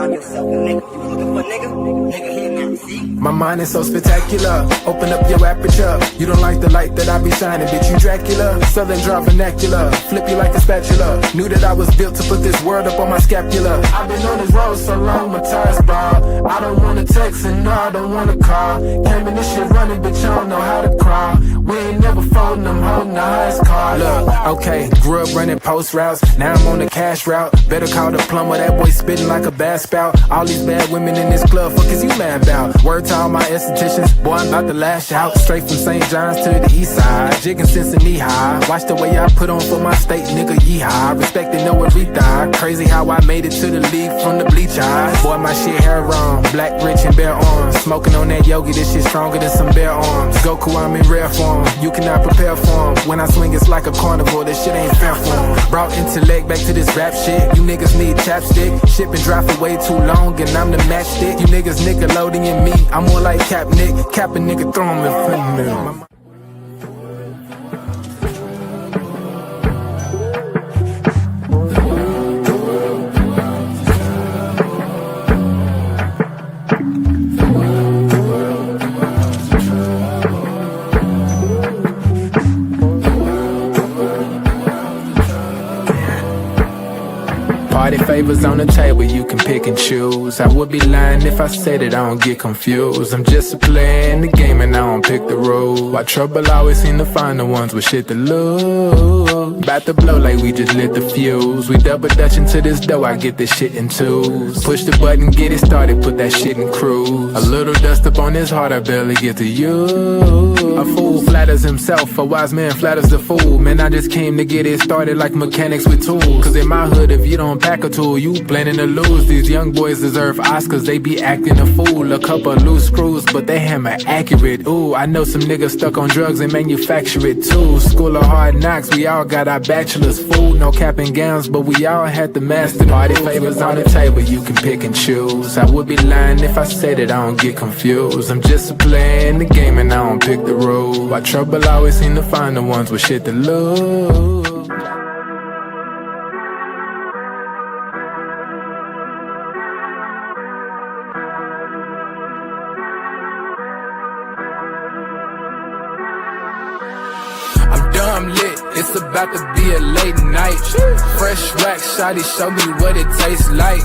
find yourself a nigga. You looking for a nigga? Nigga here now, see? My mind is so spectacular. Open up your aperture. You don't like the light that I be shining, bitch. You Dracula. Southern draw vernacular. Flip you like a spatula. Knew that I was built to put this world up on my scapula. I've been on this road so long, my tires bald. I don't wanna text and no, I don't wanna call. Came in this shit running, bitch. I don't know how to crawl. We ain't never folding, I'm holding the highest card. Look, okay, grew up running post routes. Now I'm on the cash route. Better call the plumber, that boy spitting like a bass spout. All these bad women in this club, fuck is you mad about? Word to all my estheticians, boy, I'm about to lash out. Straight from St. John's to the east side. Jigging since a knee high. Watch the way I put on for my state, nigga, yeehaw. Respect and know what we die. Crazy how I made it to the league from the bleach eyes. Boy, my shit hair wrong. Black, rich, and bare arms. Smoking on that yogi, this shit stronger than some bare arms. Goku, I'm in rare form. You cannot prepare for him. When I swing, it's like a carnivore. This shit ain't fair for him. Brought intellect back to this rap shit. You niggas need chapstick. Shit been dry for way too long, and I'm the matchstick. You niggas Nickelodeon me. I'm more like Cap Nick. Cap a nigga, throw him in front of me. Party favors on the table, you can pick and choose. I would be lying if I said that I don't get confused. I'm just a player in the game and I don't pick the rules. Why trouble always seem to find the ones with shit to lose. About to blow like we just lit the fuse. We double dutch into this dough, I get this shit in twos. Push the button, get it started, put that shit in cruise. A little dust up on his heart, I barely get to use. A fool flatters himself, a wise man flatters the fool. Man, I just came to get it started like mechanics with tools. Cause in my hood, if you don't pack a tool, you planning to lose. These young boys deserve Oscars, they be acting a fool. A couple loose screws, but they hammer accurate. Ooh, I know some niggas stuck on drugs and manufacture it too. School of hard knocks, we all got our bachelor's. Food, no cap and gowns, but we all had to master. Party favors on the table, you can pick and choose. I would be lying if I said that I don't get confused. I'm just a player in the game and I don't pick the rules. Why trouble always seem to find the ones with shit to lose. I'm lit, it's about to be a late night. Fresh rack, shawty, show me what it tastes like.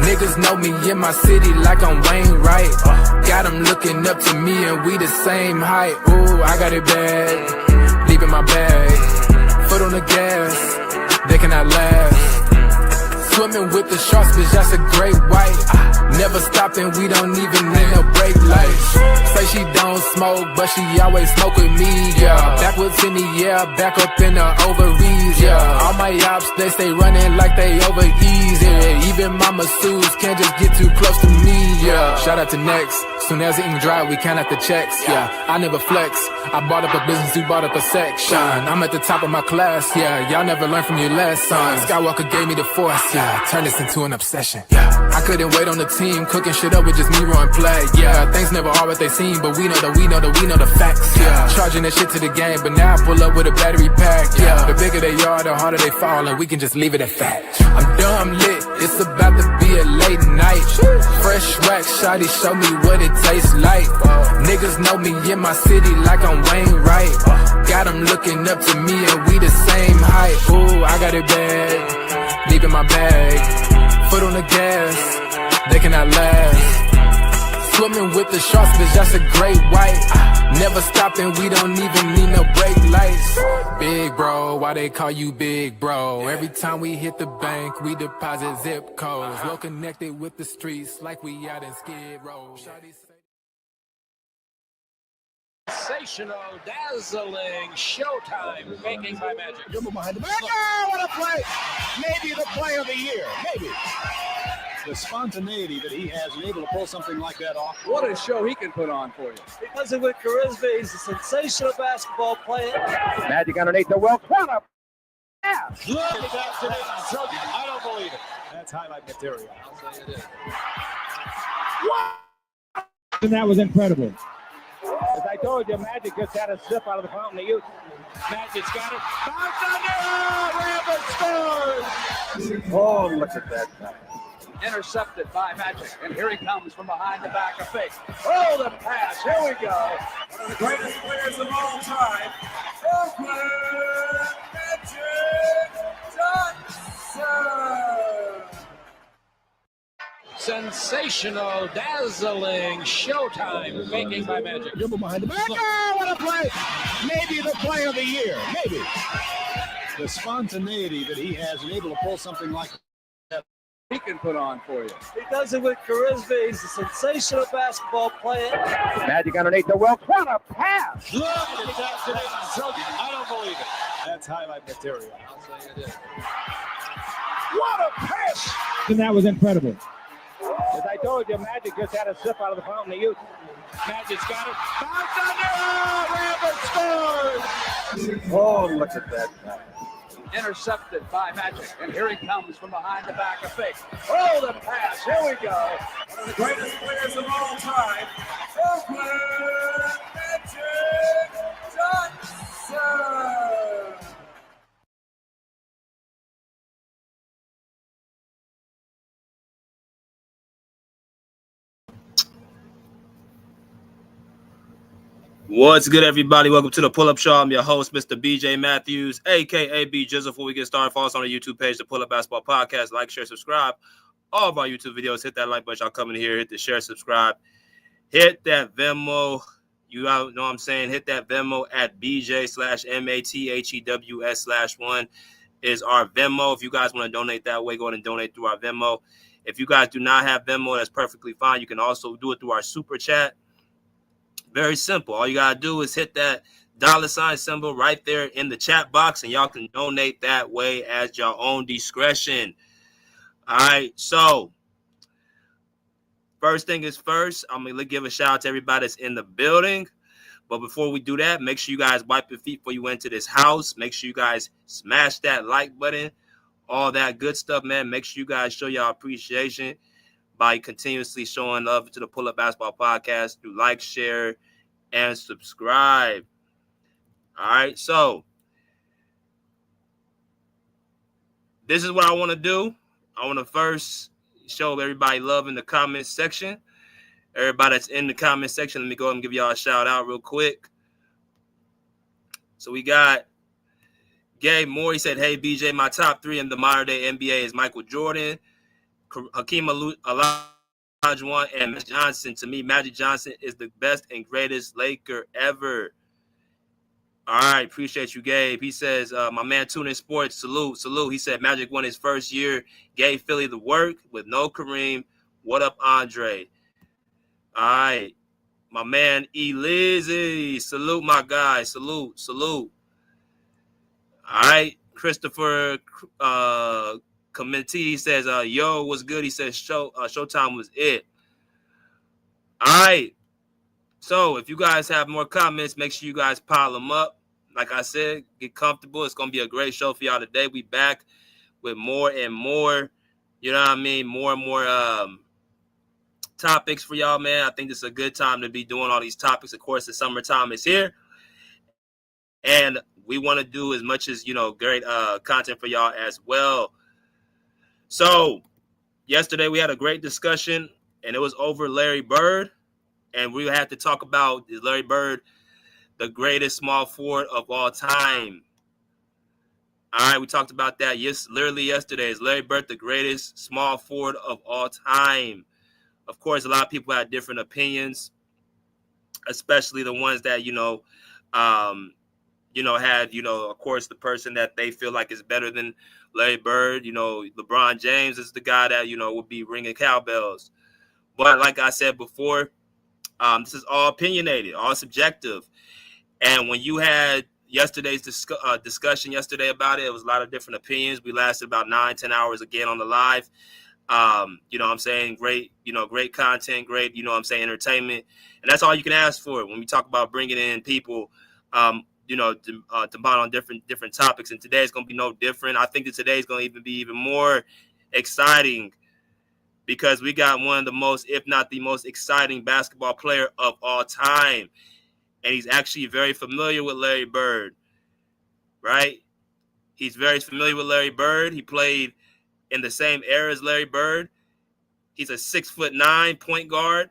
Niggas know me in my city like I'm Wayne Wright. Got them looking up to me and we the same height. Ooh, I got it bad, deep in my bag. Foot on the gas, they cannot last. Swimming with the sharks, bitch, that's a great white. Never stopping, we don't even need no brake lights. Say she don't smoke, but she always smoke with me, yeah. Backwards in the air, back up in the ovaries, yeah. All my ops, they stay running like they over easy. Even my masseuses can't just get too close to me, yeah. Shout out to Next, soon as the ink dry, we count out the checks, yeah. I never flex, I bought up a business, you bought up a section. I'm at the top of my class, yeah. Y'all never learned from your lessons. Skywalker gave me the force, yeah. Turn this into an obsession, yeah. I couldn't wait on the team, cooking shit up with just me run play, yeah. Things never are what they seem, but we know the facts, yeah. Charging that shit to the game, but now I pull up with a battery pack, yeah. The bigger they are, the harder they fall, and we can just leave it at fact. I'm dumb lit, it's about to be a late night. Fresh rack, shawty, show me what it tastes like. Niggas know me in my city like I'm Wayne Wright. Got them looking up to me and we the same height. Ooh, I got it bad, deep in my bag. Foot on the gas, they cannot last. Swimming with the sharks, bitch, that's a great white. Never stopping, we don't even need no brake lights. Big bro, why they call you big bro? Every time we hit the bank, we deposit zip codes. Well connected with the streets, like we out in Skid Row. Sensational, dazzling, Showtime, making my magic. Dribble behind the back. Oh, what a play! Maybe the play of the year. Maybe. The spontaneity that he has and able to pull something like that off. What a show he can put on for you. Because of with charisma, he's a sensational basketball player. Magic underneath the well. What a pass! Look at that. I don't believe it. That's highlight material. I'll say it is. What? And that was incredible. As I told you, Magic just had a sip out of the fountain of youth. Magic's got it. Bounce under! Rampant scores! Oh, look at that. Intercepted by Magic. And here he comes from behind the back of fake. Oh, the pass. Here we go. One of the greatest players of all time, Oakland Magic Johnson. Sensational, dazzling Showtime making by Magic. Dribble behind the back. Oh, what a play! Maybe the play of the year. Maybe. The spontaneity that he has and able to pull something like He can put on for you. He does it with charisma. He's a sensational basketball player. Magic underneath the Wilkes. What a pass! look at that. I don't believe it. That's highlight material. I'll say it is. What a pass! And that was incredible. As I told you, Magic just had a sip out of the fountain of youth. Magic's got it. Bounce under! Rabbit scores! Oh, look at that. Intercepted by Magic. And here he comes from behind the back of fake. Oh, the pass. Here we go. One of the greatest players of all time, Oakland Magic Johnson. What's good, everybody? Welcome to the Pull-Up Show. I'm your host, Mr. BJ Matthews, a.k.a. B Jizzle. Before we get started, follow us on the YouTube page, the Pull-Up Basketball Podcast. Like, share, subscribe. All of our YouTube videos, hit that like button. Y'all come in here, hit the share, subscribe. Hit that Venmo. You know what I'm saying? Hit that Venmo at BJ/MATHEWS/1 is our Venmo. If you guys want to donate that way, go ahead and donate through our Venmo. If you guys do not have Venmo, that's perfectly fine. You can also do it through our Super Chat. Very simple. All you got to do is hit that $ symbol right there in the chat box, and y'all can donate that way at your own discretion. All right, so first thing is first, I'm going to give a shout out to everybody that's in the building. But before we do that, make sure you guys wipe your feet before you enter this house. Make sure you guys smash that like button, all that good stuff, man. Make sure you guys show y'all appreciation by continuously showing love to the Pull Up Basketball Podcast through like, share, and subscribe. All right, so this is what I want to do. I want to first show everybody love in the comment section. Everybody that's in the comment section, let me go ahead and give y'all a shout out real quick. So we got Gabe Moore. He said, "Hey, BJ, my top 3 in the modern day NBA is Michael Jordan, Hakeem Olajuwon, and Magic Johnson. To me, Magic Johnson is the best and greatest Laker ever." All right, appreciate you, Gabe. He says, my man Tune In Sports, salute. He said Magic won his first year, gave Philly the work with no Kareem. What up, Andre? All right, my man E. Lizzy, salute my guy, salute. All right, Christopher Committee says, yo, what's good? He says, Showtime was it. All right. So if you guys have more comments, make sure you guys pile them up. Like I said, get comfortable. It's going to be a great show for y'all today. We back with more and more, you know what I mean? More and more topics for y'all, man. I think this is a good time to be doing all these topics. Of course, the summertime is here. And we want to do as much as, great content for y'all as well. So yesterday we had a great discussion, and it was over Larry Bird. And we had to talk about, is Larry Bird the greatest small forward of all time? All right, we talked about that literally yesterday. Is Larry Bird the greatest small forward of all time? Of course, a lot of people had different opinions, especially the ones that, had, of course, the person that they feel like is better than Larry Bird. LeBron James is the guy that, would be ringing cowbells. But like I said before, this is all opinionated, all subjective. And when you had yesterday's discussion yesterday about it, it was a lot of different opinions. We lasted about 9-10 hours again on the live. You know what I'm saying? Great, great content, great, entertainment. And that's all you can ask for when we talk about bringing in people, to bond on different topics. And today is going to be no different. I think that today is going to be even more exciting because we got one of the most, if not the most exciting basketball player of all time. And he's actually very familiar with Larry Bird, right? He's very familiar with Larry Bird. He played in the same era as Larry Bird. He's a 6'9" point guard,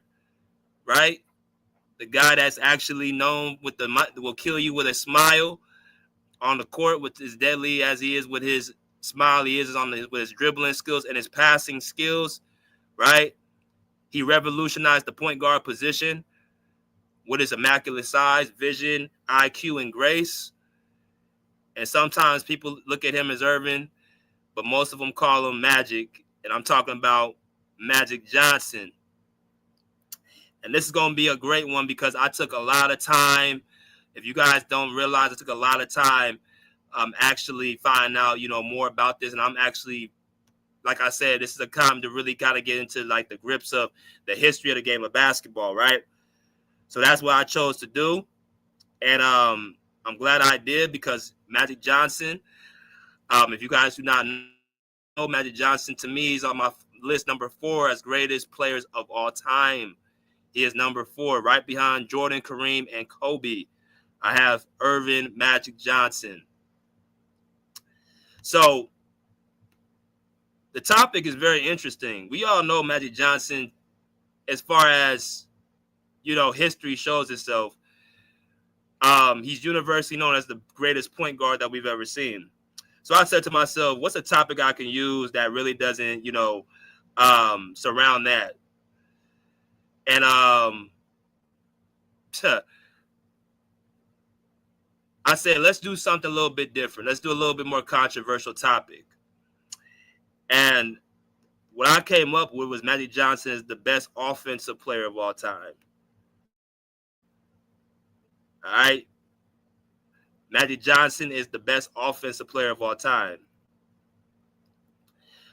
right? The guy that's actually known with will kill you with a smile on the court, with as deadly as he is with his smile. He is with his dribbling skills and his passing skills, right? He revolutionized the point guard position with his immaculate size, vision, IQ, and grace. And sometimes people look at him as Irvin, but most of them call him Magic. And I'm talking about Magic Johnson. And this is going to be a great one because I took a lot of time. If you guys don't realize, I took a lot of time actually finding out, more about this. And I'm actually, like I said, this is a time to really kind of get into like the grips of the history of the game of basketball, right? So that's what I chose to do. And I'm glad I did because Magic Johnson, if you guys do not know, Magic Johnson to me is on my list number 4 as greatest players of all time. He is number 4, right behind Jordan, Kareem, and Kobe. I have Irvin Magic Johnson. So the topic is very interesting. We all know Magic Johnson, as far as, history shows itself. He's universally known as the greatest point guard that we've ever seen. So I said to myself, what's a topic I can use that really doesn't, surround that? And I said, let's do something a little bit different. Let's do a little bit more controversial topic. And what I came up with was Magic Johnson is the best offensive player of all time. All right? Magic Johnson is the best offensive player of all time.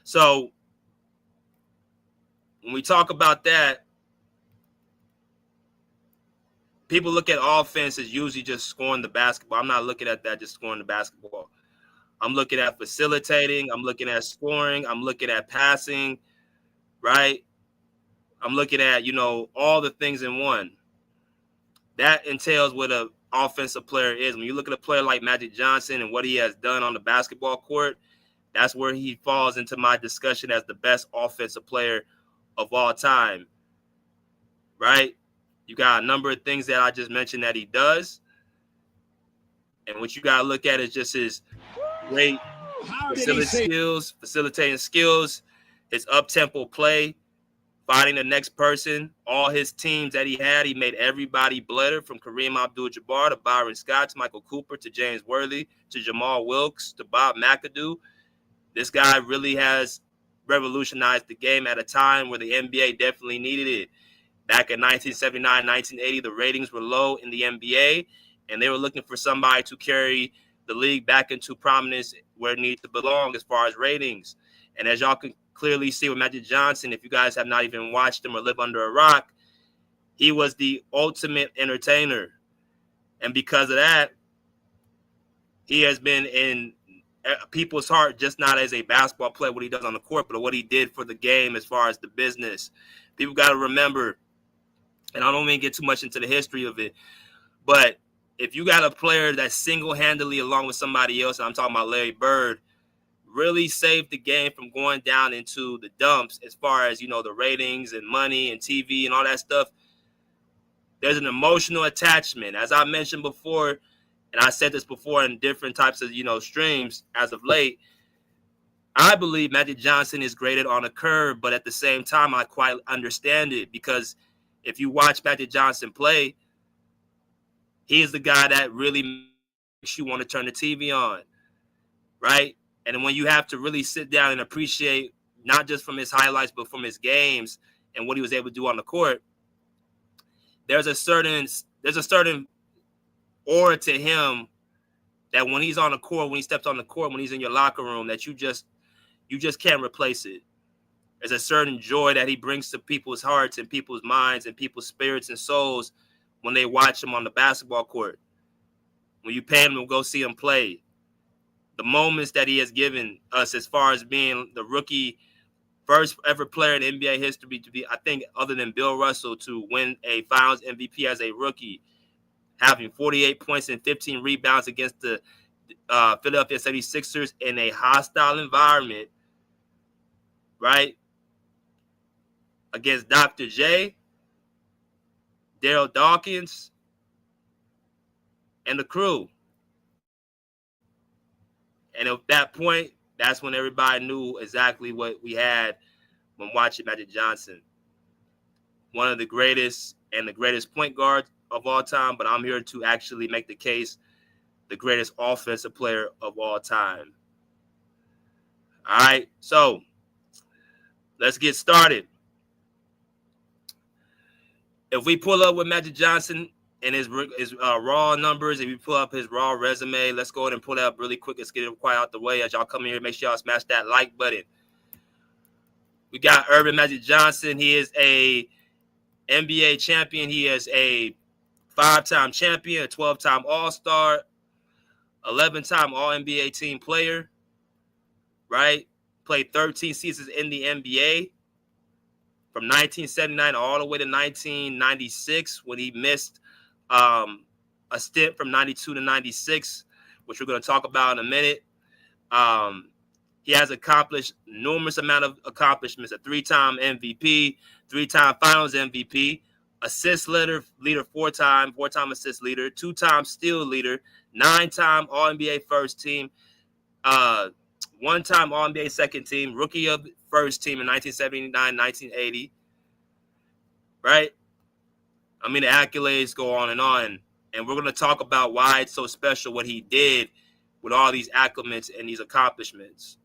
So when we talk about that, people look at offense as usually just scoring the basketball. I'm not looking at that, just scoring the basketball. I'm looking at facilitating. I'm looking at scoring. I'm looking at passing, right? I'm looking at, all the things in one. That entails what an offensive player is. When you look at a player like Magic Johnson and what he has done on the basketball court, that's where he falls into my discussion as the best offensive player of all time, right? You got a number of things that I just mentioned that he does. And what you got to look at is just his great facilitating skills, his up-tempo play, fighting the next person, all his teams that he had. He made everybody better, from Kareem Abdul-Jabbar to Byron Scott to Michael Cooper to James Worthy to Jamal Wilkes to Bob McAdoo. This guy really has revolutionized the game at a time where the NBA definitely needed it. Back in 1979, 1980, the ratings were low in the NBA, and they were looking for somebody to carry the league back into prominence where it needs to belong as far as ratings. And as y'all can clearly see with Magic Johnson, if you guys have not even watched him or live under a rock, he was the ultimate entertainer. And because of that, he has been in people's heart, just not as a basketball player, what he does on the court, but what he did for the game as far as the business. People got to remember, and I don't mean get too much into the history of it, but if you got a player that single-handedly, along with somebody else, and I'm talking about Larry Bird, really saved the game from going down into the dumps as far as, the ratings and money and TV and all that stuff, there's an emotional attachment. As I mentioned before, and I said this before in different types of, streams as of late, I believe Magic Johnson is graded on a curve, but at the same time, I quite understand it, because if you watch Magic Johnson play, he is the guy that really makes you want to turn the TV on, right? And when you have to really sit down and appreciate, not just from his highlights, but from his games and what he was able to do on the court, there's a certain aura to him that when he's on the court, when he steps on the court, when he's in your locker room, that you just can't replace it. There's a certain joy that he brings to people's hearts and people's minds and people's spirits and souls when they watch him on the basketball court. When you pay him to go see him play, the moments that he has given us as far as being the rookie, first ever player in NBA history to be, I think, other than Bill Russell, to win a Finals MVP as a rookie, having 48 points and 15 rebounds against the Philadelphia 76ers in a hostile environment, right? against Dr. J, Daryl Dawkins, and the crew. And at that point, that's when everybody knew exactly what we had when watching Magic Johnson. One of the greatest and the greatest point guard of all time, but I'm here to actually make the case the greatest offensive player of all time. All right, so let's get started. If we pull up with Magic Johnson and his raw numbers, if we pull up his raw resume, let's go ahead and pull that up really quick. Let's get it quiet out the way as y'all come here. Make sure y'all smash that like button. We got Urban Magic Johnson. He is a NBA champion. He is a 5-time champion, a 12-time All-Star, 11-time All-NBA team player, right? Played 13 seasons in the NBA from 1979 all the way to 1996 when he missed a stint from 92 to 96, which we're going to talk about in a minute. He has accomplished numerous amount of accomplishments, a 3-time MVP, 3-time Finals MVP, assist leader 4-time assist leader, 2-time steal leader, 9-time All-NBA first team, 1-time All-NBA second team, rookie of first team in 1979, 1980, right? I mean, the accolades go on, and we're going to talk about why it's so special what he did with all these acclimates and these accomplishments.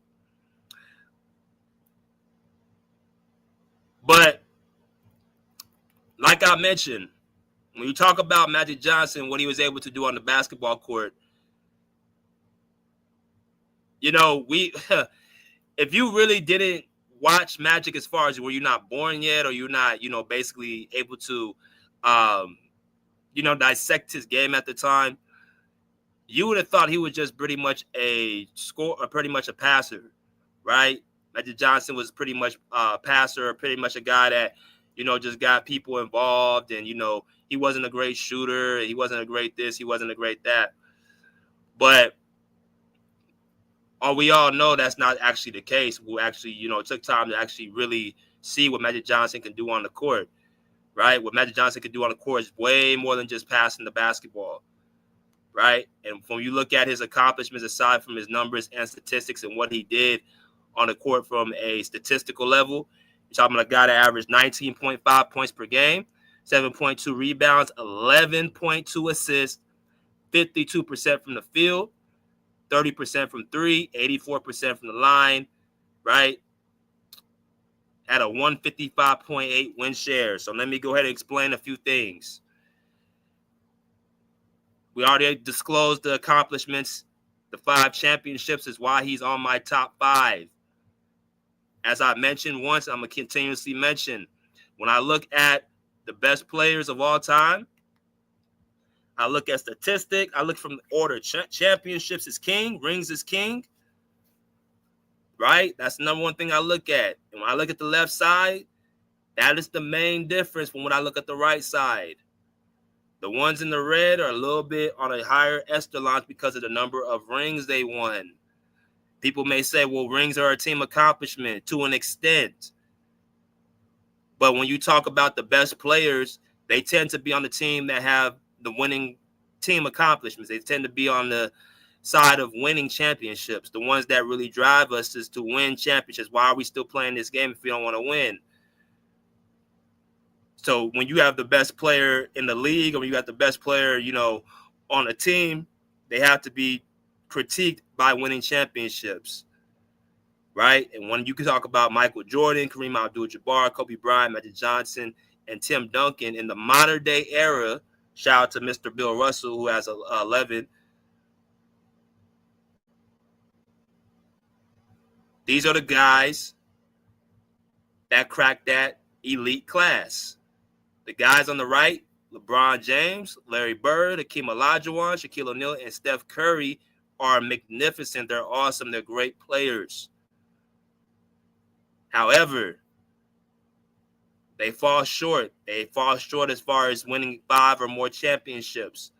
But like I mentioned, when you talk about Magic Johnson, what he was able to do on the basketball court, you know, if you really didn't watch Magic as far as where you're not born yet or you're not, you know, basically able to, dissect his game at the time, you would have thought he was just pretty much a passer, right? Magic Johnson was pretty much a passer, pretty much a guy that, you know, just got people involved, and, you know, he wasn't a great shooter, he wasn't a great this, he wasn't a great that. But we all know that's not actually the case. We actually, you know, it took time to actually really see what Magic Johnson can do on the court, right? What Magic Johnson can do on the court is way more than just passing the basketball, right? And when you look at his accomplishments, aside from his numbers and statistics and what he did on the court from a statistical level, you're talking about a guy that averaged 19.5 points per game, 7.2 rebounds, 11.2 assists, 52% from the field, 30% from three, 84% from the line, right? Had a 155.8 win share. So let me go ahead and explain a few things. We already disclosed the accomplishments. The 5 championships is why he's on my top 5. As I mentioned once, I'm going to continuously mention, when I look at the best players of all time, I look at statistic. I look from the order. Championships is king. Rings is king. Right? That's the number one thing I look at. And when I look at the left side, that is the main difference from when I look at the right side. The ones in the red are a little bit on a higher echelon because of the number of rings they won. People may say, well, rings are a team accomplishment to an extent. But when you talk about the best players, they tend to be on the team that have the winning team accomplishments. They tend to be on the side of winning championships. The ones that really drive us is to win championships. Why are we still playing this game if we don't want to win? So when you have the best player in the league, or when you got the best player, you know, on a team, they have to be critiqued by winning championships, right? And when you can talk about Michael Jordan, Kareem Abdul-Jabbar, Kobe Bryant, Magic Johnson, and Tim Duncan in the modern day era, shout out to Mr. Bill Russell, who has 11. These are the guys that cracked that elite class. The guys on the right, LeBron James, Larry Bird, Hakeem Olajuwon, Shaquille O'Neal, and Steph Curry are magnificent. They're awesome. They're great players. However, they fall short. They fall short as far as winning 5 or more championships.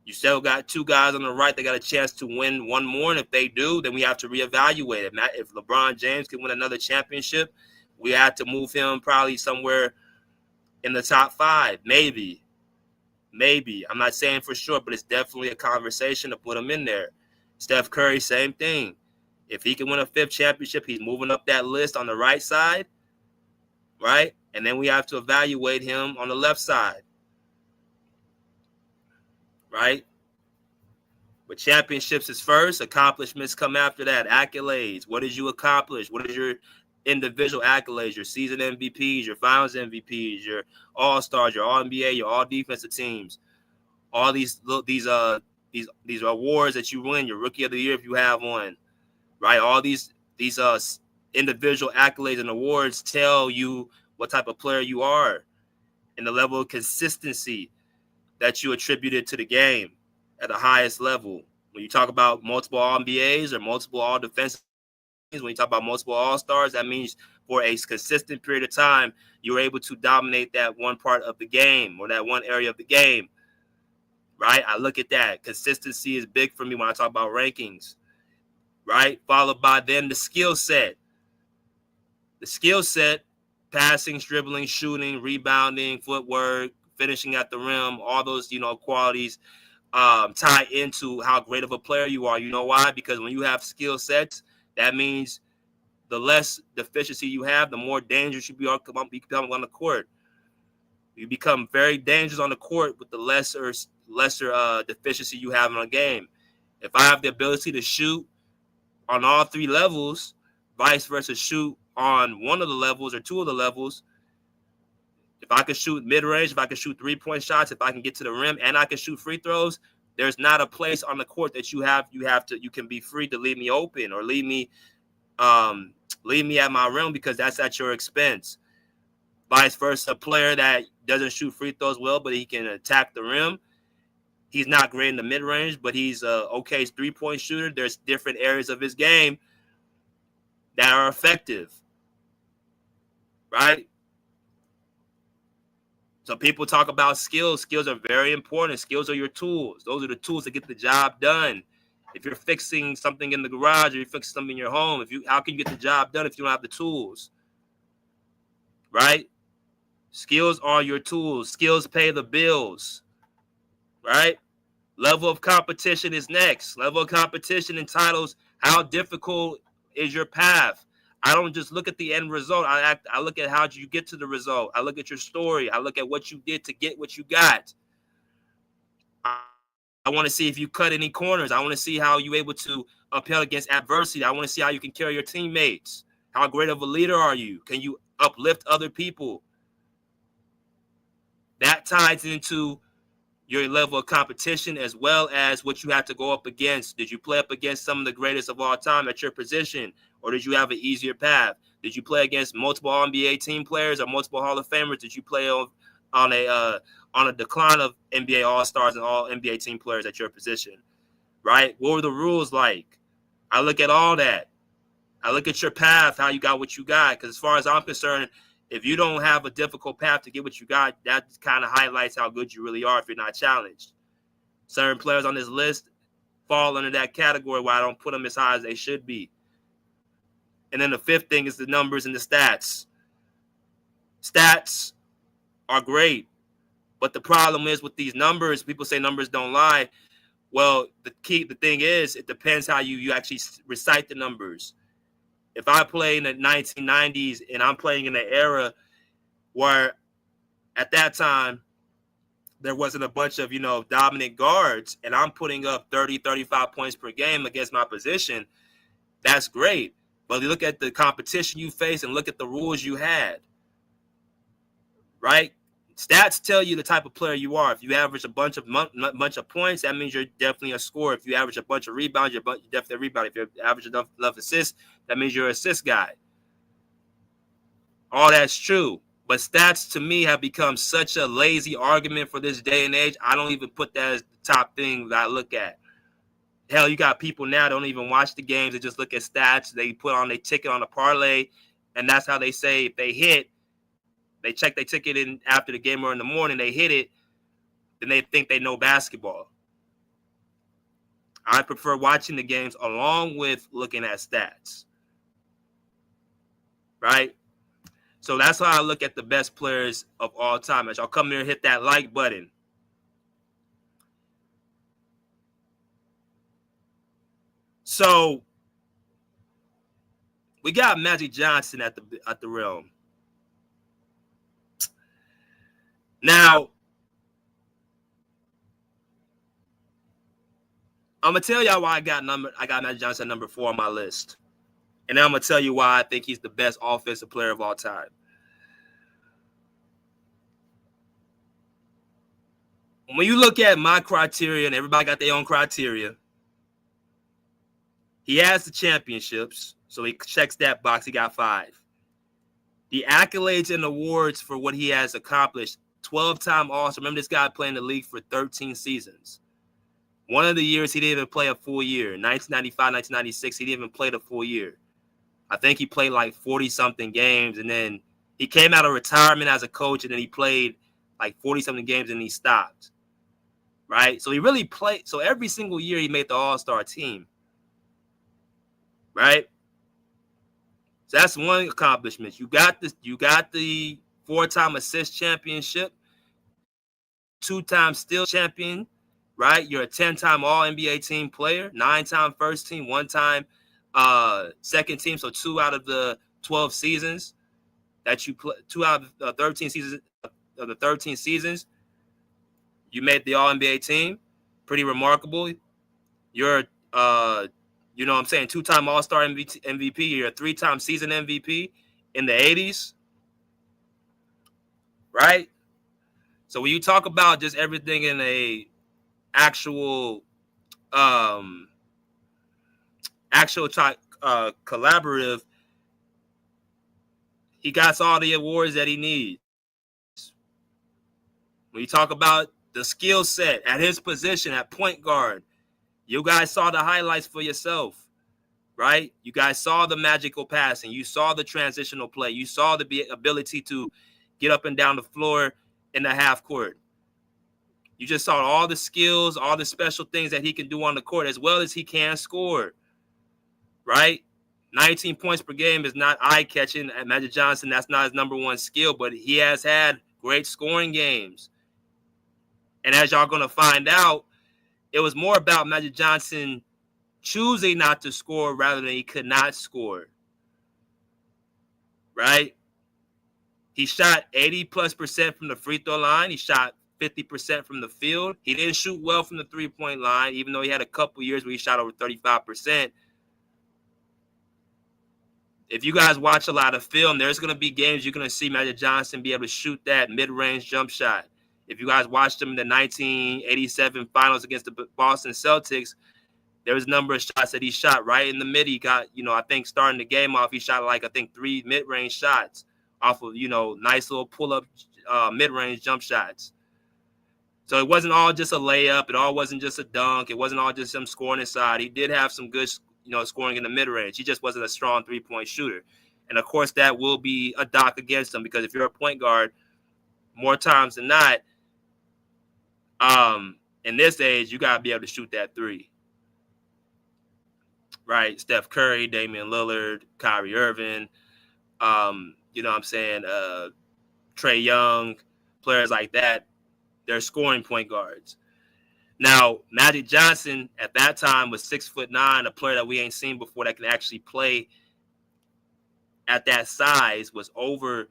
You still got 2 guys on the right that got a chance to win 1 more, and if they do, then we have to reevaluate it. If LeBron James can win another championship We had to move him probably somewhere in the top 5, maybe. I'm not saying for sure, but it's definitely a conversation to put him in there. Steph Curry, same thing. If he can win a 5th championship, he's moving up that list on the right side, right? And then we have to evaluate him on the left side, right? But championships is first. Accomplishments come after that. Accolades. What did you accomplish? What is your individual accolades? Your season MVPs, your finals MVPs, your All-Stars, your All-NBA, your All-Defensive teams. All these awards that you win, your Rookie of the Year if you have one, right? All these individual accolades and awards tell you what type of player you are and the level of consistency that you attributed to the game at the highest level. When you talk about multiple All-NBAs or multiple All-Defensive teams, when you talk about multiple All-Stars, that means for a consistent period of time, you were able to dominate that one part of the game or that one area of the game, right? I look at that. Consistency is big for me when I talk about rankings, right? Followed by then the skill set. The skill set, passing, dribbling, shooting, rebounding, footwork, finishing at the rim, all those, qualities tie into how great of a player you are. You know why? Because when you have skill sets, that means the less deficiency you have, the more dangerous you become on the court. You become very dangerous on the court with the lesser deficiency you have in a game. If I have the ability to shoot on all 3 levels, vice versa, shoot on one of the levels or 2 of the levels, if I can shoot mid-range, if I can shoot 3-point shots, if I can get to the rim and I can shoot free throws, there's not a place on the court that you can be free to leave me open or leave me at my rim because that's at your expense. Vice versa, a player that doesn't shoot free throws well, but he can attack the rim. He's not great in the mid-range, but he's okay 3-point shooter. There's different areas of his game that are effective, right? So people talk about skills. Skills are very important. Skills are your tools. Those are the tools that get the job done. If you're fixing something in the garage or you're fixing something in your home, how can you get the job done if you don't have the tools? Right? Skills are your tools. Skills pay the bills. Right? Level of competition is next. Level of competition entitles how difficult is your path. I don't just look at the end result. I look at how you get to the result. I look at your story. I look at what you did to get what you got. I want to see if you cut any corners. I want to see how you able to upheld against adversity. I want to see how you can carry your teammates. How great of a leader are you? Can you uplift other people? That ties into your level of competition as well as what you have to go up against. Did you play up against some of the greatest of all time at your position, or did you have an easier path? Did you play against multiple NBA team players or multiple Hall of Famers? Did you play on a decline of NBA All-Stars and all NBA team players at your position, right? What were the rules like? I look at all that. I look at your path, how you got what you got, because as far as I'm concerned, if you don't have a difficult path to get what you got, that kind of highlights how good you really are if you're not challenged. Certain players on this list fall under that category where I don't put them as high as they should be. And then the 5th thing is the numbers and the stats. Stats are great, but the problem is with these numbers, people say numbers don't lie. Well, the thing is, it depends how you actually recite the numbers. If I play in the 1990s and I'm playing in an era where at that time there wasn't a bunch of, dominant guards and I'm putting up 30, 35 points per game against my position, that's great. But you look at the competition you face and look at the rules you had, right? Stats tell you the type of player you are. If you average a bunch of points, that means you're definitely a scorer. If you average a bunch of rebounds, you're definitely a rebounder. If you average enough assists, that means you're an assist guy. All that's true. But stats, to me, have become such a lazy argument for this day and age. I don't even put that as the top thing that I look at. Hell, you got people now that don't even watch the games. They just look at stats. They put on their ticket on a parlay, and that's how they say if they hit, they check their ticket in after the game or in the morning, they hit it, then they think they know basketball. I prefer watching the games along with looking at stats. Right? So that's how I look at the best players of all time. As y'all come here and hit that like button. So we got Magic Johnson at the realm. Now, I'm gonna tell y'all why I got Magic Johnson at number 4 on my list. And then I'm gonna tell you why I think he's the best offensive player of all time. When you look at my criteria, and everybody got their own criteria, he has the championships, so he checks that box. He got 5. The accolades and awards for what he has accomplished, 12-time All-Star. Remember, this guy played in the league for 13 seasons. One of the years, he didn't even play a full year. 1995, 1996, he didn't even play the full year. I think he played like 40-something games, and then he came out of retirement as a coach, and then he played like 40-something games, and he stopped. Right? So he really played. So every single year, he made the All-Star team. Right? So that's one accomplishment. You got the 4-time assist championship, 2-time steal champion, right? You're a 10-time All-NBA team player, 9-time first team, 1-time second team. So 2 out of the 12 seasons that you play, 2 out of the 13 seasons of the 13 seasons, you made the All-NBA team. Pretty remarkable. You're you know what I'm saying, 2-time All-Star MVP. You're a 3-time season MVP in the 80s. Right? So when you talk about just everything in a actual collaborative, he got all the awards that he needs. When you talk about the skill set at his position at point guard, you guys saw the highlights for yourself, right? You guys saw the magical passing. You saw the transitional play. You saw the ability to get up and down the floor in the half court. You just saw all the skills, all the special things that he can do on the court, as well as he can score, right? 19 points per game is not eye-catching at Magic Johnson. That's not his number one skill, but he has had great scoring games. And as y'all going to find out, it was more about Magic Johnson choosing not to score rather than he could not score, right? He shot 80+% from the free throw line. He shot 50% from the field. He didn't shoot well from the three-point line, even though he had a couple years where he shot over 35%. If you guys watch a lot of film, there's going to be games you're going to see Magic Johnson be able to shoot that mid-range jump shot. If you guys watched him in the 1987 finals against the Boston Celtics, there was a number of shots that he shot right in the mid. He got, I think starting the game off, he shot 3 mid-range shots off of, nice little pull-up mid-range jump shots. So it wasn't all just a layup. It all wasn't just a dunk. It wasn't all just him scoring inside. He did have some good, scoring in the mid-range. He just wasn't a strong three-point shooter. And, of course, that will be a dock against him because if you're a point guard, more times than not, in this age, you got to be able to shoot that three. Right? Steph Curry, Damian Lillard, Kyrie Irving, Trae Young, players like that, they're scoring point guards. Now, Magic Johnson at that time was 6'9", a player that we ain't seen before that can actually play at that size, was over,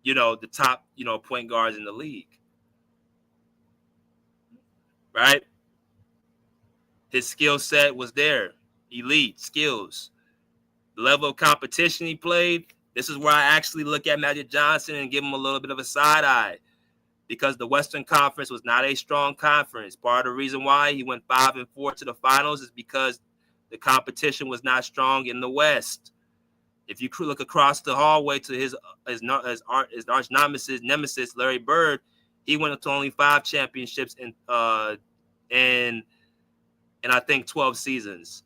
the top, point guards in the league. Right? His skill set was there. Elite skills. The level of competition he played, this is where I actually look at Magic Johnson and give him a little bit of a side eye because the Western Conference was not a strong conference. Part of the reason why he went 5-4 to the finals is because the competition was not strong in the West. If you look across the hallway to his arch nemesis, Larry Bird, he went to only 5 championships in I think 12 seasons.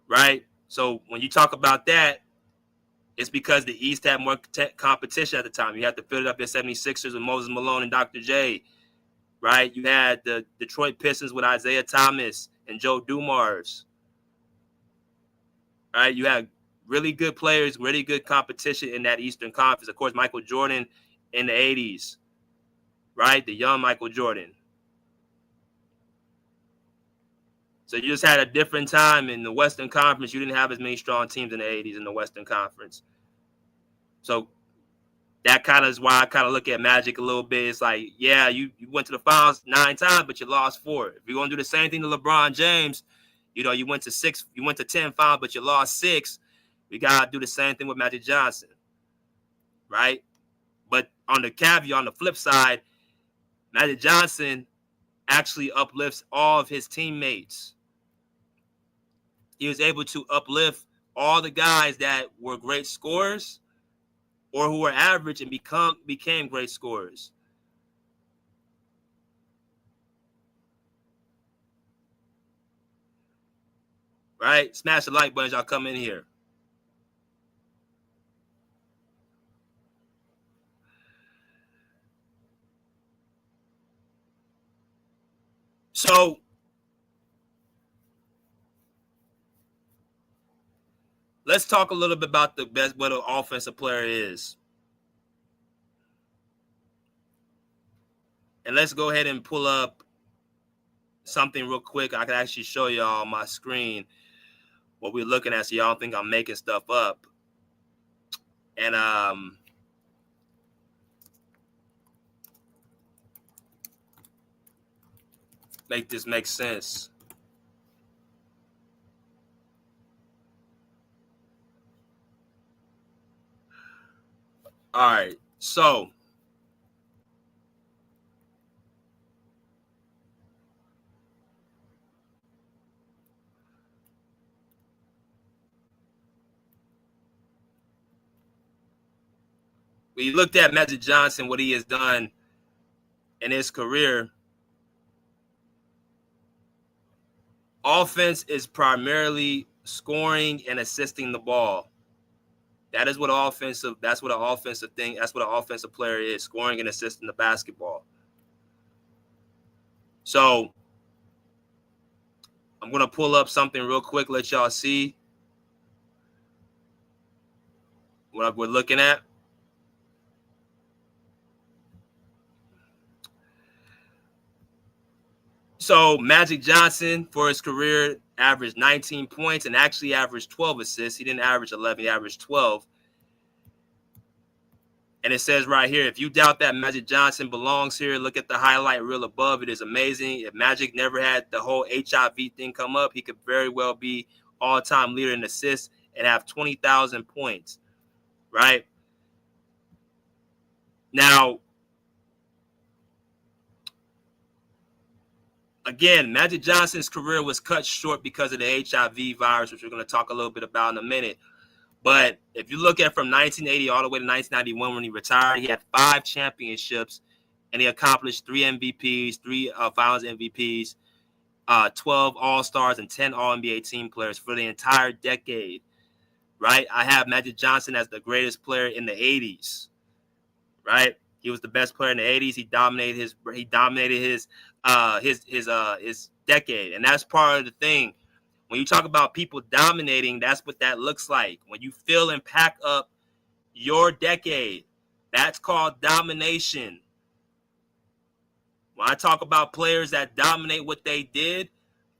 Right? So when you talk about that, it's because the East had more competition at the time. You had the Philadelphia 76ers with Moses Malone and Dr. J. Right? You had the Detroit Pistons with Isaiah Thomas and Joe Dumars. Right? You had really good players, really good competition in that Eastern Conference. Of course, Michael Jordan in the 80s, right? The young Michael Jordan. So you just had a different time in the Western Conference. You didn't have as many strong teams in the 80s in the Western Conference. So that kind of is why I kind of look at Magic a little bit. It's like, yeah, you went to the finals 9 times, but you lost 4. If you're going to do the same thing to LeBron James, you know, you went to 10 finals, but you lost 6. We got to do the same thing with Magic Johnson, right? But on the flip side, Magic Johnson actually uplifts all of his teammates. He was able to uplift all the guys that were great scorers or who were average and became great scorers. Right? Smash the like button as y'all come in here. So let's talk a little bit about what an offensive player is. And let's go ahead and pull up something real quick. I can actually show y'all on my screen what we're looking at so y'all don't think I'm making stuff up. And make this make sense. All right, so we looked at Magic Johnson, what he has done in his career. Offense is primarily scoring and assisting the ball. That's what an offensive player is, scoring and assisting the basketball. So I'm going to pull up something real quick, let y'all see what we're looking at. So Magic Johnson, for his career, averaged 19 points and actually averaged 12 assists. He didn't average 11, he averaged 12. And it says right here, if you doubt that Magic Johnson belongs here, look at the highlight reel above. It is amazing. If Magic never had the whole HIV thing come up, he could very well be all-time leader in assists and have 20,000 points, right? Now, again, Magic Johnson's career was cut short because of the HIV virus, which we're going to talk a little bit about in a minute. But if you look at from 1980 all the way to 1991 when he retired, he had 5 championships, and he accomplished 3 MVPs, 3 Finals MVPs, 12 All-Stars, and 10 All-NBA team players for the entire decade, right? I have Magic Johnson as the greatest player in the 80s, right? He was the best player in the 80s. He dominated his decade, and that's part of the thing. When you talk about people dominating, that's what that looks like. When you fill and pack up your decade, that's called domination. When I talk about players that dominate what they did,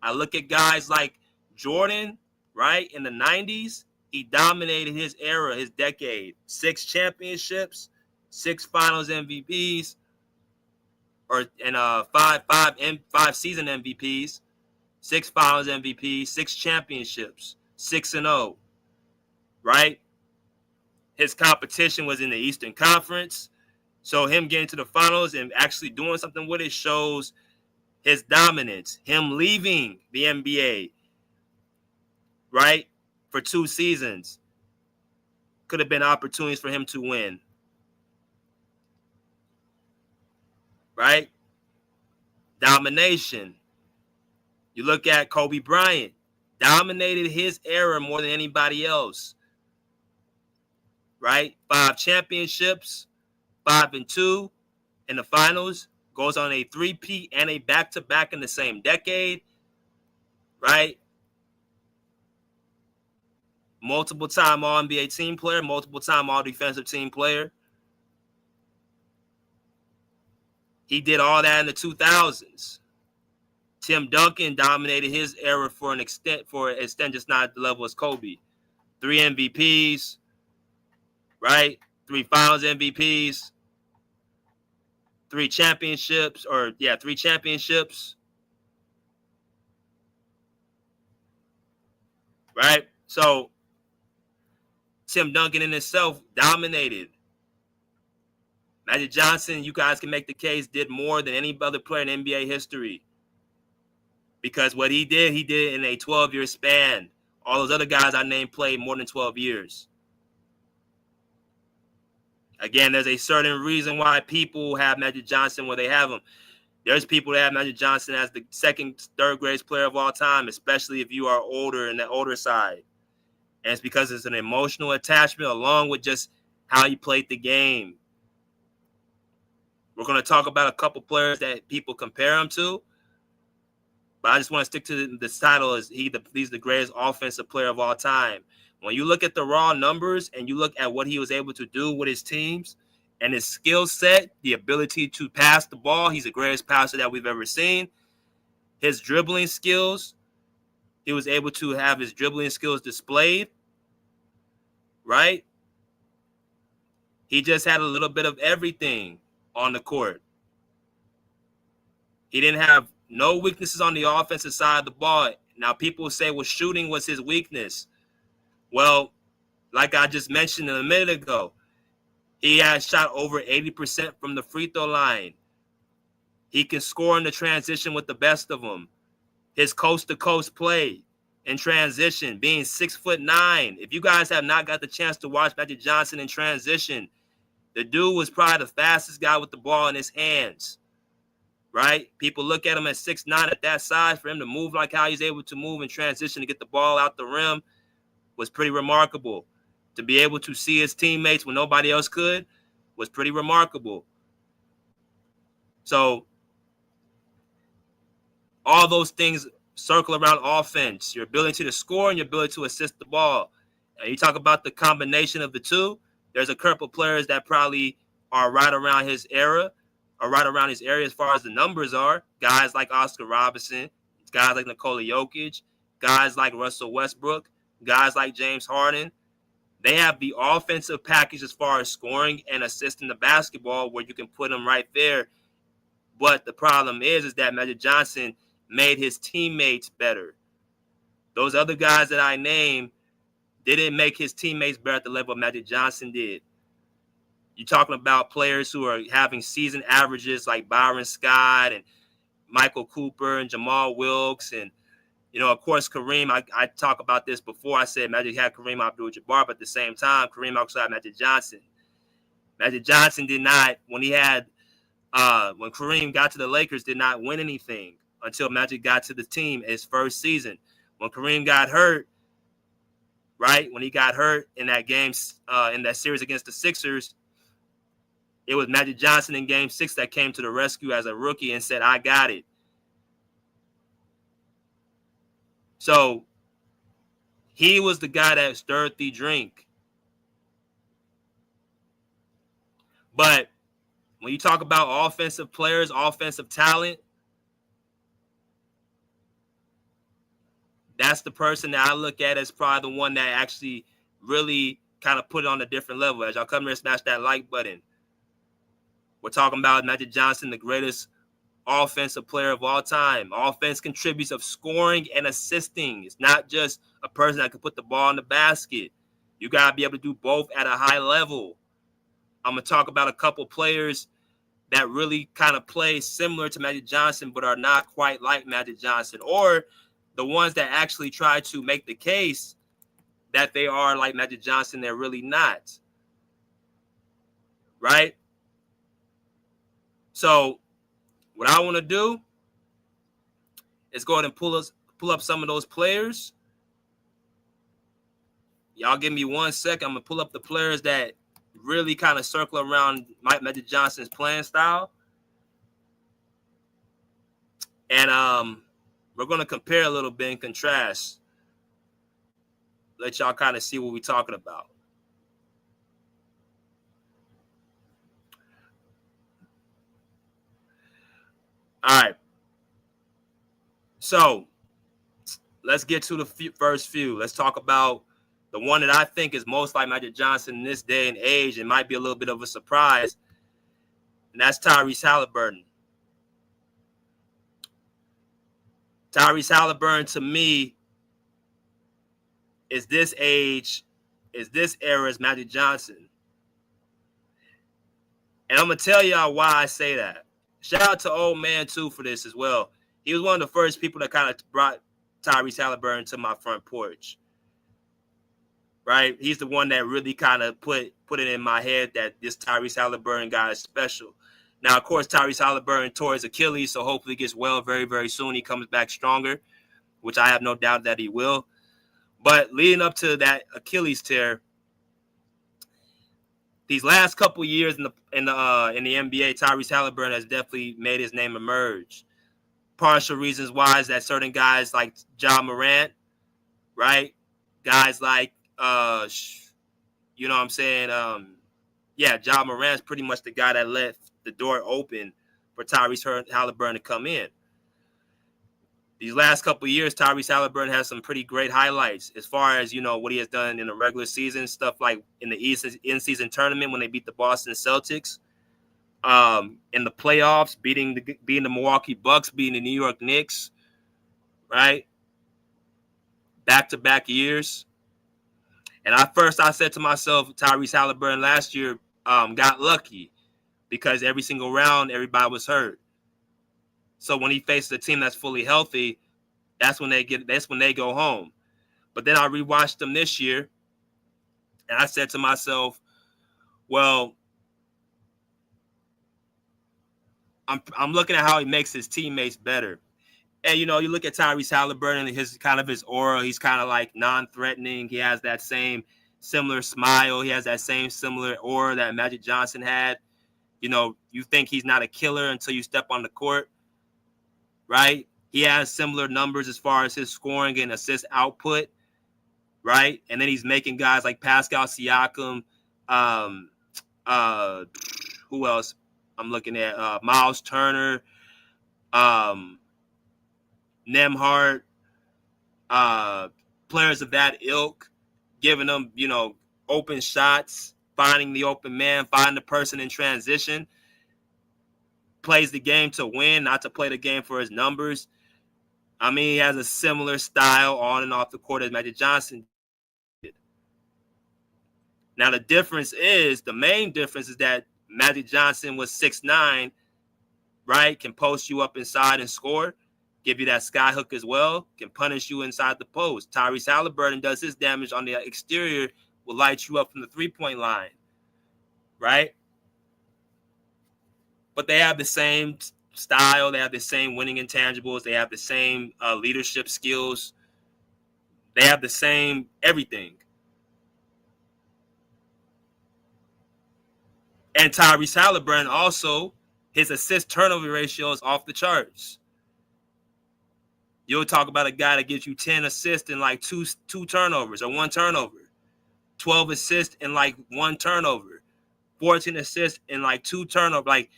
I look at guys like Jordan, right? In the 90s, he dominated his era, his decade. 6 championships, 6 Finals MVPs, and 5 season MVPs. 6 Finals MVPs, 6 championships, 6-0, right? His competition was in the Eastern Conference. So him getting to the finals and actually doing something with it shows his dominance. Him leaving the NBA, right, for 2 seasons could have been opportunities for him to win, right? Domination. You look at Kobe Bryant, dominated his era more than anybody else, right? 5 championships, 5-2 in the finals, goes on a 3-peat and a back-to-back in the same decade, right? multiple-time All-NBA team player, multiple-time All-Defensive team player. He did all that in the 2000s. Tim Duncan dominated his era for an extent, just not at the level as Kobe. 3 MVPs, right? 3 Finals MVPs, 3 championships, 3 championships, right? So Tim Duncan in itself dominated. Magic Johnson, you guys can make the case, did more than any other player in NBA history. Because what he did in a 12-year span. All those other guys I named played more than 12 years. Again, there's a certain reason why people have Magic Johnson where they have him. There's people that have Magic Johnson as the second, third greatest player of all time, especially if you are older in the older side. And it's because it's an emotional attachment along with just how he played the game. We're going to talk about a couple players that people compare him to. But I just want to stick to this title as he's the greatest offensive player of all time. When you look at the raw numbers and you look at what he was able to do with his teams and his skill set, the ability to pass the ball, he's the greatest passer that we've ever seen. His dribbling skills, he was able to have his dribbling skills displayed, right? He just had a little bit of everything on the court. He didn't have no weaknesses on the offensive side of the ball. Now, people say, well, shooting was his weakness. Well, like I just mentioned a minute ago, he has shot over 80% from the free throw line. He can score in the transition with the best of them. His coast-to-coast play in transition, being 6'9". If you guys have not got the chance to watch Magic Johnson in transition, the dude was probably the fastest guy with the ball in his hands, right? People look at him at 6'9", at that size. For him to move like how he's able to move in transition to get the ball out the rim was pretty remarkable. To be able to see his teammates when nobody else could was pretty remarkable. So all those things circle around offense, your ability to score and your ability to assist the ball. And you talk about the combination of the two, there's a couple of players that probably are right around his era, or right around his area as far as the numbers are. Guys like Oscar Robertson, guys like Nikola Jokic, guys like Russell Westbrook, guys like James Harden. They have the offensive package as far as scoring and assisting the basketball where you can put them right there. But the problem is that Magic Johnson made his teammates better. Those other guys that I named didn't make his teammates better at the level Magic Johnson did. You're talking about players who are having season averages like Byron Scott and Michael Cooper and Jamal Wilkes and, you know, of course, Kareem. I talked about this before. I said Magic had Kareem Abdul-Jabbar, but at the same time, Kareem also had Magic Johnson. Magic Johnson did not, when Kareem got to the Lakers, did not win anything until Magic got to the team his first season. When Kareem got hurt, right, when he got hurt in that game, in that series against the Sixers, it was Magic Johnson in Game 6 that came to the rescue as a rookie and said, I got it. So he was the guy that stirred the drink. But when you talk about offensive players, offensive talent, that's the person that I look at as probably the one that actually really kind of put it on a different level. As y'all come here and smash that like button. We're talking about Magic Johnson, the greatest offensive player of all time. Offense contributes of scoring and assisting. It's not just a person that can put the ball in the basket. You got to be able to do both at a high level. I'm going to talk about a couple players that really kind of play similar to Magic Johnson but are not quite like Magic Johnson, or the ones that actually try to make the case that they are like Magic Johnson. They're really not. Right? So what I want to do is go ahead and pull up some of those players. Y'all give me 1 second. I'm going to pull up the players that really kind of circle around Magic Johnson's playing style. And we're going to compare a little bit and contrast. let y'all kind of see what we're talking about. All right. So let's get to the first few. Let's talk about the one that I think is most like Magic Johnson in this day and age. It might be a little bit of a surprise, and that's Tyrese Halliburton. Tyrese Halliburton, to me, is this era's Magic Johnson. And I'm going to tell y'all why I say that. Shout out to Old Man, too, for this as well. He was one of the first people that kind of brought Tyrese Halliburton to my front porch. Right? He's the one that really kind of put it in my head that this Tyrese Halliburton guy is special. Now, of course, Tyrese Halliburton tore his Achilles, so hopefully he gets well very, very soon. He comes back stronger, which I have no doubt that he will. But leading up to that Achilles tear, these last couple years in the NBA, Tyrese Halliburton has definitely made his name emerge. Partial reasons why is that certain guys like Ja Morant, right? Guys like, you know what I'm saying? Ja Morant's pretty much the guy that left the door open for Tyrese Halliburton to come in. These last couple of years, Tyrese Halliburton has some pretty great highlights as far as, you know, what he has done in the regular season, stuff like in the in-season tournament when they beat the Boston Celtics, in the playoffs, beating the Milwaukee Bucks, beating the New York Knicks, right? Back-to-back years. And I said to myself, Tyrese Halliburton last year got lucky because every single round, everybody was hurt. So when he faces a team that's fully healthy, that's when they go home. But then I rewatched them this year, and I said to myself, well, I'm looking at how he makes his teammates better. And, you know, you look at Tyrese Halliburton and his aura, he's kind of like non-threatening. He has that same similar smile. He has that same similar aura that Magic Johnson had. You know, you think he's not a killer until you step on the court, right? He has similar numbers as far as his scoring and assist output, right? And then he's making guys like Pascal Siakam, who else? I'm looking at Miles Turner, Nembhard, players of that ilk, giving them, you know, open shots, finding the open man, finding the person in transition, plays the game to win, not to play the game for his numbers. I mean, he has a similar style on and off the court as Magic Johnson did. Now, the main difference is that Magic Johnson was 6'9", right? Can post you up inside and score, give you that sky hook as well, can punish you inside the post. Tyrese Halliburton does his damage on the exterior, will light you up from the three-point line, right? But they have the same style. They have the same winning intangibles. They have the same leadership skills. They have the same everything. And Tyrese Halliburton also, his assist turnover ratio is off the charts. You'll talk about a guy that gives you 10 assists in like two turnovers or one turnover, 12 assists in like one turnover, 14 assists in like two turnovers. Like,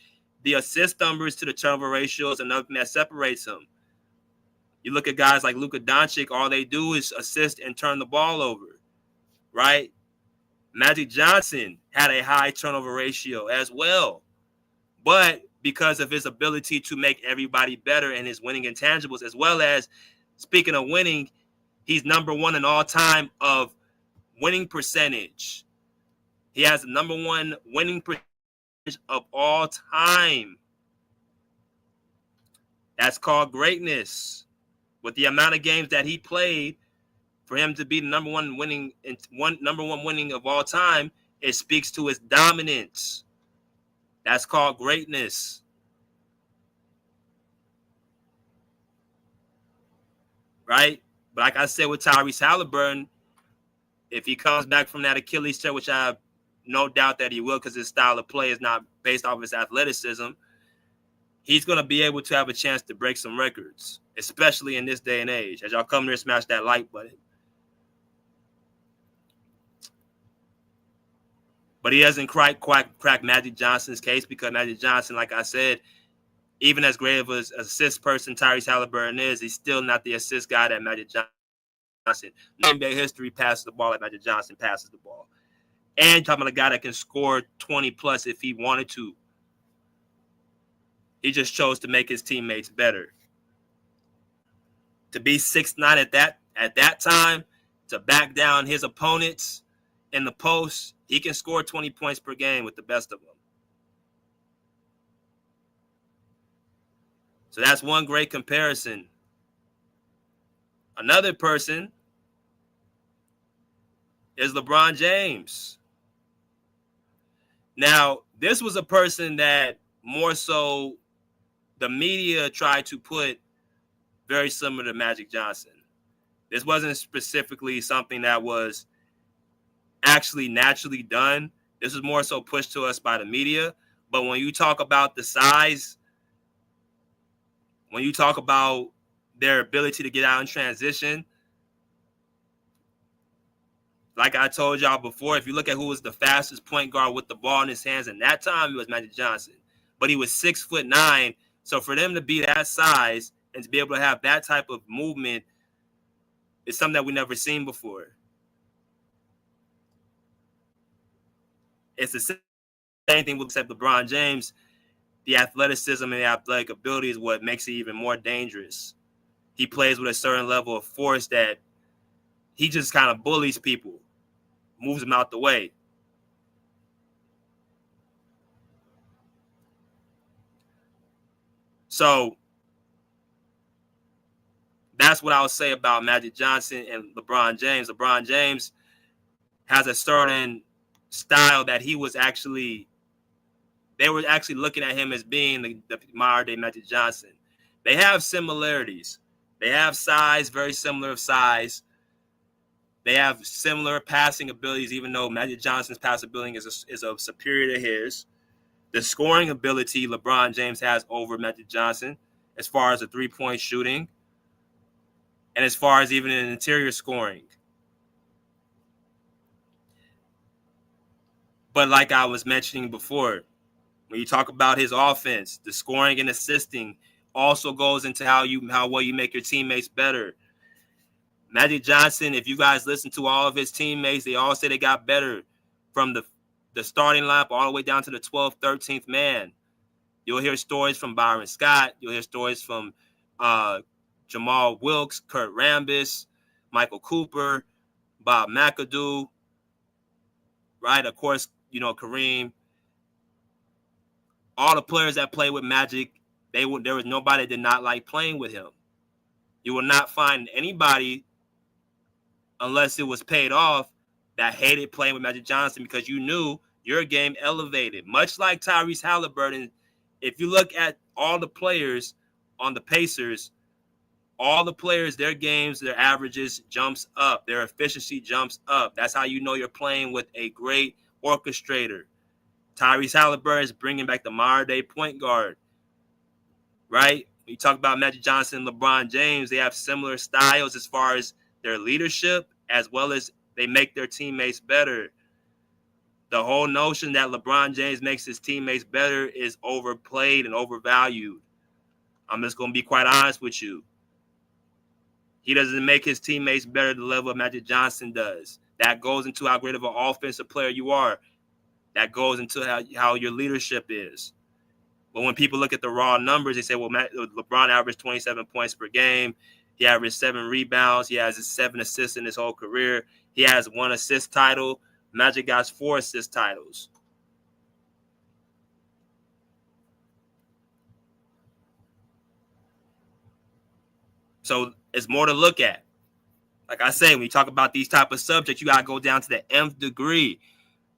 the assist numbers to the turnover ratio is another thing that separates him. You look at guys like Luka Doncic, all they do is assist and turn the ball over, right? Magic Johnson had a high turnover ratio as well. But because of his ability to make everybody better and his winning intangibles, as well as, speaking of winning, he's number one in all time of winning percentage. He has the number one winning percentage of all time. That's called greatness. With the amount of games that he played, for him to be the number one winning of all time, it speaks to his dominance. That's called greatness. Right? But like I said with Tyrese Halliburton, if he comes back from that Achilles tear, which I have no doubt that he will because his style of play is not based off his athleticism, he's going to be able to have a chance to break some records, especially in this day and age. As y'all come here, smash that like button. But he doesn't quite crack Magic Johnson's case because Magic Johnson, like I said, even as great of an assist person Tyrese Halliburton is, he's still not the assist guy that Magic Johnson. No NBA history passes the ball like Magic Johnson passes the ball. And you're talking about a guy that can score 20 plus if he wanted to. He just chose to make his teammates better. To be 6'9" at that time, to back down his opponents in the post, he can score 20 points per game with the best of them. So that's one great comparison. Another person is LeBron James. Now, this was a person that more so the media tried to put very similar to Magic Johnson. This wasn't specifically something that was actually naturally done. This was more so pushed to us by the media. But when you talk about the size, when you talk about their ability to get out in transition, like I told y'all before, if you look at who was the fastest point guard with the ball in his hands in that time, it was Magic Johnson. But he was 6'9". So for them to be that size and to be able to have that type of movement is something that we never seen before. It's the same thing with except LeBron James. The athleticism and the athletic ability is what makes it even more dangerous. He plays with a certain level of force that he just kind of bullies people, moves them out the way. So that's what I would say about Magic Johnson and LeBron James. LeBron James has a certain style that they were actually looking at him as being the modern day Magic Johnson. They have similarities. They have size, very similar of size. They have similar passing abilities, even though Magic Johnson's passing ability is superior to his. The scoring ability LeBron James has over Magic Johnson as far as the three-point shooting and as far as even in interior scoring. But like I was mentioning before, when you talk about his offense, the scoring and assisting also goes into how well you make your teammates better. Magic Johnson, if you guys listen to all of his teammates, they all say they got better from the starting lineup all the way down to the 12th, 13th man. You'll hear stories from Byron Scott. You'll hear stories from Jamal Wilkes, Kurt Rambis, Michael Cooper, Bob McAdoo, right? Of course, Kareem. All the players that play with Magic, there was nobody that did not like playing with him. You will not find anybody, unless it was paid off, that hated playing with Magic Johnson because you knew your game elevated. Much like Tyrese Halliburton, if you look at all the players on the Pacers, all the players, their games, their averages jumps up. Their efficiency jumps up. That's how you know you're playing with a great orchestrator. Tyrese Halliburton is bringing back the modern-day point guard, right? When you talk about Magic Johnson and LeBron James, they have similar styles as far as their leadership, as well as they make their teammates better. The whole notion that LeBron James makes his teammates better is overplayed and overvalued. I'm just going to be quite honest with you. He doesn't make his teammates better the level of Magic Johnson does. That goes into how great of an offensive player you are. That goes into how your leadership is. But when people look at the raw numbers, they say, well, LeBron averaged 27 points per game. He averaged 7 rebounds. He has 7 assists in his whole career. He has 1 assist title. Magic got 4 assist titles. So it's more to look at. Like I say, when you talk about these type of subjects, you got to go down to the nth degree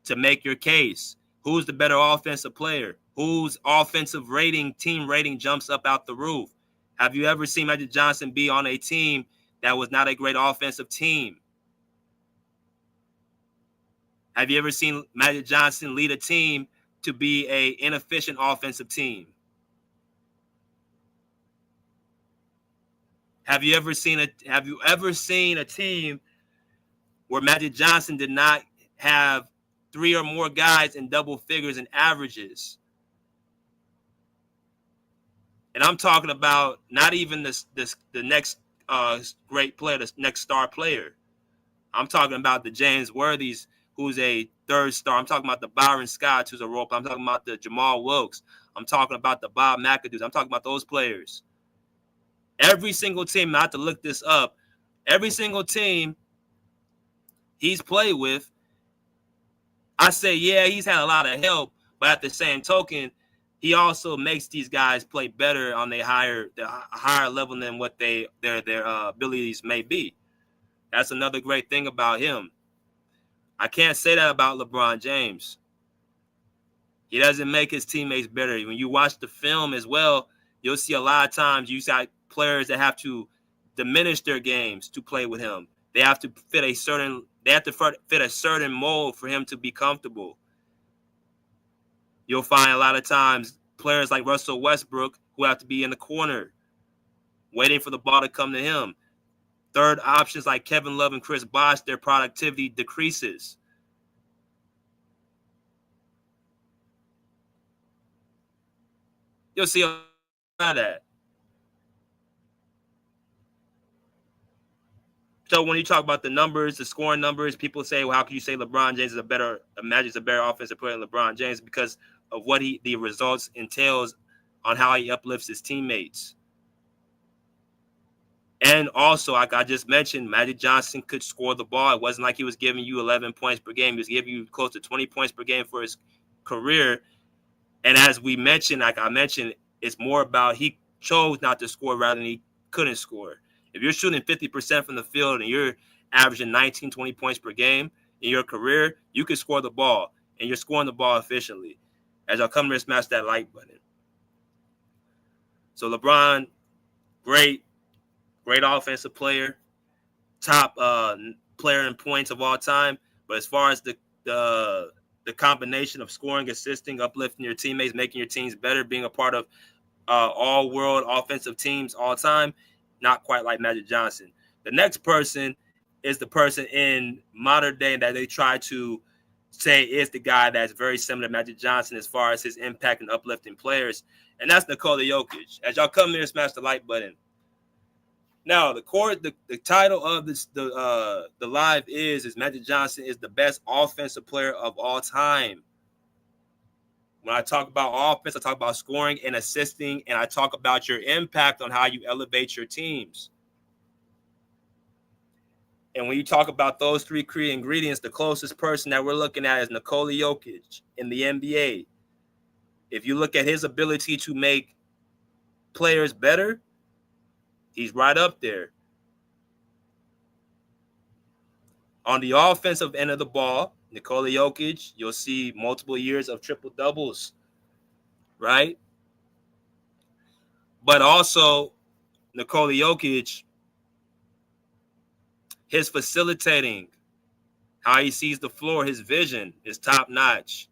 to make your case. Who's the better offensive player? Whose offensive rating, team rating jumps up out the roof? Have you ever seen Magic Johnson be on a team that was not a great offensive team? Have you ever seen Magic Johnson lead a team to be an inefficient offensive team? Have you ever seen a team where Magic Johnson did not have 3 or more guys in double figures in averages. And I'm talking about not even the next great player, the next star player. I'm talking about the James Worthies, who's a 3rd star. I'm talking about the Byron Scotts, who's a role player. I'm talking about the Jamal Wilkes. I'm talking about the Bob McAdoo's. I'm talking about those players. Every single team, I have to look this up, every single team he's played with, I say, yeah, he's had a lot of help, but at the same token, he also makes these guys play better on the higher level than what their abilities may be. That's another great thing about him. I can't say that about LeBron James. He doesn't make his teammates better. When you watch the film as well, you'll see a lot of times you got players that have to diminish their games to play with him. They have to fit a certain mold for him to be comfortable. You'll find a lot of times players like Russell Westbrook who have to be in the corner waiting for the ball to come to him. Third options like Kevin Love and Chris Bosh, their productivity decreases. You'll see a lot of that. So when you talk about the numbers, the scoring numbers, people say, well, how can you say LeBron James is Magic's a better offensive player than LeBron James? Because of what the results entails on how he uplifts his teammates. And also, like I just mentioned, Magic Johnson could score the ball. It wasn't like he was giving you 11 points per game. He was giving you close to 20 points per game for his career. And as we mentioned, like I mentioned, it's more about he chose not to score rather than he couldn't score. If you're shooting 50% from the field and you're averaging 19, 20 points per game in your career, you can score the ball, and you're scoring the ball efficiently. As y'all come here, smash that like button. So LeBron, great offensive player, top player in points of all time. But as far as the combination of scoring, assisting, uplifting your teammates, making your teams better, being a part of all-world offensive teams all time, not quite like Magic Johnson. The next person is the person in modern day that they try to say is the guy that's very similar to Magic Johnson as far as his impact and uplifting players, and that's Nikola Jokic. As y'all come here, smash the like button. Now, the title of the live is Magic Johnson is the best offensive player of all time. When I talk about offense, I talk about scoring and assisting, and I talk about your impact on how you elevate your teams. And when you talk about those 3 key ingredients, the closest person that we're looking at is Nikola Jokic in the NBA. If you look at his ability to make players better, he's right up there. On the offensive end of the ball, Nikola Jokic, you'll see multiple years of triple-doubles, right? But also, Nikola Jokic, his facilitating, how he sees the floor, his vision is top-notch.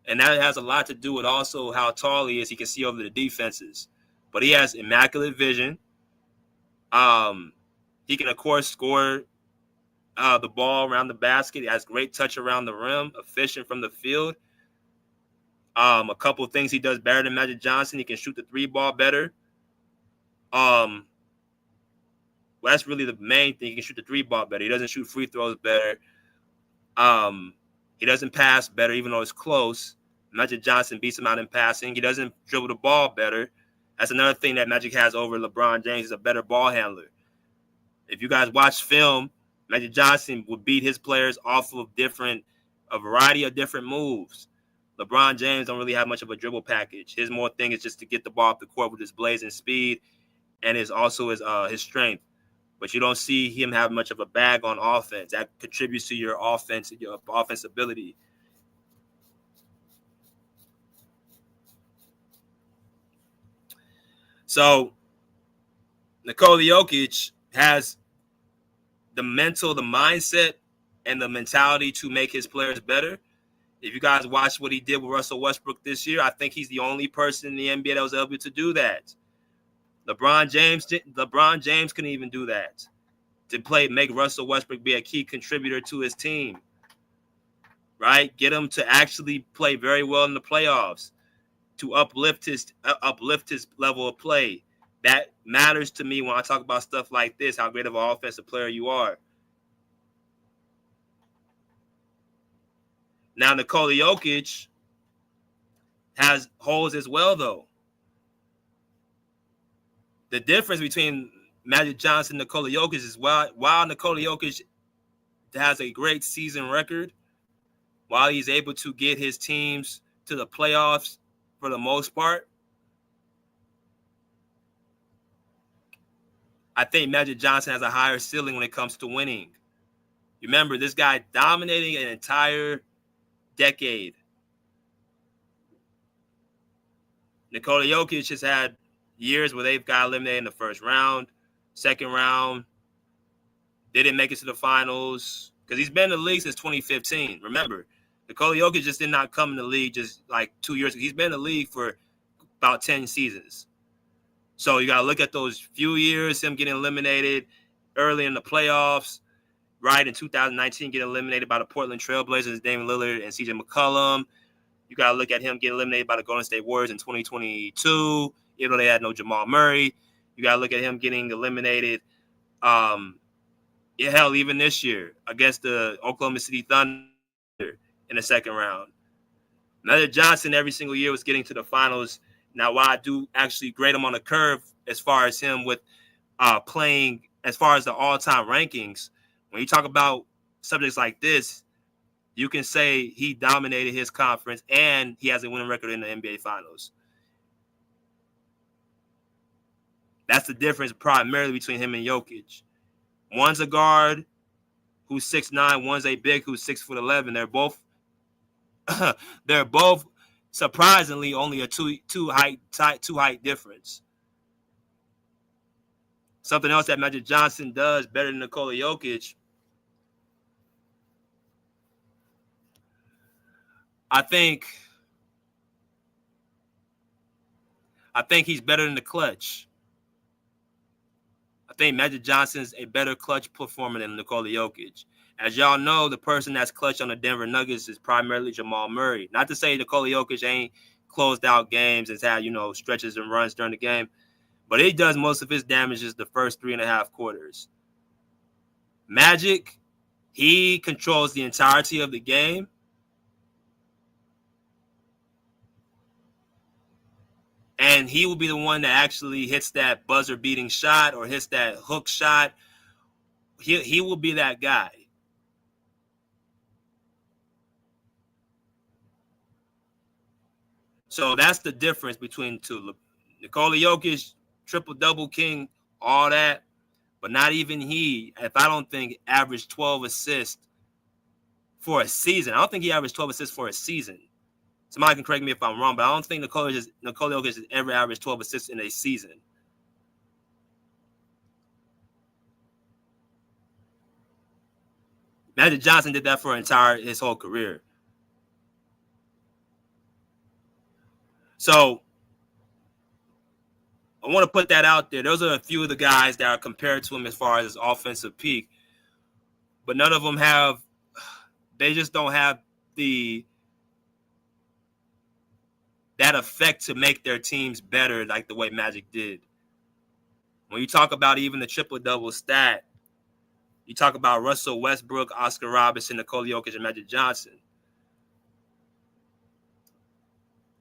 And that has a lot to do with also how tall he is. He can see over the defenses. But he has immaculate vision. He can, of course, score the ball around the basket. He has great touch around the rim, efficient from the field. A couple of things he does better than Magic Johnson. He can shoot the 3-ball better. Well, that's really the main thing. He can shoot the 3-ball better. He doesn't shoot free throws better. He doesn't pass better, even though it's close. Magic Johnson beats him out in passing. He doesn't dribble the ball better. That's another thing that Magic has over LeBron James. He's a better ball handler. If you guys watch film, Magic Johnson would beat his players off of a variety of different moves. LeBron James don't really have much of a dribble package. His more thing is just to get the ball off the court with his blazing speed and his strength. But you don't see him have much of a bag on offense. That contributes to your offense ability. So Nikola Jokic has the mindset, and the mentality to make his players better. If you guys watch what he did with Russell Westbrook this year, I think he's the only person in the NBA that was able to do that. LeBron James couldn't even do that. Make Russell Westbrook be a key contributor to his team. right? Get him to actually play very well in the playoffs, to uplift his level of play. That matters to me when I talk about stuff like this, how great of an offensive player you are. Now, Nikola Jokic has holes as well, though. The difference between Magic Johnson and Nikola Jokic is while Nikola Jokic has a great season record, while he's able to get his teams to the playoffs for the most part, I think Magic Johnson has a higher ceiling when it comes to winning. Remember, this guy dominating an entire decade. Nikola Jokic has had years where they've got eliminated in the first round, second round, didn't make it to the finals, because he's been in the league since 2015. Remember, Nikola Jokic just did not come in the league just like 2 years ago. He's been in the league for about 10 seasons. So you got to look at those few years, him getting eliminated early in the playoffs, right? In 2019, getting eliminated by the Portland Trailblazers, Damian Lillard and CJ McCollum. You got to look at him getting eliminated by the Golden State Warriors in 2022, even though they had no Jamal Murray. You got to look at him getting eliminated, even this year against the Oklahoma City Thunder in the second round. Magic Johnson every single year was getting to the finals. Now, while I do actually grade him on the curve as far as him with playing, as far as the all-time rankings, when you talk about subjects like this, you can say he dominated his conference and he has a winning record in the NBA Finals. That's the difference primarily between him and Jokic. One's a guard who's 6'9", one's a big who's 6'11". They're both surprisingly only a two height difference. Something else that Magic Johnson does better than Nikola Jokic, I think he's better in the clutch. I think Magic Johnson's a better clutch performer than Nikola Jokic. As y'all know, the person that's clutch on the Denver Nuggets is primarily Jamal Murray. Not to say Nikola Jokic ain't closed out games and had, stretches and runs during the game, but he does most of his damages the first 3.5 quarters. Magic, he controls the entirety of the game. And he will be the one that actually hits that buzzer-beating shot or hits that hook shot. He will be that guy. So that's the difference between the two. Nikola Jokic, triple-double king, all that. But not even he, if I don't think, averaged 12 assists for a season. I don't think he averaged 12 assists for a season. Somebody can correct me if I'm wrong, but I don't think Nikola Jokic has ever averaged 12 assists in a season. Magic Johnson did that for his whole career. So I want to put that out there. Those are a few of the guys that are compared to him as far as his offensive peak, but none of them they just don't have that effect to make their teams better like the way Magic did. When you talk about even the triple-double stat, you talk about Russell Westbrook, Oscar Robertson, Nikola Jokic, and Magic Johnson.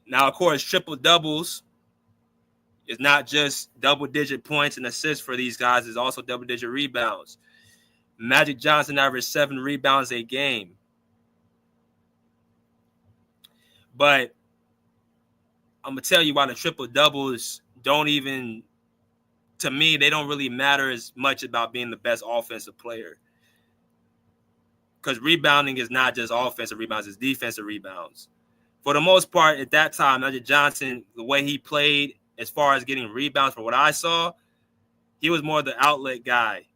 Now, of course, triple-doubles is not just double-digit points and assists for these guys. It's also double-digit rebounds. Magic Johnson averaged 7 rebounds a game. But I'm going to tell you why the triple-doubles don't even, to me, they don't really matter as much about being the best offensive player. Because rebounding is not just offensive rebounds, it's defensive rebounds. For the most part, at that time, Magic Johnson, the way he played as far as getting rebounds, from what I saw, he was more the outlet guy.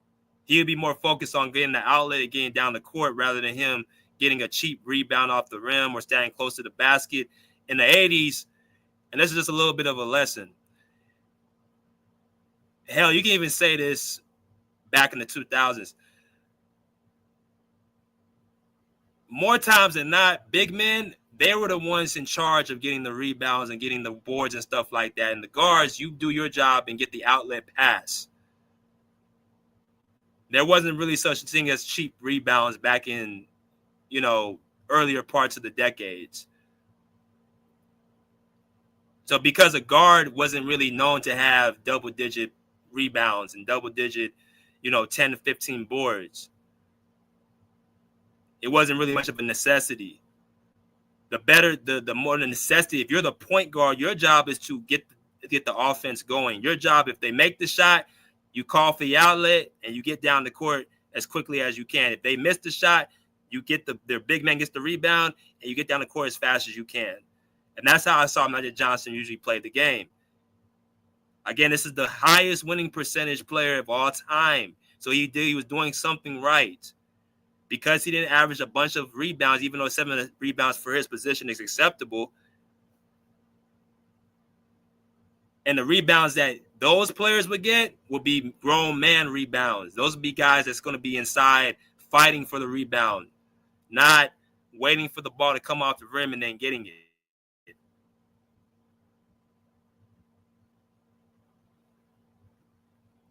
He would be more focused on getting the outlet and getting down the court rather than him getting a cheap rebound off the rim or standing close to the basket. In the 80s, and this is just a little bit of a lesson. Hell, you can even say this back in the 2000s. more times than not, big men, they were the ones in charge of getting the rebounds and getting the boards and stuff like that. And the guards, you do your job and get the outlet pass. There wasn't really such a thing as cheap rebounds back in, earlier parts of the decades. So because a guard wasn't really known to have double-digit rebounds and double-digit, 10 to 15 boards, it wasn't really much of a necessity. The more the necessity, if you're the point guard, your job is to get the offense going. Your job, if they make the shot, you call for the outlet and you get down the court as quickly as you can. If they miss the shot, you get their big man gets the rebound and you get down the court as fast as you can. And that's how I saw Magic Johnson usually play the game. Again, this is the highest winning percentage player of all time. So he was doing something right. Because he didn't average a bunch of rebounds, even though 7 rebounds for his position is acceptable. And the rebounds that those players would get would be grown man rebounds. Those would be guys that's going to be inside fighting for the rebound, not waiting for the ball to come off the rim and then getting it.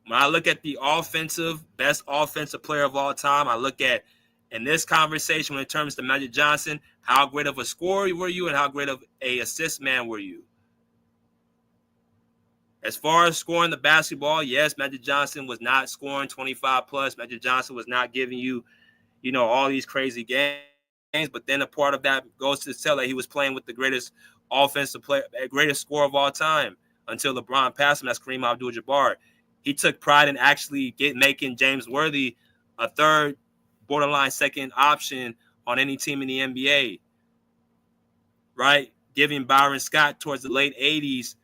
When I look at the best offensive player of all time, I look at, in this conversation, when it comes to Magic Johnson, how great of a scorer were you and how great of a assist man were you? As far as scoring the basketball, yes, Magic Johnson was not scoring 25 plus. Magic Johnson was not giving you, all these crazy games. But then a part of that goes to tell that he was playing with the greatest offensive player, greatest scorer of all time until LeBron passed him. That's Kareem Abdul-Jabbar. He took pride in actually making James Worthy a third, borderline second option on any team in the NBA, right? Giving Byron Scott towards the late 80s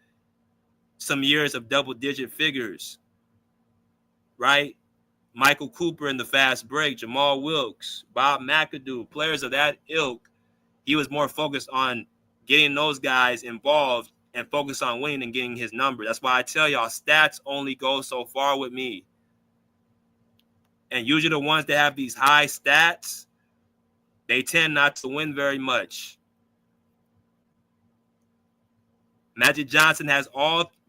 some years of double-digit figures, right? Michael Cooper in the fast break, Jamal Wilkes, Bob McAdoo, players of that ilk. He was more focused on getting those guys involved and focused on winning and getting his number. That's why I tell y'all, stats only go so far with me. And usually the ones that have these high stats, they tend not to win very much. Magic Johnson has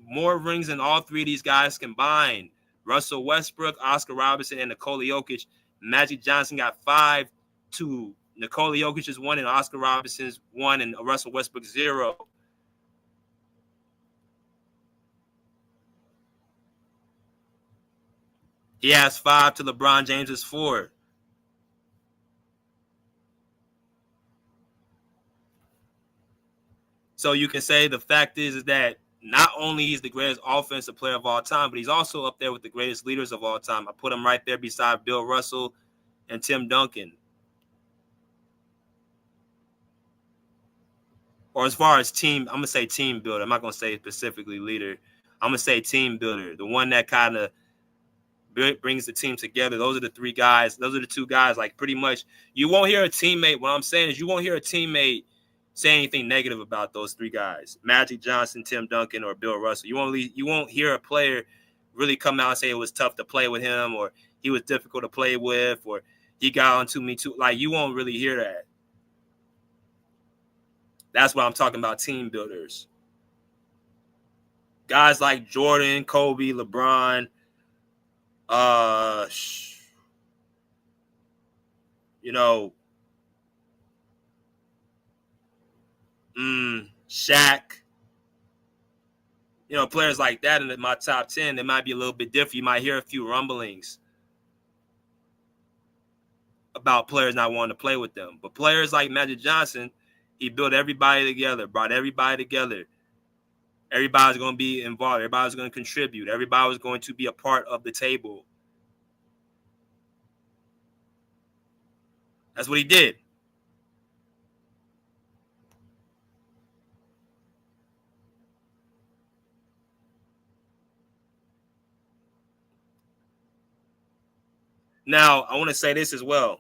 more rings than all three of these guys combined. Russell Westbrook, Oscar Robertson, and Nikola Jokic. Magic Johnson got 5-2. Nikola Jokic is 1, and Oscar Robertson's 1, and Russell Westbrook 0. He has 5 to LeBron James's 4. So you can say the fact is that not only he's the greatest offensive player of all time, but he's also up there with the greatest leaders of all time. I put him right there beside Bill Russell and Tim Duncan. Or as far as team, I'm going to say team builder. I'm not going to say specifically leader. I'm going to say team builder, the one that kind of brings the team together. Those are the 3 guys. Those are the 2 guys. Like, pretty much, you won't hear a teammate. What I'm saying is you won't hear a teammate say anything negative about those 3 guys: Magic Johnson, Tim Duncan, or Bill Russell. You won't hear a player really come out and say it was tough to play with him, or he was difficult to play with, or he got onto me too. Like, you won't really hear that. That's what I'm talking about, team builders. Guys like Jordan, Kobe, LeBron, Shaq, players like that in my top 10, they might be a little bit different. You might hear a few rumblings about players not wanting to play with them. But players like Magic Johnson, he built everybody together, brought everybody together. Everybody's going to be involved. Everybody's going to contribute. Everybody was going to be a part of the table. That's what he did. Now, I want to say this as well.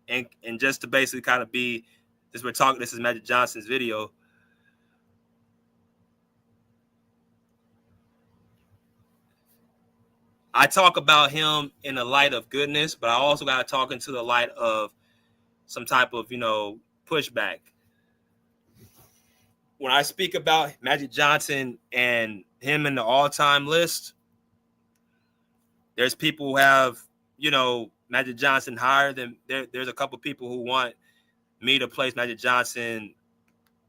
And just to basically kind of be, this is Magic Johnson's video. I talk about him in the light of goodness, but I also got to talk into the light of some type of, pushback. When I speak about Magic Johnson and him in the all-time list, there's people who have, Magic Johnson higher than there's a couple people who want me to place Magic Johnson,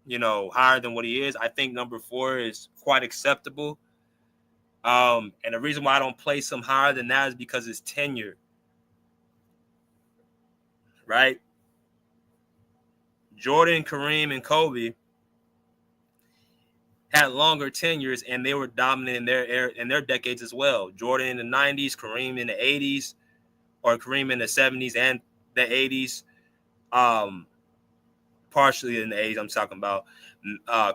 higher than what he is. I think number 4 is quite acceptable. And the reason why I don't place him higher than that is because his tenure, right? Jordan, Kareem, and Kobe had longer tenures, and they were dominant in their decades as well. Jordan in the 90s, Kareem in the 80s, or Kareem in the 70s and the 80s. Partially in the 80s, I'm talking about.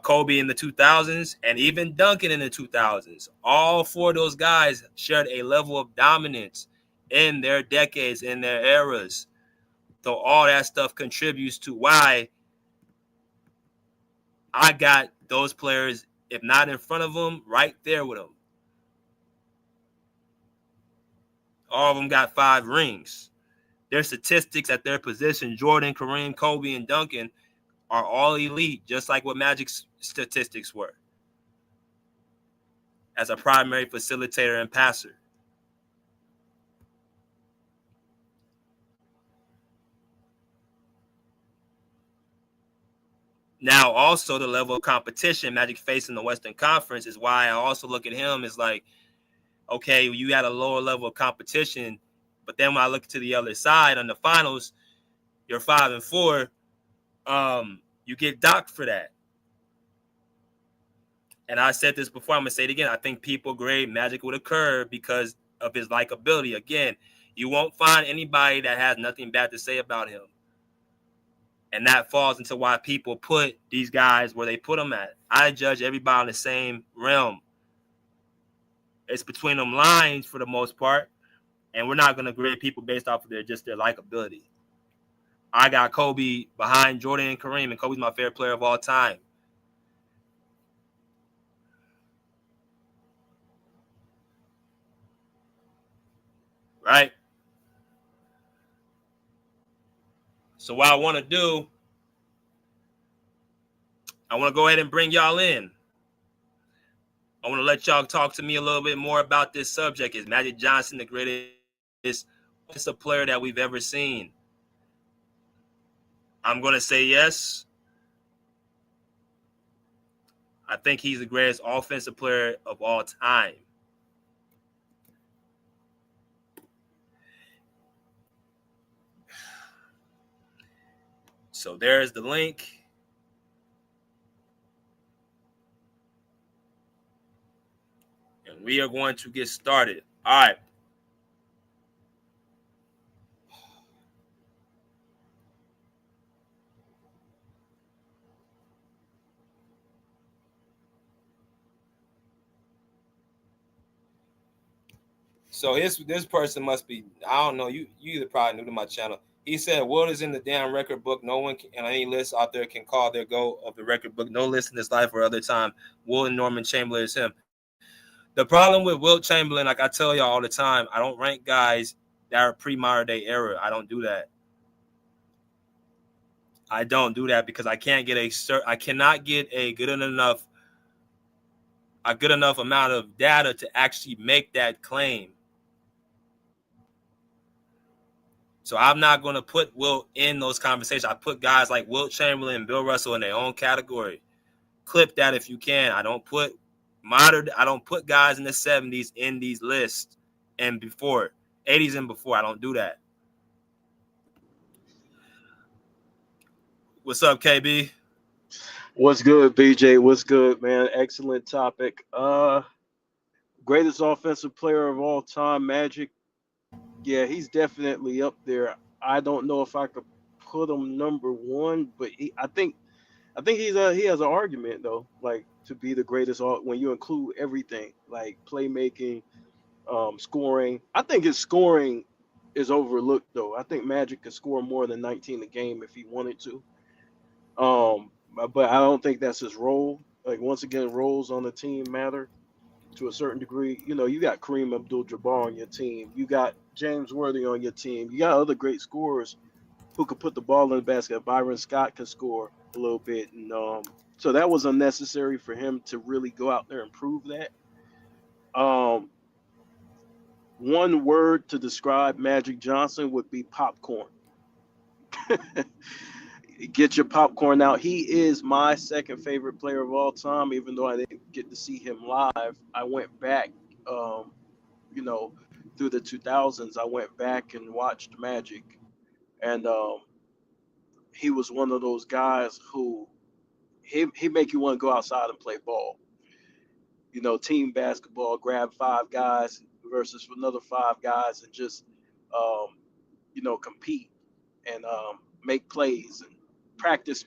Kobe in the 2000s, and even Duncan in the 2000s. All 4 of those guys shared a level of dominance in their decades, in their eras. So all that stuff contributes to why I got those players, if not in front of them, right there with them. All of them got 5 rings. Their statistics at their position, Jordan, Kareem, Kobe, and Duncan, are all elite, just like what Magic's statistics were as a primary facilitator and passer. Now, also the level of competition Magic faced in the Western Conference is why I also look at him as like, okay, you had a lower level of competition, but then when I look to the other side on the finals, you're 5 and 4. You get docked for that. And I said this before, I'm going to say it again. I think people grade Magic with a curve because of his likability. Again, you won't find anybody that has nothing bad to say about him. And that falls into why people put these guys where they put them at. I judge everybody in the same realm. It's between them lines for the most part. And we're not going to grade people based off of their likability. I got Kobe behind Jordan and Kareem, and Kobe's my favorite player of all time. Right? So what I want to do, I want to go ahead and bring y'all in. I want to let y'all talk to me a little bit more about this subject. Is Magic Johnson the greatest offensive player that we've ever seen? I'm going to say yes. I think he's the greatest offensive player of all time. So there's the link. And we are going to get started. All right. So this person must be, I don't know, you either probably new to my channel. He said, Wilt is in the damn record book. No one can, and any list out there can call their goal of the record book. No list in this life or other time. Wilt and Norman Chamberlain is him. The problem with Wilt Chamberlain, like I tell y'all all the time, I don't rank guys that are pre-modern day era. I don't do that. I don't do that because I cannot get a good enough amount of data to actually make that claim. So I'm not going to put Wilt in those conversations. I put guys like Wilt Chamberlain and Bill Russell in their own category. Clip that if you can. I don't put guys in the 70s in these lists and before, 80s and before. I don't do that. What's up, KB? What's good, BJ? What's good, man? Excellent topic. Greatest offensive player of all time, Magic. Yeah, he's definitely up there. I don't know if I could put him number 1, but I think he has an argument though, like to be the greatest when you include everything, like playmaking, scoring. I think his scoring is overlooked though. I think Magic could score more than 19 a game if he wanted to. But I don't think that's his role. Like once again, roles on the team matter to a certain degree. You know, you got Kareem Abdul-Jabbar on your team. You got James Worthy on your team. You got other great scorers who could put the ball in the basket. Byron Scott could score a little bit, and so that was unnecessary for him to really go out there and prove that. One word to describe Magic Johnson would be popcorn. Get your popcorn out. He is my second favorite player of all time, even though I didn't get to see him live. I went back, through the 2000s. I went back and watched Magic, and he was one of those guys who he make you want to go outside and play ball. Team basketball, grab 5 guys versus another 5 guys and just, compete and make plays and practice,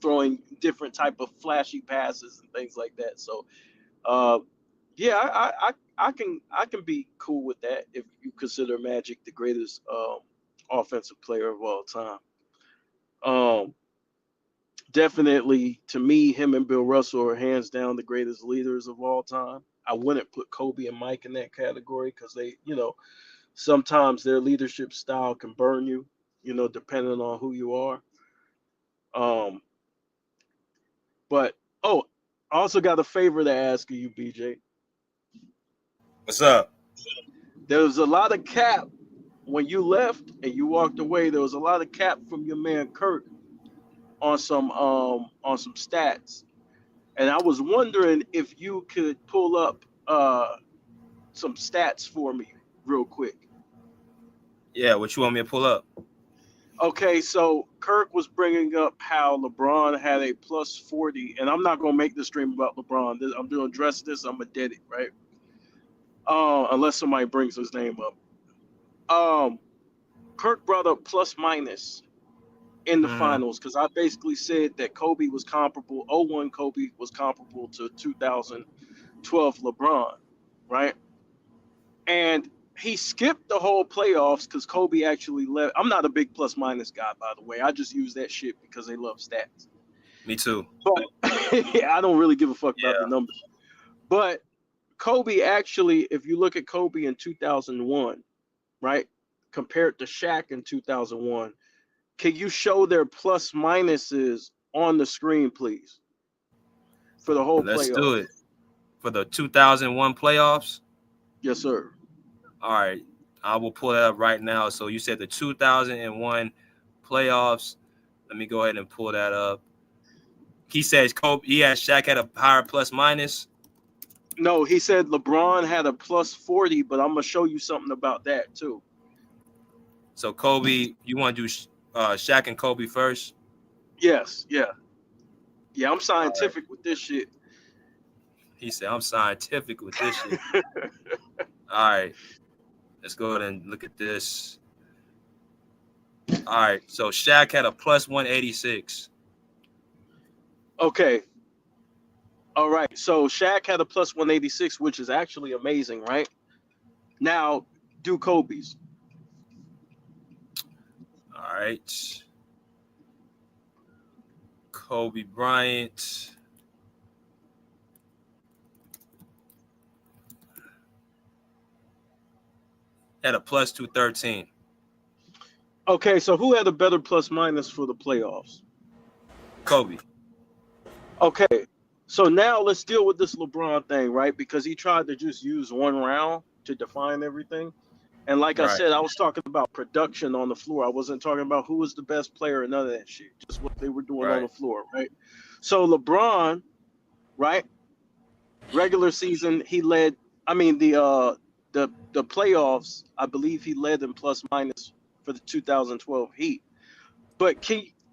throwing different type of flashy passes and things like that. So, I can be cool with that if you consider Magic the greatest offensive player of all time. Definitely, to me, him and Bill Russell are hands down the greatest leaders of all time. I wouldn't put Kobe and Mike in that category because they, sometimes their leadership style can burn you, depending on who you are. But I also got a favor to ask you, BJ. What's up? There was a lot of cap when you left and you walked away. There was a lot of cap from your man Kirk on some stats, and I was wondering if you could pull up some stats for me real quick. Yeah, what you want me to pull up? Okay, so Kirk was bringing up how LeBron had a plus 40, and I'm not gonna make this stream about LeBron. I'm gonna address this. I'm gonna dead it, right? Unless somebody brings his name up. Kirk brought up plus minus in the finals because I basically said that Kobe was comparable. 01 Kobe was comparable to 2012 LeBron, right? And he skipped the whole playoffs because Kobe actually left. I'm not a big plus minus guy, by the way. I just use that shit because they love stats. Me too. But I don't really give a fuck about the numbers. But Kobe actually, if you look at Kobe in 2001, right, compared to Shaq in 2001, can you show their plus minuses on the screen, please? For the whole playoffs. Let's do it. For the 2001 playoffs? Yes, sir. All right. I will pull that up right now. So you said the 2001 playoffs. Let me go ahead and pull that up. He says Shaq had a higher plus minus. No, he said LeBron had a plus 40, but I'm going to show you something about that too. So Kobe, you want to do Shaq and Kobe first? Yes, yeah. Yeah, I'm scientific with this shit. He said, I'm scientific with this shit. All right. Let's go ahead and look at this. All right. So Shaq had a plus 186. Okay. All right. So Shaq had a plus 186, which is actually amazing, right? Now, do Kobe's. All right. Kobe Bryant. Had a plus 213. Okay, so who had a better plus minus for the playoffs? Kobe. Okay, so now let's deal with this LeBron thing, right? Because he tried to just use one round to define everything. And like I said, I was talking about production on the floor. I wasn't talking about who was the best player and none of that shit. Just what they were doing on the floor, right? So LeBron, right? Regular season, he led. I mean, the playoffs, I believe he led in plus minus for the 2012 Heat. But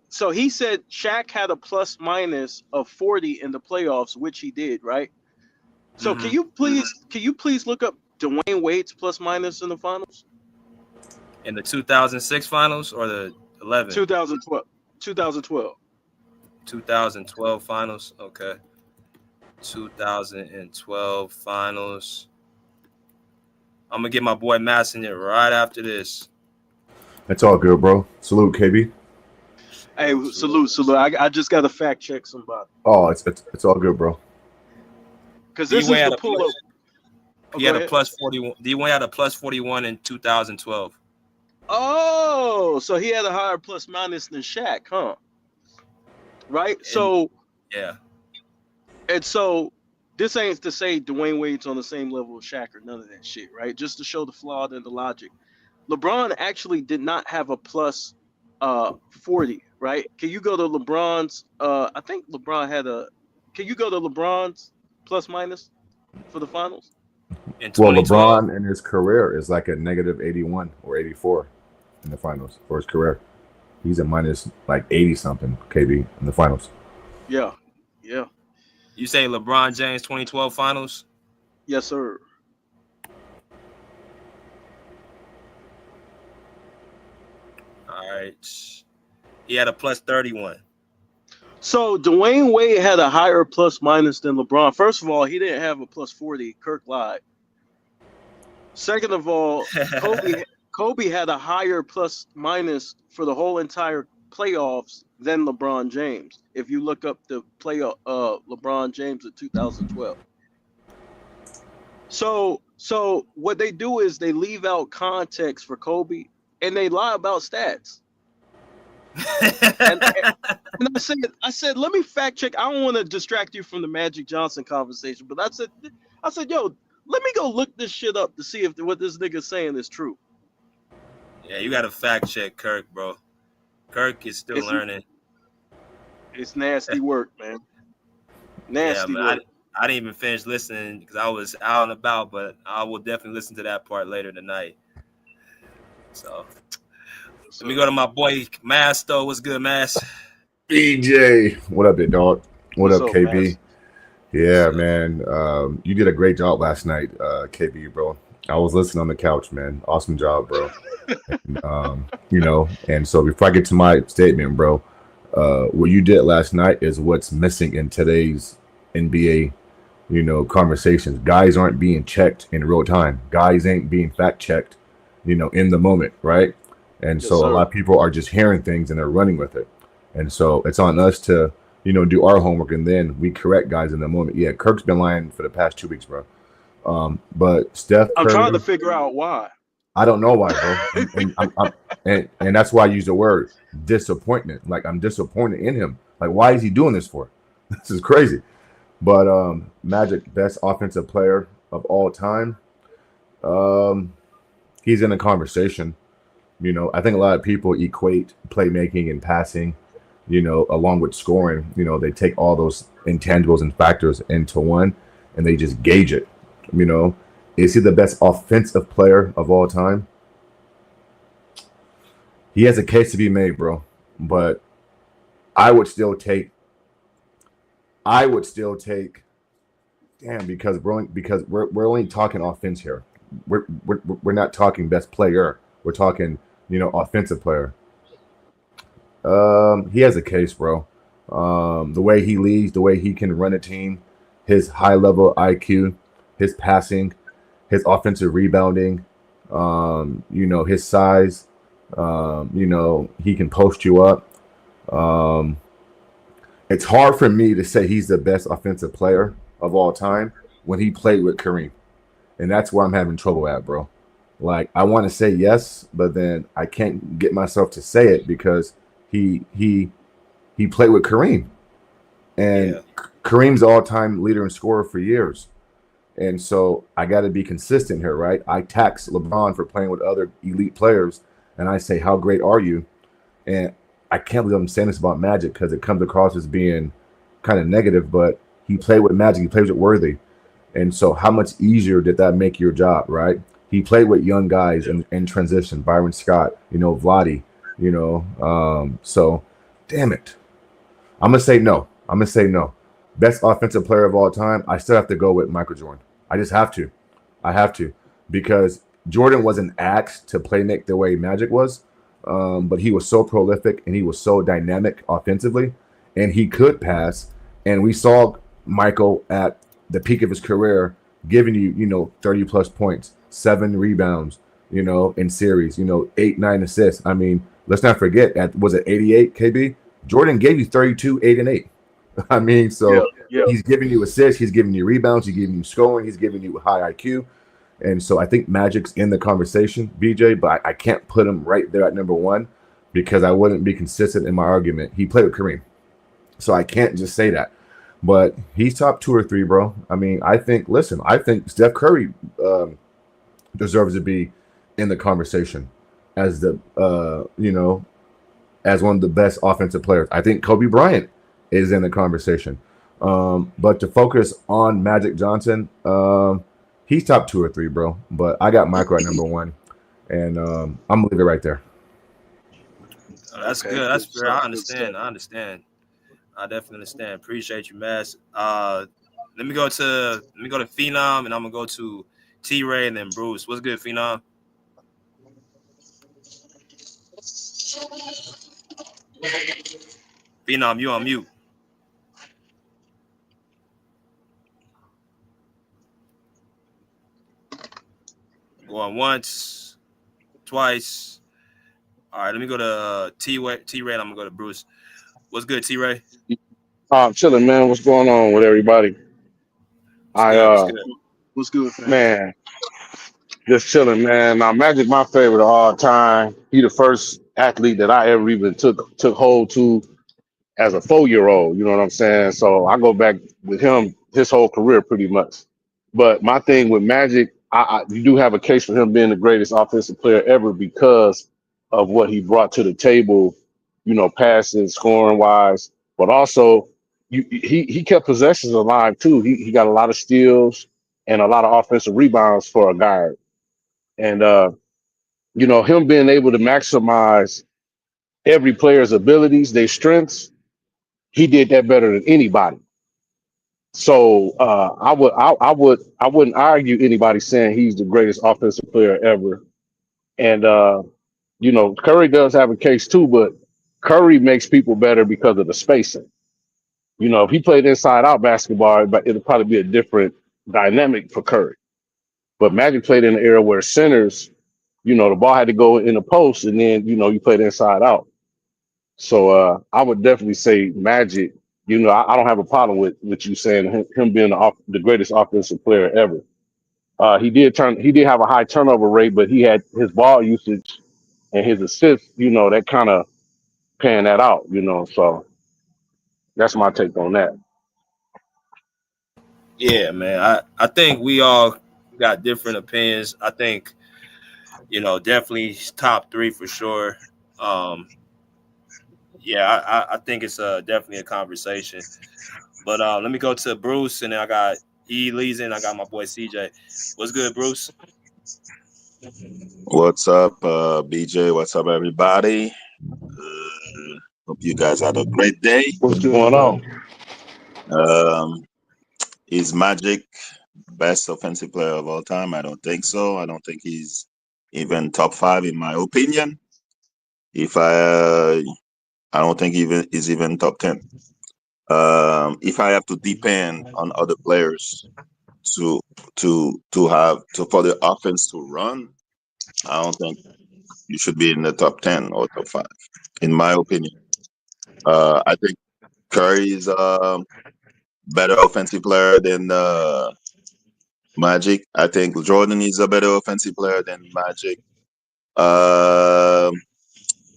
so he said Shaq had a plus minus of 40 in the playoffs, which he did, right? So can you please look up Dwayne Wade's plus minus in the finals? In the 2006 finals or the 11? 2012. 2012 finals. Okay. 2012 finals. I'm going to get my boy Mass in here right after this. That's all good, bro. Salute, KB. Hey, salute. I just got to fact check somebody. Oh, it's all good, bro. Because this is the pull-up. He had a plus 41. D1 had a plus 41 in 2012. Oh, so he had a higher plus minus than Shaq, huh? Right. And So yeah, and so this ain't to say Dwayne Wade's on the same level of Shaq or none of that shit, right? Just to show the flaw in the logic. LeBron actually did not have a plus 40, right? Can you go to LeBron's I think LeBron had a can you go to LeBron's plus minus for the finals? in Well, 2012. LeBron in his career is like a negative 81 or 84 in the finals for his career. He's a minus like 80 something KB in the finals. Yeah. Yeah. You say LeBron James 2012 finals? Yes, sir. All right. He had a plus 31. So Dwayne Wade had a higher plus minus than LeBron. First of all, he didn't have a plus 40. Kirk lied. Second of all, Kobe had a higher plus minus for the whole entire playoffs than LeBron James. If you look up the playoff LeBron James in 2012. So what they do is they leave out context for Kobe and they lie about stats. and I said, let me fact check. I don't want to distract you from the Magic Johnson conversation, but I said, yo, let me go look this shit up to see if what this nigga's saying is true. Yeah, you got to fact check Kirk, bro. Kirk is still learning. It's nasty work, man. Nasty work. I didn't even finish listening because I was out and about, but I will definitely listen to that part later tonight. So let me go to my boy Mass, though. What's good, Mass? BJ, what up, big dog? What What's up, up, KB? Mass? Yeah, man. You did a great job last night, KB, bro. I was listening on the couch, man. Awesome job, bro. And, and so before I get to my statement, bro, what you did last night is what's missing in today's NBA, conversations. Guys aren't being checked in real time. Guys ain't being fact checked, in the moment, right? And so a lot of people are just hearing things and they're running with it. And so it's on us to, do our homework and then we correct guys in the moment. Yeah, Kirk's been lying for the past 2 weeks, bro. But Steph I'm Curry, trying to figure out why. I don't know why, bro. And that's why I use the word disappointment. Like, I'm disappointed in him. Like, why is he doing this for? This is crazy. But Magic, best offensive player of all time. He's in the conversation. I think a lot of people equate playmaking and passing, along with scoring. They take all those intangibles and factors into one and they just gauge it. Is he the best offensive player of all time? He has a case to be made, bro. But I would still take. Damn, because we're only talking offense here. We're not talking best player. We're talking, offensive player. He has a case, bro. The way he leads, the way he can run a team, his high level IQ, his passing, his offensive rebounding, his size, he can post you up. It's hard for me to say he's the best offensive player of all time when he played with Kareem. And that's where I'm having trouble at, bro. Like, I want to say yes, but then I can't get myself to say it because he played with Kareem. And Kareem's all-time leader and scorer for years. And so I got to be consistent here, right? I tax LeBron for playing with other elite players, and I say, how great are you? And I can't believe I'm saying this about Magic because it comes across as being kind of negative, but he played with Magic. He played with Worthy. And so how much easier did that make your job, right? He played with young guys in transition, Byron Scott, Vladi, so damn it. I'm going to say no. Best offensive player of all time, I still have to go with Michael Jordan. I just have to. I have to because Jordan wasn't asked to play make the way Magic was, but he was so prolific and he was so dynamic offensively, and he could pass. And we saw Michael at the peak of his career giving you, 30-plus points, 7 rebounds, in series, 8, 9 assists. I mean, let's not forget, was it 88, KB? Jordan gave you 32, 8, and 8. I mean, so he's giving you assists, he's giving you rebounds, he's giving you scoring, he's giving you high IQ. And so I think Magic's in the conversation, BJ, but I can't put him right there at number one because I wouldn't be consistent in my argument. He played with Kareem, so I can't just say that. But he's top 2 or 3, bro. I mean, I think Steph Curry deserves to be in the conversation as the as one of the best offensive players. I think Kobe Bryant is in the conversation. But to focus on Magic Johnson, he's top 2 or 3, bro. But I got Michael at number 1, and I'm gonna leave it right there. That's Okay, good. That's good fair. I stuff, good understand. stuff. I understand. I definitely understand. Appreciate you, Mass. Let me go to Phenom, and I'm gonna go to T Ray and then Bruce. What's good, Phenom? Phenom, you on mute. Going once, twice. All right, let me go to T Ray, and I'm gonna go to Bruce. What's good, T Ray? Chilling, man. What's going on with everybody? What's good? What's good? What's good, fam? Man, just chilling, man. Now, Magic, my favorite of all time. He the first athlete that I ever even took hold to as a 4-year-old. You know what I'm saying? So I go back with him his whole career pretty much. But my thing with Magic, you do have a case for him being the greatest offensive player ever because of what he brought to the table, passing, scoring wise, but also he kept possessions alive too. He got a lot of steals and a lot of offensive rebounds for a guard. And him being able to maximize every player's abilities, their strengths, he did that better than anybody. So I wouldn't argue anybody saying he's the greatest offensive player ever. And Curry does have a case too, but Curry makes people better because of the spacing. If he played inside out basketball, but it'll probably be a different dynamic for Curry. But Magic played in an era where centers, the ball had to go in the post, and then you played inside out. So I would definitely say Magic. I don't have a problem with you saying him being the greatest offensive player ever. He did have a high turnover rate, but he had his ball usage and his assists, that kind of paying that out, So that's my take on that. Yeah, man. I think we all got different opinions. I think, definitely top 3 for sure. Yeah, I think it's definitely a conversation. But let me go to Bruce, and then I got E. Lee's, and I got my boy CJ. What's good, Bruce? What's up, BJ? What's up, everybody? Hope you guys had a great day. What's going on? Is Magic best offensive player of all time? I don't think so. I don't think he's even top 5 in my opinion. I don't think he's even top 10. If I have to depend on other players for the offense to run, I don't think you should be in the top 10 or top 5, in my opinion. I think Curry is a better offensive player than Magic. I think Jordan is a better offensive player than Magic.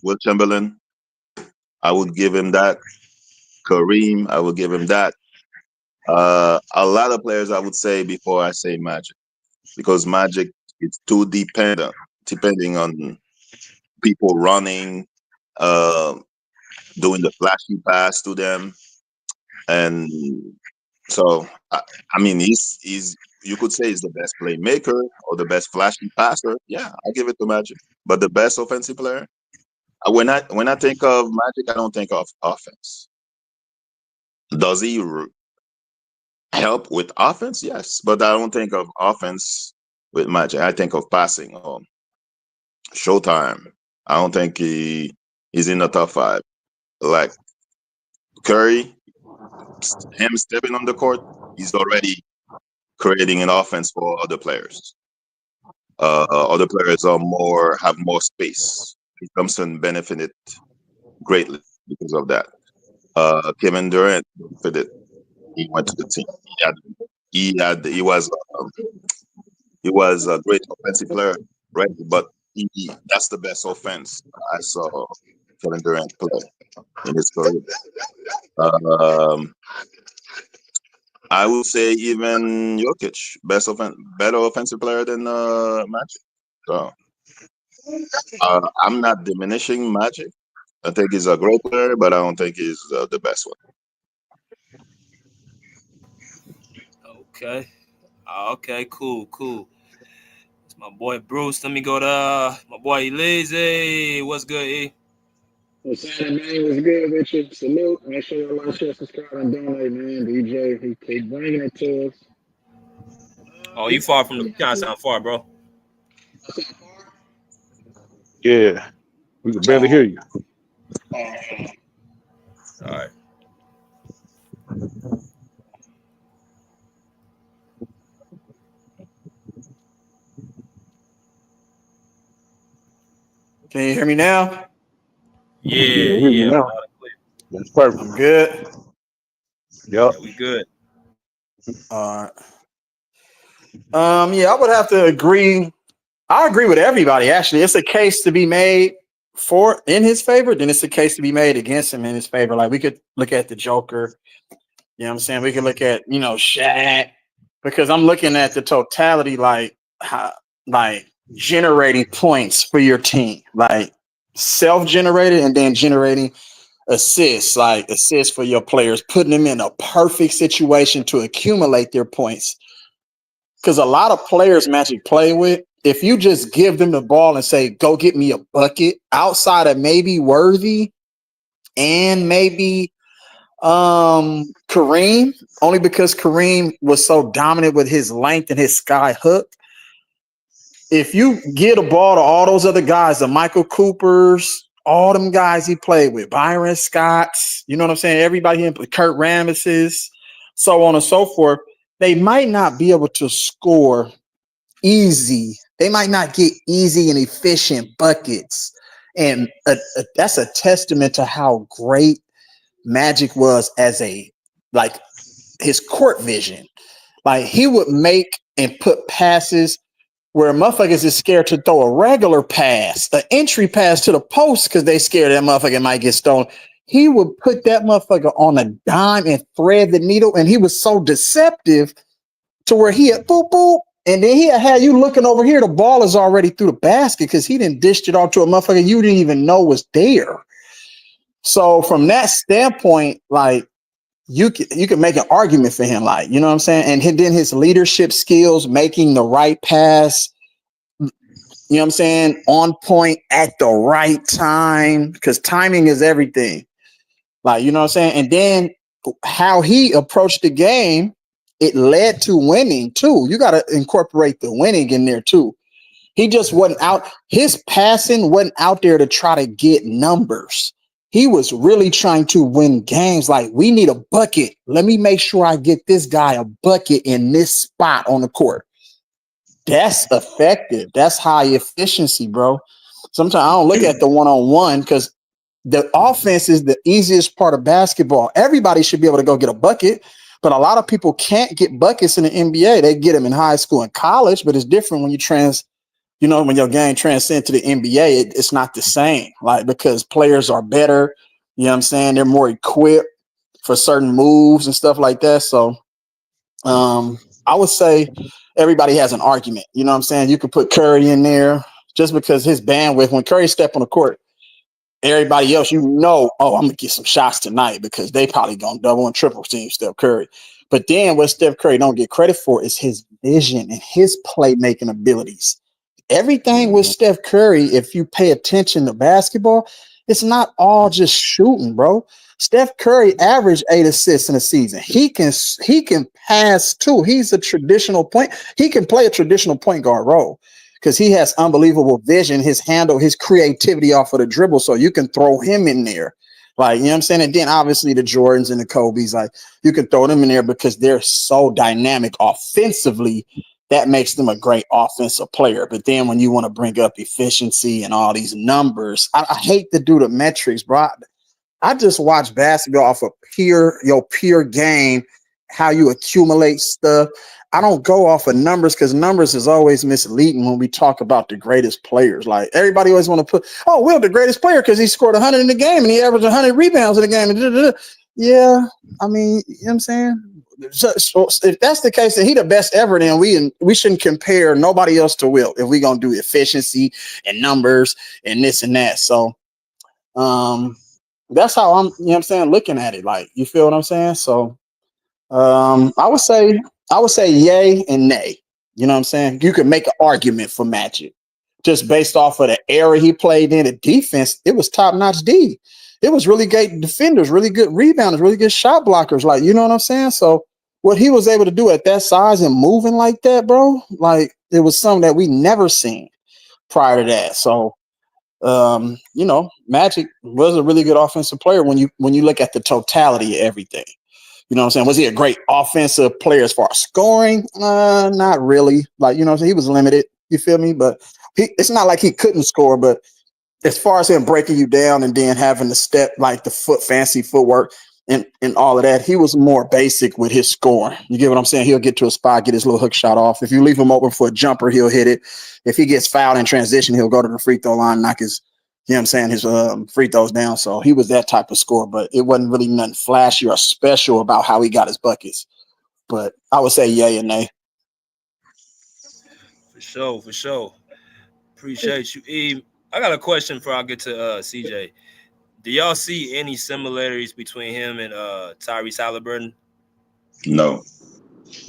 Will Chamberlain, I would give him that. Kareem, I would give him that. A lot of players I would say before I say Magic, because Magic is too depending on people running, doing the flashy pass to them, and so I mean he's you could say he's the best playmaker or the best flashy passer. Yeah, I'll give it to Magic. But the best offensive player, when I think of Magic, I don't think of offense. Does he help with offense? Yes, but I don't think of offense with Magic. I think of passing or Showtime. I don't think he's in the top 5. Like Curry, him stepping on the court, he's already creating an offense for other players. Other players have more space. Thompson benefited greatly because of that. Kevin Durant benefited. He went to the team. He was he was a great offensive player, right? But that's the best offense I saw Kevin Durant play in his career. I would say even Jokic, better offensive player than Magic. So I'm not diminishing Magic. I think he's a great player, but I don't think he's the best one. Okay. Okay, cool. It's my boy Bruce. Let me go to my boy Lazy. What's good, E? What's happening, man? What's good with you? Salute. Make sure y'all like, share, subscribe, and donate, man. DJ, he keep bringing it to us. Oh, you far from the kind of sound far, bro. Yeah, we can barely hear you. All right. Can you hear me now? Yeah. That's perfect. I'm good. Yep. Yeah, we good. All right. Yeah, I would have to agree. I agree with everybody. Actually, it's a case to be made in his favor. Then it's a case to be made against him in his favor. Like we could look at the Joker. You know what I'm saying? We could look at Shaq, because I'm looking at the totality, like generating points for your team, like self-generated and then generating assists, like assists for your players, putting them in a perfect situation to accumulate their points. Because a lot of players Magic play with, if you just give them the ball and say, go get me a bucket, outside of maybe Worthy and maybe Kareem, only because Kareem was so dominant with his length and his sky hook. If you get a ball to all those other guys, the Michael Coopers, all them guys he played with, Byron Scotts, you know what I'm saying? Everybody, Kurt Ramesses, so on and so forth, they might not be able to score easy. They might not get easy and efficient buckets. And that's a testament to how great Magic was as his court vision. Like he would make and put passes where motherfuckers is scared to throw a regular pass, an entry pass to the post because they scared that motherfucker might get stolen. He would put that motherfucker on a dime and thread the needle, and he was so deceptive to where he had boop, boop, and then he had you looking over here, the ball is already through the basket because he didn't dished it off to a motherfucker you didn't even know was there. So from that standpoint, like, you can make an argument for him, like, you know what I'm saying? And then his leadership skills, making the right pass, you know what I'm saying, on point at the right time, because timing is everything. Like, you know what I'm saying? And then how he approached the game, it led to winning too. You got to incorporate the winning in there too. He just wasn't out. His passing wasn't out there to try to get numbers. He was really trying to win games. Like, we need a bucket. Let me make sure I get this guy a bucket in this spot on the court. That's effective. That's high efficiency, bro. Sometimes I don't look at the one-on-one because the offense is the easiest part of basketball. Everybody should be able to go get a bucket, but a lot of people can't get buckets in the NBA. They get them in high school and college, but it's different when when your game transcends to the NBA, it's not the same, like, because players are better, you know what I'm saying? They're more equipped for certain moves and stuff like that. So I would say everybody has an argument, you know what I'm saying? You could put Curry in there just because his bandwidth, when Curry step on the court, everybody else, oh, I'm going to get some shots tonight because they probably going to double and triple team Steph Curry. But then what Steph Curry don't get credit for is his vision and his playmaking abilities. Everything with Steph Curry, if you pay attention to basketball, it's not all just shooting, bro. Steph Curry averaged 8 assists in a season. He can pass too. He's a traditional point. He can play a traditional point guard role because he has unbelievable vision, his handle, his creativity off of the dribble. So you can throw him in there. Like, you know what I'm saying? And then obviously the Jordans and the Kobes, like, you can throw them in there because they're so dynamic offensively. That makes them a great offensive player. But then when you want to bring up efficiency and all these numbers, I hate to do the metrics, bro. I just watch basketball off of your pure game, how you accumulate stuff. I don't go off of numbers because numbers is always misleading when we talk about the greatest players. Like everybody always want to put, oh, Will the greatest player because he scored 100 in the game and he averaged 100 rebounds in the game. And yeah, I mean, you know what I'm saying? So if that's the case, then he the best ever. Then we shouldn't compare nobody else to Will if we gonna do efficiency and numbers and this and that. So that's how I'm, you know what I'm saying, looking at it. Like, you feel what I'm saying? So I would say yay and nay. You know what I'm saying? You could make an argument for Magic just based off of the era he played in. The defense, it was top-notch D. It was really great defenders, really good rebounders, really good shot blockers. Like, you know what I'm saying? So what he was able to do at that size and moving like that, bro, like it was something that we never seen prior to that. So you know, Magic was a really good offensive player when you look at the totality of everything. You know what I'm saying? Was he a great offensive player as far as scoring? Not really. Like, you know what I'm saying? He was limited. You feel me? But it's not like he couldn't score, but as far as him breaking you down and then having to step like the fancy footwork and all of that, he was more basic with his scoring. You get what I'm saying? He'll get to a spot, get his little hook shot off. If you leave him open for a jumper, he'll hit it. If he gets fouled in transition, he'll go to the free throw line, knock his, you know what I'm saying, his free throws down. So he was that type of scorer, but it wasn't really nothing flashy or special about how he got his buckets. But I would say yay and nay. For sure. Appreciate you, Eve. I got a question before I get to CJ. Do y'all see any similarities between him and Tyrese Halliburton? No.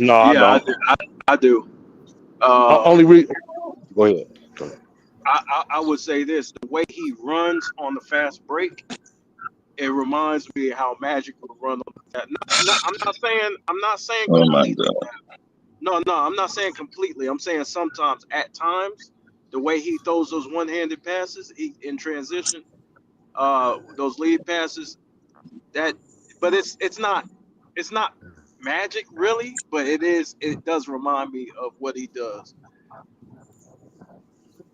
No, I Yeah, don't. I do. Go ahead. I would say this: the way he runs on the fast break, it reminds me of how Magic would run on that. I'm not saying Oh my completely. God. No, I'm not saying completely. I'm saying sometimes, at times, the way he throws those one-handed passes in transition, those lead passes, but it's not Magic really, but it does remind me of what he does.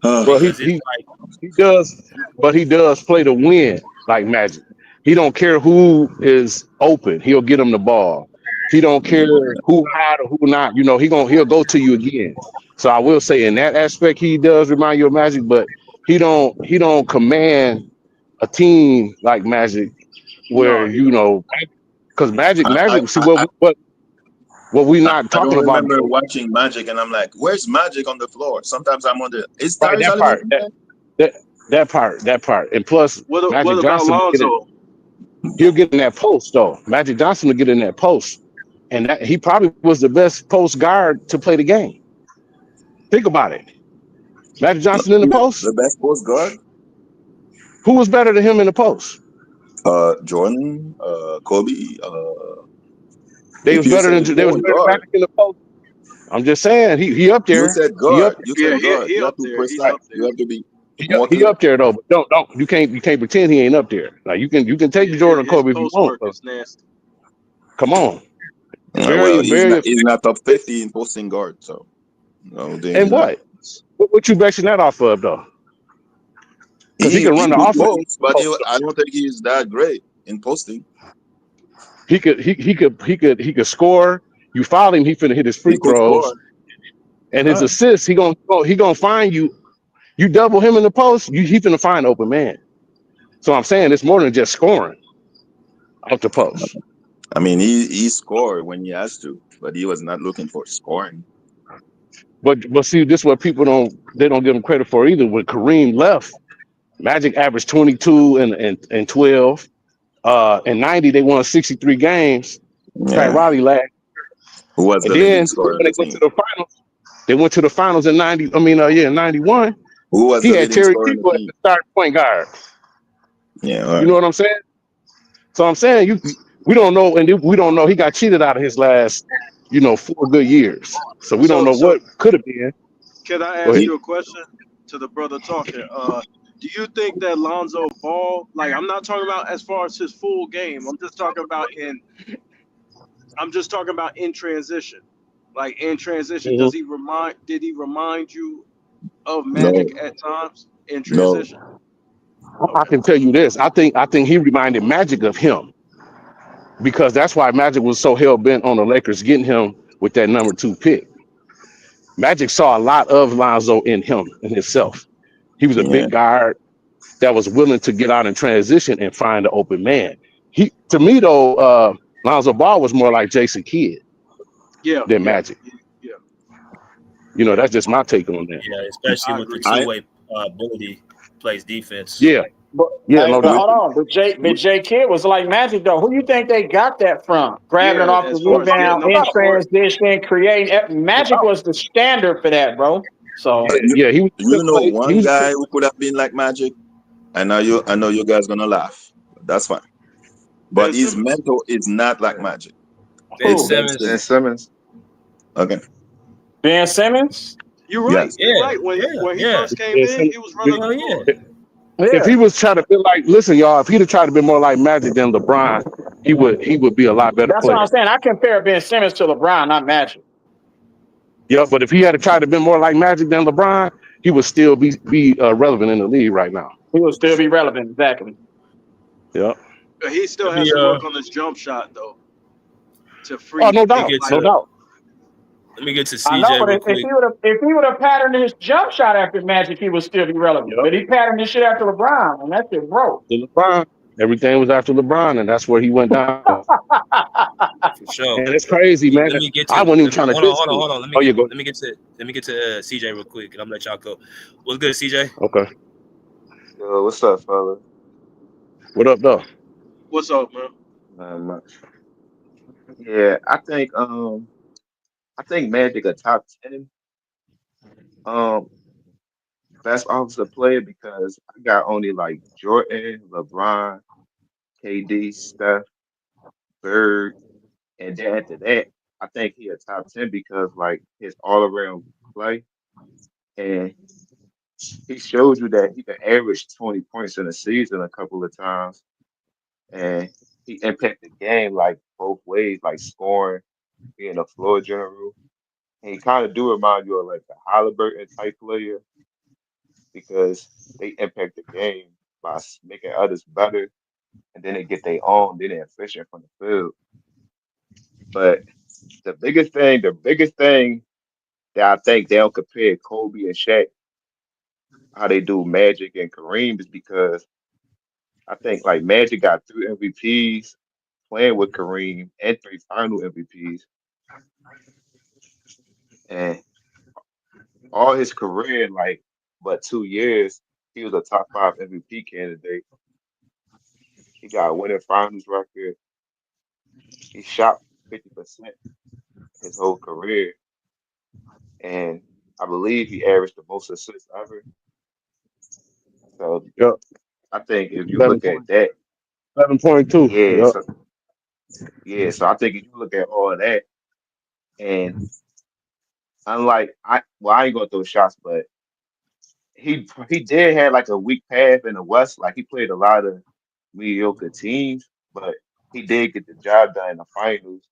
Well, he does, but he does play to win like Magic. He don't care who is open. He'll get him the ball. He don't care who hot or who not. You know, he'll go to you again. So I will say in that aspect, he does remind you of Magic, but he don't command a team like Magic where, No, you know, because Magic, I, see I, what we not I don't talking about. remember watching Magic and I'm like, where's Magic on the floor? Sometimes I'm wondering, is Right, Tyrese that part, Halliburton that part, and plus what Magic about Johnson Lonzo? he'll get in that post though. Magic Johnson will get in that post, and he probably was the best post guard to play the game. Think about it, Magic Johnson in the post. the best post guard? Who was better than him in the post? Jordan, Kobe. They If was you better say than guard, Magic in the post. I'm just saying he up you there. said He up guard. You Yeah, said guard. he You have up to be there. He's precise. up You there. have to be more he clear. up there though. But don't you can't pretend he ain't up there. Like you can take Yeah, Jordan his Kobe if you post want. work But is nasty. come on, Well, very he's not top 50 in posting guard. So no, and you know, what you basing that off of though? Because he can run he the could offense. post, but I don't think he's that great in posting. He could score. You foul him, he finna hit his He free could throws score. and his assists. He gonna find you. You double him in the post, he finna find open man. So I'm saying it's more than just scoring off the post. I mean, he scored when he has to, but he was not looking for scoring. But see, this is what people don't give him credit for either. When Kareem left, Magic averaged 22 and 12. In 90, they won 63 games. Pat Yeah, Riley last. who was And the leading then scorer when of they the went to team? the finals, they went to the finals in 90. In 91. Who was He the had leading Terry scorer of the Campbell as team? the starting point guard. Yeah, all You right. know what I'm saying? So I'm saying we don't know, and we don't know. He got cheated out of his last, 4 good years. So we don't So know what could have been. can I Go ask ahead. you a question to the brother talking? Do you think that Lonzo Ball, like I'm not talking about as far as his full game, I'm just talking about in transition. Like in transition, Mhm. did he remind you of No, Magic at times in no. transition? I Okay. can tell you this. I think he reminded Magic of him. because that's why Magic was so hell bent on the Lakers getting him with that number 2 pick. Magic saw a lot of Lonzo in him in himself. He was a Yeah, big guard that was willing to get out in transition and find an open man. He, to me though, Lonzo Ball was more like Jason Kidd Yeah, than yeah, Magic. yeah, You know, yeah. that's just my take on that. Yeah, especially I with the agree. I two-way ability, plays defense. Yeah, But yeah, hey, no but doubt. hold on, but J Kidd was like Magic though. Who you think they got that from? Grabbing it Yeah, off the as far as getting rebound, up in the court. transition, creating. Magic was the standard for that, bro. So you, Yeah, he was you know he one was guy who could have been like Magic. I know you guys gonna laugh. That's fine. Ben But his Simmons. mental is not like Magic. Ben It's who? Ben Simmons. Ben Simmons. Simmons. Okay. Ben Simmons? You're right. Yes. You're Yeah, right. When he yeah. first came yeah, in, he was running Hell the yeah. floor. if Yeah. he was trying to be like, listen, y'all, if he'd have tried to be more like Magic than LeBron, he would be a lot better That's what I'm player. saying. I compare Ben Simmons to LeBron, not Magic. Yeah, but if he had tried to be more like Magic than LeBron, he would still be relevant in the league right now. He will still be relevant, exactly. Yeah. But he still Let has me to work on his jump shot though to Oh, free no let me doubt, get like no to doubt. let me get to I know, CJ but real if quick. he would have patterned his jump shot after Magic, he would still be relevant. Yep. But he patterned his shit after LeBron, and that shit broke. The LeBron, everything was after LeBron, and that's where he went down. For sure. And it's crazy, man. Let me get I to wasn't even trying to hold on, diss you. hold on. Oh, you go. Let me get to CJ real quick, and I'm gonna let y'all go. What's good, CJ? Okay. Yo, what's up, fella? What up, though? what's up, man? Not much. Yeah, I think Magic a top 10 um best offensive player because I got only like Jordan, LeBron, KD, Steph, Bird, and then after that, I think he a top 10 because like his all around play and he showed you that he can average 20 points in a season a couple of times and he impacted the game like both ways, like scoring, being a floor general. And he kind of do remind you of like a Halliburton type player because they impact the game by making others better, and then they get their own, then they're efficient from the field. But the biggest thing that I think they don't compare Kobe and Shaq, how they do Magic and Kareem, is because I think like Magic got 3 MVPs playing with Kareem and 3 final MVPs, and all his career, like but 2 years, he was a top 5 MVP candidate. He got a winning finals record. He shot 50% his whole career, and I believe he averaged the most assists ever. So Yep. I think if you 11 look at point, that, 11.2. yeah, Yep. so I think if you look at all of that, and unlike I ain't gonna throw shots, but he did have like a weak path in the West. Like he played a lot of mediocre teams, but he did get the job done in the finals,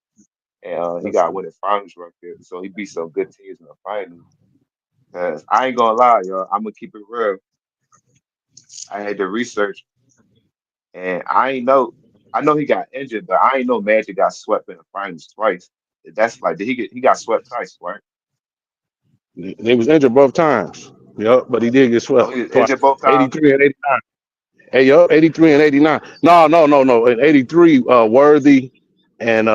and he That's got winning finals record. So he beat some good teams in the finals. Cause I ain't gonna lie, y'all, I'm gonna keep it real. I had to research, and I ain't know. I know he got injured, but I ain't know Magic got swept in the finals twice. That's like did he got swept twice, right? He was injured both times. Yep, but he did get Oh, swept he was twice. injured both times. 83 and 89. Hey, yup, 83 and 89. No. In 83, Worthy and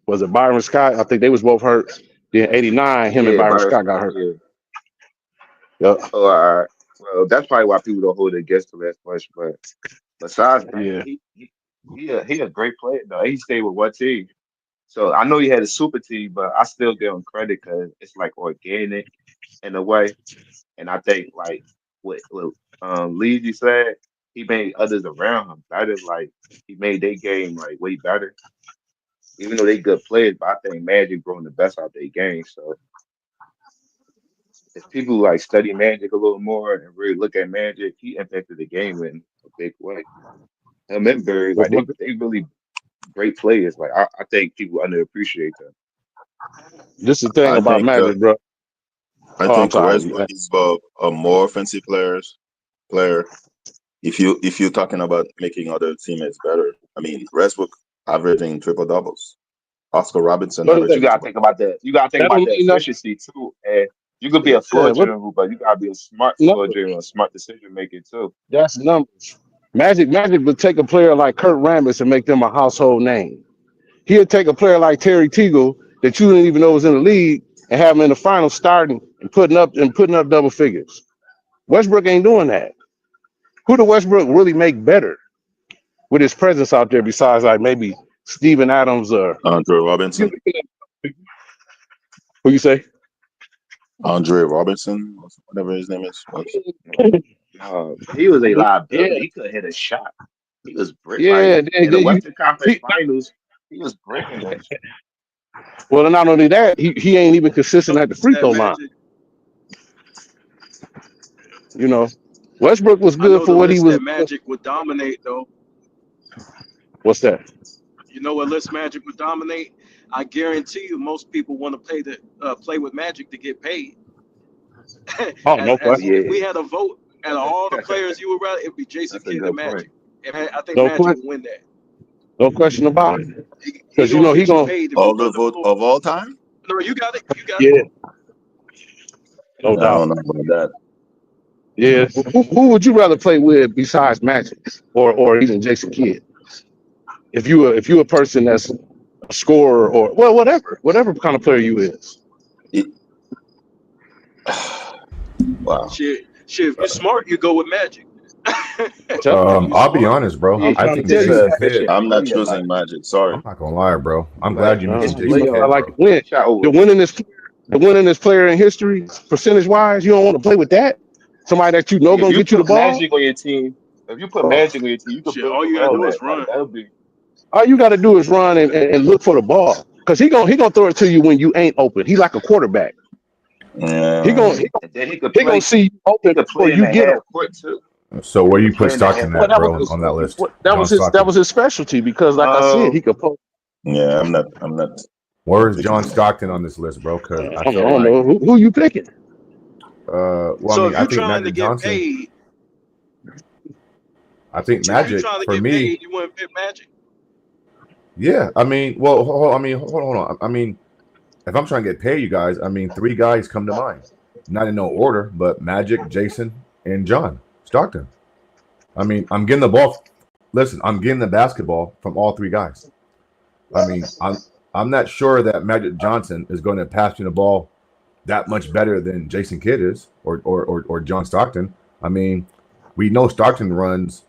was it Byron Scott? I think they was both hurt. Then 89, him and Yeah, Byron Byron Scott got Scott. hurt. Yeah. Yep. Oh, all right. Well, that's probably why people don't hold it against him as much. But besides that, Yeah. he a great player though. He stayed with one team, so I know he had a super team, but I still give him credit because it's like organic in a way. And I think like what Leezy said, he made others around him better. Like he made their game like way better, even though they good players. But I think Magic brought the best out their game. So if people like study Magic a little more and really look at Magic, he impacted the game in a big way. Him and Bird, But like they really great players. Like I think people underappreciate them. this is the thing I about think Magic, bro. I Oh, I'm think sorry. Westbrook is a more offensive player. If you're talking about making other teammates better, I mean Westbrook averaging triple doubles. Oscar Robertson What you averaging gotta triple. think about that? You gotta think That about don't the mean nothing. efficiency too. And you could be a floor Yeah, what? general, but you gotta be a smart No, floor general, a smart decision maker too. that's numbers. Magic would take a player like Kurt Rambis and make them a household name. He'll take a player like Terry Teagle that you didn't even know was in the league and have him in the final starting and putting up double figures. Westbrook ain't doing that. Who do Westbrook really make better with his presence out there besides like maybe Steven Adams or Andre Robinson. who you say? Andre Robinson, whatever his name is. He was a Yeah, liability. He could hit a shot. He was brick like yeah. in the Western Conference Finals. He was breaking that shit. Well, and not only that, he ain't even consistent at the free throw line. You know, Westbrook was I know good the for what he list was. that Magic would dominate, though. What's that? You know what list Magic would dominate? I guarantee you, most people want to play with Magic to get paid. Oh, no question. If we had a vote and all the players you would rather, it'd be Jason Kidd and Magic. And I think No Magic question. would win that. No question about it. He Because you gonna know he get you gonna. paid if All you the run the vote floor. of all time? No, you got it. You got Yeah, it. no I doubt. don't know about that. Yeah. Who would you rather play with besides Magic or even Jason Kidd? If you a person that's a scorer or well whatever kind of player you is. Wow. Shit, if you're smart, you go with Magic. I'll be honest, bro. I think He's an Jason Kidd. efficient I'm not player. Like, choosing Magic. Sorry. I'm not gonna lie, bro. I'm glad you his mentioned Jason playoff Kidd, I like bro. to win. shot over. The winningest player in history, percentage wise, you don't want to play with that. Somebody that you know If gonna you get you the put ball. Magic on your team, you can Shit, build all you gotta around do that. is Like run. that would be. All you got to do is run and look for the ball because he gonna throw it to you when you ain't open. He like a quarterback. Yeah. He gonna And then he could he gonna play. see you He open could before play in you the get him. half court too. So where He you could play put in the Stockton half Well, at, court. that was bro, his, on that list? that John was his Stockton. specialty because, like I said, he could post. Yeah, I'm not Where is John Stockton on this list, bro? Because I I don't, feel I don't like, know who you picking. well, I So mean, if I you're think trying to Magic get Johnson. paid, I think if you're Magic trying to for get me. paid, you wouldn't pick Magic. Yeah, I mean, well, hold on. I mean, if I'm trying to get paid, you guys, I mean, 3 guys come to mind. Not in no order, but Magic, Jason, and John Stockton. I mean, I'm getting the ball. Listen, I'm getting the basketball from all 3 guys. I mean, I'm not sure that Magic Johnson is going to pass me the ball that much better than Jason Kidd is or John Stockton. I mean, we know Stockton runs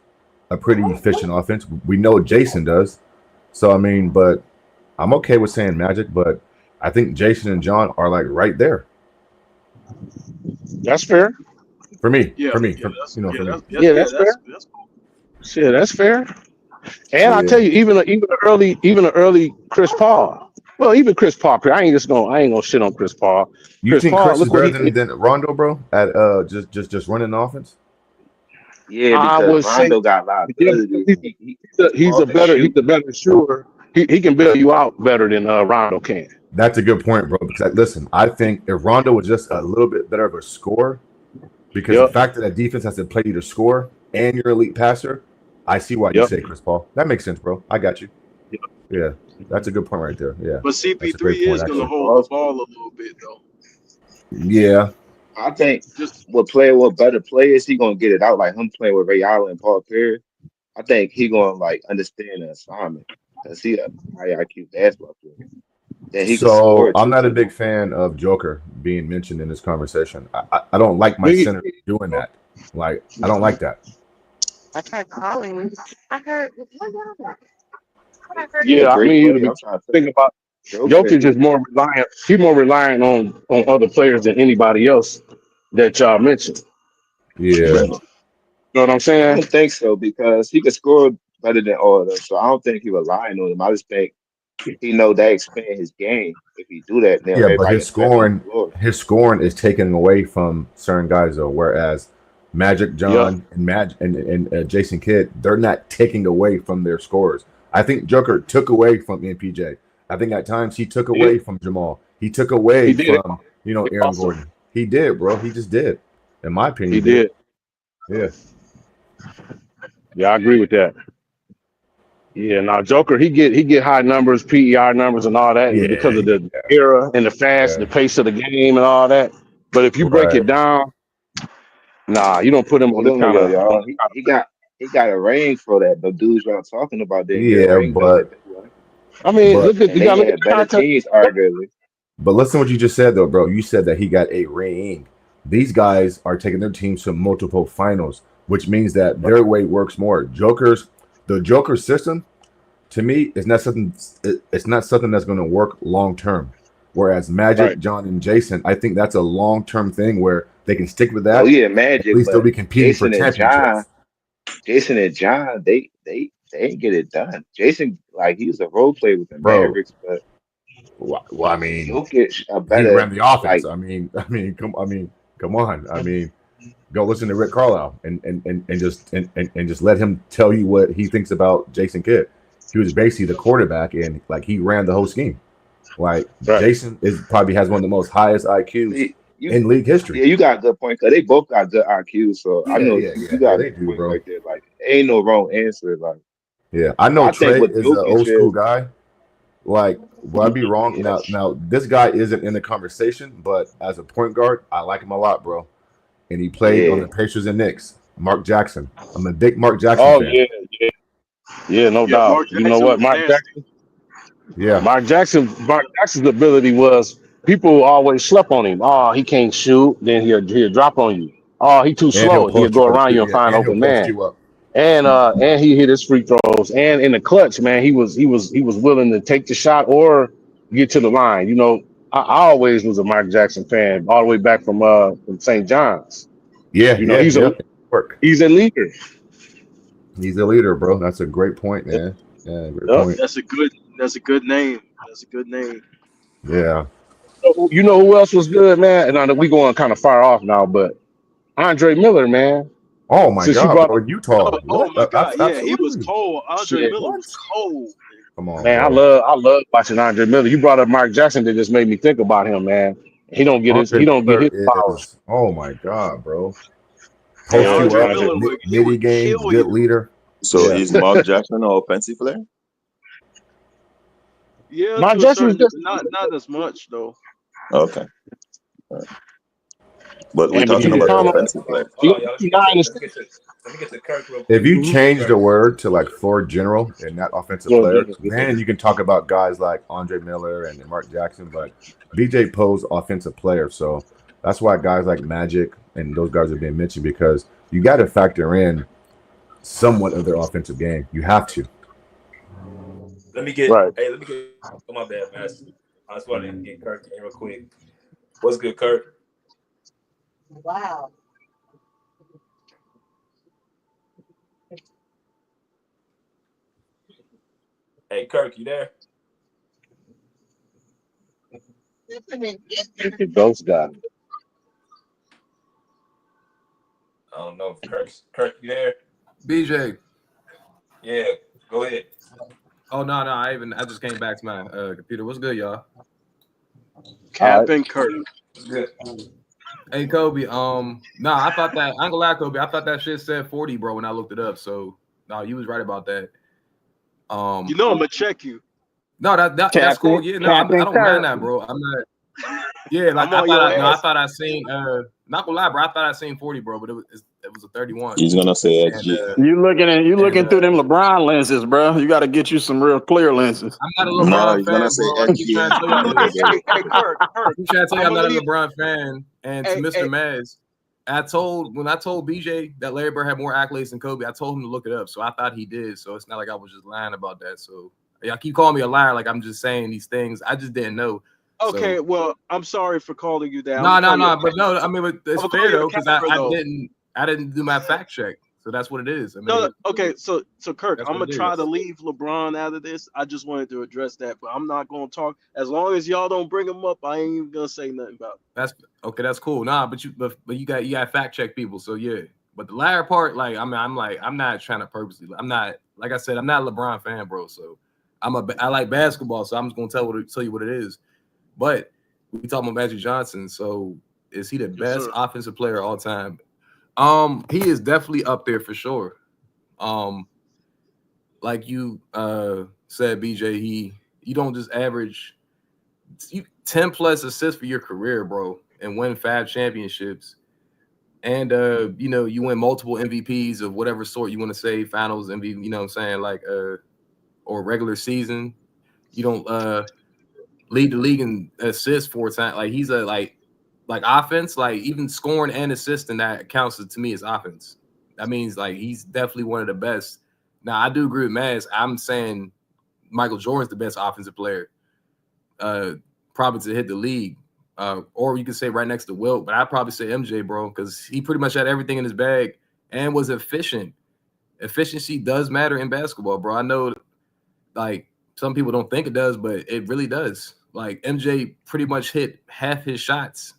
a pretty efficient offense. We know Jason does. So I mean, but I'm okay with saying Magic, but I think Jason and John are like right there That's fair. for me. Yeah, For me, that's fair. cool. Yeah, that's fair. And I Yeah. tell you, even the early Chris Paul. Well, even Chris Paul. I ain't gonna shit on Chris Paul. You Chris think Paul, Chris is look what better he did. than Rondo, bro? At just running the offense? Yeah, I because would say Rondo got yeah, liability. he's a Paul can shoot. better shooter. He can bail you out better than Rondo can. That's a good point, bro. Because listen, I think if Rondo was just a little bit better of a scorer, because the fact that defense has to play you to score and you're an elite passer, I see why you say Chris Paul. That makes sense, bro. I got you. Yeah, that's a good point right there. Yeah, But CP3 is going to hold the ball a little bit, though. Yeah, I think with better players, he gonna get it out. Like him playing with Ray Allen and Paul Pierce. I think he gonna like understand the assignment because he a high IQ basketball player. Then he can So score I'm too. not a big fan of Joker being mentioned in this conversation. I don't like my center doing that. Like I don't like that. I tried calling. I heard. Yeah, I Great mean, player. you I'm trying to think about Jokic is more reliant. He's more reliant on other players than anybody else that y'all mentioned. Yeah. You know what I'm I saying? don't think so because he can score better than all of them. So I don't think he relying on him. I just think he know that expand his game. If he do that, then Yeah, but everybody his can stretch on the floor. scoring is taken away from certain guys though. Whereas Magic John and Jason Kidd, they're not taking away from their scores. I think Joker took away from MPJ. I think at times he took away from Jamal. He took away from Aaron Gordon. He did, bro. He just did. In my opinion, He did. Yeah. Yeah, I agree with that. Yeah, now Joker, he get high numbers, PER numbers, and all that because of the era and the fast, the pace of the game, and all that. But if you break it down, nah, you don't put him on Hold this on, kind of y'all. He got a ring for that. The dudes y'all talking about didn't get a Yeah, ring though. but I mean, but And you they got to look at had the better context. teams, arguably. but listen to what you just said though, bro. You said that he got a ring. These guys are taking their teams to multiple finals, which means that their way works more. The Joker system, to me, is not something. It's not something that's going to work long term. Whereas Magic, Right. John, and Jason, I think that's a long term thing where they can stick with Oh that. yeah, At Magic, least they'll but be competing for championships. Jason and John, they ain't get it done. Jason, like he was a role player with the Bro, Mavericks, but well, I mean, Jokic a he better ran the offense. like Come on. I mean, go listen to Rick Carlisle and just let him tell you what he thinks about Jason Kidd. He was basically the quarterback, and like he ran the whole scheme. Like Jason probably has one of the most highest IQs see, you in league history. yeah, you got a good point because they both got good IQ. So I know you got a They good do, point bro. right there. Like ain't no wrong answer. Like Yeah, I know I think Trey what is an Jokic old school is, guy. Like, will I be wrong? yeah, Now, this guy isn't in the conversation, but as a point guard, I like him a lot, bro. And he played on yeah, the Pacers and Knicks. Mark Jackson. I'm a big Mark Jackson Oh fan. yeah, no Yeah, doubt. Mark You know Jackson what, was nasty. Mark Jackson's ability was people always slept on him. Oh, he can't shoot. Then he'll drop on you. Oh, he too And he'll slow. He'll post you go up around too. you and Yeah, find and he'll open post man. you up. And he hit his free throws. And in the clutch, man, he was willing to take the shot or get to the line. You know, I always was a Mark Jackson fan, all the way back from St. John's. Yeah. You know, he's a leader. He's a leader, bro. That's a great point, man. Yeah, great Yep. point. That's a good name. That's a good name. Yeah. You know who else was good, man? And I know we going kind of far off now, but Andre Miller, man. Oh my Since you God, brought bro. up, Utah. Oh What? my God, yeah, he was Absolutely. cold. Andre shit, Miller was cold. Come on, man, bro. I love watching Andre Miller. You brought up Mark Jackson, that just made me think about him, man. He don't get Andre his Miller flowers. is, oh my God, bro. Hey, Post Yeah, you Andre up, Andre. Miller he midi would game, kill good you. leader. So Yeah. is Mark Jackson an offensive player? Yeah, Mark to a Jackson was certain just, degree, not as much though. Okay. All right. But we're man, but you talking can about count on. offensive player. You got 9 and 6. Let me get to Kirk real If quick. you Mhm. change the word to like Floor General and not offensive Yeah, player, yeah. then you can talk about guys like Andre Miller and Mark Jackson. But BJ Poe's offensive player, so that's why guys like Magic and those guys are being mentioned because you got to factor in somewhat of their offensive game. You have to. Let me get. Right. Hey, let me get. Oh my bad, man. I just wanted to get Kirk in real quick. What's good, Kirk? Wow. Hey, Kirk, you there? The ghost guy. I don't know if Kirk, you there? BJ. Yeah, go ahead. Oh no, I just came back to my computer. What's good, y'all? Cap and Kirk. Good. Hey Kobe, I thought that I ain't gonna lie, Kobe. I thought that shit said 40, bro, when I looked it up. So no, you was right about that. You know I'm gonna check you. No, that's cool. Yeah, no, I don't mind that, bro. I'm not. Yeah, like I'm on your I ass. thought I seen. Not gonna lie, bro. I thought I seen 40, bro, but it was a 31. He's gonna say And, XG. You looking through them LeBron lenses, bro. You got to get you some real clear lenses. I'm not a No, LeBron he's fan, gonna say bro. I keep XG trying to and tell y'all Anthony this. Davis. Hey, Kirk, I keep trying to tell you I'm not a leave. LeBron fan. And to Mr. Maz, when I told BJ that Larry Bird had more accolades than Kobe, I told him to look it up. So I thought he did. So it's not like I was just lying about that. So y'all keep calling me a liar, like I'm just saying these things. I just didn't know. Okay, So, well, I'm sorry for calling you that. no, but no, I mean, it's fair though, because I didn't do my fact check. So that's what it is. I mean, No, okay, so Kirk, that's I'm what gonna it try is. to leave LeBron out of this. I just wanted to address that, but I'm not gonna talk as long as y'all don't bring him up. I ain't even gonna say nothing about it. That's okay. That's cool. Nah, but you got fact check people. So yeah. But the latter part, like, I mean, I'm not trying to purposely. I'm not, like I said, I'm not a LeBron fan, bro. So I like basketball. So I'm just gonna tell you what it is. But we talking about Magic Johnson. So is he the best offensive player of all time? He is definitely up there for sure. like you said, BJ, you don't just average 10 plus assists for your career, bro, and win 5 championships. And you win multiple MVPs of whatever sort you want to say, finals MVP, you know what I'm saying, like or regular season. You don't lead the league in assists 4 times. Like he's a like offense, like even scoring and assisting that counts to me as offense. That means like he's definitely one of the best. Now I do agree with Maz. I'm saying Michael Jordan's the best offensive player, probably to hit the league. Or you could say right next to Wilt, but I'd probably say MJ, bro, because he pretty much had everything in his bag and was efficient. Efficiency does matter in basketball, bro. I know, like, some people don't think it does, but it really does. Like, MJ pretty much hit half his shots.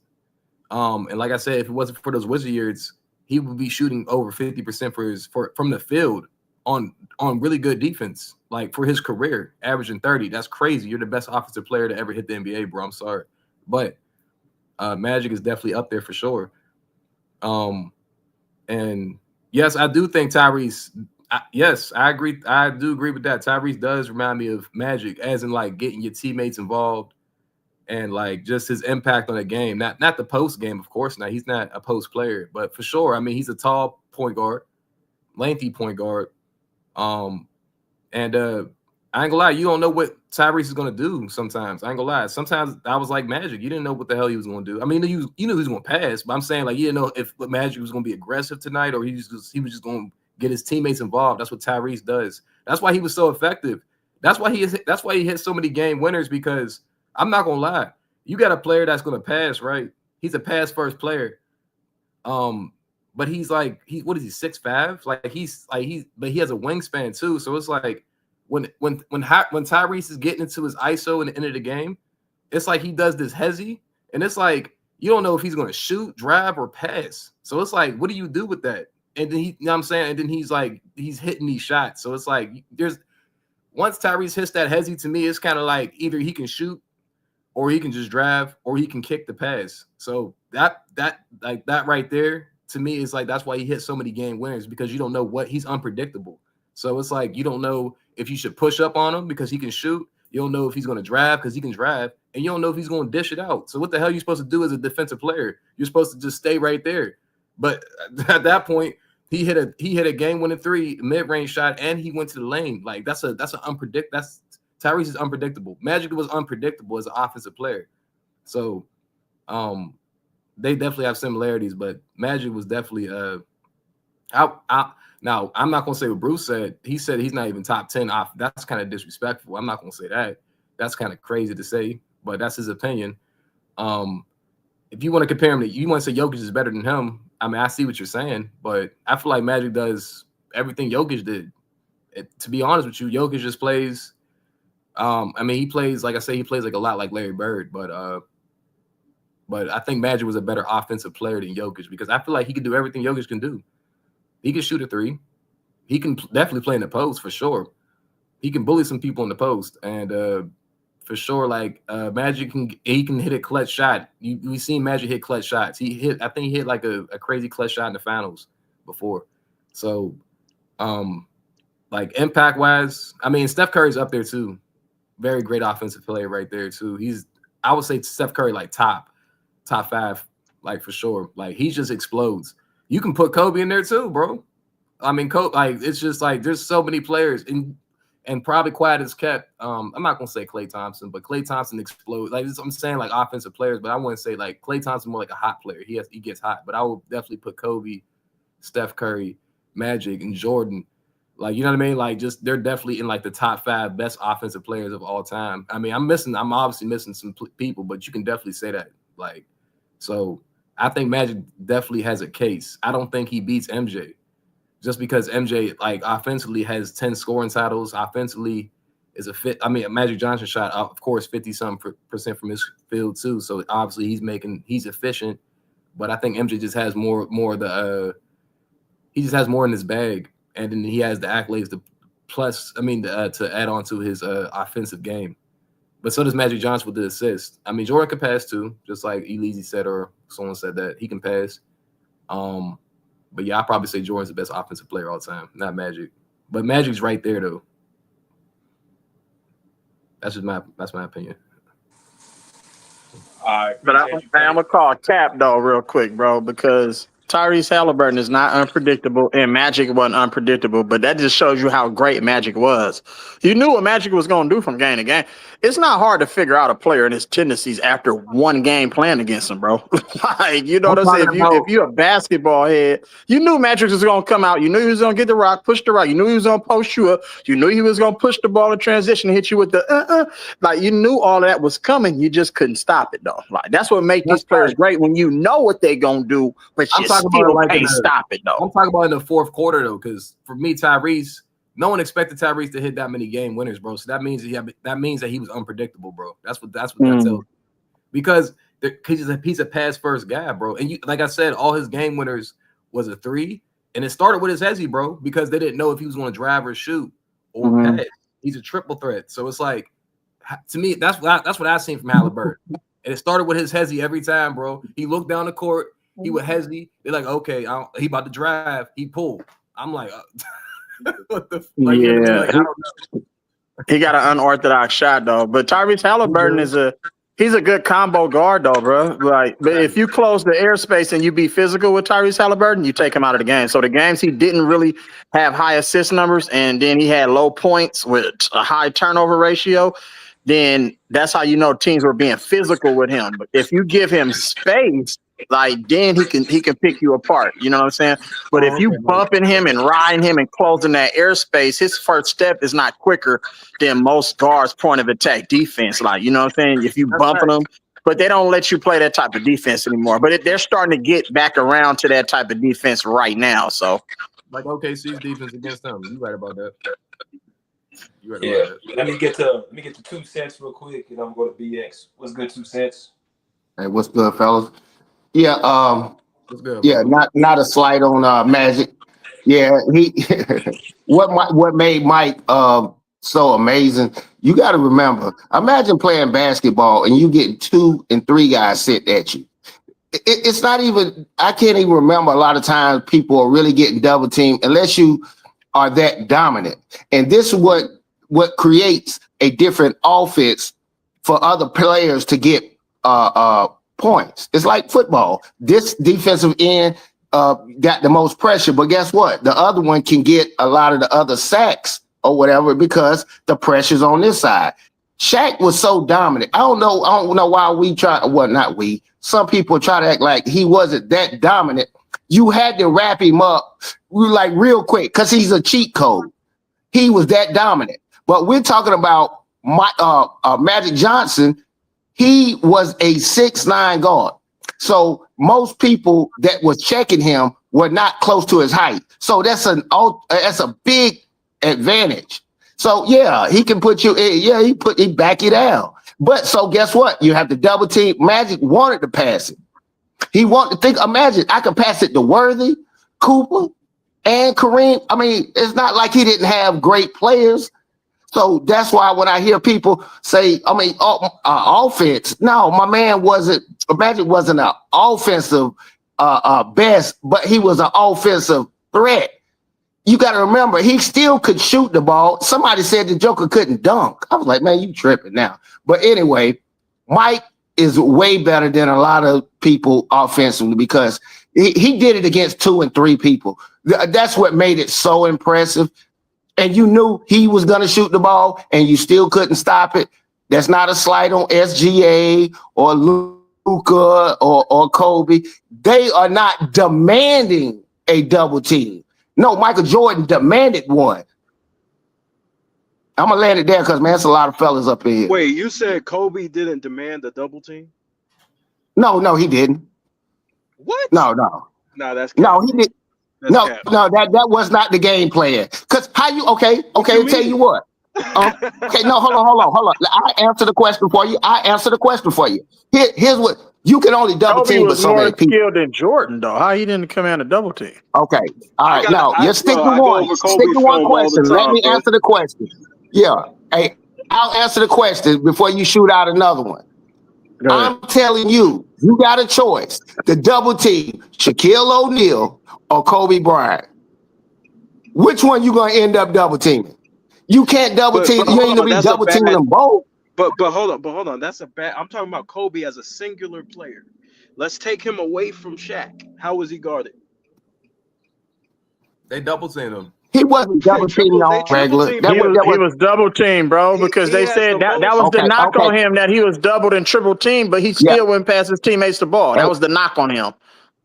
And like I said, if it wasn't for those Wizard years, he would be shooting over 50% from the field on really good defense, like for his career, averaging 30. That's crazy. You're the best offensive player to ever hit the NBA, bro. I'm sorry. But Magic is definitely up there for sure. And yes, I do think Tyrese. Yes, I agree. I do agree with that. Tyrese does remind me of Magic, as in like getting your teammates involved and like just his impact on the game. Not the post game, of course. Now he's not a post player, but for sure. I mean, he's a tall point guard, lengthy point guard. And I ain't gonna lie, you don't know what Tyrese is gonna do sometimes. I ain't gonna lie. Sometimes I was like Magic. You didn't know what the hell he was gonna do. I mean, you knew he was gonna pass, but I'm saying like you didn't know if Magic was gonna be aggressive tonight or he was just gonna get his teammates involved. That's what Tyrese does. That's why he was so effective. That's why he hit so many game winners, because I'm not gonna lie. You got a player that's gonna pass, right? He's a pass first player. But he's like what is he, 6'5"? But he has a wingspan too. So it's like when Tyrese is getting into his ISO in the end of the game, it's like he does this hezzy, and it's like you don't know if he's gonna shoot, drive, or pass. So it's like, what do you do with that? And then you know what I'm saying? And then he's hitting these shots. So it's like once Tyrese hits that hezzy, to me, it's kind of like either he can shoot or he can just drive or he can kick the pass. So that right there, to me, is like that's why he hit so many game winners, because you don't know what he's unpredictable. So it's like you don't know if you should push up on him because he can shoot. You don't know if he's going to drive because he can drive, and you don't know if he's going to dish it out. So what the hell are you supposed to do as a defensive player? You're supposed to just stay right there. But at that point, he hit a game winning 3 mid-range shot, and he went to the lane. Like that's unpredictable. Tyrese is unpredictable. Magic was unpredictable as an offensive player. So they definitely have similarities, but Magic was definitely now I'm not gonna say what Bruce said. He said he's not even top 10 off. That's kind of disrespectful. I'm not gonna say that. That's kind of crazy to say, but that's his opinion. If you want to compare him to, you want to say Jokic is better than him. I mean, I see what you're saying, but I feel like Magic does everything Jokic did. To be honest with you, Jokic just plays. I mean, he plays, like I say, he plays like a lot like Larry Bird, but I think Magic was a better offensive player than Jokic, because I feel like he can do everything Jokic can do. He can shoot a 3. He can definitely play in the post for sure. He can bully some people in the post, and for sure, like Magic can hit a clutch shot. We've seen Magic hit clutch shots. I think he hit like a crazy clutch shot in the finals before. So, like impact wise, I mean, Steph Curry's up there too. Very great offensive player right there too. I would say Steph Curry like top 5, like for sure. Like he just explodes. You can put Kobe in there too, bro. I mean, Kobe, like it's just like there's so many players, and probably quiet as kept. I'm not gonna say Klay Thompson, but Klay Thompson explodes. Like I'm saying like offensive players, but I wouldn't say like Klay Thompson more like a hot player. He gets hot, but I would definitely put Kobe, Steph Curry, Magic, and Jordan. Like, you know what I mean? Like, just they're definitely in like the top 5 best offensive players of all time. I mean, I'm obviously missing some people, but you can definitely say that. Like, so I think Magic definitely has a case. I don't think he beats MJ, just because MJ, like, offensively has 10 scoring titles. Offensively is a fit. I mean, Magic Johnson shot, of course, 50-something% from his field too. So obviously he's efficient, but I think MJ just has more he just has more in his bag. And then he has the accolades to add on to his offensive game. But so does Magic Johnson with the assist. I mean, Jordan can pass too, just like Elise said, or someone said that he can pass. But yeah, I'll probably say Jordan's the best offensive player all the time, not Magic. But Magic's right there though. That's my opinion. All right, But I'm gonna call Cap though real quick, bro, because Tyrese Halliburton is not unpredictable, and Magic wasn't unpredictable. But that just shows you how great Magic was. You knew what Magic was gonna do from game to game. It's not hard to figure out a player and his tendencies after one game playing against him, bro. Like, you know what I'm saying? If you're a basketball head, you knew Magic was gonna come out. You knew he was gonna get the rock, push the rock. You knew he was gonna post you up. You knew he was gonna push the ball in transition, and hit you with the Like, you knew all that was coming. You just couldn't stop it though. Like, that's what makes these players great, when you know what they're gonna do, but you still can't stop it though. I'm talking about in the fourth quarter though, because for me, Tyrese, no one expected Tyrese to hit that many game winners, bro. So that means that he was unpredictable, bro. That's what that tells me. Because he's a pass first guy, bro. And like I said, all his game winners was a 3, and it started with his hezzy, bro, because they didn't know if he was going to drive or shoot or pass. He's a triple threat, so it's like, to me, that's what I've seen from Halliburton. And it started with his hezzy every time, bro. He looked down the court, he would hezzy. They're like, okay, he about to drive. He pulled. I'm like, what the? Like, yeah, like, I don't know. He got an unorthodox shot though. But Tyrese Halliburton he's a good combo guard though, bro. Like, but if you close the airspace and you be physical with Tyrese Halliburton, you take him out of the game. So the games he didn't really have high assist numbers, and then he had low points with a high turnover ratio, then that's how you know teams were being physical with him. But if you give him space, like, then he can pick you apart. You know what I'm saying? But if you bumping him and riding him and closing that airspace, his first step is not quicker than most guards' point of attack defense. Like, you know what I'm saying? If you bumping them, but they don't let you play that type of defense anymore. But they're starting to get back around to that type of defense right now. So, like OKC's defense against them, you right about that. You right Yeah. about that. Let me get to 2 cents real quick, and I'm going to BX. What's good, 2 cents? Hey, what's good, fellas? Yeah, What's good, yeah, bro? not a slight on Magic. Yeah, he what made Mike so amazing. You got to remember, imagine playing basketball and you get 2 and 3 guys sit at you. It's not even, I can't even remember a lot of times people are really getting double teamed unless you are that dominant. And this is what creates a different offense for other players to get points. It's like football. This defensive end got the most pressure, but guess what? The other one can get a lot of the other sacks or whatever because the pressure's on this side. Shaq was so dominant. I don't know why we try. Well, not we. Some people try to act like he wasn't that dominant. You had to wrap him up like real quick because he's a cheat code. He was that dominant. But we're talking about Magic Johnson. He was a 6'9" guard. So most people that was checking him were not close to his height. So that's a big advantage. So yeah, he can put you in, he back you down. But so guess what? You have to double team. Magic wanted to pass it. He wanted to think, imagine I could pass it to Worthy, Cooper, and Kareem. I mean, it's not like he didn't have great players. So that's why when I hear people say, I mean, offense, no, my man Magic wasn't an offensive best, but he was an offensive threat. You got to remember, he still could shoot the ball. Somebody said the Joker couldn't dunk. I was like, man, you tripping now. But anyway, Mike is way better than a lot of people offensively because he did it against 2 and 3 people. That's what made it so impressive. And you knew he was going to shoot the ball and you still couldn't stop it. That's not a slight on SGA or Luka or Kobe. They are not demanding a double team. No, Michael Jordan demanded one. I'm going to land it there because, man, it's a lot of fellas up in here. Wait, you said Kobe didn't demand a double team? No, he didn't. What? No, that's no, he didn't. No, cap. that was not the game plan. Because how you okay, I'll tell you what. Okay, no, hold on. I answer the question for you. Here's what you can only double Kobe team, but was so more many people. skilled than Jordan, though. How he didn't command a double team? Okay, all right. Now you stick to one. Stick to one question. Let me answer the question. Yeah, hey, I'll answer the question before you shoot out another one. I'm telling you, you got a choice: the double team, Shaquille O'Neal or Kobe Bryant. Which one you gonna end up double teaming? You can't double team. You ain't gonna be double teaming them both. But hold on. That's a bad. I'm talking about Kobe as a singular player. Let's take him away from Shaq. How was he guarded? They double teamed him. He wasn't double teaming They on triple regular. teamed That him. He was double teamed, bro, because He they has said the that most. was the okay, knock okay, on him, that he was doubled and triple teamed, but he yeah, still wouldn't pass his teammates the ball. That was the knock on him.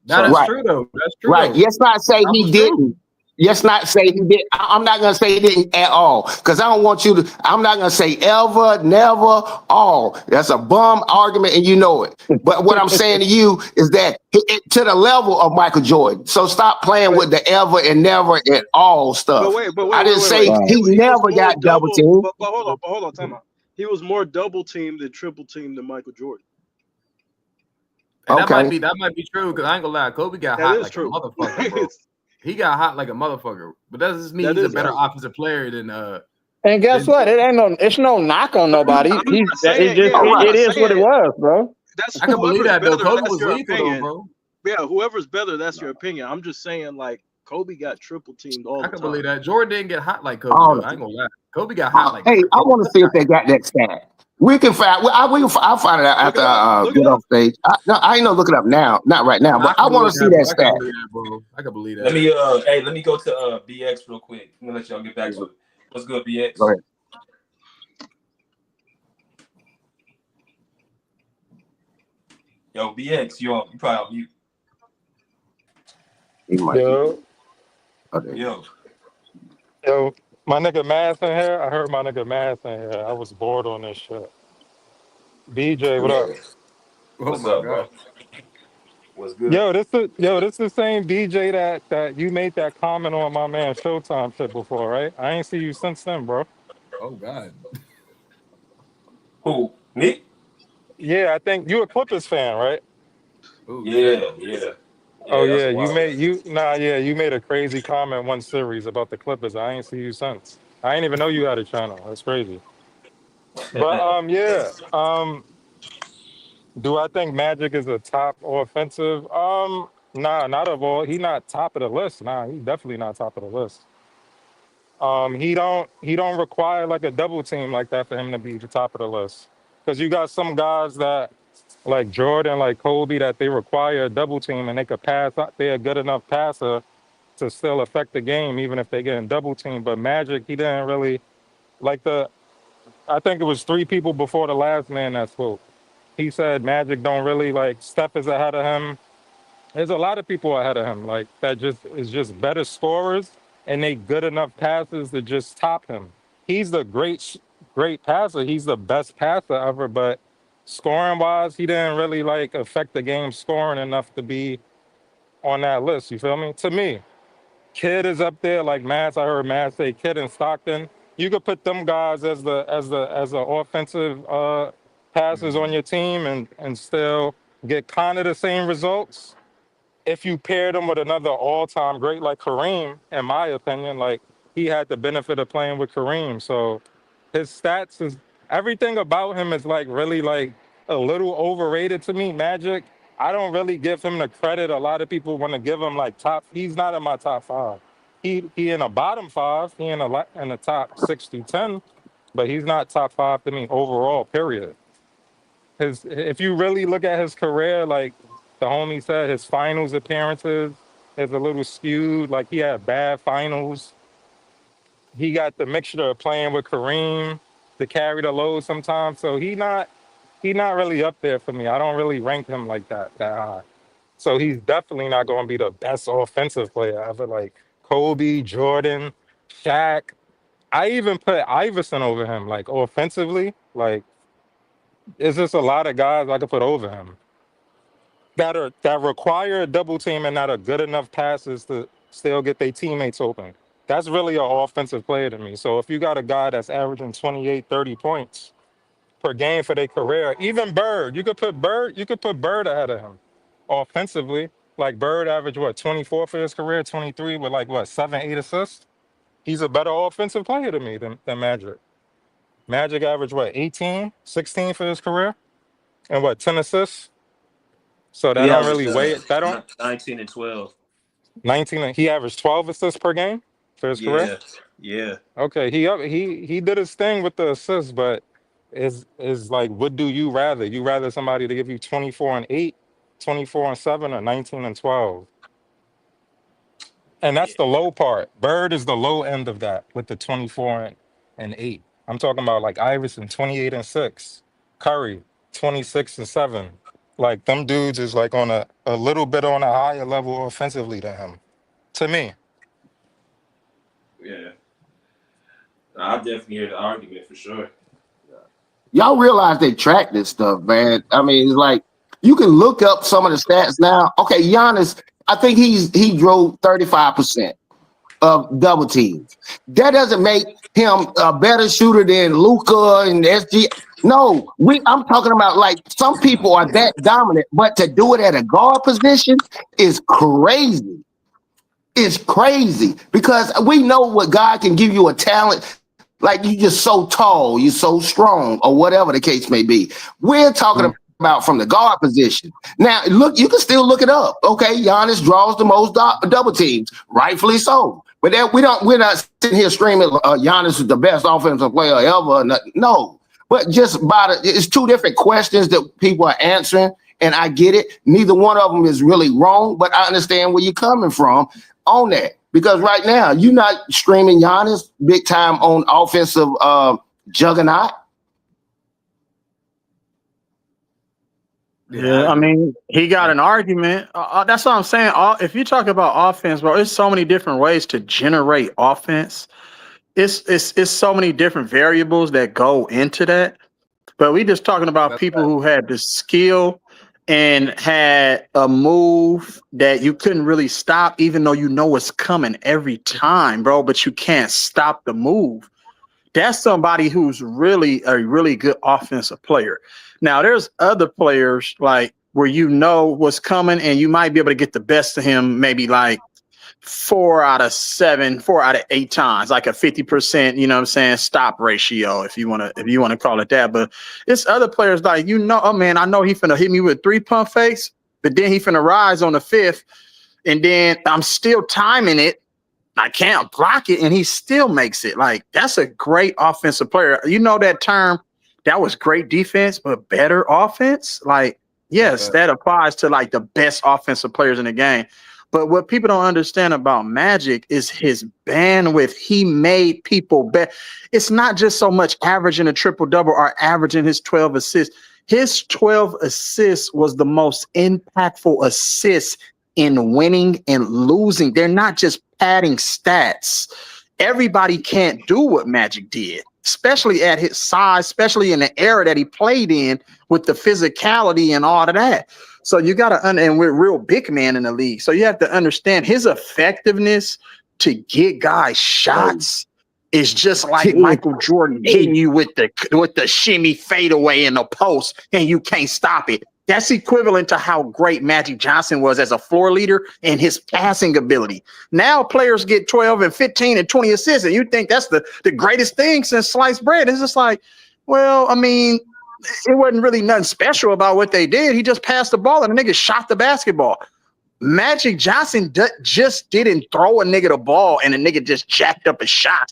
That So is right, true though. That's true right. though. Let's not say That he was true. didn't. Let's not say he did. I'm not gonna say he didn't at all, because I don't want you to. I'm not gonna say ever, never, all. That's a bum argument, and you know it. But what I'm saying to you is that to the level of Michael Jordan. So stop playing But with the ever and never and all stuff. I didn't say wait. he He was never more got double double. teamed. But hold on. Time out. He was more double teamed than triple teamed than Michael Jordan. And Okay. that might be true because I ain't gonna lie, Kobe got That hot is like true. a motherfucker, bro. He got hot like a motherfucker, but that doesn't mean That he's a is better true. offensive player than and guess what? It's no knock on nobody. I'm not saying. It Yeah, I'm not is what it saying. was, bro. That's I can believe whoever's that though. better. Kobe That's was your lethal though, opinion. bro. Yeah, whoever's better. That's your opinion. I'm just saying, like Kobe got triple teamed all I the can time. believe that. Jordan didn't get hot like Kobe All though. the I ain't gonna lie. Kobe got hot like Hey, I crazy. want to see if they got that stat. We can find. Well, I'll find it out Look after it up. Look it get up. off stage. I ain't no look it up now, not right now, I but I can want believe to see that, that bro. I can stat. believe that, bro. I can believe Let that. me let me go to BX real quick. I'm gonna let y'all get back to it. What's good, Go BX? ahead. Yo, BX, you probably on mute. He might be. Yo, Okay. yo, my nigga Mass in here. I heard my nigga Mass in here. I was bored on this shit. BJ, what up? Oh What's my up, bro? god. What's good? This the same DJ that you made that comment on my man Showtime shit before, right? I ain't see you since then, bro. Oh god. Who? Me? Yeah, I think you a Clippers fan, right? Ooh, Yeah, shit. yeah. Oh Yeah, that's yeah, a while ago. you made a crazy comment one series about the Clippers. I ain't see you since. I ain't even know you had a channel. That's crazy. But do I think Magic is a top offensive? Nah, not of all. He not top of the list. Nah, he's definitely not top of the list. He don't require like a double team like that for him to be the top of the list. Because you got some guys that like Jordan, like Kobe, that they require a double team and they could pass. They're a good enough passer to still affect the game, even if they get in double team. But Magic, he didn't really like the. I think it was 3 people before the last man that spoke. He said Magic don't really like Steph is ahead of him. There's a lot of people ahead of him, like that just is just better scorers and they good enough passes to just top him. He's the great passer. He's the best passer ever, but scoring wise, he didn't really like affect the game scoring enough to be on that list. You feel me? To me, Kid is up there like Mass. I heard Mass say Kid and Stockton. You could put them guys as the offensive passers on your team and still get kind of the same results if you pair them with another all-time great like Kareem. In my opinion, like he had the benefit of playing with Kareem, so his stats is everything about him is like really like a little overrated to me. Magic, I don't really give him the credit a lot of people want to give him like top. He's not in my top 5. He in a bottom 5. He in the top 6 to 10, but he's not top 5 to me overall. Period. If you really look at his career, like the homie said, his finals appearances is a little skewed. Like he had bad finals. He got the mixture of playing with Kareem to carry the load sometimes. So he not really up there for me. I don't really rank him like that high. So he's definitely not going to be the best offensive player ever. Like Kobe, Jordan, Shaq. I even put Iverson over him. Like offensively, like it's just a lot of guys I could put over him that require a double team and not a good enough passes to still get their teammates open. That's really an offensive player to me. So if you got a guy that's averaging 28, 30 points per game for their career, even Bird, you could put Bird ahead of him offensively. Like Bird averaged what, 24 for his career, 23 with like what, 7, 8 assists. He's a better offensive player to me than Magic. Magic averaged what, 18, 16 for his career, and what, 10 assists. So that He don't averaged really weigh it. That don't 19 and 12. 19. He averaged 12 assists per game for his career. Yeah, yeah. Okay, he did his thing with the assists, but is like, what do you rather? You rather somebody to give you 24 and 8, 24 and 7, or 19 and 12? And that's the low part. Bird is the low end of that with the 24 and 8. I'm talking about like Iverson, 28 and 6. Curry, 26 and 7. Like them dudes is like on a little bit on a higher level offensively than him. To me. Yeah. I definitely hear the argument for sure. Y'all realize they track this stuff, man. I mean, it's like you can look up some of the stats now. Okay, Giannis, I think he drove 35% of double teams. That doesn't make him a better shooter than Luka and SG. No, I'm talking about like some people are that dominant, but to do it at a guard position is crazy. It's crazy because we know what God can give you a talent. Like you're just so tall, you're so strong, or whatever the case may be. We're talking about from the guard position. Now, look, you can still look it up. Okay, Giannis draws the most double teams, rightfully so. But we're not sitting here screaming Giannis is the best offensive player ever. No, but just it's two different questions that people are answering, and I get it. Neither one of them is really wrong, but I understand where you're coming from on that. Because right now, you're not streaming Giannis big time on offensive juggernaut. Yeah, I mean, he got an argument. That's what I'm saying. If you talk about offense, bro, there's so many different ways to generate offense. It's so many different variables that go into that. But we just talking about people who had the skill and had a move that you couldn't really stop, even though you know it's coming every time, bro, but you can't stop the move. That's somebody who's really a really good offensive player. Now, there's other players like where you know what's coming and you might be able to get the best of him maybe like 4 out of 7, 4 out of 8 times, like a 50%, you know what I'm saying, stop ratio, if you want to call it that. But it's other players like, oh man, I know he finna hit me with 3 pump fakes, but then he finna rise on the 5th, and then I'm still timing it. I can't block it, and he still makes it. Like, that's a great offensive player. You know that term, that was great defense, but better offense? Like, yes, that applies to like the best offensive players in the game. But what people don't understand about Magic is his bandwidth. He made people bet. It's not just so much averaging a triple-double or averaging his 12 assists. His 12 assists was the most impactful assists in winning and losing. They're not just padding stats. Everybody can't do what Magic did, especially at his size, especially in the era that he played in with the physicality and all of that. So you got to, and we're real big man in the league. So you have to understand his effectiveness to get guys shots is just like Michael Jordan hitting you with the shimmy fadeaway in the post and you can't stop it. That's equivalent to how great Magic Johnson was as a floor leader and his passing ability. Now players get 12 and 15 and 20 assists, and you think that's the greatest thing since sliced bread. It's just like, well, I mean, it wasn't really nothing special about what they did. He just passed the ball and the nigga shot the basketball. Magic Johnson just didn't throw a nigga the ball and the nigga just jacked up a shot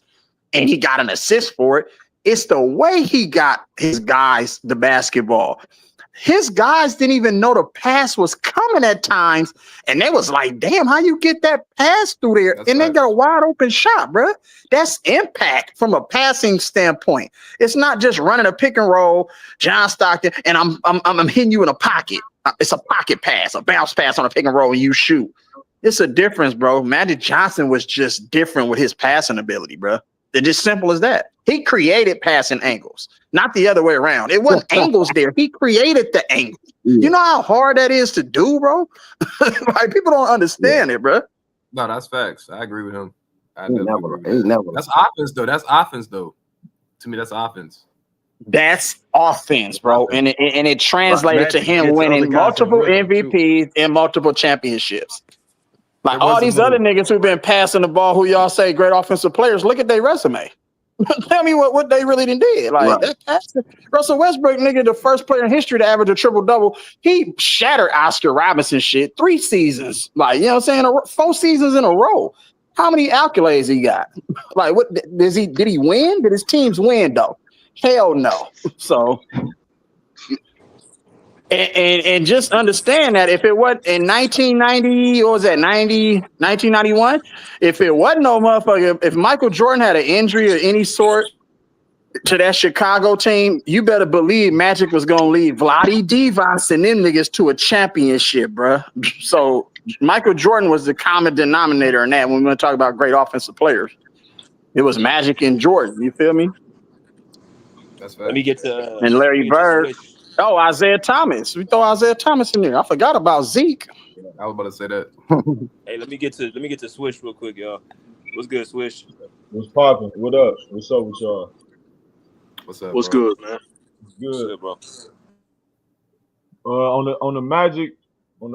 and he got an assist for it. It's the way he got his guys the basketball. His guys didn't even know the pass was coming at times, and they was like, damn, how you get that pass through there? That's and right. They got a wide open shot, bro. That's impact from a passing standpoint. It's not just running a pick and roll, John Stockton, and I'm hitting you in a pocket. It's a pocket pass, a bounce pass on a pick and roll, and you shoot. It's a difference, bro. Magic Johnson was just different with his passing ability, bro. It's just simple as that. He created passing angles, not the other way around. It wasn't angles there. He created the angle. You know how hard that is to do, bro? Like, people don't understand it, bro. No, that's facts. I agree with him. That's offense, though. That's offense, though. To me, that's offense. That's offense, bro. And it translated to him winning multiple MVPs and multiple championships. Like all these other niggas who've been passing the ball, who y'all say great offensive players, look at their resume. Tell me what they really did. Like Russell Westbrook, nigga, the first player in history to average a triple-double. He shattered Oscar Robinson shit 3 seasons. Like, you know what I'm saying? 4 seasons in a row. How many accolades he got? Like, what did he win? Did his teams win though? Hell no. So, and just understand that if it was in 1990, or was that 1991? If it wasn't no motherfucker, if Michael Jordan had an injury of any sort to that Chicago team, you better believe Magic was gonna lead Vlade Divac and them niggas to a championship, bruh. So Michael Jordan was the common denominator in that when we want to talk about great offensive players. It was Magic and Jordan. You feel me? That's Let me fact. get to And Larry Bird. Swish. Oh, Isaiah Thomas. We throw Isaiah Thomas in there. I forgot about Zeke. I was about to say that. Hey, let me get to Swish real quick, y'all. What's good, Swish? What's popping? What up? What's up with y'all? What's up, What's bro? good, man? Good. Bro. On the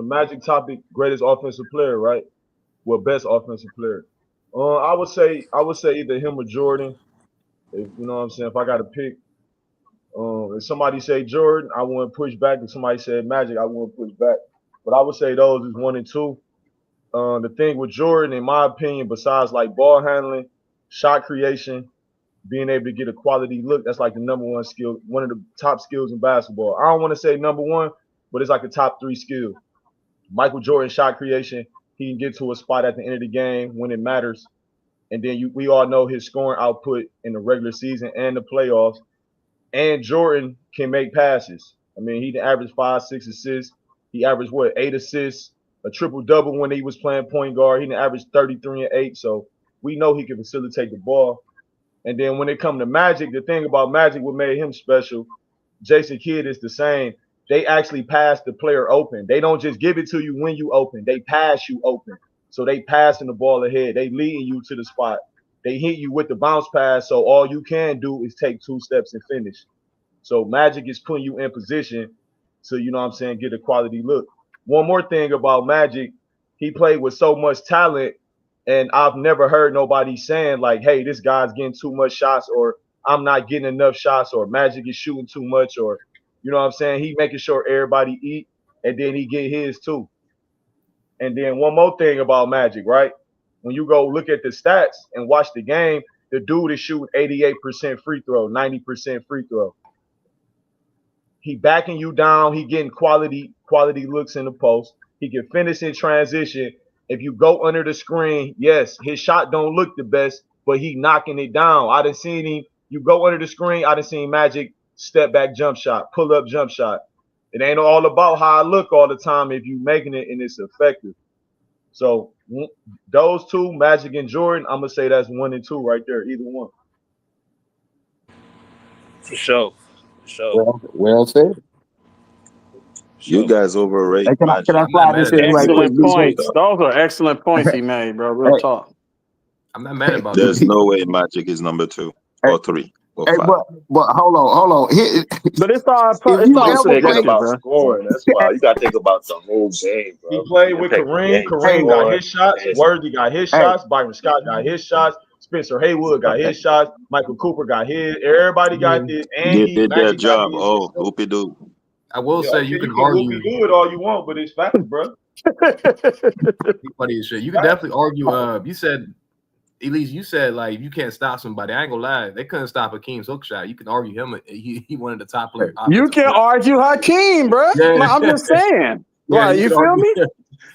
Magic topic, greatest offensive player, right? Well, best offensive player. I would say either him or Jordan. If you know what I'm saying. If I got to pick, if somebody say Jordan, I wouldn't push back. If somebody said Magic, I wouldn't push back. But I would say those is 1 and 2. The thing with Jordan, in my opinion, besides like ball handling, shot creation, being able to get a quality look, that's like the number one skill, one of the top skills in basketball. I don't want to say number one, but it's like a top 3 skill. Michael Jordan shot creation, he can get to a spot at the end of the game when it matters. And then we all know his scoring output in the regular season and the playoffs. And Jordan can make passes. I mean, he averaged 5, 6 assists. He averaged 8 assists, a triple double when he was playing point guard. He averaged 33 and 8. So we know he can facilitate the ball. And then when it comes to Magic, the thing about Magic, what made him special, Jason Kidd is the same. They actually pass the player open. They don't just give it to you when you open. They pass you open. So they passing the ball ahead. They leading you to the spot. They hit you with the bounce pass. So all you can do is take 2 steps and finish. So Magic is putting you in position to, you know what I'm saying, get a quality look. One more thing about Magic, he played with so much talent, and I've never heard nobody saying like, hey, this guy's getting too much shots, or I'm not getting enough shots, or Magic is shooting too much, or, you know what I'm saying? He making sure everybody eat, and then he get his too. And then one more thing about Magic, right? When you go look at the stats and watch the game, the dude is shooting 88% free throw, 90% free throw. He backing you down. He getting quality looks in the post. He can finish in transition. If you go under the screen, yes, his shot don't look the best, but he knocking it down. I done seen him. You go under the screen, I done seen Magic step back jump shot, pull up jump shot. It ain't all about how I look all the time if you making it and it's effective. So those two, Magic and Jordan, I'm gonna say that's 1 and 2 right there, either one. For sure. Well said. You guys overrate Hey, can I Magic. slide this in right quick? Excellent points. Those are excellent points he made, bro. Real talk. I'm not mad about There's that. no way Magic is number 2 or 3 or 5. But hold on. Here, but it's all if you ever Think play, about scoring. That's why you got to think about the whole game, bro. He played with Take the Kareem. game, Kareem got his shots. and- Worthy got his shots. Byron Scott got his shots. Spencer Haywood got his shots. Michael Cooper got his. Everybody got this. And They he did their Magic got job. his. Oh, whoopie doo. I will say you can whoopie argue. do it all you want, but it's facts, bro. Funny as shit. You can definitely argue. You said, Elise, you said like you can't stop somebody. I ain't gonna lie, they couldn't stop Hakeem's hook shot. You can argue him. He one of the top players. You can argue Hakeem, bro. Yeah. I'm just saying. Yeah, Like, you you can feel argue. me?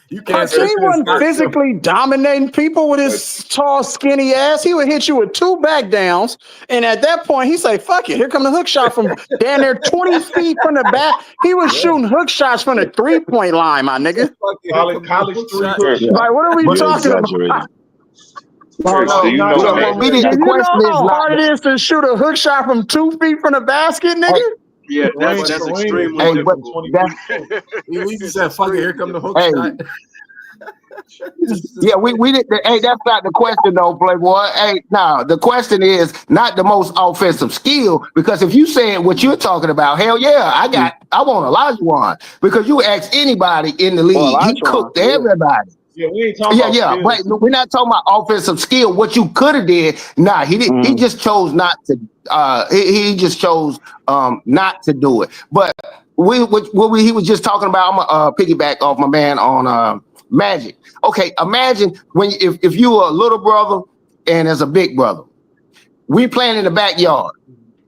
You can't say Hakeem wasn't physically dominating people with his tall, skinny ass. He would hit you with 2 back downs, and at that point, he say, "Fuck it, here come the hook shot from down there 20 feet from the back." He was shooting hook shots from the 3-point line, my nigga. College 3 hook Like, what are we talking about? Do you know You know how hard it is to shoot a hook shot from 2 feet from the basket, nigga? Yeah, that's extremely difficult. Elise said, "Fuck it, here come the hook shot." Yeah, we did. Hey, that's not the question though, Playboy. Hey, no, the question is not the most offensive skill, because if you saying what you're talking about, hell yeah, I want Olajuwon, because you ask anybody in the league, he cooked everybody. Yeah, we ain't talking about skills. But we're not talking about offensive skill. What you could have did, he didn't. He just chose not to. He just chose not to do it. But what he was just talking about, I'm gonna piggyback off my man on Magic. Okay, imagine if you were a little brother and as a big brother, we playing in the backyard.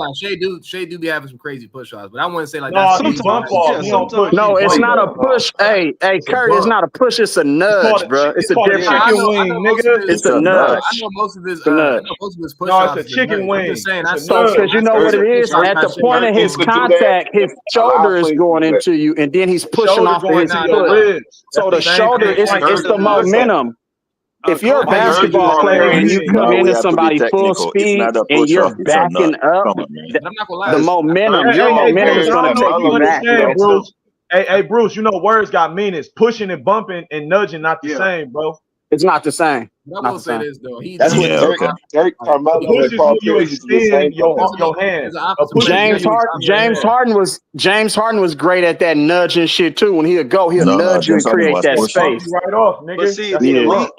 off. Shea do be having some crazy push offs, but I wouldn't say like No, that's he easy. bump off. He don't push. No, He it's bump not a off. push. Hey, It's a Kurt, it's bump. not a push. It's a It's called nudge, a bro. It's a chicken difference. I know wing, most of nigga. his. It's a a nudge. I know most of his. It's a I nudge. know most of his push No, it's offs a is a chicken nudge. I'm wing. just saying. It's I a see. So, because nudge. you know I what see it some push is, offs at that the Shea point of Gilgeous his do. Players could do that. contact, his A lot of shoulder is players could going do that. into you, and then he's pushing Shoulder off of going his to Nah, your nah. foot. ribs. That's So the the same shoulder, thing it's Mike it's Kirk the do. Listen, momentum. If you're a Kobe Mike is. Kirk do basketball the player same and you thing. come Now we into have to be somebody full technical. It's speed not a and push you're off. It's a nudge. backing up, Come on, man. But I'm not gonna lie. the momentum, your Hey, momentum Bruce, is I going don't to know take if you you back, understand, bro. Bruce. Hey, Bruce, you know words got meanings. Pushing and bumping and nudging not the Yeah. same, bro. It's not the same. I Not will the say same. this though. He That's does what use Yeah, his Dirk, okay. body. Dirk, Like The Carmelo, push and is Paul when you Pierce used to do the same extend thing. your hand. as an A offensive push is player, he when James does you use Harden, his extend your James hand. Harden was James Harden was great at that nudging shit too. When he'll go, he'll No, nudge you James and Harden create was that That pushing. pump space. you right off, But nigga. see, That's the the Yeah. pump.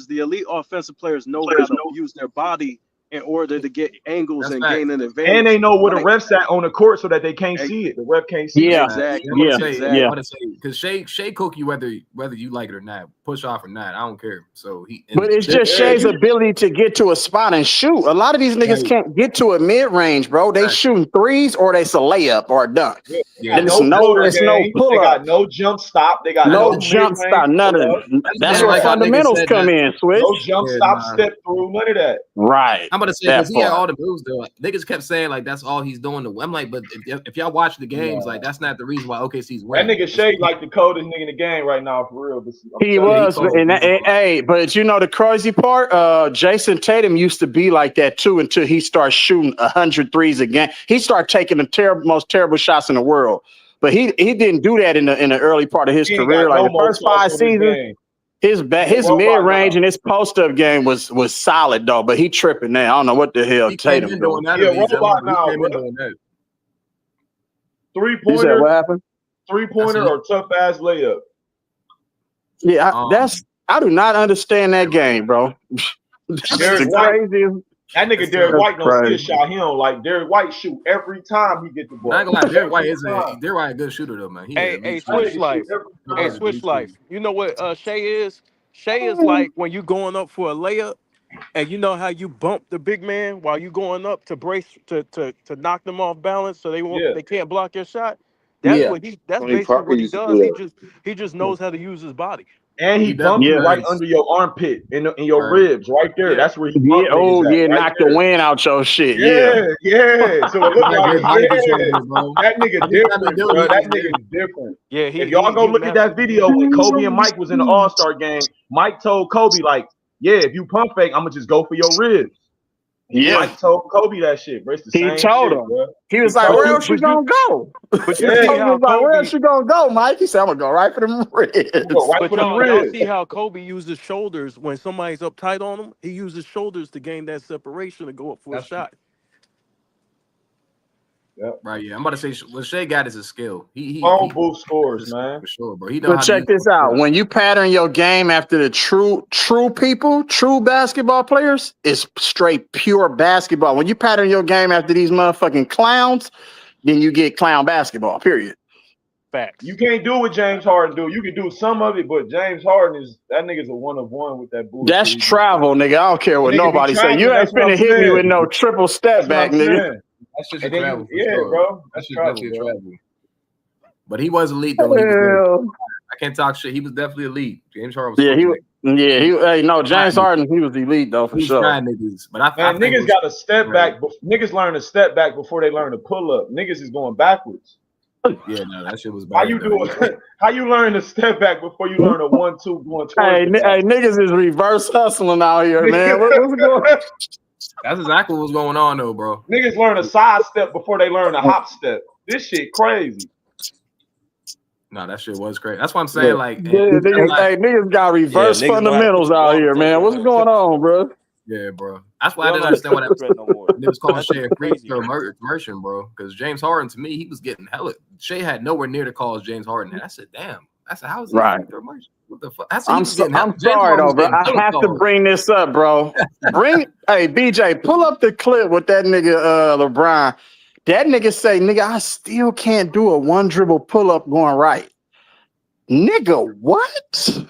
the elite offensive players know how to use their body in order to get angles That's and facts. gain an And they advantage. know where the Like, ref's at on the court so that they can't ex- see it. The ref can't see That's it. Yeah. facts. Yeah, I'm exactly, about to Yeah. say, Yeah. because Shea cook you whether you like it or not, push off or not. I don't care. So But it's just Yeah, Shea's you ability to get to a spot and shoot. A lot of these niggas can't get to a mid range, bro. They shooting threes or it's a layup or a dunk. They Yeah, got Then no floater it's no game. pull They up, got no jump stop. They got I, no no mid jump range stop, pull nothing. up. That's man, where like how niggas fundamentals said come that. in, Switch. No jump Yeah, stop, nah. step through, none of that. Right. I'm about to say That because he had part. all the moves though. Niggas kept saying like that's all he's doing. I'm like, but if y'all watch the games, like that's not the reason why OKC's That winning. nigga Shea like the coldest nigga in the game right now, for real. I'm He telling you. was, hey, but you know the crazy part, Jason Tatum used to be like that too until he started shooting 100 threes a game. He started taking the most terrible shots in the world, but he didn't do that in the early part of his He ain't career. got Like no the more first sauce 5 on this seasons, game. his He a mid robot range now. and his post up game was solid though. But he tripping now. I don't know what the hell He came Tatum in doing. doing that He at a least. robot He now, came bro. in doing that. Three You said pointer, what happened? or tough ass layup. Yeah, I do not understand that game, bro. That's Derek the White, craziest. that nigga Derek That's White don't see a crazy. shot. He don't like Derek White shoot every time he get the But I ain't ball. gonna lie, Derek White Every time. a good shooter though, man. He Hey, at hey, least That shooter. switch nigga shoot life. every Derek Hey, White is time. at switch least shooter. life. You know what Shay is? Shay is like when you going up for a layup, and you know how you bump the big man while you going up to brace to knock them off balance so Yeah. they can't block your shot. That's Yeah. what that's Tony basically Parker what he used to do does. that. He just knows how to use his body. And he He bump definitely you Yeah. right does. under your armpit in your Right. ribs right there. Yeah. That's where he Yeah. bump niggas Oh, at yeah. right Knock the there. wind out your shit. Yeah. Yeah, yeah. So it He looked got like, good body control, bro. that nigga Every time he different, do bro. it, That yeah. nigga's different. Yeah, If y'all go he look at messed. that video when Kobe and Mike was in the All-Star game, Mike told Kobe, like, yeah, if you pump fake, I'm gonna just go for your ribs. Yeah. Mike told Kobe that shit, bro. It's the He same told shit, him. bro. He He was like, told where him. else you gonna go? But you Yeah, see Kobe how was like, where else Kobe you gonna go, Mike? He said, I'm gonna go right for them you go ribs. right But for them y'all ribs. see how Kobe used his shoulders when somebody's up tight on him. He used his shoulders to gain that separation to go up for a That's true. shot. Yep. Right, yeah. I'm about to say what Shea got is a skill. Phone booth scores, man. For sure, bro. He know But how to check use this out. When you pattern your game after the true people, true basketball players, it's straight pure basketball. When you pattern your game after these motherfucking clowns, then you get clown basketball, period. Facts. You can't do what James Harden do. You can do some of it, but James Harden nigga's a one of one with that bullshit. That's he do. travel, nigga. I don't care what That nigga be nobody say. traveling. You ain't That's what I'm finna hit me with saying. no triple step That's what back, I'm nigga. saying. That shit's And then travel for yeah, sure. bro. That That's shit's travel, definitely bro. travel. But he was elite though when he was good. Hell. I can't talk shit. He was definitely elite. James Harden was Yeah, cooking niggas. hey, no, James Trying niggas. Harden, he was elite though for He was sure. trying niggas. But I Man, think niggas got to step back. Niggas learn to step back before they learn to pull up. Niggas is going backwards. Yeah, no, that shit was How bad. you Though. do? How you learn to step back before you learn a 1-2 going towards Hey, the basket? niggas is reverse hustling out here, man. What's going on? That's exactly what's going on though, bro. Niggas learn a side step before they learn a hop step. This shit crazy. No, that shit was crazy. That's what I'm saying. Like, Yeah, niggas got reverse niggas know how to fundamentals put the out ball here, in front man. of What's your going on, bro? yeah, bro. That's why They I don't didn't know understand what how to threat no more. they was calling That's Shea a free crazy. throw merchant, bro. Because James Harden, to me, he was getting hella. Shea had nowhere near to call James Harden. And I said, damn. I said, how is he a free throw merchant? What the fuck? I said, I'm sorry though, bro. I have to bring this up, bro. Hey, BJ, pull up the clip with that nigga LeBron. That nigga say, nigga, I still can't do a one dribble pull up going right. Nigga, what?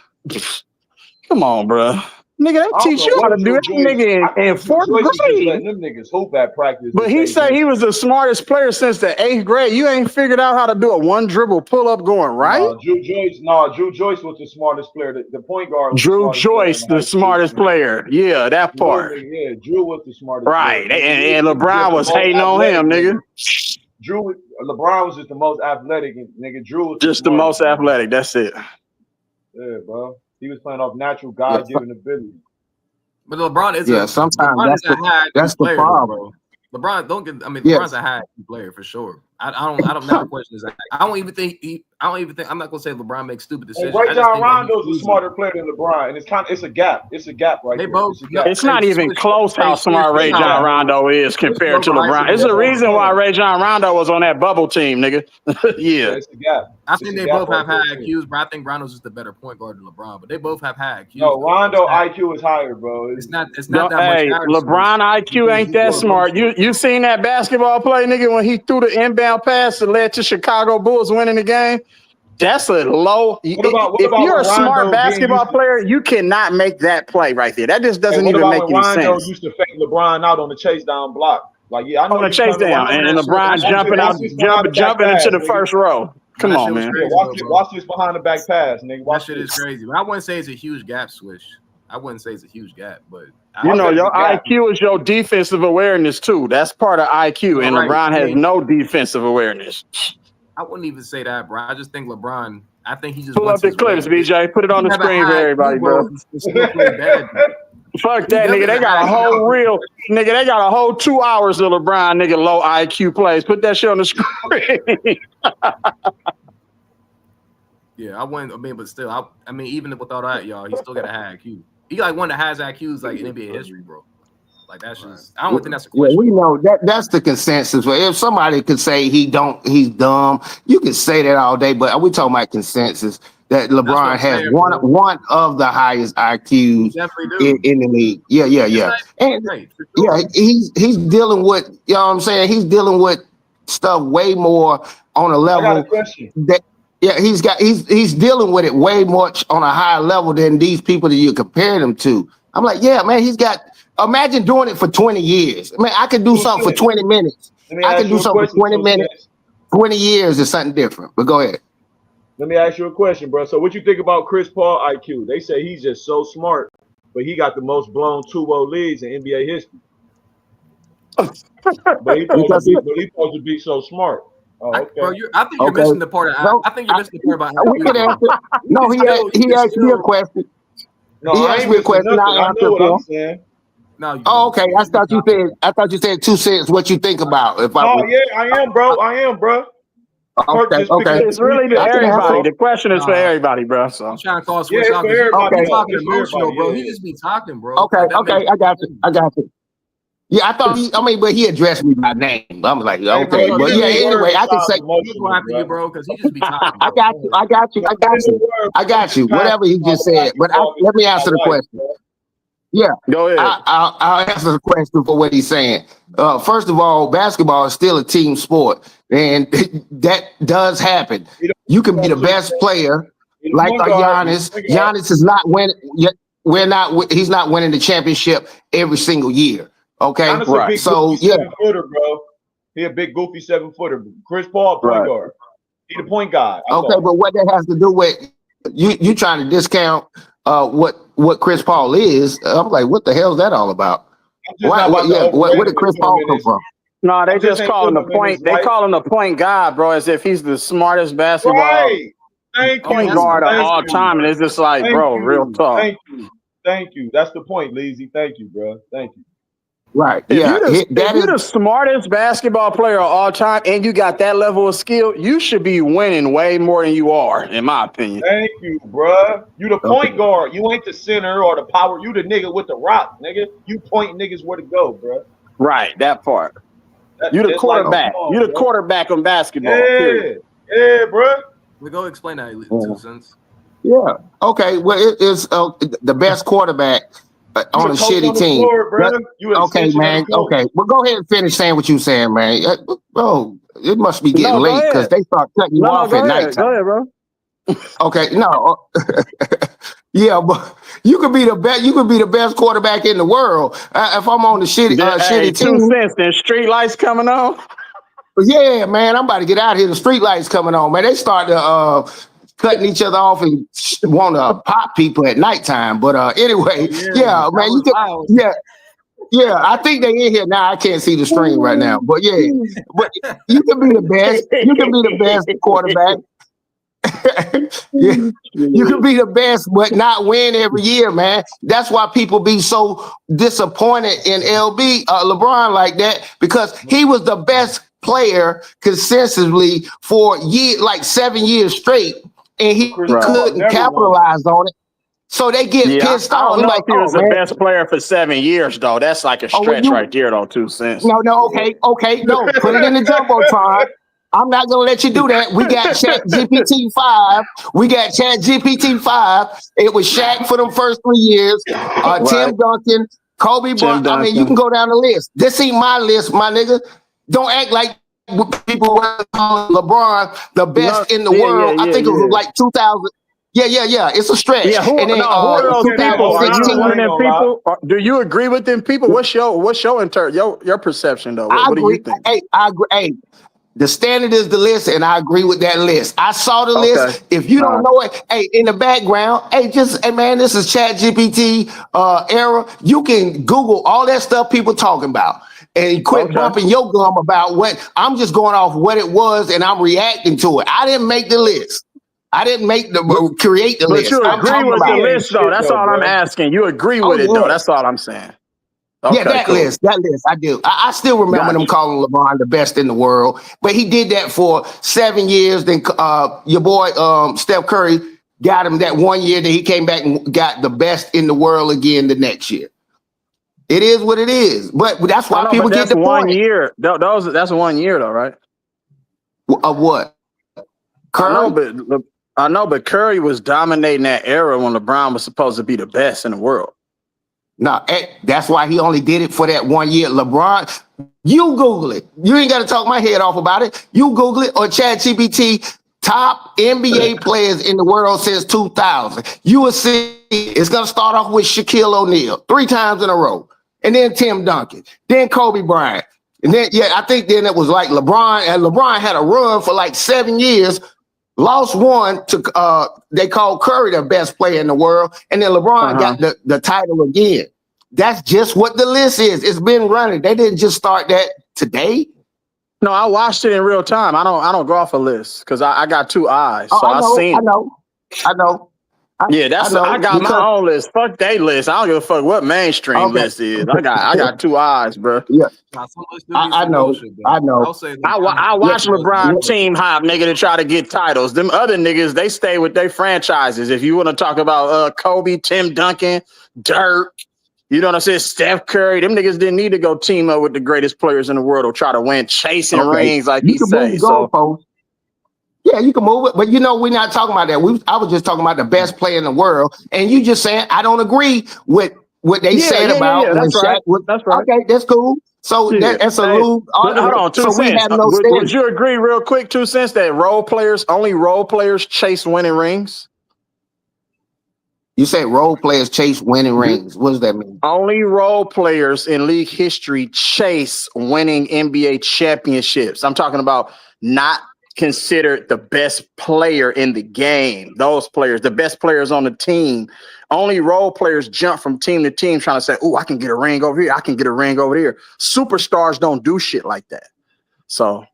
Come on, bro. Nigga, they I don't teach know you how what to do Drew that Joyce. nigga I in think Drew fourth Joyce is just grade. letting them niggas hoop at practice. But he said he was the smartest player since the 8th grade. You ain't figured out how to do a one dribble pull up going right? Drew Joyce was the smartest player. The point guard was the Drew smartest player in Joyce, the the high school smartest team. player. Yeah, that part. Yeah, Drew was the smartest Right. player. And He was LeBron just the was most hating on athletic him, nigga. LeBron was just the most athletic, and nigga, Drew was Just the smartest, most man. athletic. That's it. Yeah, bro. He was playing off natural Yeah, God-given ability. But LeBron is sometimes LeBron is a high that's IQ the player, though, problem. bro. LeBron, don't get. I mean, Yes. LeBron's a high IQ player for sure. I don't never question his. I don't even think I don't even think I'm not gonna say LeBron makes stupid And decisions. I just Rajon think that Rondo's a he's smarter player than LeBron, and it's a gap. It's a gap right they there. both It's a gap. It's not even close how Swish, smart this Ray how John I know Rondo is Swish compared broke to an LeBron. IQ It's of the Hold reason on. why Ray John Rondo was on that bubble team, nigga. Yeah, Yeah. it's a gap. I It's think a they gap both right have there high too. IQs, but I think Rondo's just the better point guard than LeBron. But they both have high IQs. No, Though. Rondo IQ is higher, bro. It's not that much Hey, higher. LeBron IQ because ain't he's that more smart. emotional. You seen that basketball play, nigga, when he threw the inbound pass that led to Chicago Bulls winning the game? That's a low. What If about you're a when smart Rondo getting used basketball to? player, you cannot make that play right there. That just And doesn't what even about make when any Rondo sense. used to fake LeBron out on the chase down block? Like, yeah, I know On a you chase coming. down, Watch and this. LeBron That shit jumping out, Watch this behind the back jumping into pass, the nigga. first row. No, Come that on, shit was man. Yeah, crazy though, bro. watch this behind the back pass, nigga. That Watch shit this. is crazy. But I wouldn't say it's a huge gap, Swish. I wouldn't say it's a huge gap, but You I know, said it's your a gap. IQ is your defensive awareness too. That's part of IQ, all and right. LeBron I has mean, no defensive awareness. I wouldn't even say that, bro. I just think LeBron. I think he just Pull wants up the his way. clips, BJ. Put it He on can the have a screen for high everybody, IQ, bro, bro. and still play bad. Fuck He that, nigga. definitely They has a got a high whole IQ. reel, nigga. They got a whole 2 hours of LeBron, nigga, low IQ plays. Put that shit on the screen. Yeah, I wouldn't. I mean, but still, I mean, even with all that, y'all, he still got a high IQ. He like one that has IQs like in NBA history, bro. Like that's just. I don't think that's a Yeah, question. we know that's the consensus. But if somebody could say he's dumb, you can say that all day. But we talking about consensus that That's what LeBron I'm has saying, bro. one of the highest You IQs definitely do. in the league. Yeah, It's not and right for sure. yeah, he's dealing with, you know what I'm saying. He's dealing with stuff way more on a I got a level question. that. Yeah, he's dealing with it way much on a higher level than these people that you compare him to. I'm like, yeah, man, he's got. Imagine doing it for 20 years. I mean, I could do 2 something for cents. 20 minutes. Let me I ask can do you a something for question. 20 2 minutes. cents. 20 years is something different. But go ahead. Let me ask you a question, bro. So, what you think about Chris Paul IQ? They say he's just so smart, but he got the most blown 2-0 leads in NBA history. But he supposed to be so smart. Oh, okay. Bro, I think you're missing the part. I think you're missing the part about We IQ, can bro. answer. No, he asked me a question. No, He I asked ain't me a missing question. nothing. I I answered know what for I'm him. saying. No, you Oh, don't. okay. I thought you said 2 cents. What you think about if I Oh was? yeah, I am, bro. Perk Okay, just picking okay. up the It's 3 really to cents. I can everybody. answer. The question is for everybody, bro. So I'm trying to call Yeah, Switch it's out for because everybody. he's Bro. talking It's for emotional, everybody. bro. Yeah, He yeah. just be talking, bro. Okay, Like that okay. makes I got you. I got you. Yeah, I thought but he addressed me by name. I'm like, Hey, bro, okay, get but in yeah. the Anyway, word I can stop say. I'm gonna go emotional, after you, bro. bro, because he just be talking, I bro. got you. I got you. No, I get got in the you. word, I bro. got you. Whatever he just said. But let me answer the question. Yeah, go ahead. I'll answer the question for what he's saying. First of all, basketball is still a team sport, and that does happen. You can be the best player, like a Giannis. Giannis is not winning. He's not winning the championship every single year. Okay, Giannis a big so goofy 7-footer, bro. He a big goofy 7-footer. Chris Paul, point guard. He the point guard. Okay, but what that has to do with you trying to discount what Chris Paul is? I'm like, what the hell is that all about? Where did Chris Paul come from? No, they just call him the point. They call him the point guard, bro, as if he's the smartest basketball point guard of all time, and it's just like, bro, real talk. Thank you. That's the point, Leezy. Thank you, bro. Thank you. Right. If you're the smartest basketball player of all time and you got that level of skill, you should be winning way more than you are, in my opinion. Thank you, bruh. You the point guard. You ain't the center or the power. You the nigga with the rock, nigga. You point niggas where to go, bruh. Right, that part. You the quarterback. Like, You the quarterback on basketball. Yeah, period. yeah, bruh. We go explain that in 2 cents. Yeah. Okay. Well, it's the best quarterback on a shitty team. Okay, man. Okay. Well, go ahead and finish saying what you saying, man. Bro, it must be getting late because they start cutting you off at nighttime. Go ahead, bro. Okay. No. Yeah, but you could be the best. You could be the best quarterback in the world. If I'm on the shitty team, 2 cents. Then street lights coming on. Yeah, man. I'm about to get out here. The street lights coming on, man. They start to cutting each other off and want to pop people at nighttime. But anyway, yeah, man. You could, yeah. I think they in here now. I can't see the stream right now, but yeah, but you can be the best. You can be the best quarterback. Yeah, you can be the best, but not win every year, man. That's why people be so disappointed in LeBron like that, because he was the best player consistently for like 7 years straight, and he Chris Right. Paul couldn't never won it. capitalize on it. So they get Yeah, pissed I off. don't They're know like, if he oh was the man, best player for 7 years though. That's like a oh well stretch you right there though. 2 cents. no, okay, no, put it in the jumbotron. I'm not gonna let you do that. We got Chat GPT 5. We got Chat GPT 5. It was Shaq for them first 3 years. Right. Tim Duncan, Kobe Tim Bryant. I mean, you Duncan. can go down the list. This ain't my list, my nigga. Don't act like people were calling LeBron the No, best in the yeah, yeah, world. I yeah, think it was yeah. like 2000. Yeah. It's a stretch. Yeah, who And then no, who are those people? Are you 2016. one of I ain't them gonna lie. people? Do you agree with them people? What's your perception though? What I do you agree. think? Hey, I agree. Hey, the standard is the list, and I agree with that list. I saw the Okay. list. If you All don't right. know it, hey, in the background, hey, man, this is Chat GPT era. You can Google all that stuff people talking about and quit Okay. bumping your gum about what I'm just going off what it was and I'm reacting to it. I didn't make the list. I didn't create the But list. you I'm agree talking with the about, He ain't list though. shit That's though, all I'm bro. asking. You agree oh with it though. yeah. That's all I'm saying. Yeah, Okay, cool. that list, I do. I still remember them Gotcha. calling LeBron the best in the world, but he did that for 7 years. Then your boy Steph Curry got him that 1 year. Then he came back and got the best in the world again the next year. It is what it is, but that's I why know, people but get that's the 1 point year. That's 1 year though, right? of what Curry. I know, but Curry was dominating that era when LeBron was supposed to be the best in the world. No, that's why he only did it for that 1 year. LeBron, you Google it. You ain't got to talk my head off about it. You Google it or Chat GPT. Top NBA players in the world since 2000. You will see it's going to start off with Shaquille O'Neal 3 times in a row, and then Tim Duncan, then Kobe Bryant, and then I think then it was like LeBron, and LeBron had a run for like 7 years. Lost one to they called Curry the best player in the world, and then LeBron got the title again. That's just what the list is. It's been running. They didn't just start that today. No, I watched it in real time. I don't go off a list because I got 2 eyes, Oh, so I seen it. I know. Yeah, I got my Because own list. Fuck they list. I don't give a fuck what mainstream okay, list is. I got 2 eyes, bro. yeah, Now, some lists do be I some know, bullshit, though. I know. I'll say I Yeah, watch LeBron team hop nigga to try to get titles. Them other niggas, they stay with their franchises. If you want to talk about Kobe, Tim Duncan, Dirk, you know what I'm saying? Steph Curry, them niggas didn't need to go team up with the greatest players in the world or try to win chasing okay. rings like You he can move say. the So goalpost. Yeah, you can move it, but we're not talking about that. I was just talking about the best player in the world, and you just saying I don't agree with what they said about when That's right. Shaq was. That's right. Okay, that's cool. So Yeah. that's a Hey, loose but hold argument. on, 2 So we cents. have no Would standard. you agree real quick, 2 cents, that only role players chase winning rings? You say role players chase winning rings. What does that mean? Only role players in league history chase winning NBA championships. I'm talking about not considered the best player in the game. Those players, the best players on the team. Only role players jump from team to team trying to say, "Oh, I can get a ring over here. I can get a ring over here." Superstars don't do shit like that. So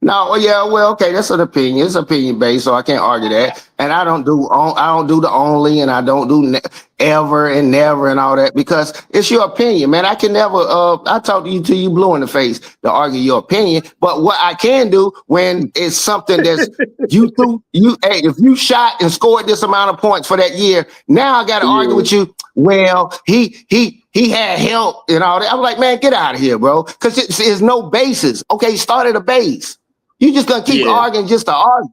No, yeah, well, okay, that's an opinion. It's opinion based, so I can't argue that. And I don't do the only, and I don't do ever and never and all that because it's your opinion, man. I can never. I talk to you till you blue in the face to argue your opinion. But what I can do when it's something that's hey, if you shot and scored this amount of points for that year, now I got to argue with you. Well, he had help and all that. I'm like, man, get out of here, bro, because it's no basis. Okay, start at a base. You just gonna keep arguing just to argue.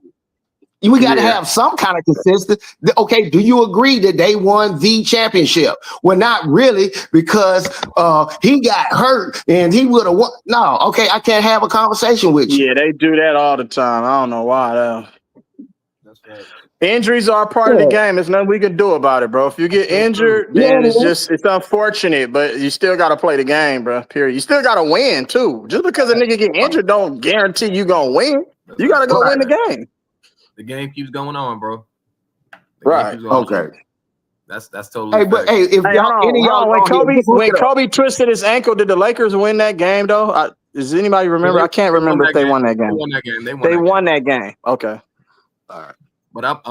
We got to have some kind of consistency. Okay, do you agree that they won the championship? Well, not really, because he got hurt and he would have won. No, okay, I can't have a conversation with you. yeah, they do that all the time. I don't know why though. That's right. Injuries are a part of the game. There's nothing we can do about it, bro. If you get injured, then it's unfortunate, but you still got to play the game, bro. Period. You still got to win too. Just because a nigga get injured don't guarantee you gonna win. You got to go win the game. The game keeps going on, bro. Right. Okay. That's totally. Hey, but hey, if y'all, any of y'all When Kobe twisted his ankle, did the Lakers win that game though? Does anybody remember? I can't remember if they won that game. They won that game. They won that game. Okay. All right. But I ain't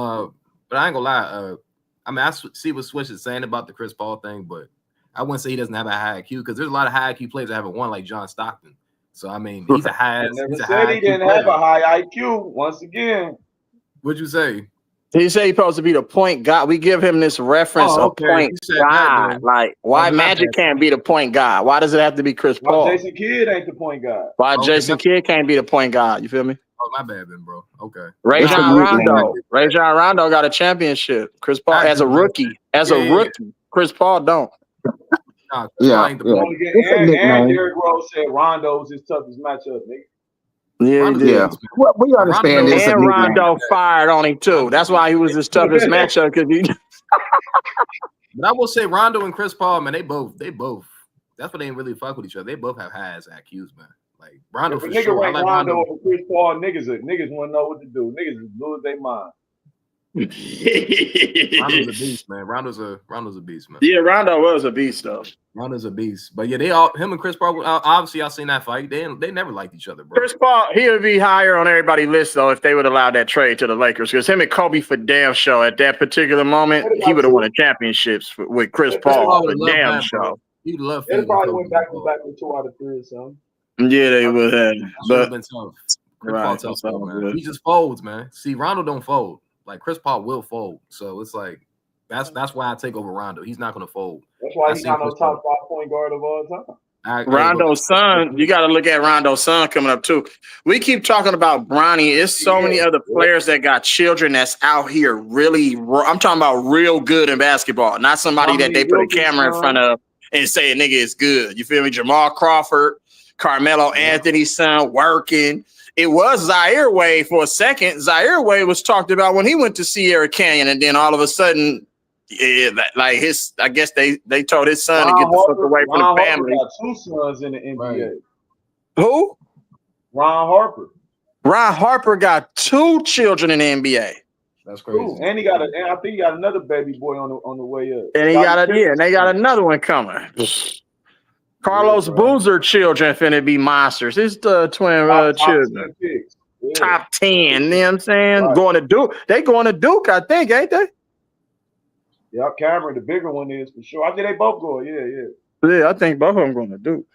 gonna lie. I mean, I see what Swish is saying about the Chris Paul thing, but I wouldn't say he doesn't have a high IQ because there's a lot of high IQ players that haven't won, like John Stockton. So I mean, he's a high. I never He's a said high he IQ didn't have a player. high IQ. Once again, What'd you say? He said he's supposed to be the point guard. We give him this reference Oh, of okay. If point you said that, guard. then Like, why then my bad. Magic can't be the point guard? Why does it have to be Chris why Paul? Jason Kidd ain't the point guard? Why Okay, Jason Kidd can't be the point guard? You feel me? oh, my bad, then, bro. Okay. It's a Rajon nickname. Rondo. Rajon Rondo got a championship. Chris Paul I as a agree, bro. rookie. As Yeah, a yeah, yeah. rookie. Chris Paul don't. Nah, Chris Paul Yeah, ain't the yeah. point. Only get, It's a and nickname. Derrick Rose said Rondo was his toughest matchup, nigga. Yeah, he Rondo's a did. Yeah. beast, man. Well, we But understand Rondo, it's a And nickname. Rondo fired on him too. Rondo's That's a why he beast. was his toughest matchup because he But I will say Rondo and Chris Paul, man, they both. That's why they ain't really fuck with each other. They both have high ass IQs, man. Like Rondo If a for nigga sure. I rank like Rondo Rondo. over Chris Paul, niggas wouldn't know what to do. Niggas would lose their mind. Rondo's a beast, man. Rondo's a beast, man. Yeah, Rondo was a beast though. Rondo's a beast. But yeah, him and Chris Paul, obviously y'all seen that fight. They never liked each other, bro. Chris Paul, he would be higher on everybody's list though if they would allow that trade to the Lakers. Because him and Kobe for damn show at that particular moment, he would have won the championships with Chris Chris Paul Paul for would love damn that, show. bro. He'd love They'd feeding probably Kobe. went back to back with 2 out of 3 or something. Yeah, they would have. That should have But been tough. Chris Paul right, tough it's though, all man. good. He just folds, man. See, Rondo don't fold. Like Chris Paul will fold. So it's like that's why I take over Rondo. He's not gonna fold. That's why I he's seen not no Chris Paul. top 5 point guard of all time. Rondo's son, you got to look at Rondo's son coming up too. We keep talking about Bronny. It's so many other players that got children that's out here really. I'm talking about real good in basketball, not somebody that they put a camera in front of and say a nigga is good. You feel me? Jamal Crawford, Carmelo Anthony's son working. It was Zaire Wade for a second. Zaire Wade was talked about when he went to Sierra Canyon, and then all of a sudden, like his, I guess they told his son to get the fuck away from the family. Got 2 sons in the NBA. Right. Who? Ron Harper. Ron Harper got 2 children in the NBA. That's crazy. Ooh, and I think he got another baby boy on the way up. And and they got another one coming. Carlos Boozer children finna be monsters. It's the twin children. Top 10, you know what I'm saying? Right. Going to Duke. They going to Duke, I think, ain't they? Yeah, Cameron, the bigger one is for sure. I think they both go. Yeah. Yeah, I think both of them going to Duke.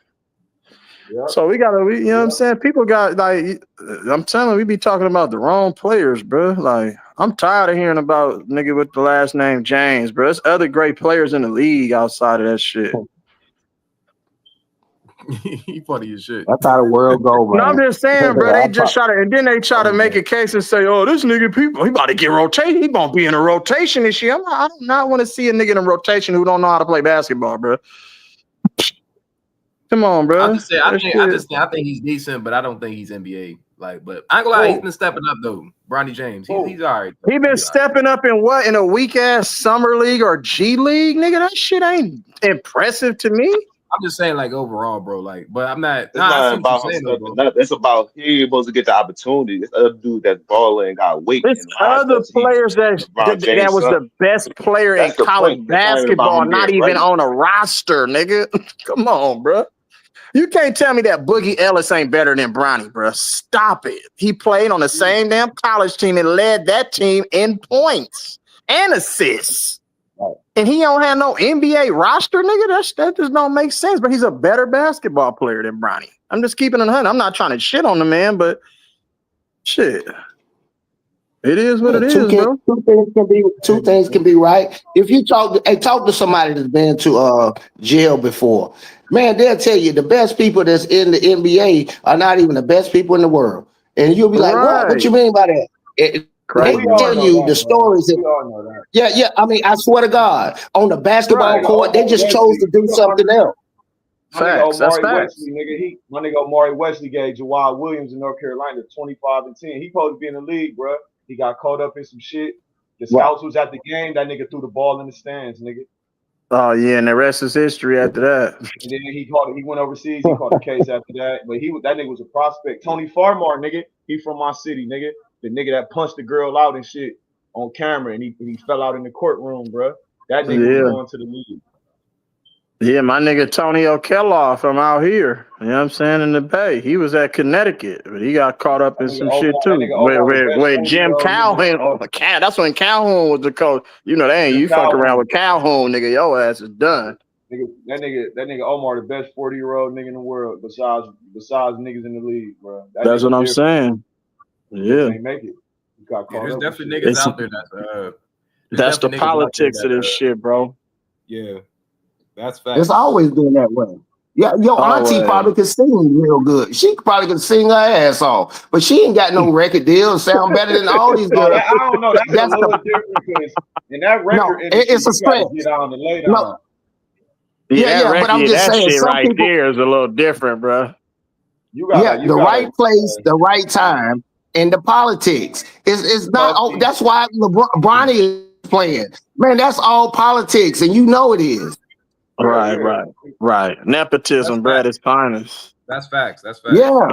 Yep. So you know what I'm saying? People got like, I'm telling you, we be talking about the wrong players, bro. Like, I'm tired of hearing about nigga with the last name James, bro. There's other great players in the league outside of that shit. He funny as shit. That's how the world go, man. No, I'm just saying, bro. They just try to, and then they try to make a case and say, "Oh, this nigga, people, he about to get rotated. He gonna be in a rotation this year." I do not want to see a nigga in a rotation who don't know how to play basketball, bro. Come on, bro. I think he's decent, but I don't think he's NBA. Like, but I ain't gonna lie, he's been stepping up though. Bronny James, he's all right. He been stepping up in what? In a weak ass summer league or G League, nigga. That shit ain't impressive to me. I'm just saying, like overall, bro. Like, but I'm not. It's not about him stepping up. It's about he ain't supposed to get the opportunity. This other dude that's balling got weight. There's other players that was the best player in college basketball, not even on a roster, nigga. Come on, bro. You can't tell me that Boogie Ellis ain't better than Bronny, bro. Stop it. He played on the same damn college team and led that team in points and assists. And he don't have no NBA roster, nigga. That just don't make sense. But he's a better basketball player than Bronny. I'm just keeping it 100. I'm not trying to shit on the man, but shit. It is what it is, bro. Two things can be right. If you talk to somebody that's been to jail before, man, they'll tell you the best people that's in the NBA are not even the best people in the world. And you'll be like, what you mean by that? They tell you the stories. Yeah. I mean, I swear to God, on the basketball court, they just chose to do something else. Facts. That's facts. My nigga Omari Wesley gave Jawad Williams in North Carolina 25 and 10. He supposed to be in the league, bro. He got caught up in some shit. The scouts was at the game. That nigga threw the ball in the stands, nigga. Oh yeah, and the rest is history after that. And then he went overseas. He caught a case after that. But that nigga was a prospect. Tony Farmar, nigga. He from my city, nigga. The nigga that punched the girl out and shit on camera, and he fell out in the courtroom, bro. That nigga was going to the league. Yeah, my nigga Tony O'Kelloff from out here. You know what I'm saying? In the Bay. He was at Connecticut, but he got caught up in some shit too. With Jim Calhoun. That's when Calhoun was the coach. You know, you fuck around with Calhoun, nigga. Your ass is done. That nigga Omar, the best 40-year-old nigga in the world, besides niggas in the league, bro. That That's nigga what I'm different. saying. He just Yeah. ain't make it. He got Yeah, caught there's up with definitely shit. niggas It's out there there's that's the definitely niggas out there politics of this that shit, bro. yeah, that's It's facts. always been that way. Yeah, your auntie Always. probably could sing real good. She probably could sing her ass off, but she ain't got no record deal. Sound better than all these No, girls. I don't know. That's a That's little the different because in that no. record industry, It's a you got to stretch. get on and lay No, down. Yeah, yeah, that yeah. But record, I'm yeah, just that saying, shit some right people, there is a little different, bro. yeah, the right place, the right yeah. time, and the politics. It's not. But Oh, see, that's why LeBron Bronny is playing. Man, that's all politics, and you know it is. yeah, Right, yeah. right. That's Nepotism, bro, at facts. its finest. That's facts. That's facts. Yeah,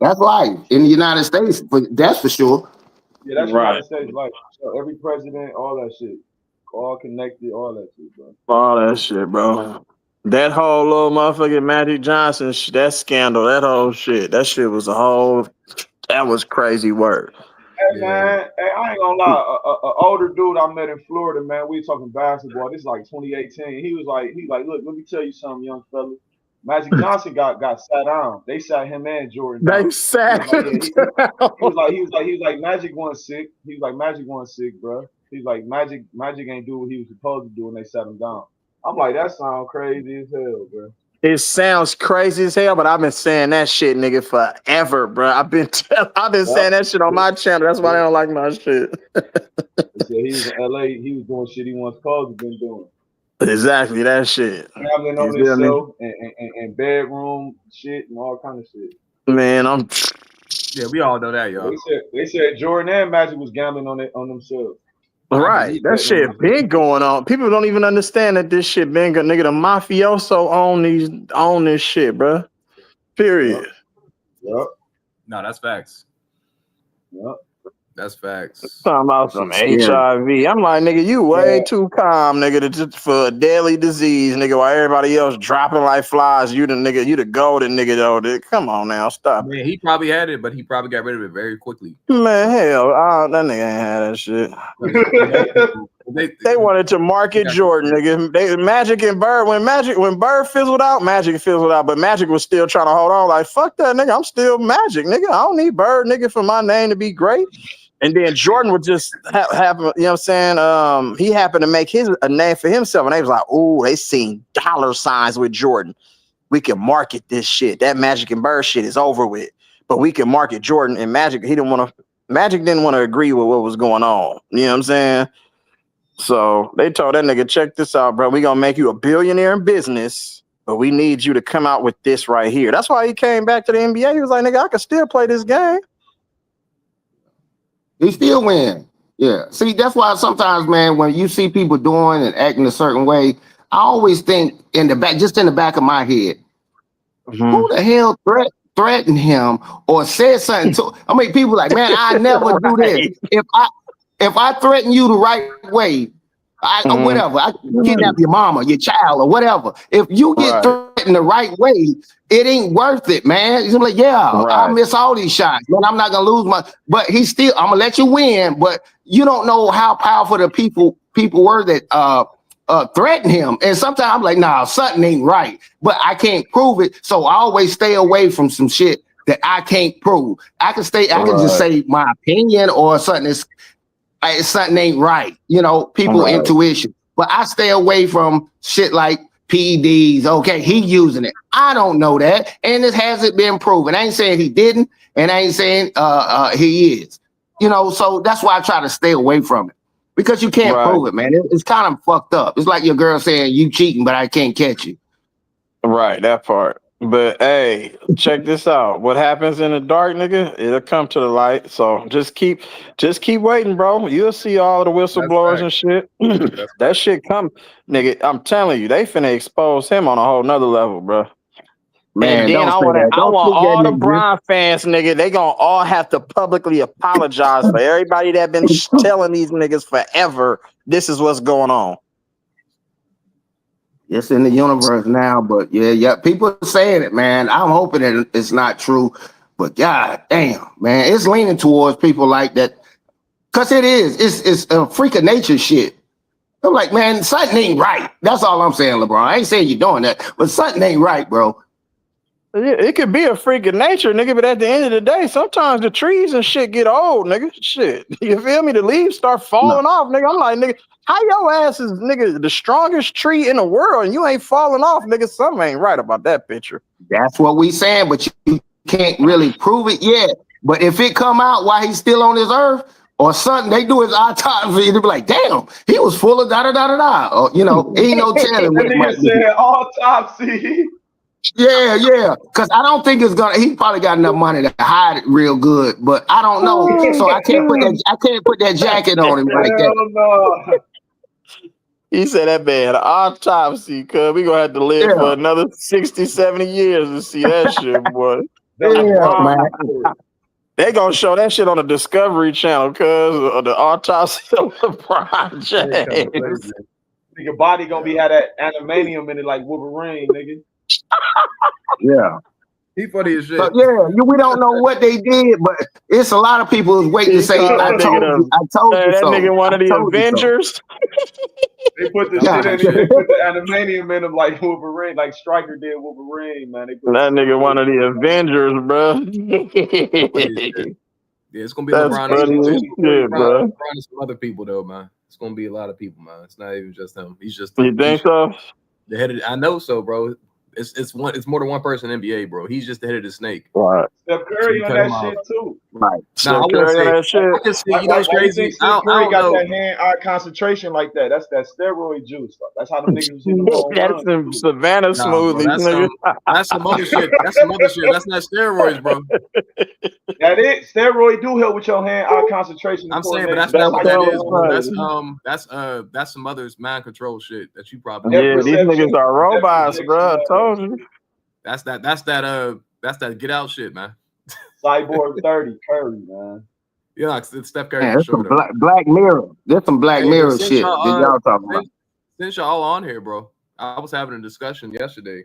that's life in the United States, but that's for sure. Yeah, that's Right. United States life. So every president, all that shit. All connected, all that shit, bro. All that shit, bro. That whole little motherfucking Magic Johnson, that scandal, that whole shit, that shit was that was crazy work. Hey Yeah. man, hey, I ain't gonna lie. A older dude I met in Florida, man. We talking basketball. This is like 2018. He's like, look, let me tell you something, young fella. Magic Johnson got sat down. They sat him and Jordan They down. He was sat like, him yeah. down. He was like Magic won sick. He was like Magic won sick, bro. He's like Magic ain't do what he was supposed to do, and they sat him down. I'm like, that sounds crazy as hell, bro. It sounds crazy as hell, but I've been saying that shit, nigga, forever, bro. I've been saying that shit on my channel. That's why they don't like my shit. They said he was in LA. He was doing shit he wasn't supposed to been doing. Exactly that shit. Gambling You on feel me? himself and bedroom shit and all kind of shit. Man, I'm Yeah, we all know that, y'all. They said Jordan and Magic was gambling on themselves. I right. believe That that. Betting on shit themselves. been going on. People don't even understand that this shit been good. Nigga, the mafioso own this shit, bro. Period. Yep. No, that's facts. Yep. That's facts. Talking about That some shit's scary. HIV. I'm like, nigga, you way Yeah. too calm, nigga, for a deadly disease, nigga, while everybody else dropping like flies. You the golden nigga, though. Come on now, stop Man, he probably had it, but he probably got rid of it very quickly. it. Man, hell, that nigga ain't had that shit. They wanted to market Jordan, nigga. Magic and Bird. When Bird fizzled out, Magic fizzled out, but Magic was still trying to hold on. Like, fuck that, nigga. I'm still Magic, nigga. I don't need Bird, nigga, for my name to be great. And then Jordan would just have you know what I'm saying? He happened to make a name for himself, and they was like, "Oh, they seen dollar signs with Jordan. We can market this shit. That Magic and Bird shit is over with, but we can market Jordan and Magic." Magic didn't want to agree with what was going on. You know what I'm saying? So they told that nigga, check this out, bro. We gonna make you a billionaire in business, but we need you to come out with this right here. That's why he came back to the NBA. He was like, nigga, I can still play this game. He still win. Yeah. See, that's why sometimes, man, when you see people doing and acting a certain way, I always think in the back of my head, who the hell threatened him or said something to? I mean, people like, man, I never do this. If I threaten you the right way, whatever, I kidnap your mama, your child, or whatever. If you get threatened the right way, it ain't worth it, man. You're like, yeah, I miss all these shots, man. I'm not gonna lose but I'm gonna let you win. But you don't know how powerful the people were that threaten him. And sometimes I'm like, nah, something ain't right, but I can't prove it. So I always stay away from some shit that I can't prove. I can just say my opinion or something something ain't right, people intuition. But I stay away from shit like PEDs. Okay, he using it. I don't know that, and it hasn't been proven. I ain't saying he didn't, and I ain't saying he is. So that's why I try to stay away from it because you can't prove it, man. It's kind of fucked up. It's like your girl saying you cheating, but I can't catch you. Right, that part. But hey, check this out. What happens in the dark, nigga, it'll come to the light. So just keep waiting, bro. You'll see all the whistleblowers and shit. That shit come, nigga. I'm telling you, they finna expose him on a whole nother level, bro. Man, And then don't I say that. Don't want speak that all the nigga. Bron fans, nigga. They gonna all have to publicly apologize for everybody that been telling these niggas forever. This is what's going on. It's in the universe now, but yeah, people are saying it, man. I'm hoping that it's not true, but god damn, man, it's leaning towards people like that because it is. It's a freak of nature shit. I'm like, man, something ain't right. That's all I'm saying, LeBron. I ain't saying you're doing that, but something ain't right, bro. It could be a freak of nature, nigga, but at the end of the day, sometimes the trees and shit get old, nigga. Shit. You feel me? The leaves start falling off, nigga. I'm like, nigga, how your ass is, nigga, the strongest tree in the world and you ain't falling off, nigga? Something ain't right about that picture. That's what we saying, but you can't really prove it yet. But if it come out while he's still on this earth or something, they do his autopsy, they be like, damn, he was full of da-da-da-da-da. Or, you know, ain't no telling That what nigga might be. said autopsy. Yeah. Because I don't think it's gonna. He probably got enough money to hide it real good, but I don't know. So I can't put that. I can't put that jacket on him like that. Hell no. He said that man autopsy, cuz we gonna have to live for another 60, 70 years to see that shit, boy. Man. They gonna show that shit on the Discovery Channel, cuz of the autopsy of LeBron James. Nigga body gonna be had that animanium in it like Wolverine, nigga. Yeah. He funny as shit. So we don't know what they did, but it's a lot of people who's waiting to say, "I told you, I told you that so." nigga one of the I told you so. Avengers. They put the shit in it. They put the animanium in him like Wolverine, like Stryker did Wolverine, man. They put That nigga one of the Avengers, bro. Yeah, it's gonna be That's LeBron. funny as shit, bro. LeBron and some other people though, man. It's gonna be a lot of people, man. It's not even just him. He's just You think so? The head of, I know so, bro. It's more than one person in the NBA, bro. He's just the head of the snake. Right. Steph Curry on that shit too. Right. Now I will say, I can see. You know what's Why you crazy? think Steph Curry got that hand-eye concentration like that? That's that steroid juice. That's how them niggas was hitting them home That's runs. some Savannah smoothies, nigga. That's some other shit. That's some other shit. That's not steroids, bro. That it. Steroid do help with your hand-eye concentration. I'm saying, but that's not what that is, bro. That's some other mind control shit that you probably. Yeah, these niggas are robots, bro. I told you. That's that get out shit, man. Cyborg 30 Curry, man. Yeah, it's Steph Curry. Man, some Black Mirror. There's some Black Mirror shit that y'all talking about. Since y'all all on here, bro, I was having a discussion yesterday.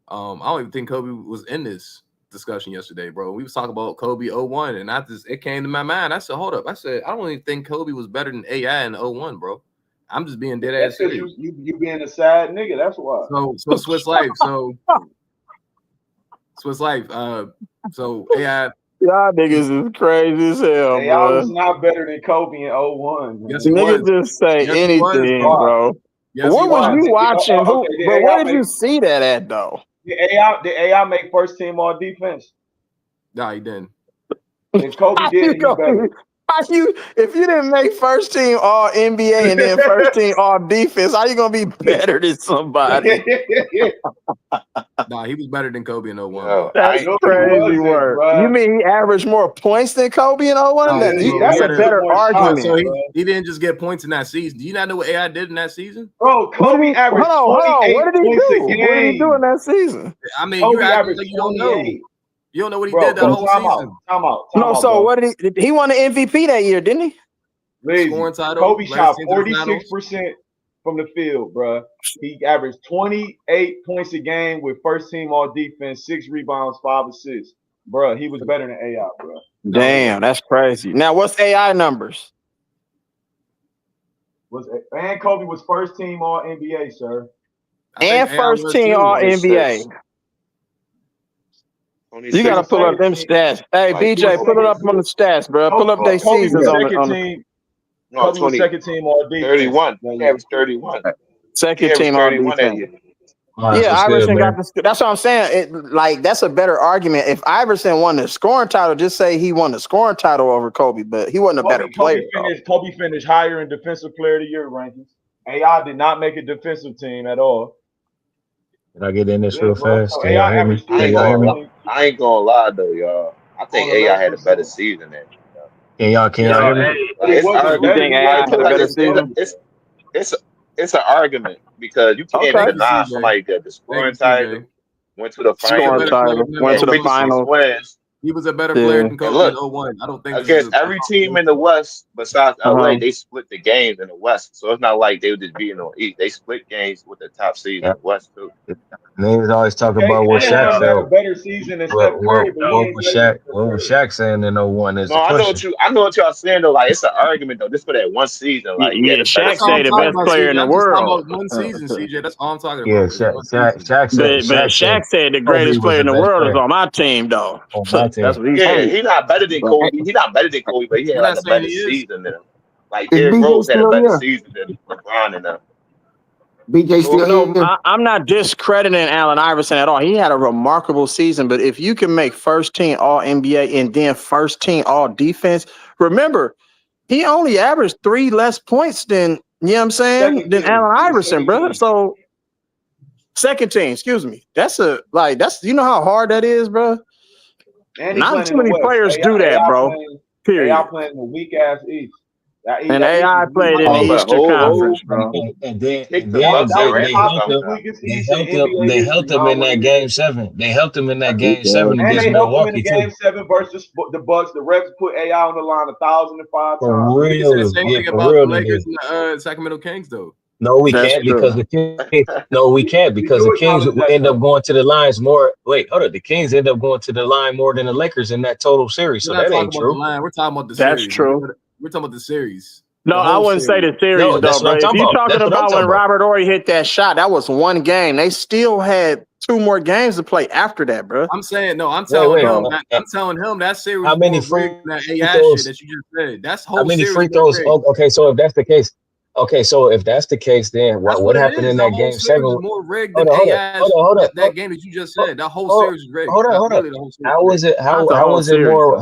I don't even think Kobe was in this discussion yesterday, bro. We was talking about Kobe 01, and it came to my mind. I said, hold up. I said, I don't even think Kobe was better than AI in 01, bro. I'm just being dead ass serious. You being a sad nigga, that's why. So Swiss Life. Swiss Life. So AI. Y'all niggas is crazy as hell, AI bro. was not better than Kobe in 01. Man. Yes, he Niggas was. just say Yes, anything, bro. Yes, what was you watching? Okay, but where did you see that at, though? Did AI make first team all defense? No, he didn't. If Kobe did, he's better. If you didn't make first team all NBA and then first team all defense, how you gonna be better than somebody? Nah, he was better than Kobe in 01. Yo, That's crazy work. Bro. You mean he averaged more points than Kobe in 01? That's a better argument. So he didn't just get points in that season. Do you not know what AI did in that season? Bro, Kobe averaged 28 What did he points do? a game. What did he do in that season? I mean, Kobe you acting averaged like you don't know. 28. You don't know what he did that whole season. Time out, so what did he won the MVP that year, didn't he? Scoring title. Kobe shot 46% from the field, bro. He averaged 28 points a game with first team all defense, 6 rebounds, 5 assists. Bro, he was better than AI, bro. Damn, that's crazy. Now, what's AI numbers? And Kobe was first team all NBA, sir. And first team all NBA. You gotta pull up them stats. Hey, BJ, pull it up on the stats, bro. Pull up their seasons on the. Kobe was second team all defense. 31. He averaged 31. Second team all defense. Yeah, Iverson got the. That's what I'm saying. That's a better argument. If Iverson won the scoring title, just say he won the scoring title over Kobe, but he wasn't a better player. Kobe finished higher in defensive player of the year rankings. AI did not make a defensive team at all. Can I get in this real fast? So Can y'all hear me? I ain't gonna lie though, y'all. I think AI had a better season than you. Can y'all hear me? It's an argument because you can't deny somebody that the scoring title went to the finals. He was a better player than Kobe in 01. I don't think against every team in the West besides LA, they split the games in the West. So it's not like they would just be in the East. They split games with the top seed in the West too. Niggas always talk about what Shaq Cam had a felt. better season than Steph Curry, but he ain't great like Steph What was Curry. Shaq saying in '01 is No, the question. I know what y'all saying though. Like it's an argument though. Just for that one season, like he had Yeah, a better Shaq That's all I'm say the talking season. best about, player CJ. in the I'm just talking world. about one season, CJ. That's all I'm talking Yeah, about is one season. But Shaq said Shaq said the Kobe greatest was player the in the best world is player on my team, though. on my That's team. what he Yeah, said. he not better than But Kobe. He not better than Kobe, but he had We're like not a saying better he is. season than him. Like Is Derrick BJ Rose had a still better here? season than LeBron and them. BJ still no, here? I'm not discrediting Allen Iverson at all. He had a remarkable season, but if you can make first team All NBA and then first team All Defense, remember he only averaged 3 less points than you know what I'm saying Second than team. Allen He was Iverson, second bro. team. So second team, excuse me. That's you know how hard that is, bro. And he Not playing too in the many West. players do that, bro. AI Period. playing in the weak ass East. And That East AI is weak. played in the Oh, but Eastern Conference, And, bro. and, and he then kicked and the then Bucks That they was the already helped possibly him. somehow. weakest East in NBA They history. helped him Y'all in win that the game championship. 7. They helped him in that That's weak game ass. 7 And against they helped him in the Milwaukee game too. 7 versus the Bucks. The refs put AI on the line 1,005 times. For We can say the real, same yeah, thing for about the real they Lakers did. and the Sacramento Kings, though. No, we That's can't true. because the Kings. No, we can't We because do the Kings acknowledge that end up though. going to the lines more. Wait, hold up. The Kings end up going to the line more than the Lakers in that total series. We're So not that talking ain't about the true. line. We're talking about the That's series. true. We're talking about the series, No, the I whole wouldn't say series. the series No, though, that's what bro. I'm If talking you about. talking That's what I'm about talking when about. Robert Horry hit that shot, that was one game. They still had 2 more games to play after that, bro. I'm saying no. Wait. So I'm telling him that series How was many more free rigged than that AI shit throws? that you just said. That's How whole many series free more throws? rigged. Oh, okay, so if that's the case, then That's what what it happened is. in The that whole game 7? series is more rigged Hold than on, AI's hold that game that you just on, said. That whole hold series is rigged. That's hold on. literally the whole series How was rigged. it? not the How whole was it series more? though.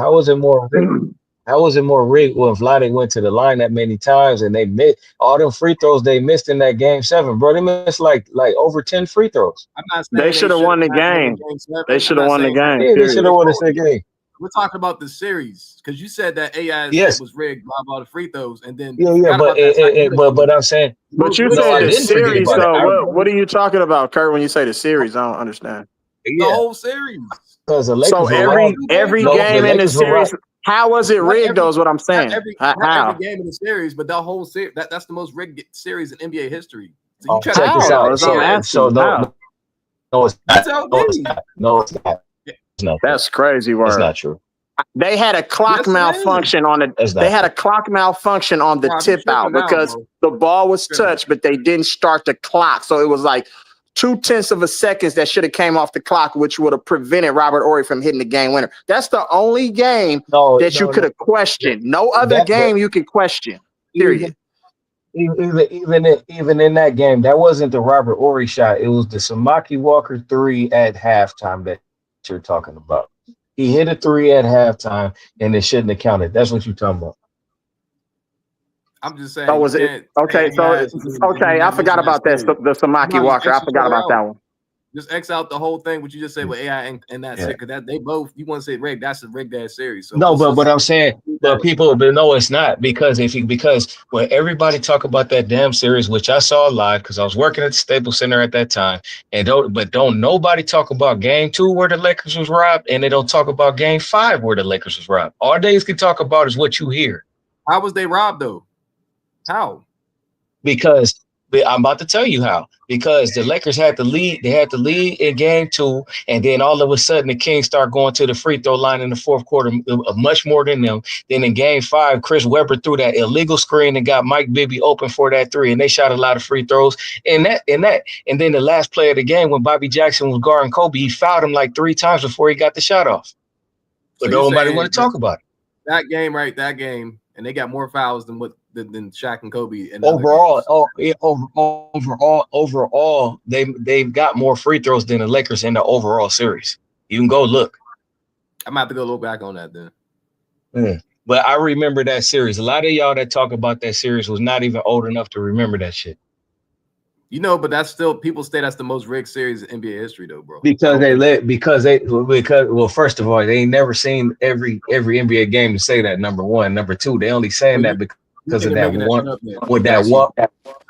How was it more rigged when Vlade went to the line that many times and they missed all them free throws they missed in that game 7, bro? They missed like over 10 free throws. I'm not They saying they should have should won have the had to win game. the game They 7. I'm should have not won the saying that. game. Yeah, they should have Period. won the game. We're talking about the series because you said that AI's shit Yes, was rigged by all the free throws, and then you yeah, forgot about that Sacramento but series. I'm saying The But most you rigged no, said I the didn't series forget series about it. though. I What remember. are you talking about, Kurt? When you say the series, I don't understand. The Yeah, whole series. because the So Lakers were Not robbed. every 2 games though. No, the game in the Lakers were robbed. series, how was it Not rigged? Though every, is what I'm saying. not every How? game in the series, but that whole series. That's the most rigged series in NBA history. So you Oh, try to check compare this How that though? out. to Is what I'm AI? So asking. no, How? no, it's You not. tell No, it's me. not. No, it's not. It's not true. That's crazy It's word. not true. They had a clock Yes, it is. malfunction on the. It's They not had true. a clock malfunction on the Rob, you tip out tripping now, because bro. the ball was Tripping. touched, but they didn't start the clock. So it was like 0.2 of a seconds that should have came off the clock, which would have prevented Robert Horry from hitting the game winner. That's the only game No, that you no, could no. have questioned. No other That, but game you can question. Period. even even in that game, that wasn't the Robert Ory shot. It was the Samaki Walker 3 at halftime that you're talking about. He hit a 3 at halftime, and it shouldn't have counted. That's what you're talking about. I'm just So saying you was it can't say okay? So AI and okay, I then forgot mention that about that. series. The Samaki No, just Walker. X I the forgot score about out. that one. Just X out the whole thing. What you just said with AI and that Yeah. shit, because that they both. You want to say rigged? That's a rigged ass series. So No, let's but just I'm saying, do but that. people, but no, it's not because because when everybody talk about that damn series, which I saw live because I was working at the Staples Center at that time, and don't nobody talk about Game 2 where the Lakers was robbed, and they don't talk about Game 5 where the Lakers was robbed. All they can talk about is what you hear. How was they robbed though? How? Because I'm about to tell you how. Because the Lakers had the lead, they had the lead in Game 2, and then all of a sudden the Kings start going to the free throw line in the fourth quarter, much more than them. Then in Game 5, Chris Webber threw that illegal screen and got Mike Bibby open for that 3, and they shot a lot of free throws. And then the last play of the game when Bobby Jackson was guarding Kobe, he fouled him like 3 times before he got the shot off. So But you're nobody saying want to talk about it. that game, right? That game, and they got more fouls than than Shaq and Kobe and Overall, overall, they've got more free throws than the Lakers in the overall series. You can go look. I'm gonna have to go look back on that then. Yeah. But I remember that series. A lot of y'all that talk about that series was not even old enough to remember that shit. You know, but that's still people say that's the most rigged series in NBA history, though, bro. Because well, first of all, they ain't never seen every NBA game to say that. Number one, number two, they only saying Well, that You because think of they're that making that shit one up then? with that That's it. one.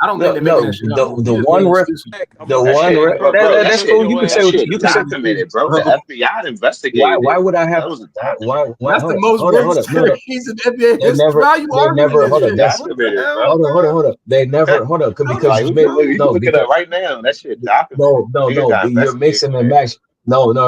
I don't think No, they're making that no, shit up. the You just being one ref, exclusive. I'm the gonna That one shit, ref. but bro, that That's shit, cool. You your can that say ass. what shit you can say. documented, bro. The Hold on. FBI Why investigated why it. would I have That was documented. why That's hold the up most hold up racist hold up. series in NBA They history. never How you they arguing never That this hold up. shit shit? That's What the documented, bro. hell, man? hold up. They never hold up How because Like you you made can look, you can no look it because up right now. That shit documented. Niggas no. got You're investigated mixing for and that. match. No. why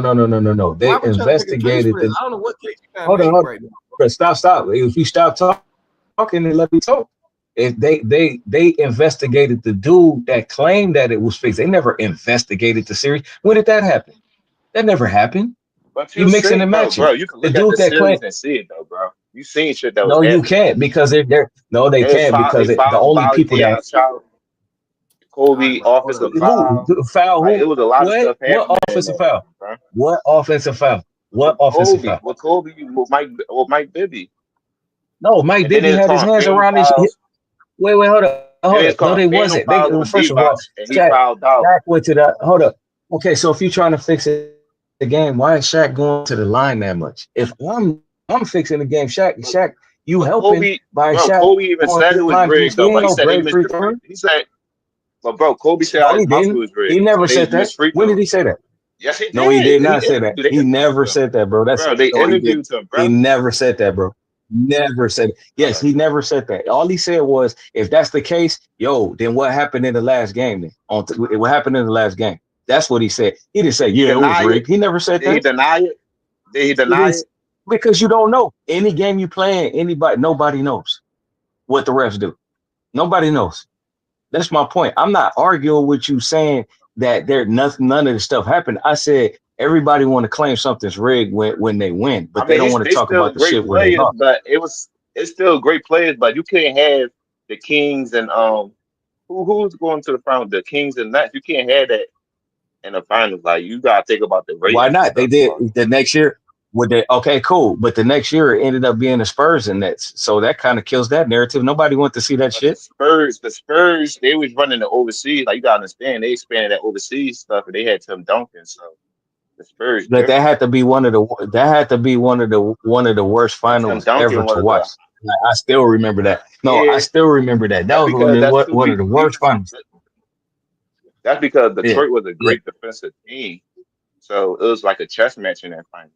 They we trying to pick a case investigated for this? the I don't know what case you trying to make hold right now. on. Stop. If you stop talking and let me talk. If they investigated the dude that claimed that it was fixed. They never investigated the series. When did that happen? That never happened. But You you mixing see, and no, matching. bro, you can The look at dude the that claimed series and see it though, bro. You seen shit that was no, you happening. can't because they're no, they They was can't foul, they because the foul only people violate that child All right, Kobe bro. Hold offensive up. foul. who foul Like it who was a lot of stuff what happening in offensive that foul? game, bro. What offensive foul? What offensive foul? With Kobe, with Mike Bibby, No, Mike and then Bibby they was had his calling hands fatal around his. fouls. Wait, Then hold they up. was No, calling they fatal wasn't. They fouls on first of all, D-Box, and he Shaq, fouled out. Shaq went to the. Hold up. Okay, so if you're trying to fix it, the game, why is Shaq going to the line that much? If I'm fixing the game, But, Shaq, you but helping Kobe, by bro, Shaq Kobe even going said to it the was line. rigged He though. ain't But he no said he great missed free the free. throw. He said, but bro, Kobe said No, out he his mouth it didn't. was He rigged. He never said they said that. missed free When did throws. he say that? Yes, he No, he did did. He not say that. interviewed. They He interviewed never him, said that, bro. That's bro. They no, he did. interviewed him, He bro. never said that, bro. Never said it. Yes, he never said that. All he said was, if that's the case, yo, then what happened in the last game? Then what happened in the last game? That's what he said. He didn't say, Did he yeah, it was deny it? rigged. He never said Did he that. deny it? Did he He deny didn't, it? because you don't know. Any game you play in, nobody knows what the refs do. Nobody knows. That's my point. I'm not arguing with you saying that none of the stuff happened. I said everybody want to claim something's rigged when they win, I but they mean, don't want to they talk still about the great shit where they players, lost. but it's still great players. But you can't have the Kings and who's going to the final? The Kings and Nets. You can't have that in the finals. Like you gotta think about the Why ratings and not? They stuff. did Bro. the next year. Would they? Okay, cool. But the next year it ended up being the Spurs and Nets, so that kind of kills that narrative. Nobody want to see that But shit. The Spurs, they was running the overseas. Like you gotta understand, they expanded that overseas stuff, and they had Tim Duncan. So the Spurs But that different. had to be one of the worst But Tim finals ever Duncan to was watch. Like, I still remember that. No, I yeah. still remember that. That That's was because one of the worst finals. that's because Yeah, Detroit was a yeah. great defensive team. So it was like a chess match in that final.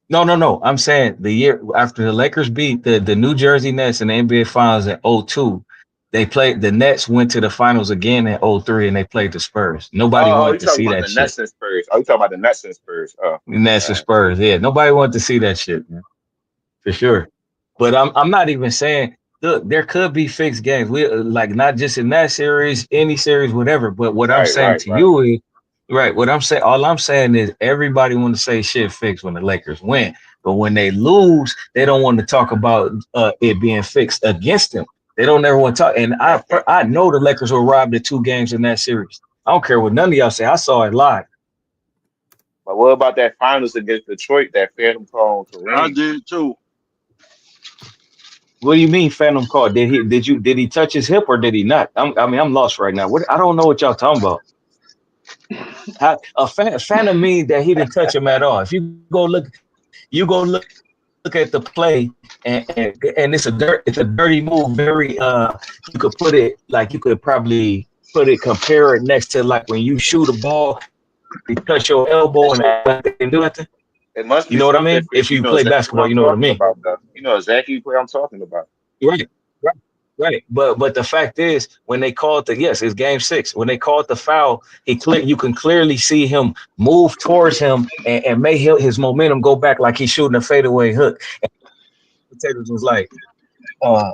No. I'm saying the year after the Lakers beat the New Jersey Nets in the NBA Finals in '02, they played the Nets went to the finals again in '03 and they played the Spurs. Nobody You wanted to talking see about that the shit. Nets and Spurs? Oh, you talking about the Nets and Spurs? Oh, Nets and yeah. Spurs, yeah. Nobody wanted to see that shit, man. For sure. But I'm not even saying look, there could be fixed games. We like not just in that series, any series, whatever. But what I'm saying to Right. you is right. What I'm saying, all I'm saying is everybody want to say shit fixed when the Lakers win, but when they lose, they don't want to talk about it being fixed against them. They don't ever want to talk. And I know the Lakers were robbed of 2 games in that series. I don't care what none of y'all say. I saw it live. But what about that finals against Detroit? That Phantom call on I Kareem. did too. What do you mean, Phantom call? Did he touch his hip or did he not? I'm lost right now. What I don't know what y'all talking about. How, Phantom mean that he didn't touch him at all. If you go look at the play and it's a dirty move. Very you could put it like you could probably compare it next to like when you shoot a ball, you touch your elbow and act like they didn't do nothing. It must You be know what I something mean? for If you you know play exactly what basketball, I'm you know what I talking mean. about, though. You know exactly what I'm talking about. Right, right, right. But the fact is, when they called it's game 6. When they called the foul, you can clearly see him move towards him and make his momentum go back like he's shooting a fadeaway hook. And the Taylor was like, uh,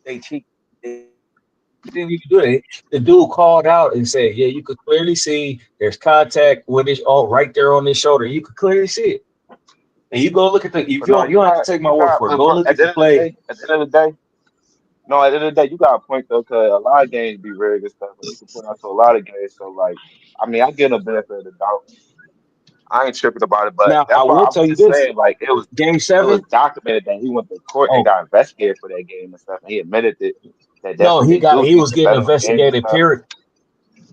they cheat. They didn't even do it. The dude called out and said, "Yeah, you could clearly see there's contact with his right there on his shoulder. You could clearly see it." And you go look at But no, you don't have to take my word for it. Go look at at the the end of the play. day, no, at the end of the day, you got a point though, because a lot of games be rigged and stuff, and you can point out to a lot of games. So like, I mean, I get a benefit of the doubt. I ain't tripping about it, but Now I that's why will I was tell you just this: saying, like, Game it was Seven. documented that he went to court and Oh got investigated for that game and stuff, and he admitted it that that's no, what they do. he He used was to getting bet on the game and investigated. stuff. Period.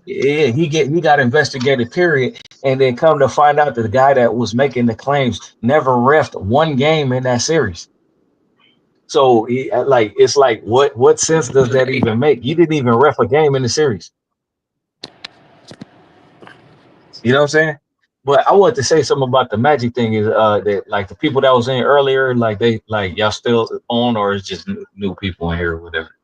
Yeah, he got investigated. Period. And then come to find out that the guy that was making the claims never refed 1 game in that series. So like it's like what sense does that even make? You didn't even ref a game in the series. You know what I'm saying? But I wanted to say something about the Magic thing is that like the people that was in earlier, like they like y'all still on or it's just new people in here or whatever.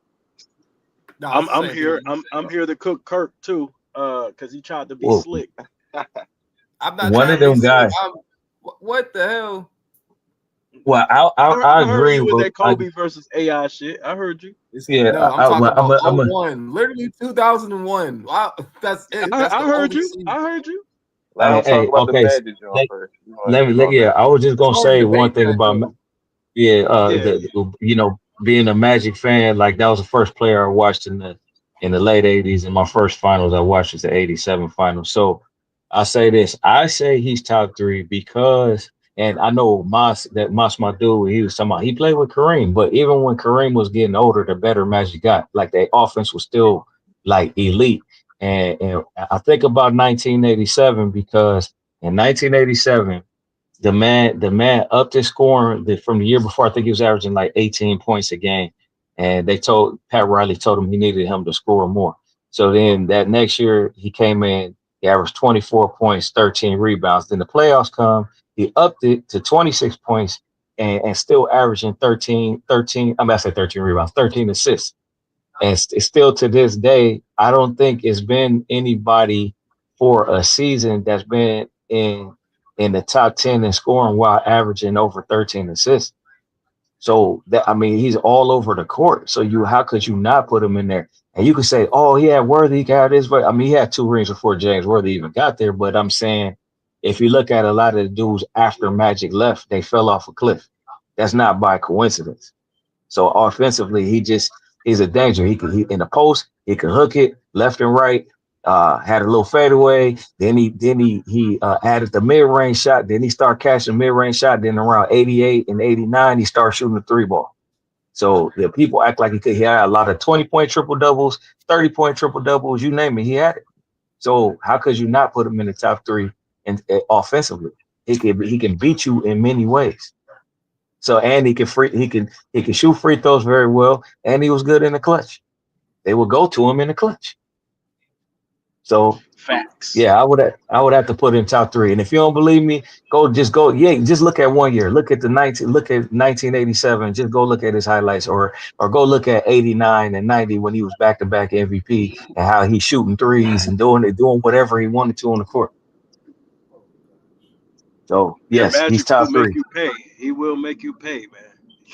No, it's I'm the I'm same here. people you I'm said. here to cook Kirk too, because he tried to be Well, slick. I'm not one trying of to be them slick. guys. What the hell? Well, I I heard agree, you in but that Kobe versus AI shit. I heard you. yeah, No, I'm I talking well, about I'm a '01, literally 2001. Wow, that's it. That's I the heard only you. season. I heard you. Let them talk about the okay. Magic John Let, first. You know, let me you know yeah. that. I was just It's gonna hard to say one debate thing that about though. yeah, Yeah. being a Magic fan, like that was the first player I watched in the late '80s, and my first finals I watched was the '87 finals. So I say this, I say he's top three because, and I know Mas my dude, he was talking about he played with Kareem, but even when Kareem was getting older, the better Magic got. Like the offense was still like elite, and I think about 1987 because in 1987 the man upped his scoring from the year before. I think he was averaging like 18 points a game. And they told Pat Riley told him he needed him to score more. So then that next year he came in, he averaged 24 points, 13 rebounds. Then the playoffs come, he upped it to 26 points and still averaging 13. I'm gonna say 13 rebounds, 13 assists. And still to this day, I don't think it's been anybody for a season that's been in the top 10 in scoring while averaging over 13 assists. So that I mean, he's all over the court. So how could you not put him in there? And you could say, oh, he had Worthy, he got this, but I mean, he had 2 rings before James Worthy even got there. But I'm saying, if you look at a lot of the dudes after Magic left, they fell off a cliff. That's not by coincidence. So offensively, he's a danger. He in the post, he could hook it left and right. Had a little fadeaway. Then he added the mid range shot. Then he started catching mid range shot. Then around 88 and 89, he started shooting the 3 ball. So the people act like he had a lot of 20-point triple doubles, 30-point triple doubles, you name it, he had it. So how could you not put him in the top three and offensively? He can beat you in many ways. So and he can shoot free throws very well, and he was good in the clutch. They would go to him in the clutch. So Facts. yeah, I would have to put in top three. And if you don't believe me, just look at one year. Look at 1987. Just go look at his highlights, or go look at 89 and 90 when he was back to back MVP and how he's shooting threes and doing whatever he wanted to on the court. So Yeah, yes, he's Magic will top make three. you pay. He will make you pay, man.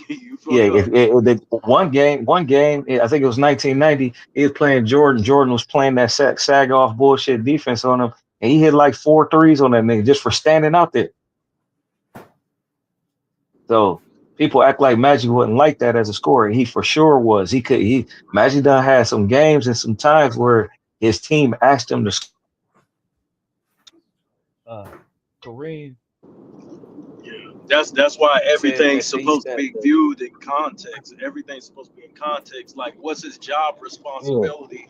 You Yeah, fuck up. one game, I think it was 1990. He was playing Jordan. Jordan was playing that sag off bullshit defense on him, and he hit like 4 threes on that nigga just for standing out there. So people act like Magic wasn't like that as a scorer. He for sure was. Magic done had some games and some times where his team asked him to. Kareem That's why Said everything's that piece supposed to that be viewed in context. Everything's supposed to be in context. Like, what's his job yeah, responsibility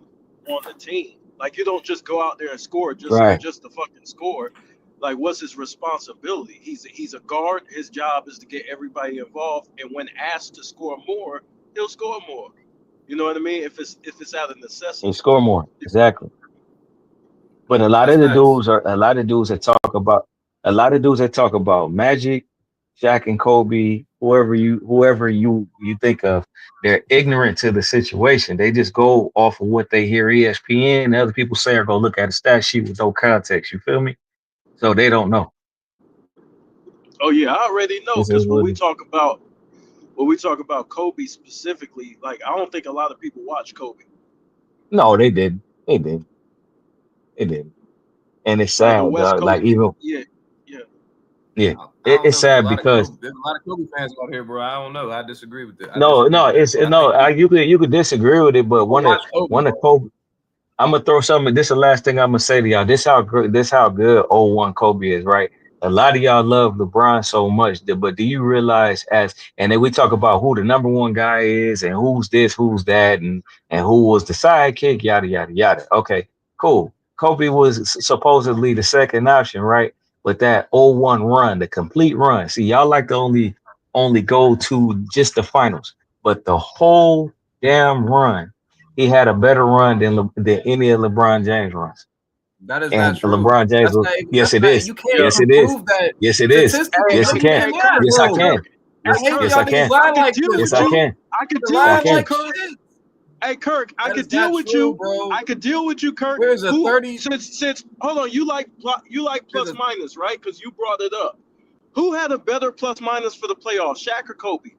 on the team? Like, you don't just go out there and score right. just to fucking score. Like, what's his responsibility? He's a guard. His job is to get everybody involved, and when asked to score more, he'll score more. You know what I mean? If it's out of He necessity. score more. Exactly. But That's facts. a lot of dudes that talk about Magic, Shaq and Kobe, whoever you think of, they're ignorant to the situation. They just go off of what they hear ESPN and other people say, or go look at a stat sheet with no context. You feel me? So they don't know. Oh yeah, I already know This is because what when we talk about Kobe specifically, like I don't think a lot of people watch Kobe. no, they did. They did. They did. And it's Like a sad, West dog. Like Coast, even yeah, yeah. yeah, I don't it's know. There's a sad lot of because Kobe. There's a lot of Kobe fans out here, bro. I don't know. I disagree with that. I no, disagree no, with that, it's bro. I no. think people You could disagree with it, but don't watch Kobe, one of bro. Kobe. I'm gonna throw something. This is the last thing I'm gonna say to y'all. This how good '01 Kobe is, right? A lot of y'all love LeBron so much, but do you realize and then we talk about who the number one guy is and who's this, who's that, and who was the sidekick, yada yada yada. Okay, cool. Kobe was supposedly the second option, right? But that '01 run, the complete run. See, y'all like to only only go to just the finals, but the whole damn run, he had a better run than any of LeBron James runs. That is not And true. LeBron James That's was, not even. yes, That's it not. is. You can't Yes, even it is. prove that Yes, it is. statistically. Hey, Yes, Don't it hey, even can. hey, matter, Kirk, Yes, I hey, bro. can. Kirk, I hey, Yes, hate when Kirk. yes, y'all I niggas can. I lie could like deal this, Yes, with I bro. you. can. I could You're I deal with lying you, can. like Kirk. shit. Hey, Kirk, I That is could not deal with true, you. bro. I could deal with you, Kirk. Where's a Who 30? since hold on, you like There's plus a. minus, right? Because you brought it up. Who had a better plus minus for the playoffs, Shaq or Kobe?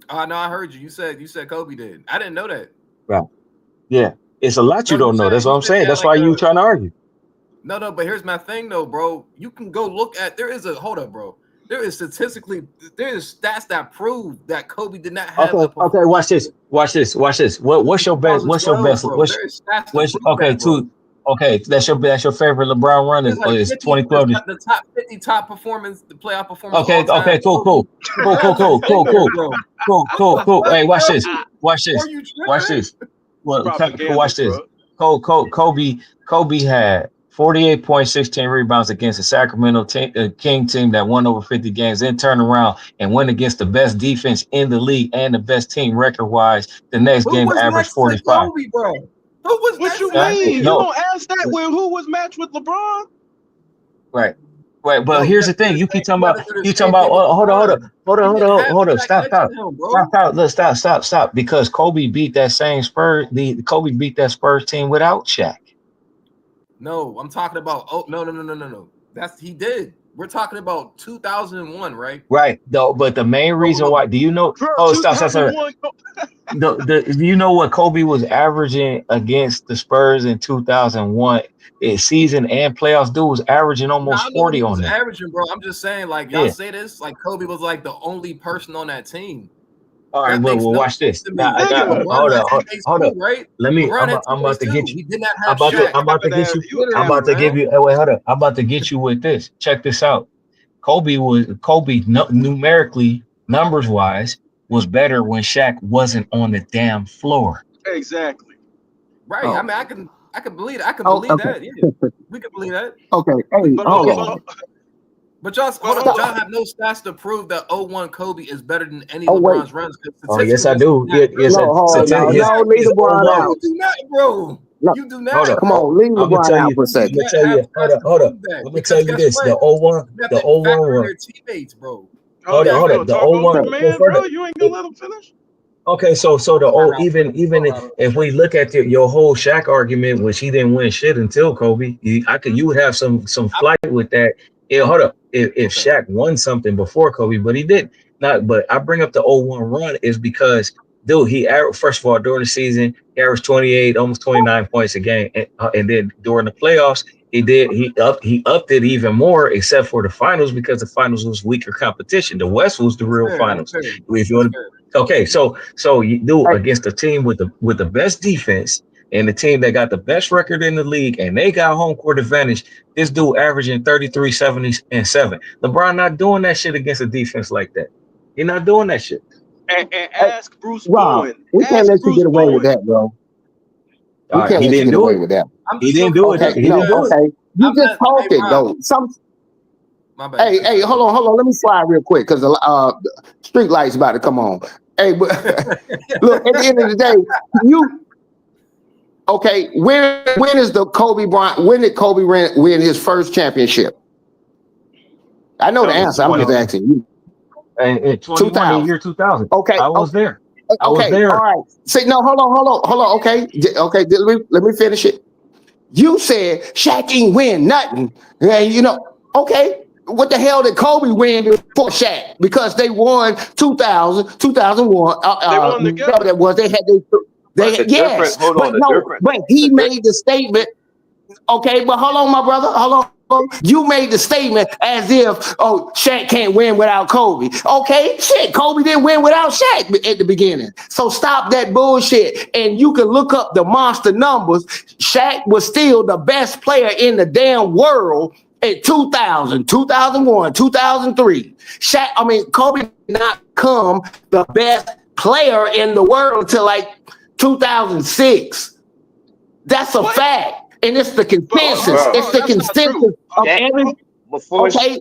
Oh no, I heard you. You said Kobe did. I didn't know that. Right. Yeah. It's a lot No, you don't know. That's what you I'm said he saying. had That's like why a. you trying to argue. No, but here's my thing though, bro. You can go look at there is bro. There is stats that prove that Kobe did not have Okay. a Okay. performance Watch this. Watch this. Watch this. What's in your best? What's your 2012, best? bro. There is stats to prove Okay. that, bro. Okay. That's your favorite LeBron run There's like is 50 2012. the top 50 the playoff performance of Okay. all time, Okay. Cool. bro. Cool. The Cool. Cool. Browns is Cool. in Cool. there, Cool. bro. Cool. What Cool. the Cool. fuck, Hey, watch this. bro? Watch Are this. you Watch tripping? this. Well, Propaganda, watch this. bro. Kobe had 48.16 rebounds against the Sacramento King team that won over 50 games, then turned around and went against the best defense in the league and the best team record-wise. The next Who game was averaged next to 45. Kobe, bro? Who was What next you to that mean? nigga? You No, don't ask that when who was matched with LeBron? right. Right, but No, here's the thing. You keep talking you about gotta do the same thing with LeBron. He didn't have hold up, Shaq next to him, bro. Look, stop. Because Kobe beat that same Spurs, Kobe beat that Spurs team without Shaq. No, I'm talking about. Oh no. He did. We're talking about 2001, right? Right. Though, but the main reason why, do you know? Kirk, Oh, stop. 2001. Do you know what Kobe was averaging against the Spurs in 2001? Season and playoffs, dude was averaging No, I almost know what 40 he on was them. averaging, bro. I'm just saying, like y'all Yeah. say this, like Kobe was like the only person on that team. All right, That well, makes no watch sense this. to Now, me. Nigga, LeBron had teammates hold too, up. right? Let me. LeBron had I'm teammates about to get too. you. He did not have Shaq. I'm about to get you. you I'm Literally, about to man. give you. Wait, hold up. I'm about to get you with this. Check this out. Kobe numerically, numbers wise, was better when Shaq wasn't on the damn floor. exactly. Right. I Oh, mean, I can believe I can oh, believe okay, that. Yeah, we can believe that. okay. Hey, But But hold hold, y'all, on. hold, but y'all but hold up. hold But on. y'all have no stats to prove that 01 Kobe is better than any Oh wait, LeBron's runs. Because Oh, yes, statistically, I that's do. not Yes, true. no, hold on, no, his no, leave his LeBron No, 01. out. you do not, bro. No, You do Hold not. up. come on, leave I'm gonna LeBron tell out you. for a You do I'm second. gonna not tell have you. stats to Hold up. prove that. I'm gonna tell Because you guess this. what? The 01. You have The to 01 factor in run. their teammates, bro. Hold Hold on, up. you Hold gonna up. The talk over 01. the Well, man, bro? further. You ain't gonna let him finish? Okay, so the old even if we look at your whole Shaq argument, which he didn't win shit until Kobe, you would have some flight with that. Yeah, hold up. If Okay. Shaq won something before Kobe, but he didn't. Not, but I bring up the 01 run is because dude, he averaged, first of all, during the season, he averaged 28, almost 29 points a game, and then during the playoffs, he upped it even more, except for the finals because the finals was weaker competition. The West was the That's real fair. That's finals. fair. If you That's want fair. Okay, so you do Hey, against a team with the best defense and the team that got the best record in the league, and they got home court advantage. This dude averaging 33, 70, and 7. LeBron not doing that shit against a defense like that. He's not doing that shit. And hey, ask Bruce Rob, Bowen. we can't Ask let you Bruce get away with Bowen. that, bro. All We right, can't he let you didn't get do away it. with that. I'm He just didn't so do it. Okay, confused He no, didn't do because it. okay. You I'm just not. Hey, talking Rob, though. my bad. Hey, hold on. Let me slide real quick because street lights about to come on. Hey, but look, at the end of the day, you okay? When is the Kobe Bryant? When did Kobe win his first championship? I know the That was answer. I'm just 20 asking you. and 21 in 2000. year 2000. Okay. I was there. I was Okay. All there. right. Say no. Hold on. Okay. Okay. Let me finish it. You said Shaq ain't win nothing. And okay. What the hell did Kobe win before Shaq? Because they won 2000, 2001. They won Whatever together. that was. But the difference, Yes. hold But on, no, but he the difference. made the statement. Okay, but hold on, my brother. Hold on. You made the statement as if, Shaq can't win without Kobe. Okay, shit, Kobe didn't win without Shaq at the beginning. So stop that bullshit. And you can look up the monster numbers. Shaq was still the best player in the damn world in 2000, 2001, 2003. Kobe did not become the best player in the world until like 2006. That's a fact. And it's the But hold on, consensus. Bro, hold It's on. the That's not true. consensus of Shaq every. before Okay.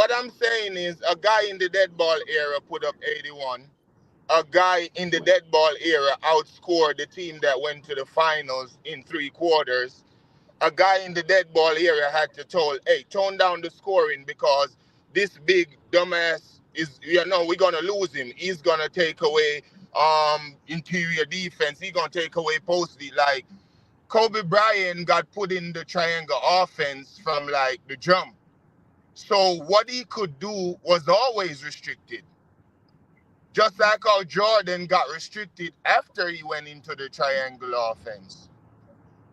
What I'm saying is a guy in the dead ball era put up 81. A guy in the dead ball era outscored the team that went to the finals in 3 quarters. a guy in the dead ball area had to tell, hey, tone down the scoring because this big dumbass is, we're gonna lose him. He's gonna take away interior defense. He's gonna take away posty. Like Kobe Bryant got put in the triangle offense from like the jump. So what he could do was always restricted. Just like how Jordan got restricted after he went into the triangle offense.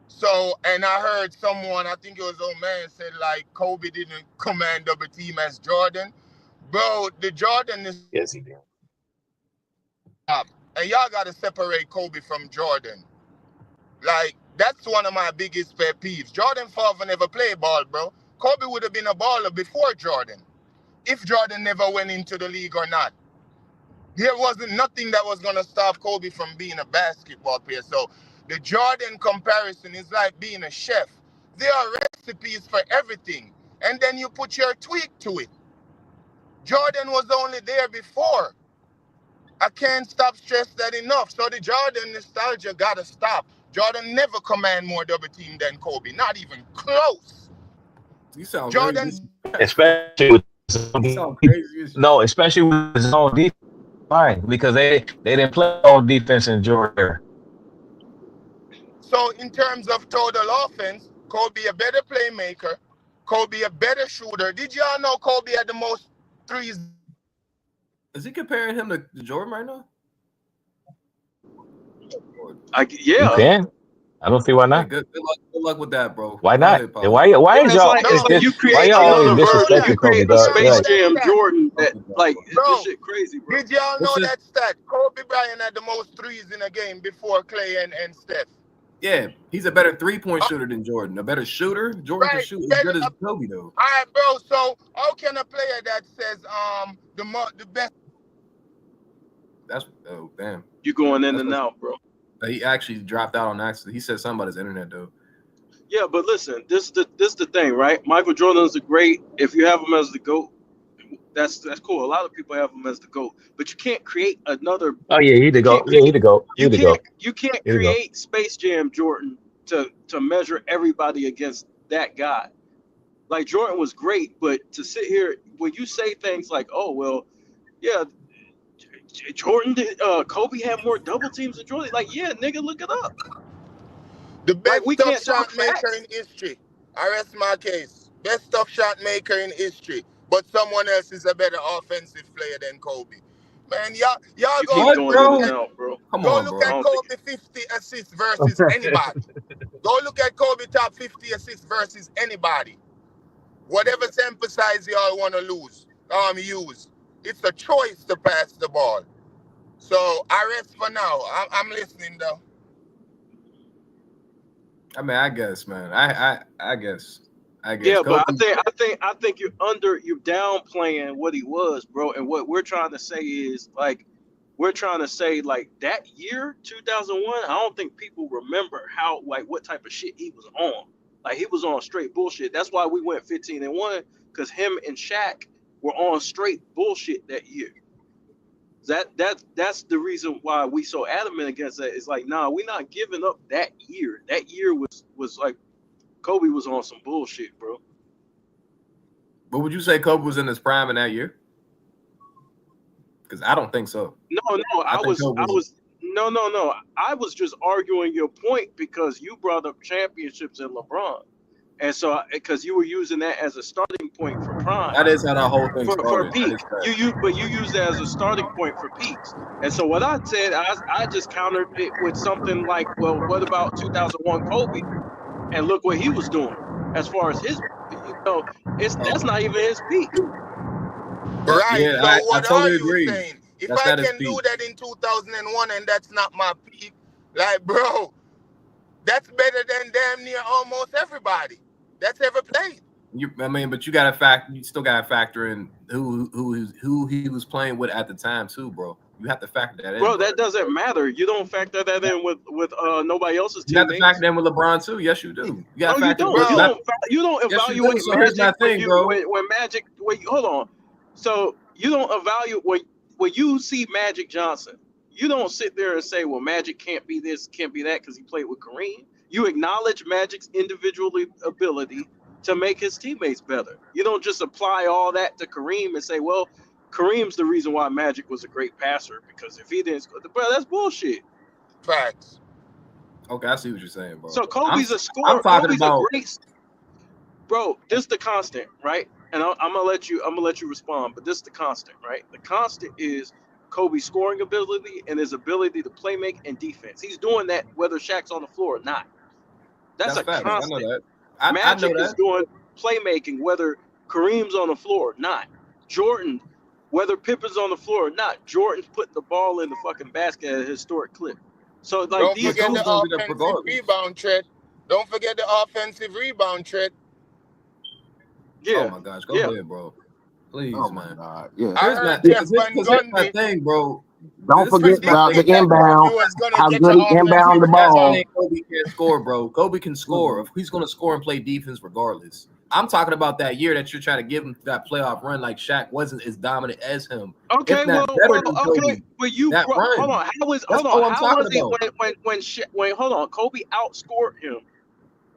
So, and I heard someone, I think it was old man, said like Kobe didn't command double team as Jordan. Bro, the Jordan is Yes, he did. up. And y'all got to separate Kobe from Jordan. Like, that's one of my biggest pet peeves. Jordan father never played ball, bro. Kobe would have been a baller before Jordan, if Jordan never went into the league or not. There wasn't nothing that was going to stop Kobe from being a basketball player. So the Jordan comparison is like being a chef. There are recipes for everything. And then you put your tweak to it. Jordan was only there before. I can't stop stress that enough. So the Jordan nostalgia got to stop. Jordan never command more double team than Kobe. Not even close. You sound Jordan, Especially with crazy. no, especially with his own defense. Fine, because they didn't play all defense in Jordan. So in terms of total offense, Kobe a better playmaker, Kobe a better shooter. Did y'all know Kobe had the most threes? Is he comparing him to Jordan right now? You can. I don't see why not. Hey, good luck with that, bro. Why Go not? ahead, Paul. Why is It's y'all? like, it's like you why create y'all always another version. disrespecting You Kobe, create a dog? Space Like, Jam Jordan that, like, Bro, this shit crazy, bro. did y'all know Listen. that stat? Kobe Bryant had the most threes in a game before Clay and Steph. Yeah, he's a better three-point shooter than Jordan. A better shooter. Jordan can shoot as good as Kobe, though. All right, bro. So how can a player that says the best? That's damn. You going in and out, bro. He actually dropped out on accident. He said something about his internet, though. Yeah, but listen, this is the thing, right? Michael Jordan's a great. If you have him as the GOAT, that's cool. A lot of people have him as the GOAT, but you can't create another. oh yeah, he to go. Yeah, he to go. He to go. You can't He to go. create Space Jam Jordan to measure everybody against that guy. Like Jordan was great, but to sit here when you say things like, "Oh well, yeah, Jordan did, Kobe had more double teams than Jordan," like, yeah, nigga, look it up. The best we tough can't talk shot maker facts. in history. I rest my case. Best tough shot maker in history. But someone else is a better offensive player than Kobe. Man, y'all You go keep going in and out, bro. Come go on, look bro. at Kobe 50 assists versus anybody. Go look at Kobe top 50 assists versus anybody. Whatever sample size y'all want to use. It's a choice to pass the ball. So I rest for now. I'm listening though. I mean, I guess, man. I guess. Yeah, Kobe, but I think you're downplaying what he was, bro. And what we're trying to say is like that year 2001. I don't think people remember what type of shit he was on. Like he was on straight bullshit. That's why we went 15-1 because him and Shaq were on straight bullshit that year. That's the reason why we so adamant against that. It's like, nah, we're not giving up that year. That year was like Kobe was on some bullshit, bro. but would you say Kobe was in his prime in that year? Because I don't think so. No, I was just arguing your point because you brought up championships and LeBron, and so because you were using that as a starting point for prime. That is how that whole thing for started. peak. You use that as a starting point for peaks. And so what I said, I just countered it with something like, well, what about 2001 Kobe? And look what he was doing as far as his, that's not even his peak. Right. Yeah, so I what totally are you agree. saying? If That's I not his can do peak. that in 2001 and that's not my peak, like, bro, that's better than damn near almost everybody that's ever played. But you still gotta factor in who he was playing with at the time too, bro. You have to factor that in. Bro, that doesn't matter. You don't factor that in with nobody else's teammates. You have to factor in with LeBron too. Yes, you do. You got to factor. You don't evaluate Yes, so here's my thing, bro. When Magic. Wait, hold on. So you don't evaluate when you see Magic Johnson. You don't sit there and say, "Well, Magic can't be this, can't be that," because he played with Kareem. You acknowledge Magic's individual ability to make his teammates better. You don't just apply all that to Kareem and say, well, Kareem's the reason why Magic was a great passer, because if he didn't score, bro, that's bullshit. Facts. Okay, I see what you're saying, bro. So Kobe's a I'm scorer. talking Kobe's about. a great, bro. This the constant, right? And I'm gonna let you respond, but this is the constant, right? The constant is Kobe's scoring ability and his ability to play make and defense. He's doing that whether Shaq's on the floor or not. That's a facts. constant. I know that. I Magic know is that. doing playmaking whether Kareem's on the floor or not. Jordan, whether Pippen's on the floor or not, Jordan's putting the ball in the fucking basket at a historic clip. So like Don't these forget dudes, the offensive rebound threat. Don't forget the offensive rebound threat. Yeah. Oh my gosh, go ahead, bro. Please, Oh man. my God. Yeah. I heard Jeff Van Here's my Gundy. thing, bro. Don't forget about the Kobe inbound. was gonna How get good the he inbound the offensive ball. rebound. Kobe can't score, bro. Kobe can score. If he's gonna score and play defense regardless. I'm talking about that year that you're trying to give him that playoff run, like Shaq wasn't as dominant as him. Okay, if not well, better than Kobe, okay, but you, that run. hold on. How was That's hold all on? I'm How talking was it about. when hold on? Kobe outscored him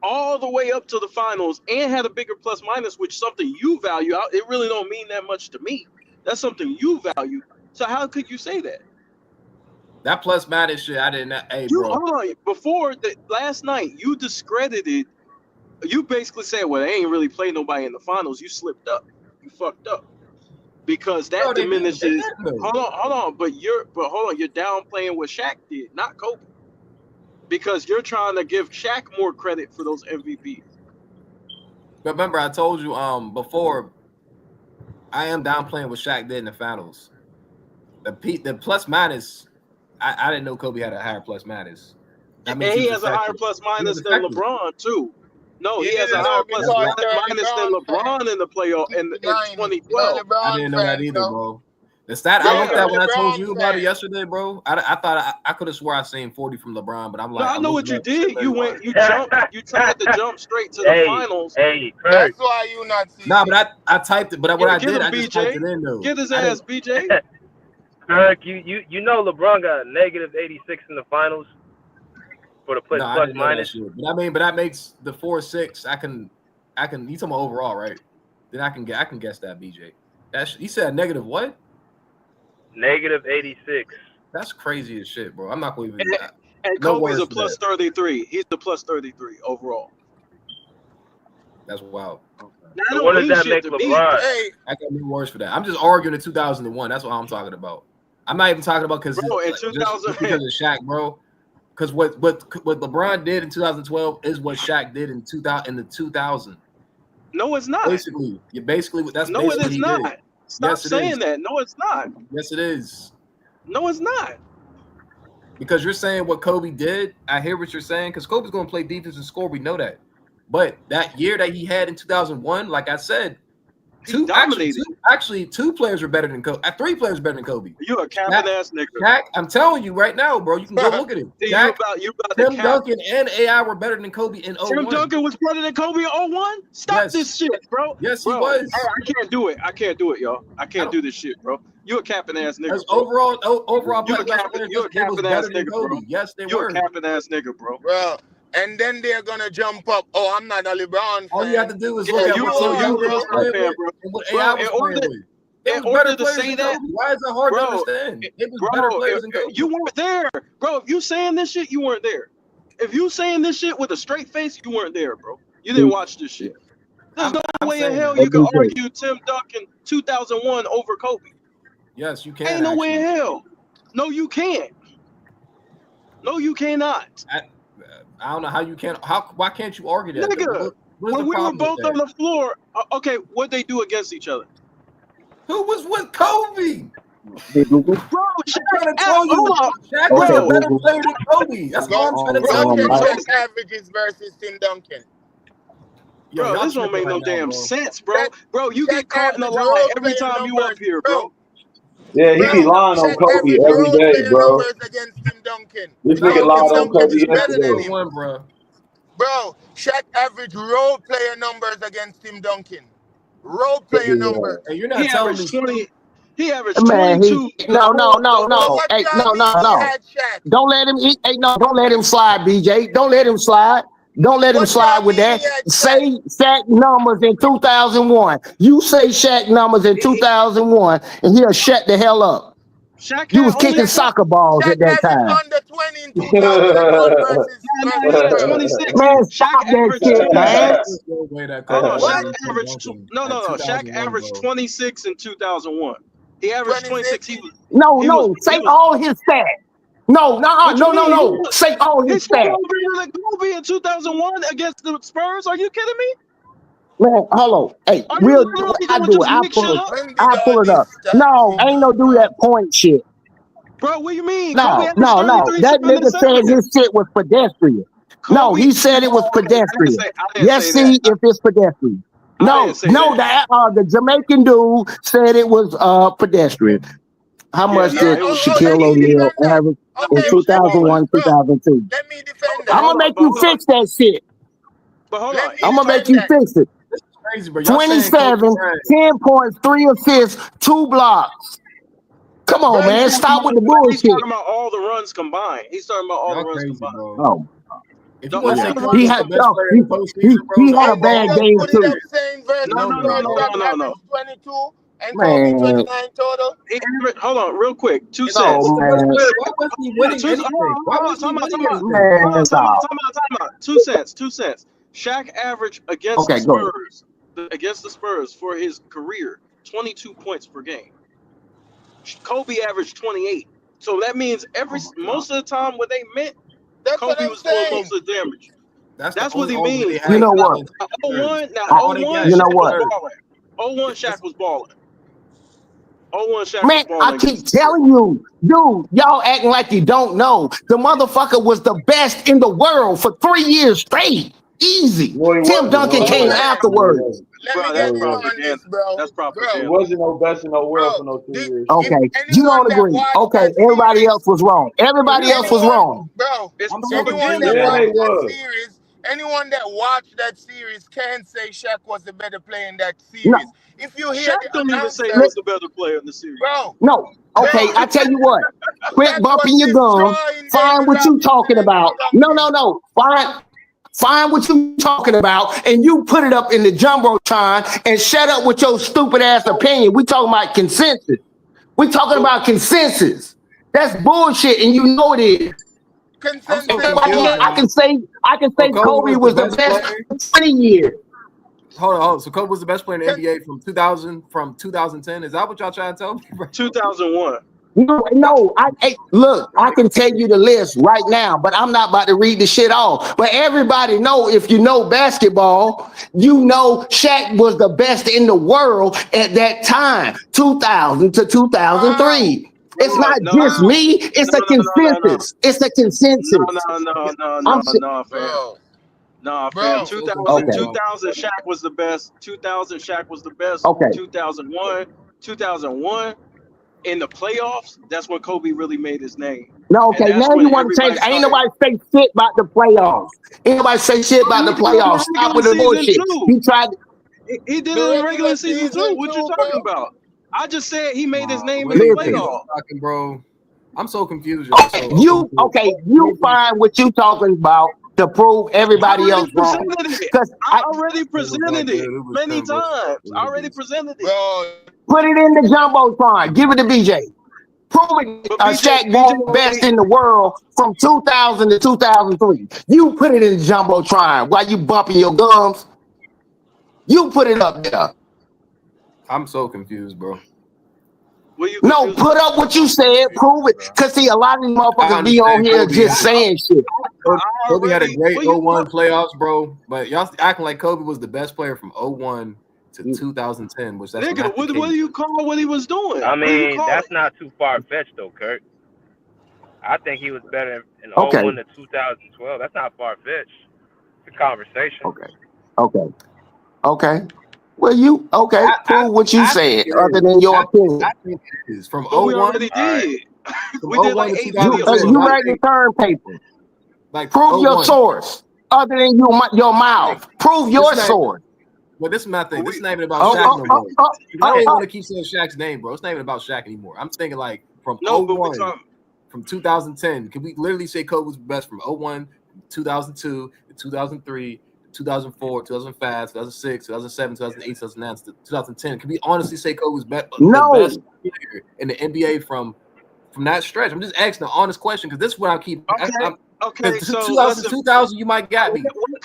all the way up to the finals and had a bigger plus minus, which is something you value. It really don't mean that much to me. That's something you value. So how could you say that? That plus minus shit, I didn't. Hey, You bro. hold on. Before the last night, you discredited. You basically said, "Well, they ain't really played nobody in the finals." You slipped up. You fucked up because that No, they didn't. diminishes. They didn't, though. Hold on. But hold on. You're downplaying what Shaq did, not Kobe, because you're trying to give Shaq more credit for those MVPs. But remember, I told you before. I am downplaying what Shaq did in the finals. The plus minus. I didn't know Kobe had a higher plus minus. That means And he was has a higher effective. plus He was minus than effective. LeBron too. No, You he has a didn't higher know plus because they're a minus than LeBron LeBron in the playoff in 2012. You're LeBron I didn't know that fans, either, though. bro. The stat Yeah, I looked you're at when I told LeBron you about it fan. yesterday, bro. I thought I could have swore I seen 40 from LeBron, but I'm like, No, I know what you did. You jumped. You tried to jump straight to the finals. Hey, Kurt. That's why you not see. Nah, but I typed it. But what I Get did, him, I just typed it BJ. in though. Get his I ass, didn't- BJ. Kirk, you know LeBron got a negative 86 in the finals for the plus No, I didn't know that minus. shit. But that makes the 4-6. I can. You talking about overall, right? Then I can guess that, BJ. He said negative what? Negative 86. That's crazy as shit, bro. I'm not going to even. And No Kobe's words a for plus that. 33. He's the plus 33 overall. That's wild. Now, So what does that make LeBron? Hey, I got no words for that. I'm just arguing in 2001. That's what I'm talking about. I'm not even talking about because Bro, in just 2000 because of Shaq, bro. Because what LeBron did in 2012 is what Shaq did in 2000. No, it's not. Basically, that's No, basically it what is he not. did. Stop Yes, it saying is. that. No, it's not. Yes, it is. No, it's not. Because you're saying what Kobe did. I hear what you're saying. Because Kobe's going to play defense and score. We know that. But that year that he had in 2001, like I said, two players were better than Kobe. 3 players were better than Kobe. You a capping ass nigga. Shaq, I'm telling you right now, bro. You can go look at it. See, Shaq, you about Tim to cap. Duncan and AI were better than Kobe in 01. Tim Duncan was better than Kobe in 01? Stop this shit, bro. Yes, bro, he was. Hey, I can't do it, y'all. I can't do this shit, bro. You a capping ass nigga. As Overall, you a capping ass nigga, bro. Yes, they you were. a capping ass nigga, bro. Well, and then they're gonna jump up. Oh, I'm not a LeBron fan. All you have to do is look at you what are Tim a Duncan was LeBron playing fan, with bro. and what Bro, AI was in order playing to- with. They in was order better to players say than that, Kobe. Why is that hard to bro, understand? They was better players than Kobe. You weren't there, bro. If you saying this shit, you weren't there. If you saying this shit with a straight face, you weren't there, bro. You didn't watch this shit. There's no way in hell you can argue Tim Duncan 2001 over Kobe. Yes, you can. Ain't no way in hell. No, you can't. No, you cannot. I don't know how you can't. Why can't you argue that? Nigga, What's the when we were problem with both that? on the floor, okay, what'd they do against each other? Who was with Kobe? Bro, I'm trying to tell you, Shaq was a better player than Kobe. That's what I'm trying to tell you. Shaq averages versus Tim Duncan. Bro, this don't make no damn sense, bro. Bro, you get caught in a lie every time you up here, bro. Yeah, he be lying on Kobe every day, bro. Against Tim Duncan. This nigga lied on Kobe yesterday. Bro, Shaq average role player numbers against Tim Duncan. Role player numbers. Hey, you're not telling me 20. He averaged Man, 22 in the no. So what Hey, y'all mean he no. had Shaq? Don't let him eat. Hey, no, don't let him slide, BJ. Don't let him slide. Don't let him What slide y'all with mean he that. had Say Shaq? Shaq numbers in 2001. You say Shaq numbers in 2001, and he'll shut the hell up. Shaq You had was only kicking soccer balls Shaq at that averaged time. under 20 in 2001 versus he had Spurs. 26. Man, Shaq stop that averaged shit, man. 26. There's no way that Hold Kobe on, was Shaq What? better than averaged Duncan no. at Shaq 2001, averaged bro. 26 in 2001. He averaged 26. 26? No. Say all his stats. No. What you mean? No. Say all He his scored stats. over like Kobe in 2001 against the Spurs. Are you kidding me? Man, hold on. Hey, Are you we'll literally I gonna do it. just make shit up, When did I'll all pull it up. this start, No, ain't no do bro? that point shit. bro? What do you mean? Kobe No. averaged 33, That 7, and nigga 7. said his shit was pedestrian. No, Kobe. he said it was Oh, okay. pedestrian. I didn't Yes, say that. see if it's pedestrian. I didn't say that. The Jamaican dude said it was pedestrian. How Yeah, much nah, did it was. Let Shaquille me O'Neal defend that. average in Okay, It was let me, balling. 2001, bro. 2002? Let me defend But I'm that. gonna make you fix that shit. hold Let on. me I'm gonna make defend you that. fix it. Crazy, bro. Y'all saying Kobe 27, had 10 points, 3 assists, 2 blocks. Come on, But Bro, man. he's talking Stop with about, the bullshit. all the runs combined. He's talking about all the y'all runs crazy, combined. bro. Oh, If The you want to all say yeah. the Kobe He runs was had the best combined. no, player in the postseason, bro, he no had a and one then bad knows. just game put it too. up saying versus No, no, Spurs, no. Shaq averaged 22 and Kobe Man, 29 total. Hold on, real quick. If Shaq no, $0.02. was the best man. player, why wasn't he winning anything? Why Hold on, wasn't he time out, winning time out. anything? Man, stop. Time out. $0.02. $0.02. Shaq averaged Okay, go ahead. against the Spurs for his career 22 points per game. Kobe averaged 28. So that means Oh my God. most of the time when they met, That's what Kobe I'm was doing most saying. of the damage. That's the That's what only he over they means. You had know for what? the entire Spurs. Now That's all they 01 got You know Shaq against the was what? Spurs. balling. 01 It's Shaq was balling. 01 Shaq was Man, I balling against keep the Spurs. telling you, dude, y'all acting like you don't know. The motherfucker was the best in the world for 3 years straight. Easy. No, he Tim wasn't. Duncan No, he came wasn't. Okay, No, he afterwards. wasn't. let Bro, me that's get in on propaganda. this, bro. That's Bro, propaganda. He wasn't no best in the world for bro. no 3 Did, years if Okay, straight. you anyone don't that agree. watched Okay, that everybody else series, was wrong. Everybody else was anyone, wrong. bro, It's I'm so anyone confused that propaganda. Yeah, now. they watched that was. series, anyone that watched that series can say Shaq was the better player in that No, series. If you hear Shaq the don't even say he li- was announcers, the better player in the series. bro, no. Okay, bro, I tell you what. Quit Shaq was bumping your gums. destroying Find David what you Robinson talking and Tim about. Duncan. No. Find what you talking about, and you put it up in the jumbotron and shut up with your stupid ass opinion. We talking about consensus. We talking But about consensus. That's bullshit, and you know it is. I'm so Consensus confused, what? I can man. say So Kobe Kobe was the was the best best player. for 20 years. Hold on. So Kobe was the best player in the Con- NBA from 2010. Is that what y'all trying to tell me, bro? 2001. No, look, I can tell you the list right now, but I'm not about to read the shit off. But everybody know, if you know basketball, you know Shaq was the best in the world at that time, 2000 to Wow, 2003. It's Bro, not just wow, me, it's a no. consensus. It's a consensus. I'm Fam. bro, Nah, fam. I'm bro, so 2000, okay, confused, bro. 2000 Shaq was the best. 2000 Shaq was the best. okay. 2001 in the playoffs, that's when Kobe really made his name. No, And okay, that's now when you want to change. everybody Ain't started. nobody say shit about the playoffs. Ain't nobody say shit Oh, about he the did it in playoffs. the Stop regular with the season bullshit. too. He tried. He did the it in the regular regular season too. season What you too, talking bro. about? I just said he made his Nah, the name in way the you niggas Listen. are playoffs. talking, bro. I'm so confused, y'all. So okay, so You find what you talking about to prove I everybody already else wrong. presented it. Because I I already it was that presented good. it It was many simple. times. It I was already decent. presented it. Bro, put it in the jumbotron. Give it to BJ. Prove it. But BJ Shaq won best already. in the world from 2000 to 2003. You put it in the jumbotron while you bumping your gums. You put it up there. I'm so confused, bro. What are you No, confused put about? up what you said. Prove it. Because see, a lot of these I motherfuckers be on understand here Kobe. just saying shit. Kobe had a great What you 01 playoffs, bro. But y'all acting like Kobe was the best player from 01 to 2010, which that's nigga? not the What case. do you call what he was doing? I What do you mean, call that's it? not too far fetched though, Kurt. I think he was better in Okay, 01 to 2012. That's not far fetched. It's a conversation. okay. Well, prove what you I think said it other is. than your opinion. I think it is. From But we 01, already All right. did. from We did 01 like to 8 You videos 2010, on you I it. write the think turn paper. like Prove your 01. source other than your Like mouth. Prove this your man, source. But this is my thing. This is not even about Shaq no more. I don't want to keep saying Shaq's name, bro. It's not even about Shaq anymore. I'm thinking like from 01, from 2010. Can we literally say Kobe was best from 01, 2002, 2003, 2004, 2005, 2006, 2007, 2008, 2009, 2010? Can we honestly say Kobe was the best player in the NBA from that stretch? I'm just asking an honest question because this is what I keep. Okay, so 2000, you might got me. What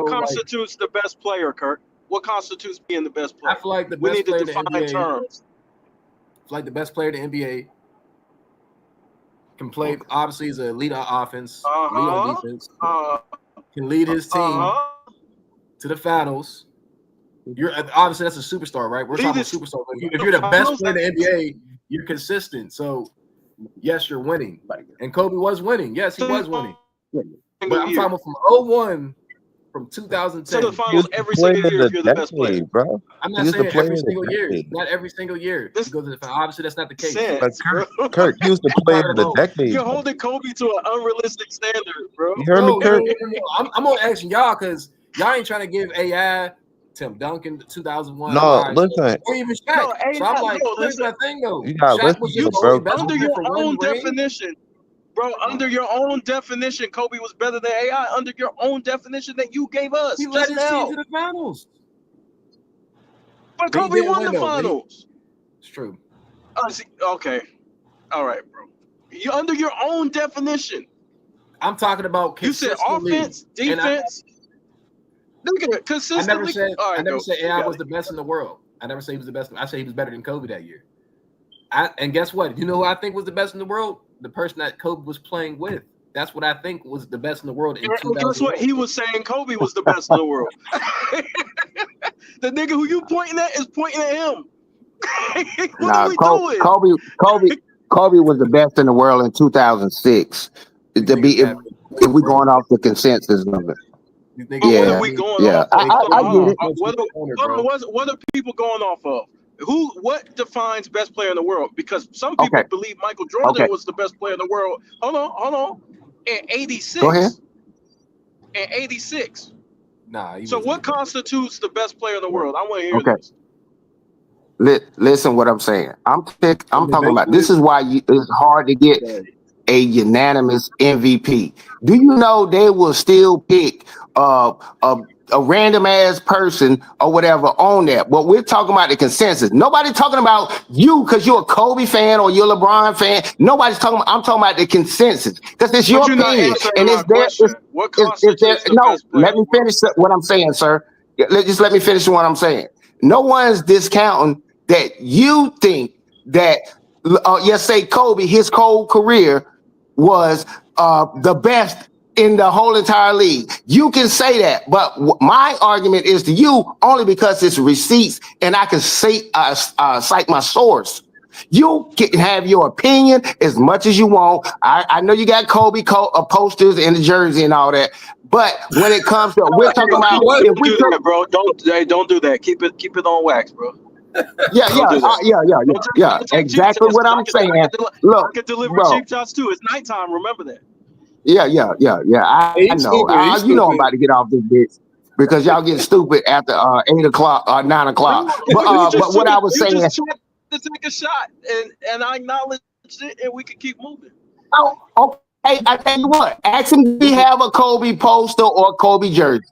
constitutes the best player, Kirk? What constitutes being the best player? I feel like the we best need player to define in the NBA, terms. Like the best player in the NBA can play. Obviously, he's a lead on offense, lead on defense, can lead his team to the finals. You're obviously that's a superstar, right? We're talking about superstar. If you're the best player in the NBA, you're consistent. So yes, you're winning. And Kobe was winning. Yes, he was winning. But I'm talking about from 01, from 2010. To the finals every single year if you're the best player. Bro. I'm not saying every single year. Not every single year. Obviously, that's not the case. But Kirk, he was the player of the decade. You're holding Kobe to an unrealistic standard, bro. You heard me, Kirk? No. I'm gonna ask y'all because y'all ain't trying to give AI Tim Duncan 2001. No, listen. Or even Shaq. So I'm like, here's my thing though. You gotta listen, bro. Under your own definition. Bro, under your own definition, Kobe was better than AI. Under your own definition that you gave us, he led his team to the finals. But Kobe won the finals. It's true. Okay, all right, bro. You under your own definition. I'm talking about. You said offense, defense. Nigga, consistently. I never said AI was the best in the world. I never said he was the best. I said he was better than Kobe that year. And guess what? You know who I think was the best in the world? The person that Kobe was playing with. That's what I think was the best in the world. And guess what? He was saying Kobe was the best in the world. The nigga who you pointing at is pointing at him. What are we doing? Kobe was the best in the world in 2006. To be if we're going off the consensus of it. What are we going off of? I get it. What are people going off of? What defines best player in the world? Because some people believe Michael Jordan was the best player in the world. Hold on. In 86. Go ahead. In 86. Nah. So what constitutes the best player in the world? I want to hear this. Listen what I'm saying. I'm talking about this is why it's hard to get a unanimous MVP. Do you know they will still pick a random ass person or whatever on that? But we're talking about the consensus. Nobody talking about you because you're a Kobe fan or you're a LeBron fan. Nobody's talking about. I'm talking about the consensus because it's your opinion and it's there. Let me finish what I'm saying, sir. Just let me finish what I'm saying. No one's discounting that you think that. Say Kobe, his whole career was the best in the whole entire league. You can say that, but my argument is to you only because it's receipts and I can say cite my source. You can have your opinion as much as you want. I know you got Kobe posters in the jersey and all that, but when it comes to we're talking about if we do that, bro, don't do that. Keep it on wax, bro. Yeah. Exactly what I'm saying. Look, I can deliver cheap shots too. It's nighttime. Remember that. Yeah. I know. You know I'm about to get off this bitch because y'all get stupid after 8 o'clock or 9 o'clock. But what I was saying, just tried to take a shot and I acknowledged it, and we can keep moving. Oh, okay. I tell you what. Ask him, do we have a Kobe poster or a Kobe jersey?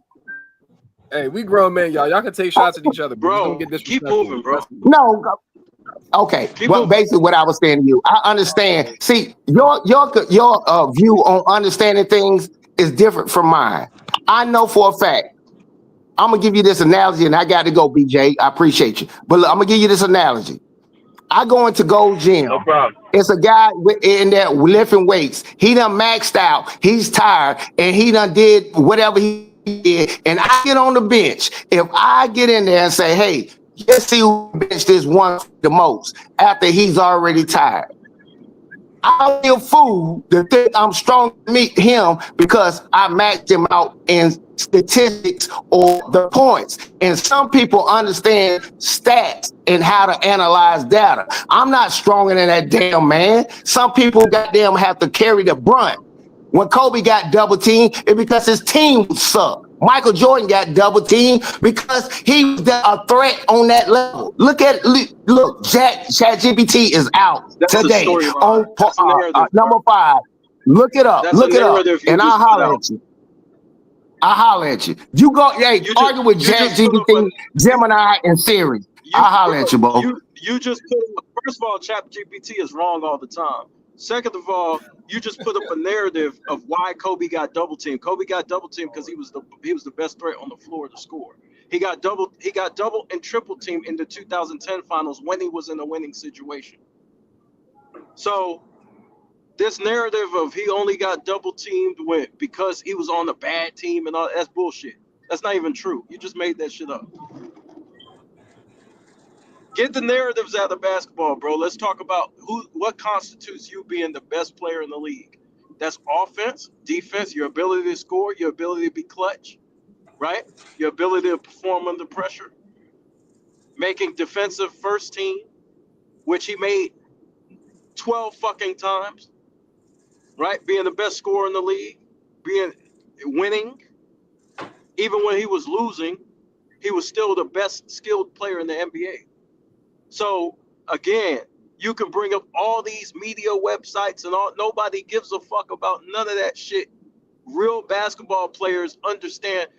Hey, we grown men, y'all. Y'all can take shots at each other, bro. Don't get this. Keep moving, bro. No. Okay. Well, basically, what I was saying to you, I understand. See, your view on understanding things is different from mine. I know for a fact. I'm gonna give you this analogy, and I got to go, BJ. I appreciate you, but look, I'm gonna give you this analogy. I go into Gold Gym. No problem. It's a guy in there lifting weights. He done maxed out. He's tired, and he done did whatever he did. And I get on the bench. If I get in there and say, "Hey, let's see who benched this one the most," after he's already tired, I'll be a fool to think I'm strong to meet him because I maxed him out in statistics or the points. And some people understand stats and how to analyze data. I'm not stronger than that damn man. Some people goddamn have to carry the brunt. When Kobe got double teamed, it's because his team sucked. Michael Jordan got double teamed because he was a threat on that level. Look, ChatGPT is out That's a today storyline. on That's a narrative. number 5. Look it up. That's a narrative you And just I'll put holler out. at you. I'll holler at you. You go, argue with ChatGPT, Gemini, and Siri. I'll holler at you, bro. You just put up, first of all, ChatGPT is wrong all the time. Second of all, you just put up a narrative of why Kobe got double teamed. Kobe got double teamed because he was the best threat on the floor to score. He got double and triple teamed in the 2010 finals when he was in a winning situation. So this narrative of he only got double teamed because he was on a bad team and all, that's bullshit. That's not even true. You just made that shit up. Get the narratives out of basketball, bro. Let's talk about what constitutes you being the best player in the league. That's offense, defense, your ability to score, your ability to be clutch, right? Your ability to perform under pressure. Making defensive first team, which he made 12 fucking times, right? Being the best scorer in the league, winning. Even when he was losing, he was still the best skilled player in the NBA. So again, you can bring up all these media websites and all. Nobody gives a fuck about none of that shit. Real basketball players understand.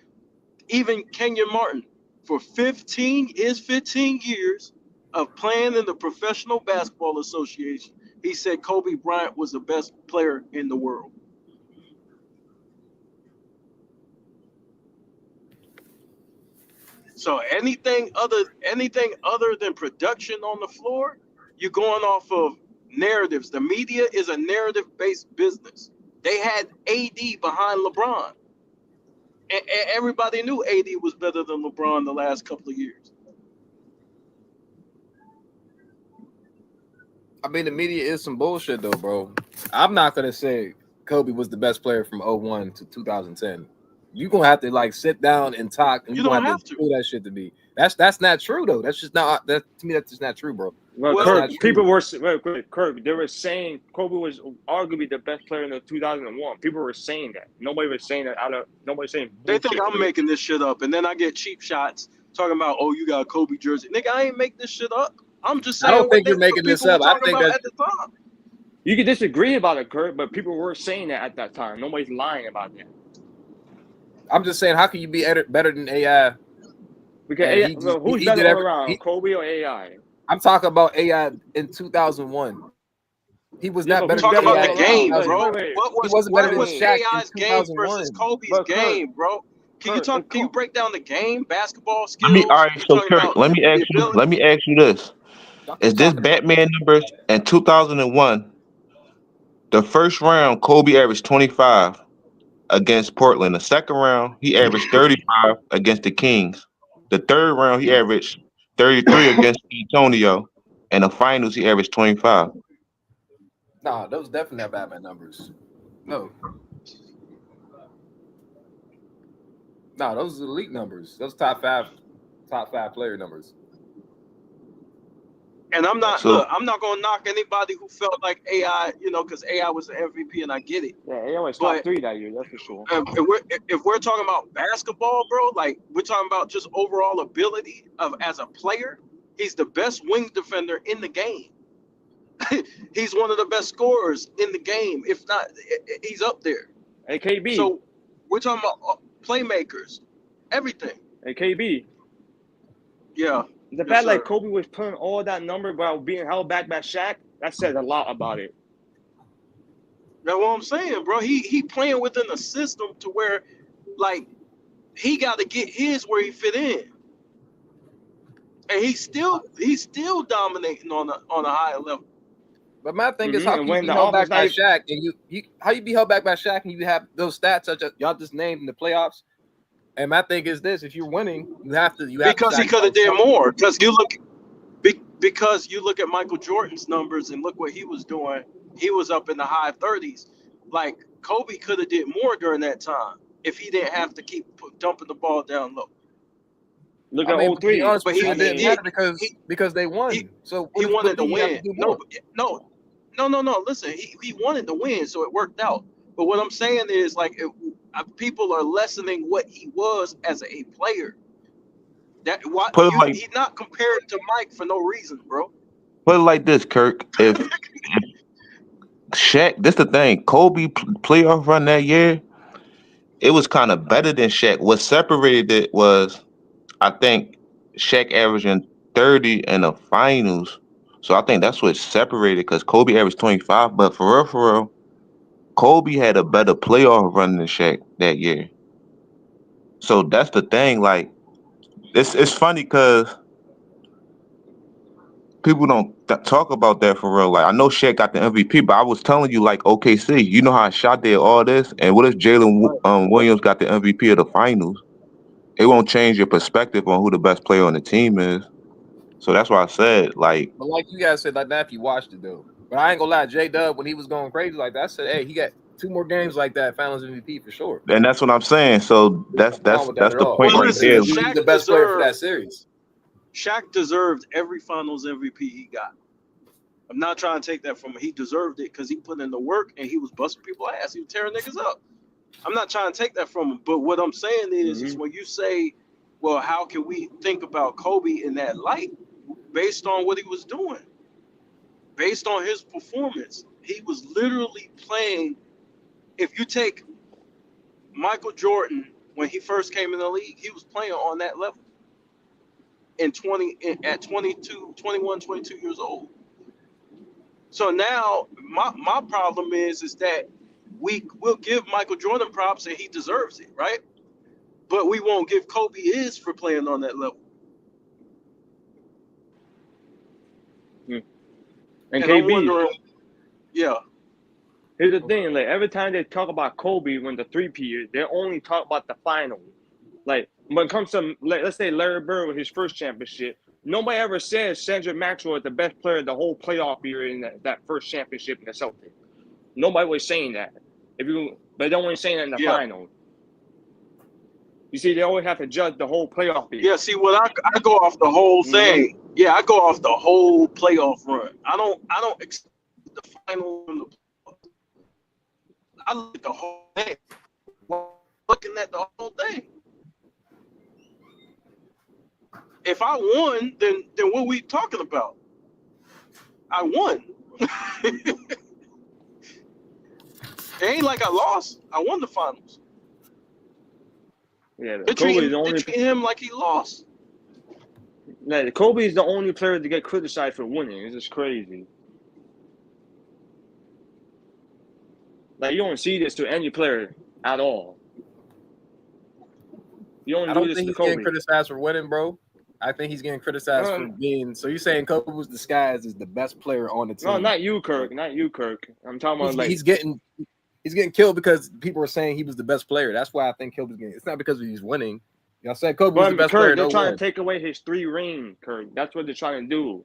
Even Kenyon Martin, for 15 years of playing in the Professional Basketball Association, he said Kobe Bryant was the best player in the world. So anything other than production on the floor, you're going off of narratives. The media is a narrative-based business. They had AD behind LeBron. And everybody knew AD was better than LeBron the last couple of years. I mean, the media is some bullshit, though, bro. I'm not going to say Kobe was the best player from 01 to 2010. You're going to have to, sit down and talk, and you're going to have to do that shit to me. That's not true, though. That's just not, to me, that's just not true, bro. Well, Kirk, people were Kirk. They were saying Kobe was arguably the best player in the 2001. People were saying that. Nobody was saying that Nobody's saying bullshit. They think I'm making this shit up, and then I get cheap shots talking about, oh, you got a Kobe jersey. Nigga, I ain't make this shit up. I'm just saying. I don't think you're making this up. I think at the time. You could disagree about it, Kurt, but people were saying that at that time. Nobody's lying about that. I'm just saying, how can you be better than AI? Because AI, who's better all around, Kobe or AI? I'm talking about AI in 2001. He was not better. Talking about the game, bro. He wasn't better than Shaq AI's in game 2001 versus Kobe's game, bro? Can you break down the game, basketball skills? All right, so Kurt, let me ask you this: is this Batman numbers in 2001? The first round, Kobe averaged 25 against Portland. The second round, he averaged 35 against the Kings. The third round, he averaged 33 against Antonio. And the finals, he averaged 25. Nah, those definitely not Batman numbers. No. No, those are elite numbers. Those top five player numbers. And I'm not gonna knock anybody who felt like AI, because AI was the MVP, and I get it. Yeah, AI was top 3 that year, that's for sure. If we're talking about basketball, bro, we're talking about just overall ability as a player, he's the best wing defender in the game. He's one of the best scorers in the game. If not, he's up there. Hey, KB. So we're talking about playmakers, everything. Hey, KB. Yeah. The fact like Kobe was putting all that number while being held back by Shaq, that says a lot about it. That's what I'm saying, bro. He playing within a system to where, he got to get his where he fit in, and he's still dominating on a higher level. But my thing is, how can you be held back by Shaq, and how you be held back by Shaq, and you have those stats such as y'all just named in the playoffs? And my thing is this: if you're winning, you have to. Because he could have did more. Because you look at Michael Jordan's numbers and look what he was doing. He was up in the high 30s. Like Kobe could have did more during that time if he didn't have to keep dumping the ball down low. Look at 03. But he didn't matter because they won. So he wanted to win. No. Listen, he wanted to win, so it worked out. But what I'm saying is, like, people are lessening what he was as a player. That why Put it like he's not compared to Mike for no reason, bro. put it like this, Kirk. If Shaq, this the thing. Kobe playoff run that year, it was kind of better than Shaq. What separated it was, I think, Shaq averaging 30 in the finals. So I think that's what separated because Kobe averaged 25. But for real, Kobe had a better playoff run than Shaq that year. So that's the thing. Like, it's funny because people don't talk about that for real. Like, I know Shaq got the MVP, but I was telling you, like, OKC, you know how Shot did all this, and what if Jalen Williams got the MVP of the finals? It won't change your perspective on who the best player on the team is. So that's why I said, like, But like you guys said, like that if you watched it though. But I ain't gonna lie, J Dub when he was going crazy like that, I said, hey, he got 2 more games like that, Finals MVP for sure. and that's what I'm saying. So that's Nothing wrong that's with that that's at the all. point Well, right listen, there. He was the Shaq best player for that series. Shaq deserved every Finals MVP he got. I'm not trying to take that from him. He deserved it because he put in the work and he was busting people's ass. He was tearing niggas up. I'm not trying to take that from him. But what I'm saying is when you say, well, how can we think about Kobe in that light based on what he was doing? Based on his performance, he was literally playing. If you take Michael Jordan when he first came in the league, he was playing on that level at 22, 21, 22 years old. So now my problem is that we'll give Michael Jordan props and he deserves it, right? But we won't give Kobe his for playing on that level. And And I'm KB, wondering, yeah. here's the thing: like every time they talk about Kobe when the 3P, they only talk about the final. Like when it comes to, let's say, Larry Bird with his first championship, nobody ever says Cedric Maxwell is the best player of the whole playoff year in that first championship in the Celtics. Nobody was saying that. But they only saying that in the final. You see, they always have to judge the whole playoff year. Yeah, see, what I go off the whole thing. Yeah, I go off the whole playoff run. I don't accept the final and the playoff. I look at the whole thing. Looking at the whole thing. If I won, then what are we talking about? I won. It ain't like I lost. I won the finals. Yeah, They Kobe is the treat only. him like he lost. Like, Kobe is the only player to get criticized for winning. It's just crazy. Like, you don't see this to any player at all. You only I do don't this think to he's Kobe. getting criticized for winning, bro. I think he's getting criticized for being. So you're saying Kobe was disguised as the best player on the team? No, not you, Kirk. Not you, Kirk. I'm talking about like he's getting killed because people are saying he was the best player. That's why I think Kobe's getting. It's not because he's winning. Y'all said Kobe was the best player. They're trying to take away his 3 rings, Kirk. That's what they're trying to do.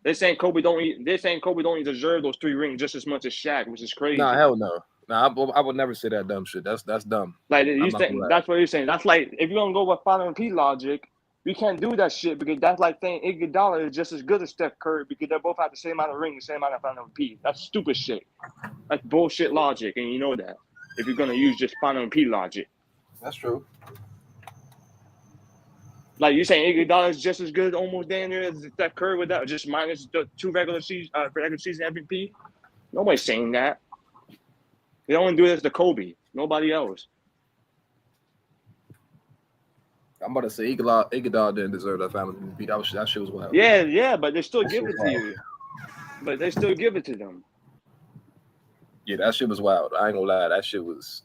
They're saying Kobe don't even deserve those 3 rings just as much as Shaq, which is crazy. No, hell no. No, I would never say that dumb shit. That's dumb. Like that's what you're saying. That's like if you're gonna go with Final P logic, we can't do that shit because that's like saying Iguodala is just as good as Steph Curry because they both have the same amount of rings, the same amount of Final P. That's stupid shit. That's bullshit logic, and you know that. If you're gonna use just Final P logic, that's true. Like you're saying Iguodala is just as good, almost damn near as Steph Curry with that, just minus the 2 regular season MVP. Nobody's saying that. They only do this to Kobe. Nobody else. I'm about to say Iguodala didn't deserve that Finals MVP. That shit was wild. Yeah, but they still give it to you. But they still give it to them. Yeah, that shit was wild. I ain't gonna lie, that shit was.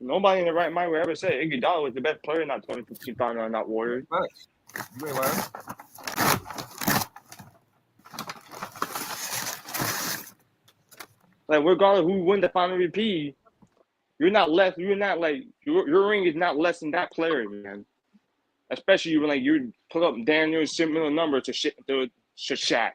Nobody in the right mind would ever say Iguodala was the best player in that 2015 final, not Warriors. Nice. You ain't lying. Like regardless who win the final MVP, you're not like your ring is not less than that player, man. Especially when like you put up damn near similar number to Shaq.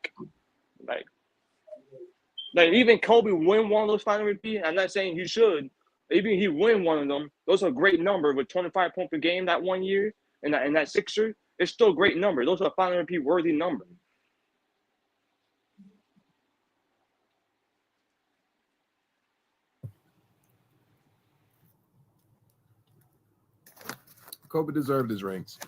Like even Kobe win one of those final MVP. I'm not saying he should. Even he win one of them. Those are a great number with 25 points per game that one year and that Sixer. It's still a great number. Those are final MVP worthy numbers. Kobe deserved his rings.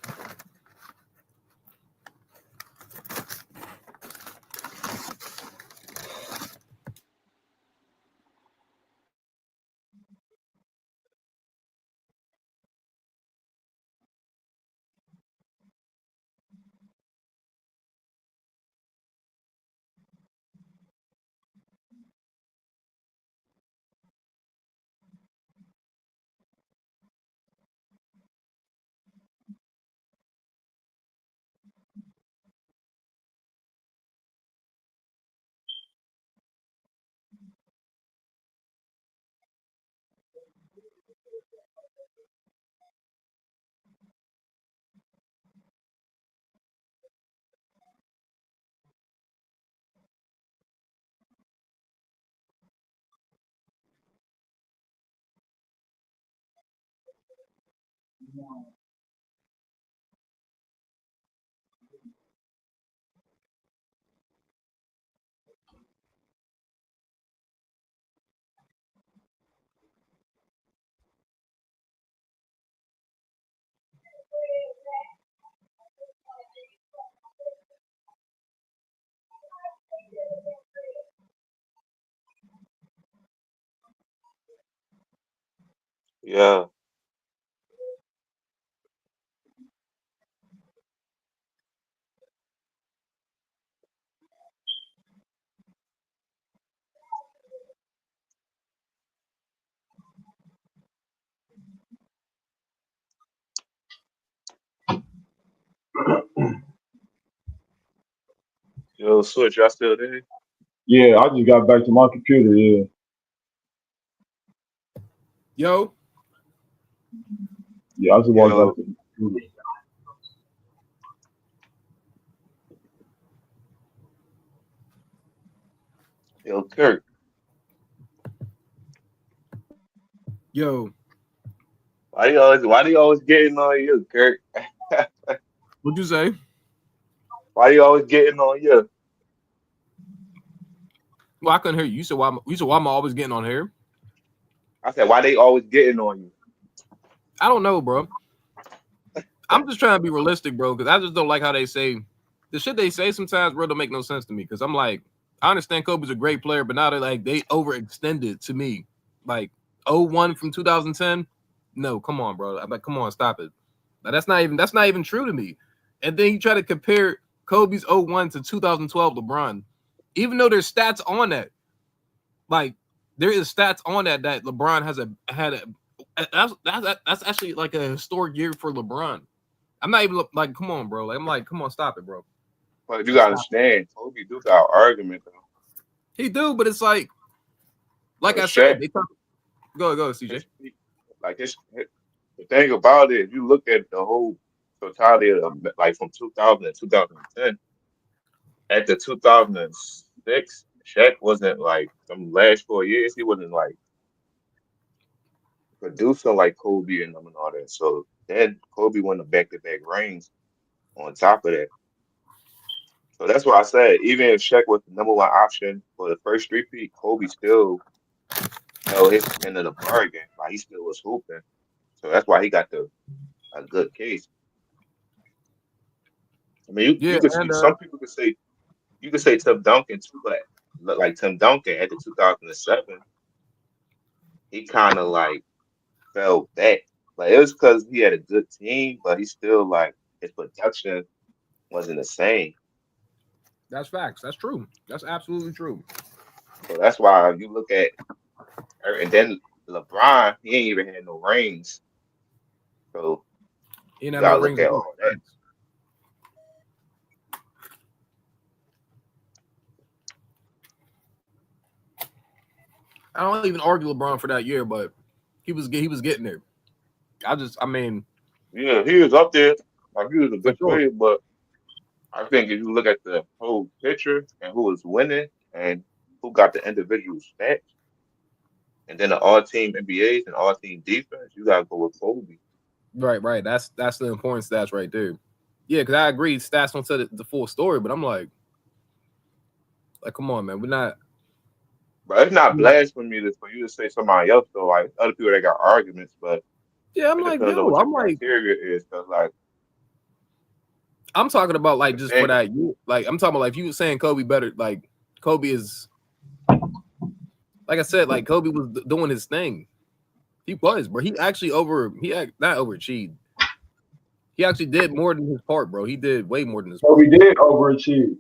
Yeah. Yo, Switch, y'all still there? Yeah, I just got back to my computer. Yeah, Yo, yeah, I just walked back Yo, to the computer. yo, Kirk. yo, Why do you always getting on you, Kirk? what'd you say? Why you always getting on you? Well, I couldn't hear you. You said why am I always getting on here? I said, why they always getting on you? I don't know, bro. I'm just trying to be realistic, bro, because I just don't like how they say the shit they say sometimes, bro, don't make no sense to me. Because I'm like, I understand Kobe's a great player, but now they overextended to me. Like 01 from 2010. No, come on, bro. I'm like, come on, stop it. Like, that's not even true to me. And then you try to compare Kobe's 01 to 2012 LeBron, even though there's stats on that. Like there is stats on that LeBron had a that's actually like a historic year for LeBron. I'm not even like, come on, bro. Like, I'm like, come on, stop it, bro. But you Like, gotta stop it. understand, Kobe do got argument though. He do, but it's like I Shaq, said, they talk. Go, CJ. his, like the thing about it, if you look at the whole totality of like from 2000 to 2010, at the 2006, Shaq wasn't like them last 4 years. He wasn't like producing like Kobe and them and all that. So then Kobe won the back-to-back rings on top of that. So that's why I said even if Shaq was the number one option for the first three-peat, Kobe still held his end of the bargain. Like he still was hooping. So that's why he got a good case. I mean, Yeah, and some people could say you could say Tim Duncan too, but look like Tim Duncan at the 2007, he kind of like fell back. Like it was because he had a good team, but he still like his production wasn't the same. that's facts. That's true. That's absolutely true. So that's why you look at and then LeBron, he ain't even had no rings. So He didn't you have no gotta look rings. at all that. I don't even argue LeBron for that year, but he was getting there. I mean, Yeah, he was up there. Like he was a for good sure. player, but I think if you look at the whole picture and who was winning and who got the individual stats, and then the all team NBAs and all team defense, you gotta go with Kobe. Right. That's the important stats right there. Yeah, because I agree, stats don't tell the full story, but I'm like, come on, man, But it's not we're not blasphemy for you to say somebody else though. Like other people that got arguments, but Yeah, I'm It like, depends on yo, what your I'm like, criteria is. Cause like I'm talking about like the just for thing, that. You like, I'm talking about like if you were saying Kobe better. Like Kobe is, like I said, like Kobe was doing his thing. He was, bro. He actually not overachieved. He actually did more than his part, bro. He did way more than his So he part. did overachieve.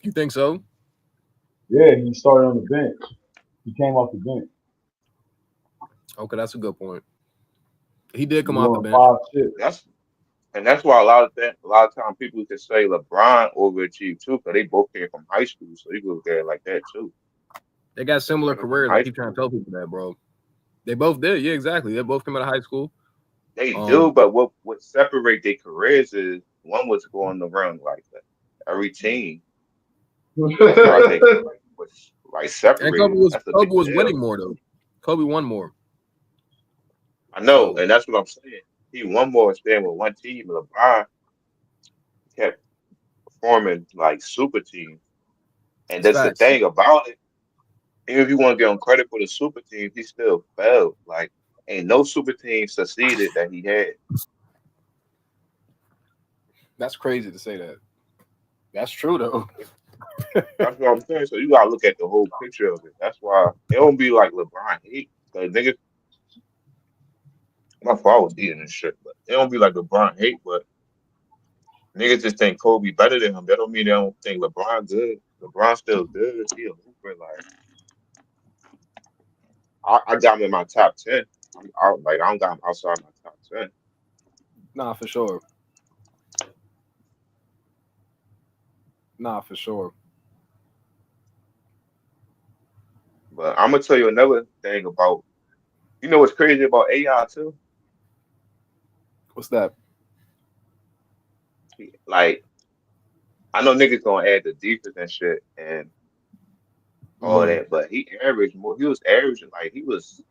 You think so? Yeah, he started on the bench. He came off the bench. Okay, that's a good point. He did He come off the won bench. 5 chips. that's why a lot of times people can say LeBron overachieved too, because they both came from high school, so you can look at it like that too. They got similar Coming from careers. I high keep trying to school, tell people that, bro. They both did. Yeah, exactly. They both came out of high school. they do, but what separate their careers is one was going around like that. Every team, as far as they like was like And separated. That's a Kobe big was deal. winning more though. Kobe won more. I know, So and that's what I'm saying. He won more staying with one team. LeBron kept forming like super teams, and it's that's the facts. thing about it. Even if you want to give him credit for the super teams, he still failed. Like, ain't no super team succeeded that he had. That's crazy to say that. That's true though. That's what I'm saying. So you gotta look at the whole picture of it. That's why it don't be like LeBron hate. Cause niggas, my fault was eating this shit, but it don't be like LeBron hate. But niggas just think Kobe better than him. That don't mean they don't think LeBron good. LeBron still good. He a hooper. Like I got him in my top 10. Like I don't got him outside my top 10. Nah, for sure. Nah, for sure. But I'm gonna tell you another thing about. You know what's crazy about AI too? What's that? Like I know niggas gonna add the defense and shit and all Mm-hmm. that, but he averaged more. He was averaging like he was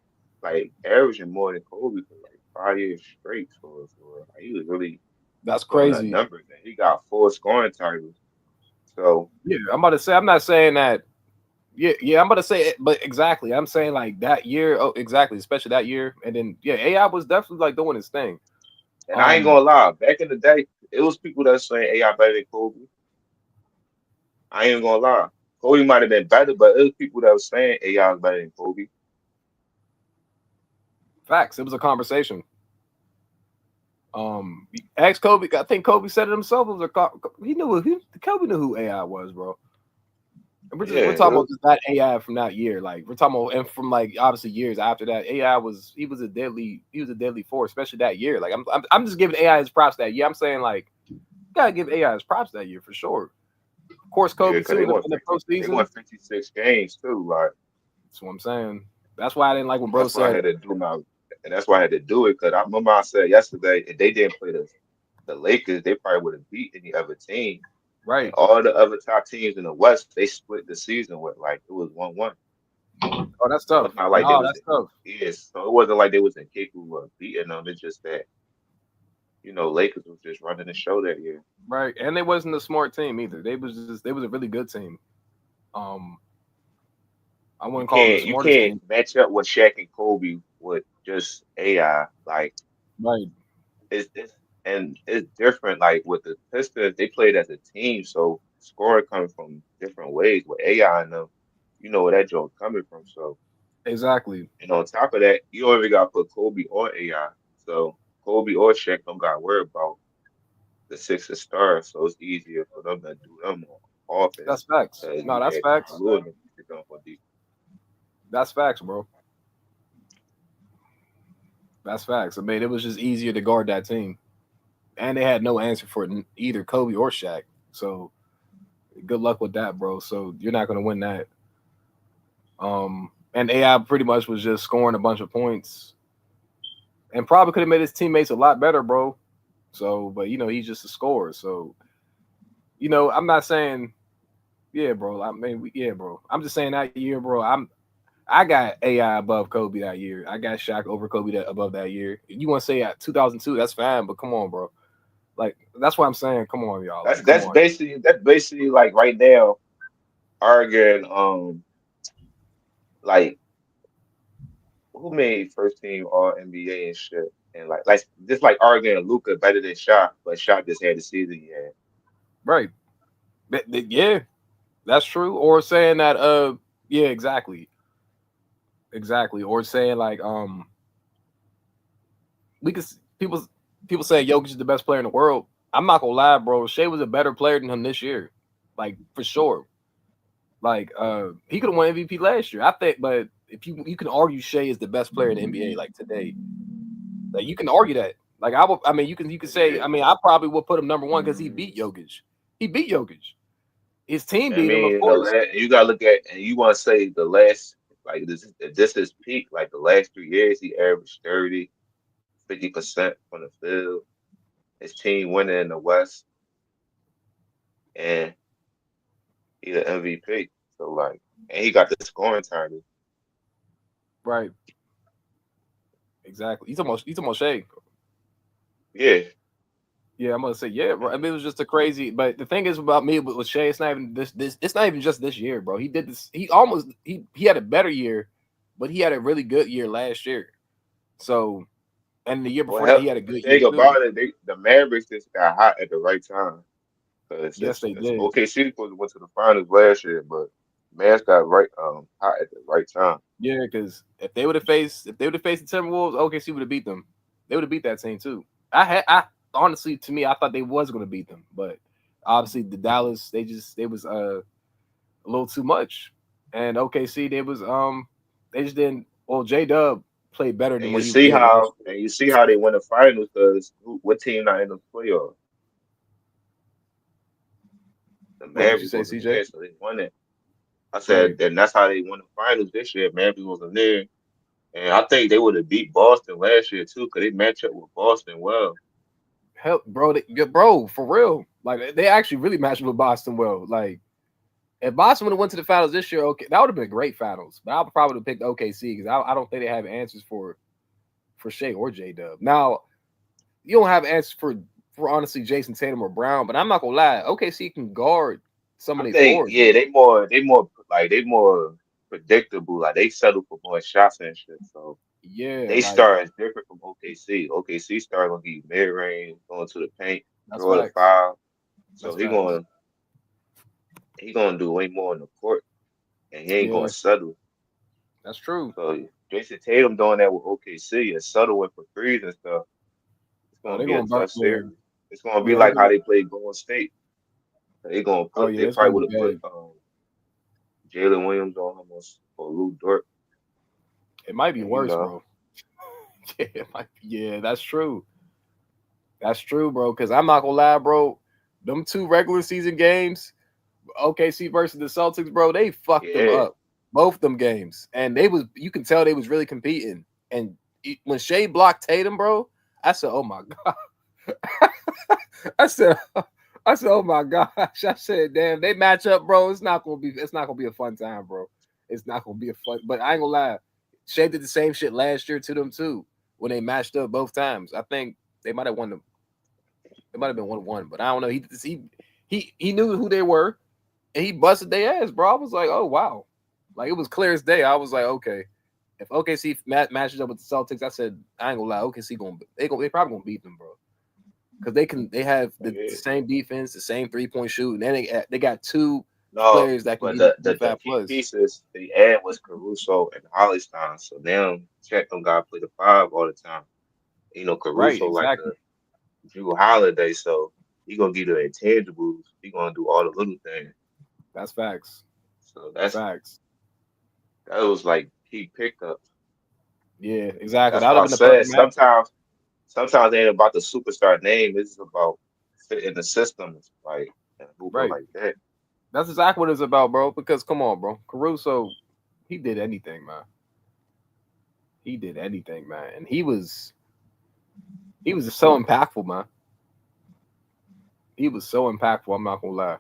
like averaging more than Kobe for like 5 years straight. Like, he was really That's putting up crazy. numbers, and he got 4 scoring titles. So Yeah, I'm about to say. I'm not saying that. Yeah, I'm about to say it, but exactly. I'm saying like that year. Oh, exactly. Especially that year, and then yeah, AI was definitely like doing his thing. and I ain't gonna lie, back in the day, it was people that saying AI better than Kobe. I ain't gonna lie. Kobe might have been better, but it was people that was saying AI is better than Kobe. Facts. It was a conversation. Ask Kobe. I think Kobe said it himself. It was Kobe knew who AI was, bro. And we're Yeah, talking about just that AI from that year. Like we're talking about, and from like obviously years after that, AI was a deadly force, especially that year. Like I'm just giving AI his props that year. I'm saying like you gotta give AI his props that year for sure. Of course, yeah, Kobe because too in the they won postseason. 56 games too. Like That's what I'm saying. That's why I didn't like when bro that's why I said had to do my, and that's why I had to do it. Because I remember I said yesterday, if they didn't play the Lakers, they probably would have beat any other team. And right. all the other top teams in the West, they split the season with like it was 1-1. Oh, that's So tough. it's not like they No, was that's tough. yes. So it wasn't like they was incapable of beating them. It's just that Lakers was just running the show that year. Right, and they wasn't a smart team either. They was a really good team. I You wouldn't call them the can't you smartest can't team. match up with Shaq and Kobe with just AI. Like Right. it's different. Like with the Pistons, they played as a team, so scoring comes from different ways. With AI and them, you know where that joke coming from. So Exactly. and on top of that, you don't even got to put Kobe or AI. So Kobe or Shaq don't got to worry about the Sixers stars, so it's easier for them to do them on That's offense facts. because No, you that's had facts. Kyle Lewis to come for defense. That's facts, bro. That's facts. I mean, it was just easier to guard that team, and they had no answer for either Kobe or Shaq. So good luck with that, bro. So you're not gonna win that. And AI pretty much was just scoring a bunch of points, and probably could have made his teammates a lot better, bro. So, but he's just a scorer. So, I'm not saying, yeah, bro. I mean, yeah, bro. I'm just saying that year, bro. I got AI above Kobe that year. I got Shaq over Kobe above that year. You want to say at 2002? That's fine, but come on, bro. Like that's what I'm saying. Come on, y'all. That's Like, come that's on. basically that's basically like right now arguing like who made first team All NBA and shit, and like just like arguing Luca better than Shaq, but Shaq just had the season he had. Right. Yeah, that's true. Or saying that yeah, exactly. Exactly. Or saying like we could people say Jokic is the best player in the world. I'm not gonna lie, bro. Shea was a better player than him this year. Like for sure. Like he could have won MVP last year. I think, but if you can argue Shea is the best player in the NBA like today. Like you can argue that. Like I mean you can say, Yeah. I mean, I probably would put him number one because he beat Jokic. He beat Jokic. His team I beat him, of mean, course. you gotta look at, and you want to say the last, like this is peak, like the last 3 years, he averaged 30, 50% from the field. His team winning in the West, and he the MVP. So like, and he got the scoring title. Right. Exactly. He's almost Shea. Yeah. Yeah, I'm gonna say yeah, bro. I mean, it was just a crazy. But the thing is about me with Shea, it's not even this. It's not even just this year, bro. He did this. He had a better year, but he had a really good year last year. So, and the year Well, before that, he had a the good year thing too. about it, the Mavericks just got hot at the right time. Cause Yes, they it's did. OKC supposed to went to the finals last year, but Mavs got right hot at the right time. Yeah, because if they would have faced the Timberwolves, OKC would have beat them. They would have beat that team too. I honestly, to me, I thought they was going to beat them, but obviously the Dallas, they was a little too much, and OKC they just didn't. Well, J Dub played better And than you what he see played last how year. they win the finals because what team not in the playoffs? The What did you Mavericks say, wasn't CJ? there, so they won it. I Right. said, and that's how they won the finals this year. Mavericks wasn't there, and I think they would have beat Boston last year too, because they match up with Boston well. Hell, bro, bro, for real. Like they actually really matched with Boston well. Like if Boston would have went to the finals this year, okay, that would have been great finals. But I would probably have picked OKC because I don't think they have answers for Shea or J Dub. Now you don't have answers for honestly Jason Tatum or Brown, but I'm not gonna lie, OKC can guard some of I their think, fours, yeah, bro. they more predictable. Like they settle for more shots and shit. So Yeah, they like start is different from OKC. OKC start gonna be mid range, going to the paint, that's draw the facts. foul. So That's facts. he gonna do way more in the court, and he ain't Yeah, gonna settle. that's true. So Jason Tatum doing that with OKC and settling for threes and stuff. It's Oh, gonna they're be a going burn. tough Yeah, series. It's gonna be yeah, they're like how going. they played Golden State. Oh yeah, They it's probably gonna would be have put bad. Jalen Williams on him or Lou Dort, It might be and you worse, know, bro. Yeah, it might be, yeah, that's true. That's true, bro. Because I'm not gonna lie, bro. Them two regular season games, OKC versus the Celtics, bro, they fucked them yeah. up. Both them games, and they was you can tell they was really competing. And when Shea blocked Tatum, bro, I said, "Oh my god!" I said, "Oh my gosh!" I said, "Damn, they match up, bro. It's not gonna be a fun time, bro. It's not gonna be a fun." But I ain't gonna lie, Shea did the same shit last year to them too when they matched up both times. I think they might have won them. It might have been 1-1, but I don't know. He knew who they were and he busted their ass, bro. I was like, oh wow, like it was clear as day. I was like, okay, if OKC matches up with the Celtics, I said I ain't gonna lie, OKC they probably gonna beat them, bro, because they have the Yeah. same defense, the same 3-point shooting, and they got two No, players that can but get the 25 key plus. pieces they add was Caruso and Hollistein. So now Chet don't gotta play the five all the time. You know, Right, Caruso like exactly. the Drew Holiday, so he gonna give the intangibles. He gonna do all the little things. That's facts. So Facts. that was like key pickups. Yeah, exactly. That's That would why have I been the said perfect match. sometimes it ain't about the superstar name. It's about fitting the systems, like and hooping Right. like that. That's exactly what it's about, bro. Because come on, bro, Caruso, he did anything, man. He did anything, man, and he was just so impactful, man. He was so impactful. I'm not gonna lie.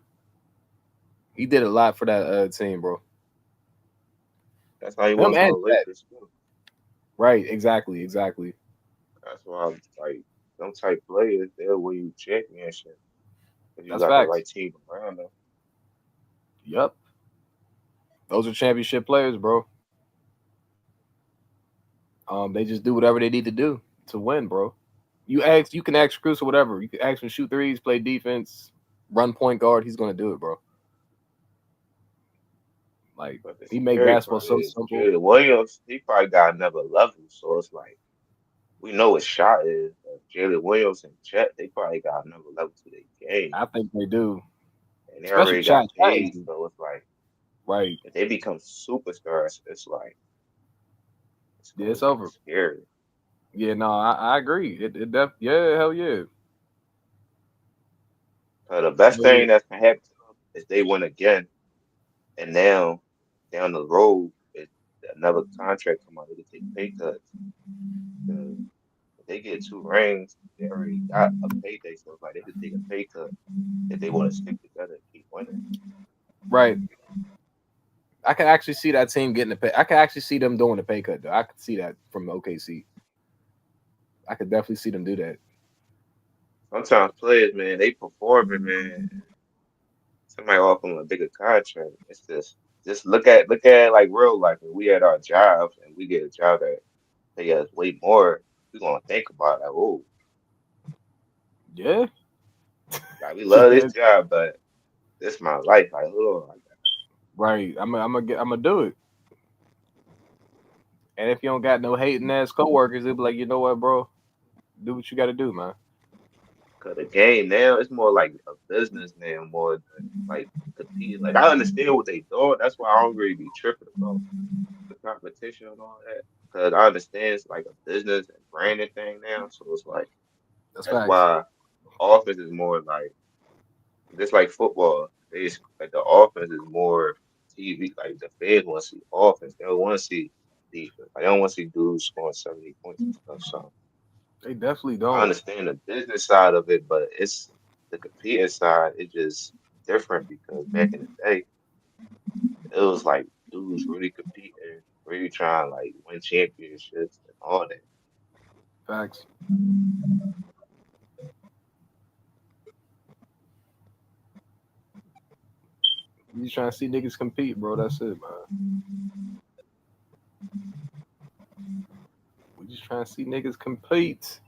He did a lot for that team, bro. That's how you Him want to go and to Chet. Lakers too. Right, exactly, exactly. That's why I'm like them type players, they'll win you championship if you That's got the facts. right team around them. Yep. Those are championship players, bro. They just do whatever they need to do to win, bro. You can ask Cruz or whatever. You can ask him to shoot threes, play defense, run point guard. He's gonna do it, bro. Like But the he made scary basketball part so is simple. Jalen Williams, he probably got another level. So it's like we know what shot is. But Jalen Williams and Chet, they probably got another level to their game. I think they do, And they especially already Chat. got paid. So it's like Right. if they become superstars, it's like it's Yeah, gonna it's get over. scary. Yeah, no, I agree. Yeah, hell yeah. The best Hell yeah. thing that can happen to them is they win again. And now down the road, if another contract come out, they can take pay cuts. 'Cause if they get 2 rings, they already got a payday. So it's like they could take a pay cut if they want to stick together and keep winning. Right. I can actually see that team getting a pay. I can actually see them doing a pay cut though. I could see that from OKC. I could definitely see them do that. Sometimes players, man, they performing, man. Somebody offer them a bigger contract. It's just look at like real life. When we at our jobs and we get a job that pay us way more, we gonna think about like, oh, Yeah. like we love this Yeah. job, but this is my life. Like, hold on, Right. I'm gonna do it. And if you don't got no hating ass coworkers, they'll be like, you know what, bro? Do what you got to do, man. cause the game now it's more like a business now, more than like competing. Like I understand what they doing. That's why I don't really be tripping about the competition and all that. Cause I understand it's like a business and branding thing now. So it's like That's that's facts. why offense is more like just like football. Like the offense is more TV. Like the fans want to see offense. They don't want to see defense. Like, they don't want to see dudes scoring 70 points and stuff. So They definitely I don't. understand the business side of it, but it's the competing side. It's just different because back in the day, it was like dudes really competing, really trying to like win championships and all that. Facts. You just trying to see niggas compete, bro. That's it, man. We just trying to see niggas compete.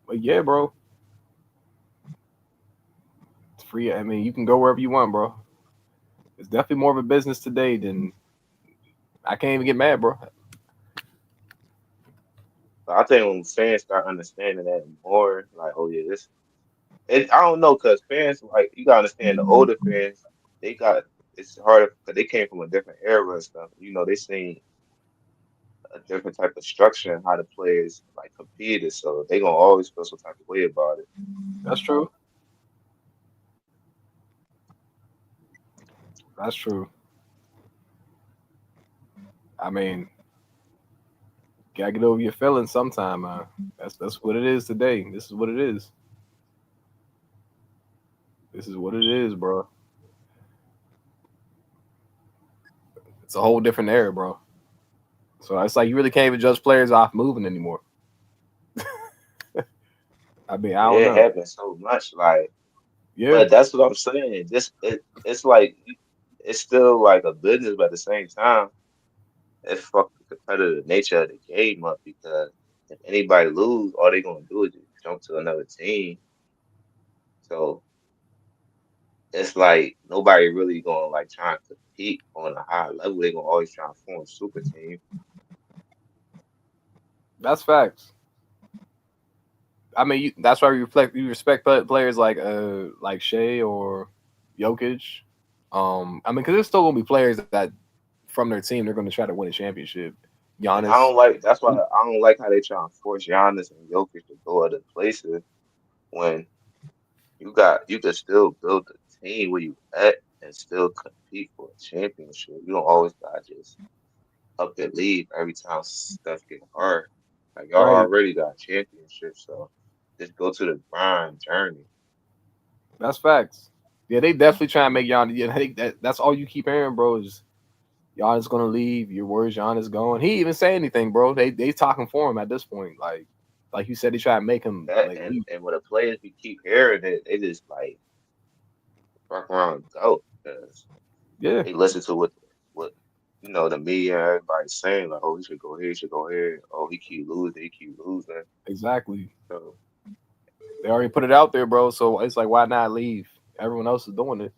But yeah, bro. It's free. I mean, you can go wherever you want, bro. It's definitely more of a business today than I can't even get mad, bro. But I think when fans start understanding that more, like, oh yeah, this. I don't know, cause fans like you gotta understand the older fans, they got it's harder because they came from a different era and stuff. You know, they seen a different type of structure and how the players like competed, so they gonna always feel some type of way about it. That's true. That's true. I mean, gotta get over your feelings sometime, man. That's what it is today. This is what it is. This is what it is, bro. It's a whole different era, bro. So it's like you really can't even judge players off moving anymore. I mean, I Yeah, don't it know. happens so much, like, Yeah, but that's what I'm saying. It's like it's still like a business, but at the same time, it fucked the competitive nature of the game up because if anybody lose, all they gonna do is just jump to another team. So it's like nobody really gonna like try and compete on a high level. They gonna always try and form super team. that's facts. I mean, that's why you respect players like Shea or Jokic. I mean, because there's still gonna be players that from their team they're gonna try to win a championship. And I Giannis, don't like that's why I don't like how they try and force Giannis and Jokic to go other places when you can still build a team where you at and still compete for a championship. You don't always gotta just up and leave every time stuff get hard. Like y'all right? already got championships, so just go to the grind journey. That's facts. Yeah, they definitely try and make Giannis. Yeah, that's all you keep hearing, bro. Is Giannis gonna leave? Your words, Giannis going. He even say anything, bro. They talking for him at this point. Like you said, they try to make him That like and leave. and when the players we keep hearing it, they just like fuck around and go because Yeah, they listen to what the media, everybody's saying like, oh, he should go here, he should go here. Oh, he keep losing. Exactly. So They already put it out there, bro. So it's like, why not leave? Everyone else is doing it.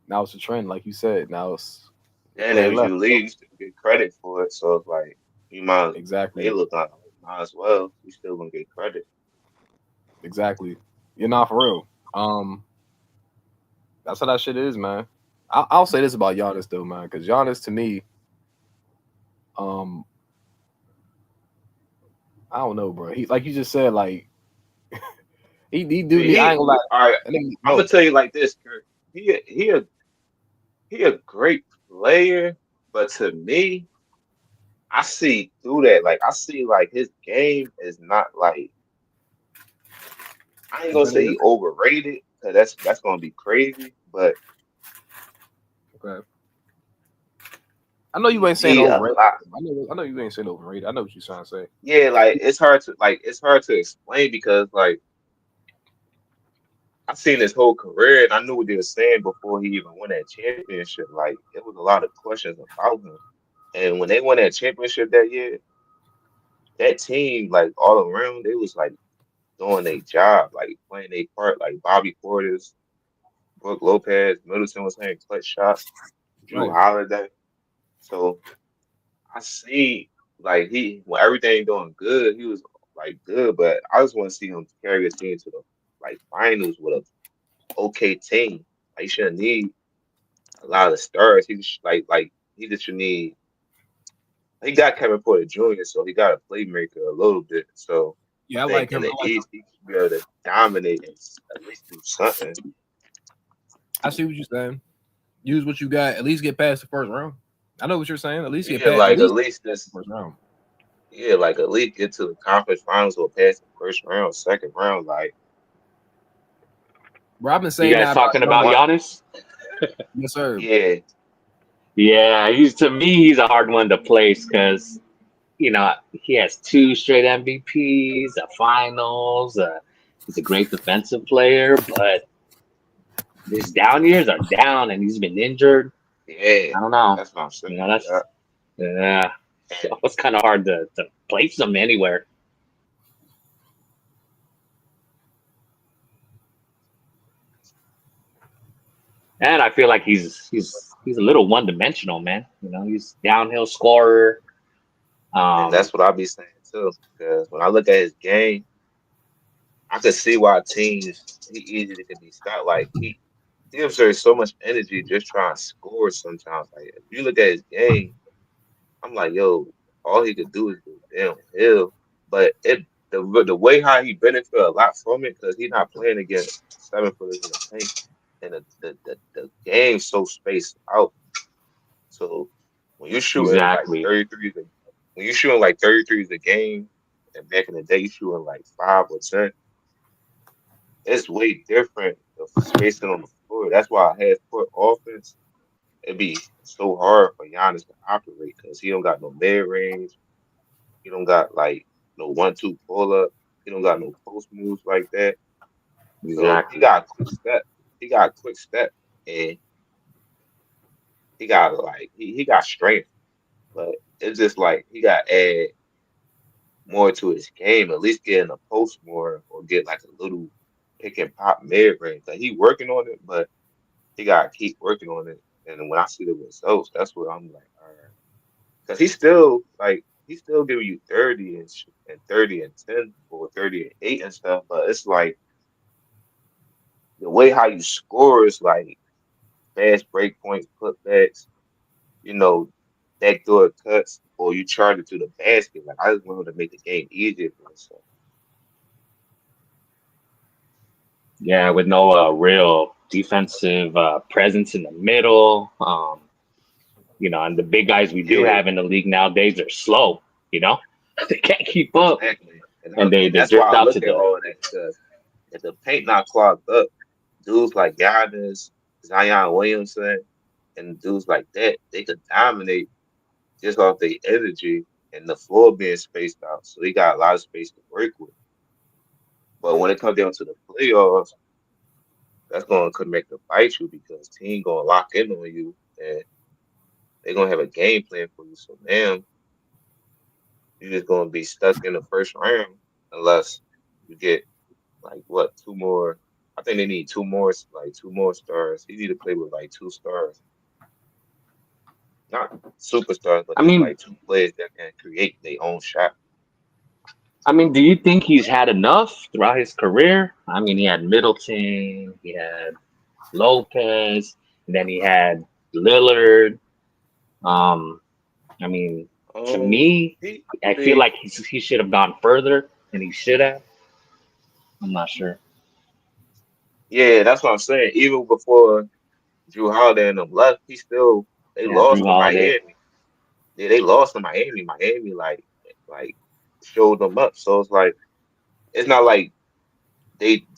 Now it's a trend, like you said. Now it's the then player if left. you leave, you still get credit for it. So it's like you might they Exactly. look like might as well. You still gonna get credit. Exactly. You're not for real. That's how that shit is, man. I'll say this about Giannis though, man, because Giannis to me, um, I don't know, bro. He like you just said, like he do See, need. I ain't gonna lie. all right. That nigga need I'm gonna help. tell you like this, Kurt. He a great player, but to me, I see through that. Like I see like his game is not like I ain't gonna say Competitive. he overrated because that's gonna be crazy, but Okay. I know you he ain't saying need a overrated. lot. I know you ain't saying overrated. I know what you're trying to say. Yeah, like it's hard to explain because like I seen his whole career and I knew what they were saying before he even won that championship. Like it was a lot of questions about him. And when they won that championship that year, that team, like all around, they was like doing their job, like playing their part. Like Bobby Portis, Brooke Lopez, Middleton was hitting clutch shots, Drew Right. Holiday. So I see like when everything doing good, he was like good, but I just want to see him carry his team to the like finals with a okay team. Like you shouldn't need a lot of stars. He just he just should need. He got Kevin Porter Jr., so he got a playmaker a little bit. So I Yeah, I think like in him. the East he should be able to dominate and at least do something. I see what you're saying. Use what you got. At least get past the first round. I know what you're saying. At least get Yeah, past. At like at least least past this. the first round. Yeah, like at least get to the conference finals or pass the first round, second round. Like Bro, I've been You saying guys that about talking about Giannis. one. Giannis? Yes, sir. Yeah, Yeah, he's to me he's a hard one to place because he has two straight MVPs, a finals. He's a great defensive player, but his down years are down, and he's been injured. yeah, I don't know. that's what I'm saying. Yeah, That's yeah. So and it's kind of hard to place him anywhere. And I feel like he's a little one dimensional, man. He's downhill scorer. that's what I be saying too. Because when I look at his game, I could see why teams he easily can be stopped. Like he exerts so much energy just trying to score sometimes. Like if you look at his game, I'm like, yo, all he could do is go downhill. But the way how he benefit a lot from it because he's not playing against 7 footers in the paint, and the game's so spaced out. So when you're shooting like Exactly. 33, when you're shooting like 33s a game, and back in the day you shooting like 5 or 10, it's way different of spacing on the floor. That's why I had put offense. It'd be so hard for Giannis to operate because he don't got no mid range. He don't got like no 1-2 pull up. He don't got no post moves like that. So he Exactly. got a quick step. He got a quick step, and he got like he got strength, but it's just like he got to add more to his game. At least get in the post more or get like a little pick and pop mid range. Like he working on it, but he got to keep working on it. And when I see the results, that's what I'm like, all right. Because he's still giving you 30 and 30 and 10 or 30 and 8 and stuff, but it's like the way how you score is like fast break points, putbacks, you know, backdoor cuts, or you charge it to the basket. Like I just wanted to make the game easier for myself. Yeah, with no real defensive presence in the middle. And the big guys we do Yeah, have in the league nowadays are slow. You know, they can't keep up, exactly. and they That's why drift I out to look at the all of that because if the paint not clogged up, dudes like Giannis, Zion Williamson, and dudes like that, they could dominate just off their energy and the floor being spaced out. So he got a lot of space to work with. But when it comes down to the playoffs, that's going to come back to bite you because team going to lock in on you and they're gonna have a game plan for you. So now you're just gonna be stuck in the first round unless you get like what, two more. I think they need two more stars. You need to play with like two stars, not superstars, but I just mean, like two players that can create their own shot. do you think he's had enough throughout his career? I mean, he had Middleton, he had Lopez, and then he had Lillard. Um, I mean, to me, I I feel mean, like he should have gone further, and he should have. I'm not sure. yeah, that's what I'm saying. Even before Drew Holiday and them left, they Yeah, Drew lost to Holiday. Miami. Yeah, they lost to Miami. Miami like showed them up. So it's like it's not like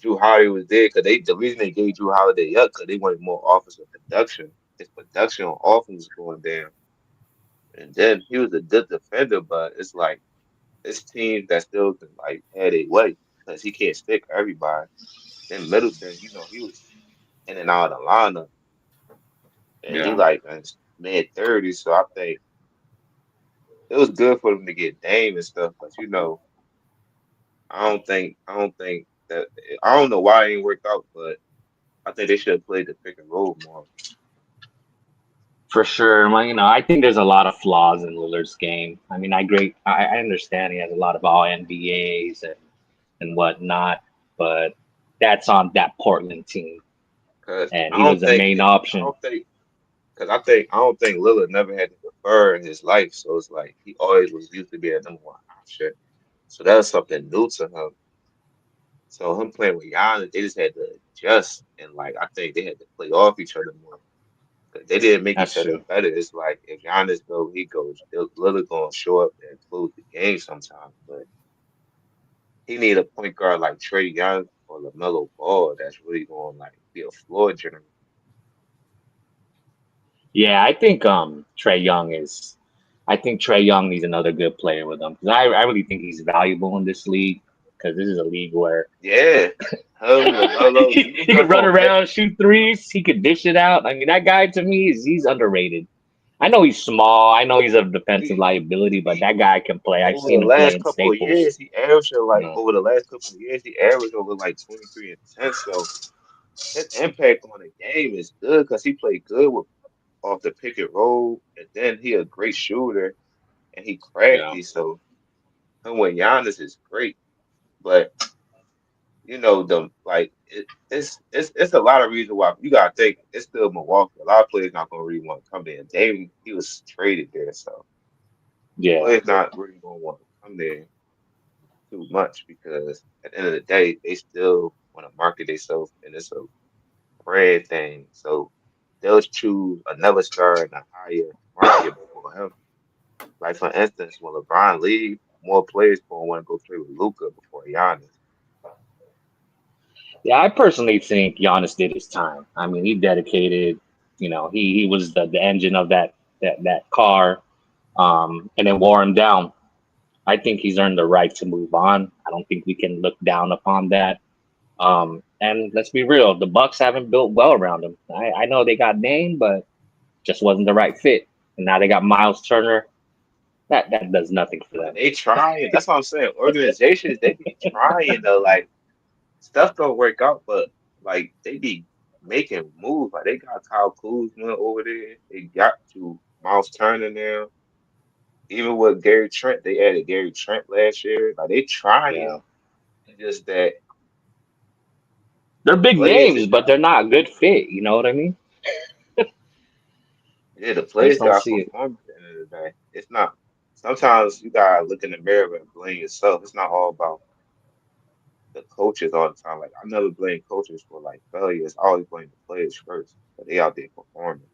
Drew Holiday was there because the reason they gave Drew Holiday up because they wanted more offensive production. His production on offense was going down, and then he was a good defender, but it's like it's teams that still can like had a way because he can't stick everybody. Then Middleton, he was in and out of the lineup, and he Yeah, like in his mid-30s, so I think it was good for them to get Dame and stuff, but I don't think that I don't know why it ain't worked out, but I think they should have played the pick and roll more. for sure. Well, I think there's a lot of flaws in Lillard's game. I mean, I understand he has a lot of all NBAs and whatnot, but that's on that Portland team, Cause and I he was don't the think main it, I option. don't think because I don't think Lillard never had to defer in his life, so it's like he always was used to be a number one option. So that was something new to him. So him playing with Giannis, they just had to adjust, and like I think they had to play off each other more. 'Cause they didn't make That's each other true. better. It's like if Giannis goes, he goes. Lillard gonna show up and close the game sometimes, but he need a point guard like Trey Young or LaMelo Ball that's really going to like be a floor general. Yeah, I think Trey Young is. I think Trey Young needs another good player with him because I really think he's valuable in this league because this is a league where Yeah, him, LaMelo, he these guys could run gonna make. around, shoot threes, he could dish it out. I mean, that guy to me he's underrated. I know he's small. I know he's a defensive He, liability, but that guy can play. I've over the seen him play last in couple of Staples. years, he averaged You like know, over the last couple of years, he averaged over like 23 and 10. So his impact on the game is good because he played good with off the pick and roll, and then he a great shooter and he yeah, crafty. So him with Giannis is great, but the like it's a lot of reasons why you gotta think it's still Milwaukee. A lot of players not gonna really want to come there. Dame, he was traded there, so yeah, players not really gonna want to come there too much because at the end of the day, they still want to market themselves and it's a brand thing. So they'll choose another star in a higher market before him. Like for instance, when LeBron leave, more players gonna want to go play with Luca before Giannis. yeah. I personally think Giannis did his time. I mean, he dedicated. He was the engine of that car, and it wore him down. I think he's earned the right to move on. I don't think we can look down upon that. And let's be real, the Bucks haven't built well around him. I know they got named, but just wasn't the right fit. And now they got Miles Turner. That does nothing for But them. they trying. That's what I'm saying. Organizations, they be trying to like stuff don't work out, but like they be making moves. Like they got Kyle Kuzma over there. They got to Miles Turner now. Even with Gary Trent, they added Gary Trent last year. Like they trying. Yeah, It's just that they're the big players names, just but got they're not a good fit. You know what I mean? yeah, the I just players don't got to see it. perform at the end of the day. It's not sometimes you gotta look in the mirror and blame yourself. It's not all about the coaches all the time. Like I never blame coaches for like failures. I always blame the players first. But they out there performing.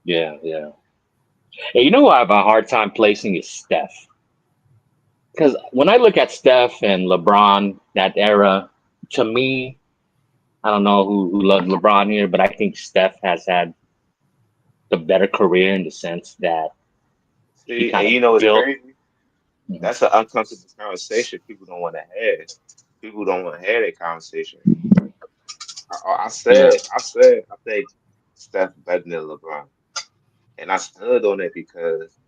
Yeah, yeah. Hey, you know who I have a hard time placing is Steph. Because when I look at Steph and LeBron, that era, to me, I don't know who loves LeBron here, but I think Steph has had the better career in the sense that he See, kind and of you know what's built. crazy? Mhm. That's an uncomfortable conversation people don't want to have. People don't want to have that conversation. I Yeah, said, I think Steph better than LeBron. And I stood on it because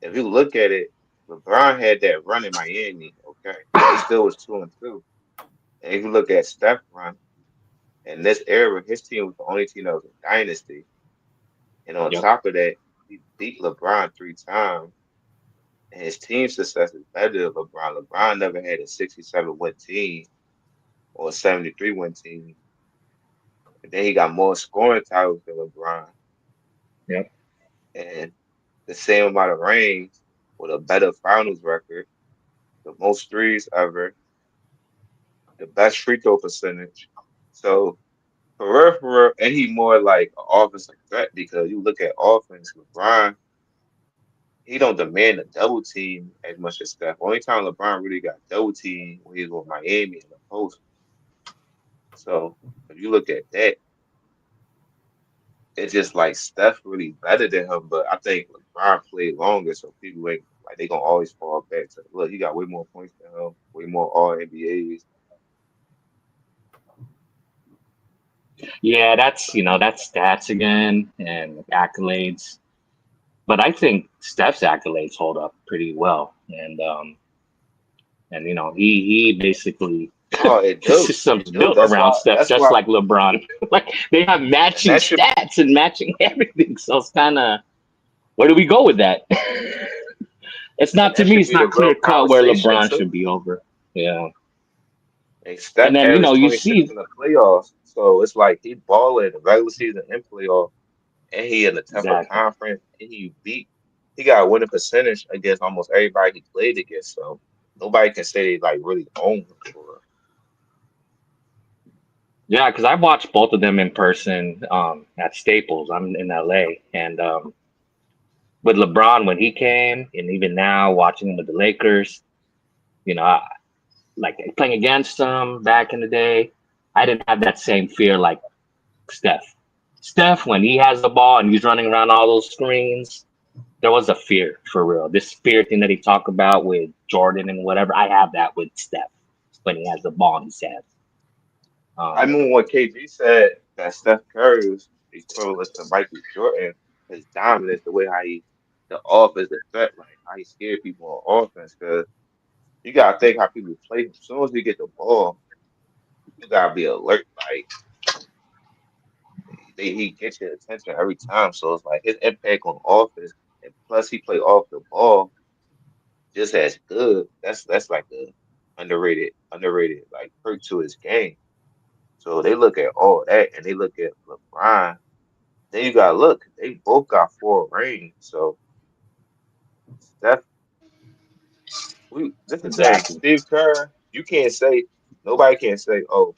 if you look at it, LeBron had that run in Miami, okay? They still was 2-2. And if you look at Steph run, in this era, his team was the only team that was a dynasty. And on Yep. top of that, he beat LeBron 3 times. And his team success is better than LeBron. LeBron never had a 67 win team or a 73 win team. And then he got more scoring titles than LeBron. Yep. And the same amount of rings with a better finals record, the most threes ever, the best free throw percentage. So for real, and he more like an offensive threat because you look at offense, LeBron, he don't demand a double team as much as Steph. Only time LeBron really got double team when he was with Miami in the post. So if you look at that, it's just like Steph really better than him, but I think LeBron played longer, so people ain't like they gonna always fall back to look. He got way more points than him, way more All NBAs. Yeah, that's stats again and accolades. But I think Steph's accolades hold up pretty well, and he basically Oh, it the do, system's it do. built around Steph, That's just why, like LeBron. Like they have and matching that should stats and matching everything. So it's kind of where do we go with that? It's and not to that me. should It's be the not real clear cut where conversation LeBron should too. be over. Yeah, And and Steph then averaged you 26 see in the playoffs, so it's like he balling in the regular season and playoff, and he in the tougher exactly. conference, and he got a winning percentage against almost everybody he played against. So nobody can say they like really own him for Yeah, because I watched both of them in person at Staples. I'm in LA, and with LeBron when he came, and even now watching him with the Lakers, I, like playing against them back in the day, I didn't have that same fear like Steph. Steph, when he has the ball and he's running around all those screens, there was a fear for real. This fear thing that he talked about with Jordan and whatever, I have that with Steph when he has the ball in his hands. I Um, remember what KG said that Steph Curry was equivalent to Michael Jordan, his dominance, the way how the offense, the threat, like how he scared people on offense. Because you gotta think how people play. As soon as he get the ball, you gotta be alert. Like he gets your attention every time. So it's like his impact on offense, and plus he play off the ball just as good. That's like a underrated like perk to his game. So they look at all that, and they look at LeBron. Then you gotta look. They both got 4 rings. So Steph, this the thing. exactly. Steve Kerr, you can't say nobody can say, oh,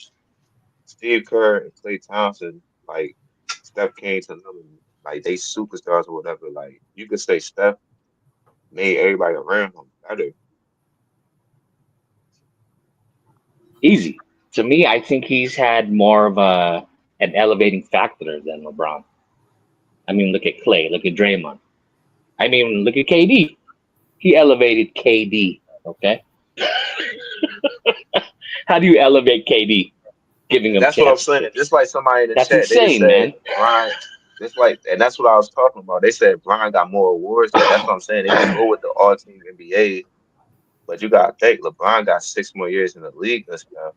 Steve Kerr and Klay Thompson, like Steph came to them like they superstars or whatever. Like you could say Steph made everybody around him better. Easy. To me, I think he's had more of an elevating factor than LeBron. I mean, look at Clay, look at Draymond. I mean, look at KD. He elevated KD. Okay, how do you elevate KD? Giving And him that's what I'm saying. championships. Just like somebody in the That's chat, they just insane, said man. Brian. Just like, and that's what I was talking about. They said Brian got more awards. That's what I'm saying. They just go with the all team NBA. But you gotta think LeBron got 6 more years in the league and stuff.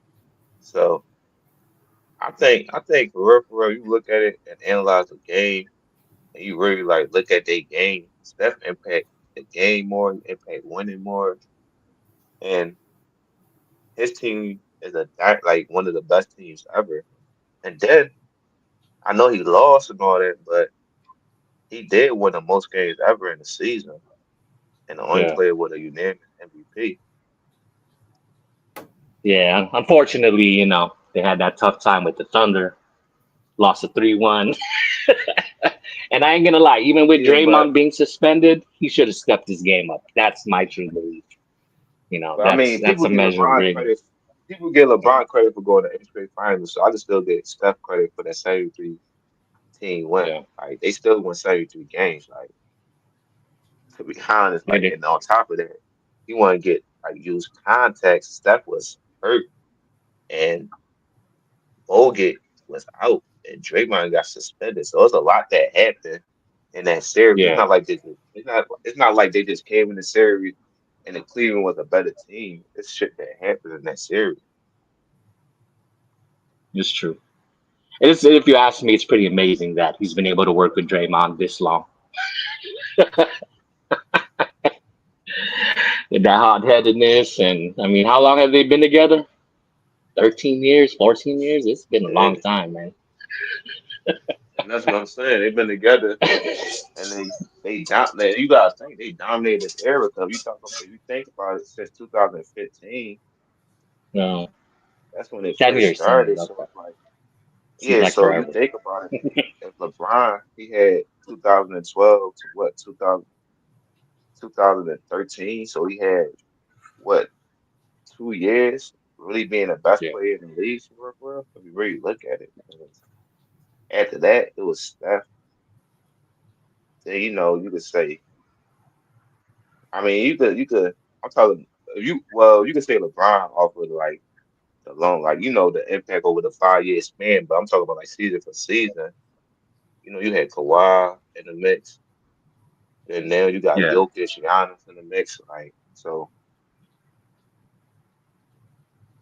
So I think for real, you look at it and analyze the game, and you really like look at their game. Steph impact the game more, impact winning more, and his team is like one of the best teams ever. And then I know he lost and all that, but he did win the most games ever in the season, and the only Yeah, player with a unanimous MVP. yeah. Unfortunately, they had that tough time with the Thunder. Lost a 3-1. And I ain't gonna lie, even with Yeah, Draymond being suspended, he should have stepped his game up. That's my true belief. but I That's mean, a measure of greatness. People give LeBron credit for going to eighth grade finals, so I just still get Steph credit for that 73 team win. Yeah, Like they still won 73 games. Like to be honest, they like did. and on top of that, he want to get like use context. Steph was hurt and Bogut was out. and Draymond got suspended. So it's a lot that happened in that series. It's Yeah, not like they just, it's not like they just came in the series and the Cleveland was a better team. It's shit that happened in that series. it's true. It's, if you ask me, it's pretty amazing that he's been able to work with Draymond this long. With that hot headedness, and I mean, how long have they been together? 13 years, 14 years? It's been a long And, time, man. and that's what I'm saying. They've been together and they dominated. You guys think they dominated this era because if you think about it since 2015, No, that's when it 10 first years, 10 years. started. So Okay. it's like, Seems yeah. like So you forever. think about it. If LeBron he had 2012 to what 2013, so he had what 2 years really being the best Yeah. player in the league for real. If you really look at it, because after that it was Steph. Then you could say, I mean, you could. I'm talking. You could say LeBron off of like the long, like the impact over the 5 year span. But I'm talking about like season for season. You had Kawhi in the mix, and now you got Yeah. Jokic, Giannis in the mix. Like so,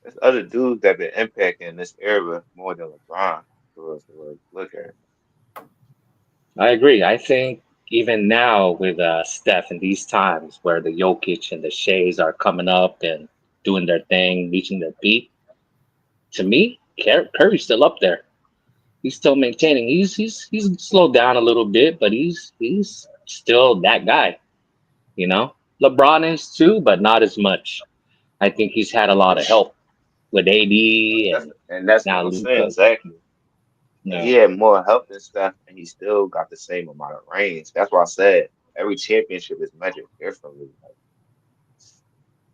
there's other dudes that been impacting this era more than LeBron for us to like, look at. I agree. I think even now with Steph in these times where the Jokic and the Shays are coming up and doing their thing, reaching their peak, to me, Curry's still up there. He's still maintaining. He's slowed down a little bit, but he's still that guy. You know, LeBron is too, but not as much. I think he's had a lot of help with AD That's and and that's what now I'm saying Luca. exactly. And he No, had more help and stuff, and he still got the same amount of rings. That's why I said every championship is measured differently. Like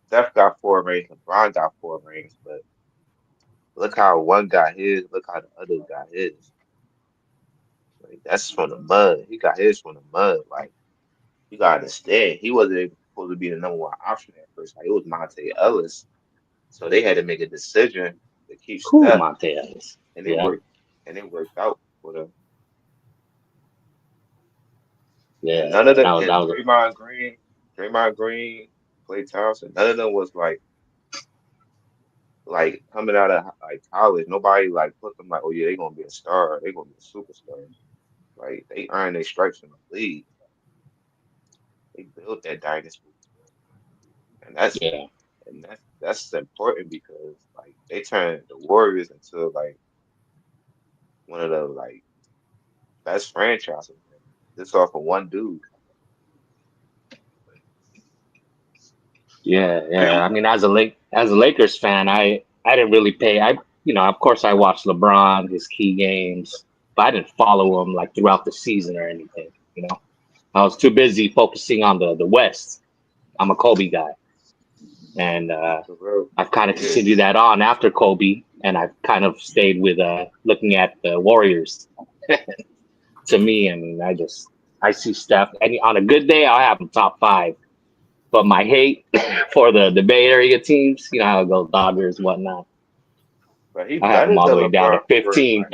Steph got 4 rings, LeBron got 4 rings, but look how one got his, look how the other got his. Like that's from the mud. He got his from the mud. Like you gotta understand, he wasn't even supposed to be the number 1 option at first. Like it was Monte Ellis, so they had to make a decision to keep cool, Steph, Montez. and it Yeah, worked. And it worked out for them. And yeah. none of the That was that and was. Draymond Green, Klay Thompson, none of them was like coming out of like college. Nobody like put them like, oh yeah, they gonna be a star. They gonna be a superstar. Like they earned their stripes in the league. They built that dynasty, and that's Yeah, and that's important because like they turned the Warriors into like one of the like best franchises. This off of one dude. yeah, Hey, yeah. I mean, as a Lakers fan, I didn't really pay. Of course, I watched LeBron his key games, but I didn't follow him like throughout the season or anything. I was too busy focusing on the West. I'm a Kobe guy, and For real. I've kind of Yeah. continued that on after Kobe, and I've kind of stayed with looking at the Warriors. To me, I mean, I see Steph. And on a good day, I'll have him top five. But my hate for the Bay Area teams, you know how it goes, Dodgers, whatnot. But he I have him better all the than way down to LeBron for real. 15.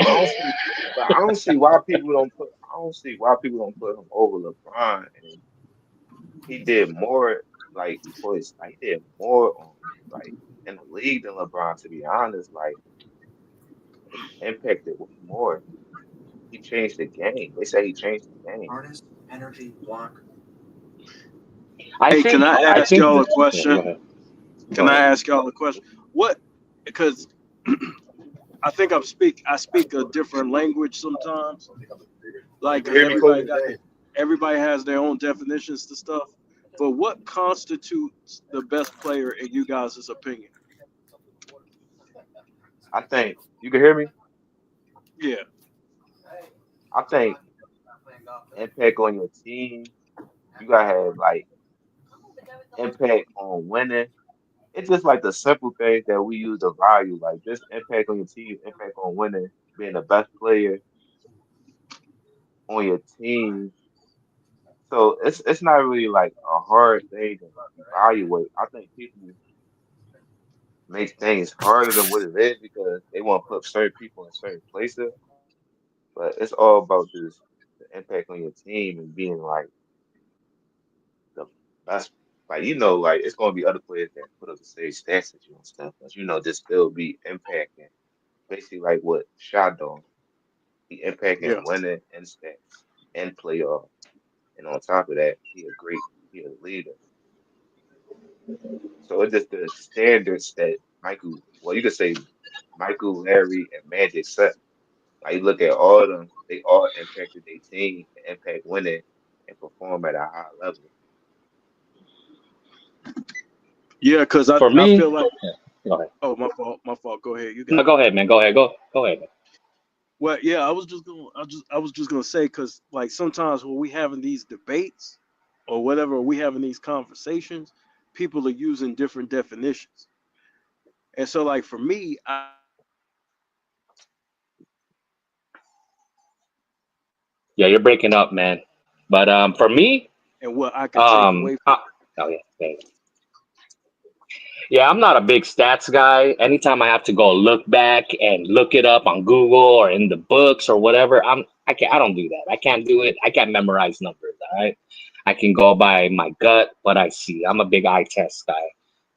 Like I don't see why people don't put I don't see why people don't put him over LeBron. And he did more like before his like he did more on like in the league than LeBron, to be honest. Like he impacted way more. He changed the game. They say he changed the game. I hey, can think I I ask think y'all a yeah, go question? ahead. Can Go I ahead. ask y'all a question? What? Because I think I speak a different language sometimes. You Like, can because hear me, Kobe? everybody has their own definitions to stuff. But what constitutes the best player in you guys' opinion? I think you can hear me. Yeah. I think impact on your team. You gotta have like impact on winning. It's just like the simple things that we use to value, like just impact on your team, impact on winning, being the best player on your team. So it's not really like a hard thing to evaluate. I think people make things harder than what it is because they want to put certain people in certain places. But it's all about this the impact on your team and being like the best. Like like it's gonna be other players that put up the same stats as you and stuff, but this still be impacting. Basically, like what Shot doing, he Yeah. impacting winning and stats and playoff, and on top of that, he a leader. So it's just the standards that Michael, well, you could say Michael, Larry, and Magic set. Like you look at all of them, they all impacted their team and impact winning and perform at a high level. Yeah, because For I me, feel like, yeah, go ahead. oh, my fault. My fault. Go ahead. You No, got it. go ahead, man. Go ahead. Go ahead. Man. Well, yeah, I was just gonna say because like sometimes when we having these debates or whatever, we having these conversations, people are using different definitions. And so like for me, I Yeah, you're breaking up, man. But for me, and what I could take um, away uh, oh yeah, yeah, yeah. Yeah, I'm not a big stats guy. Anytime I have to go look back and look it up on Google or in the books or whatever, I don't do that. I can't do it. I can't memorize numbers. All right. I can go by my gut, what I see. I'm a big eye test guy.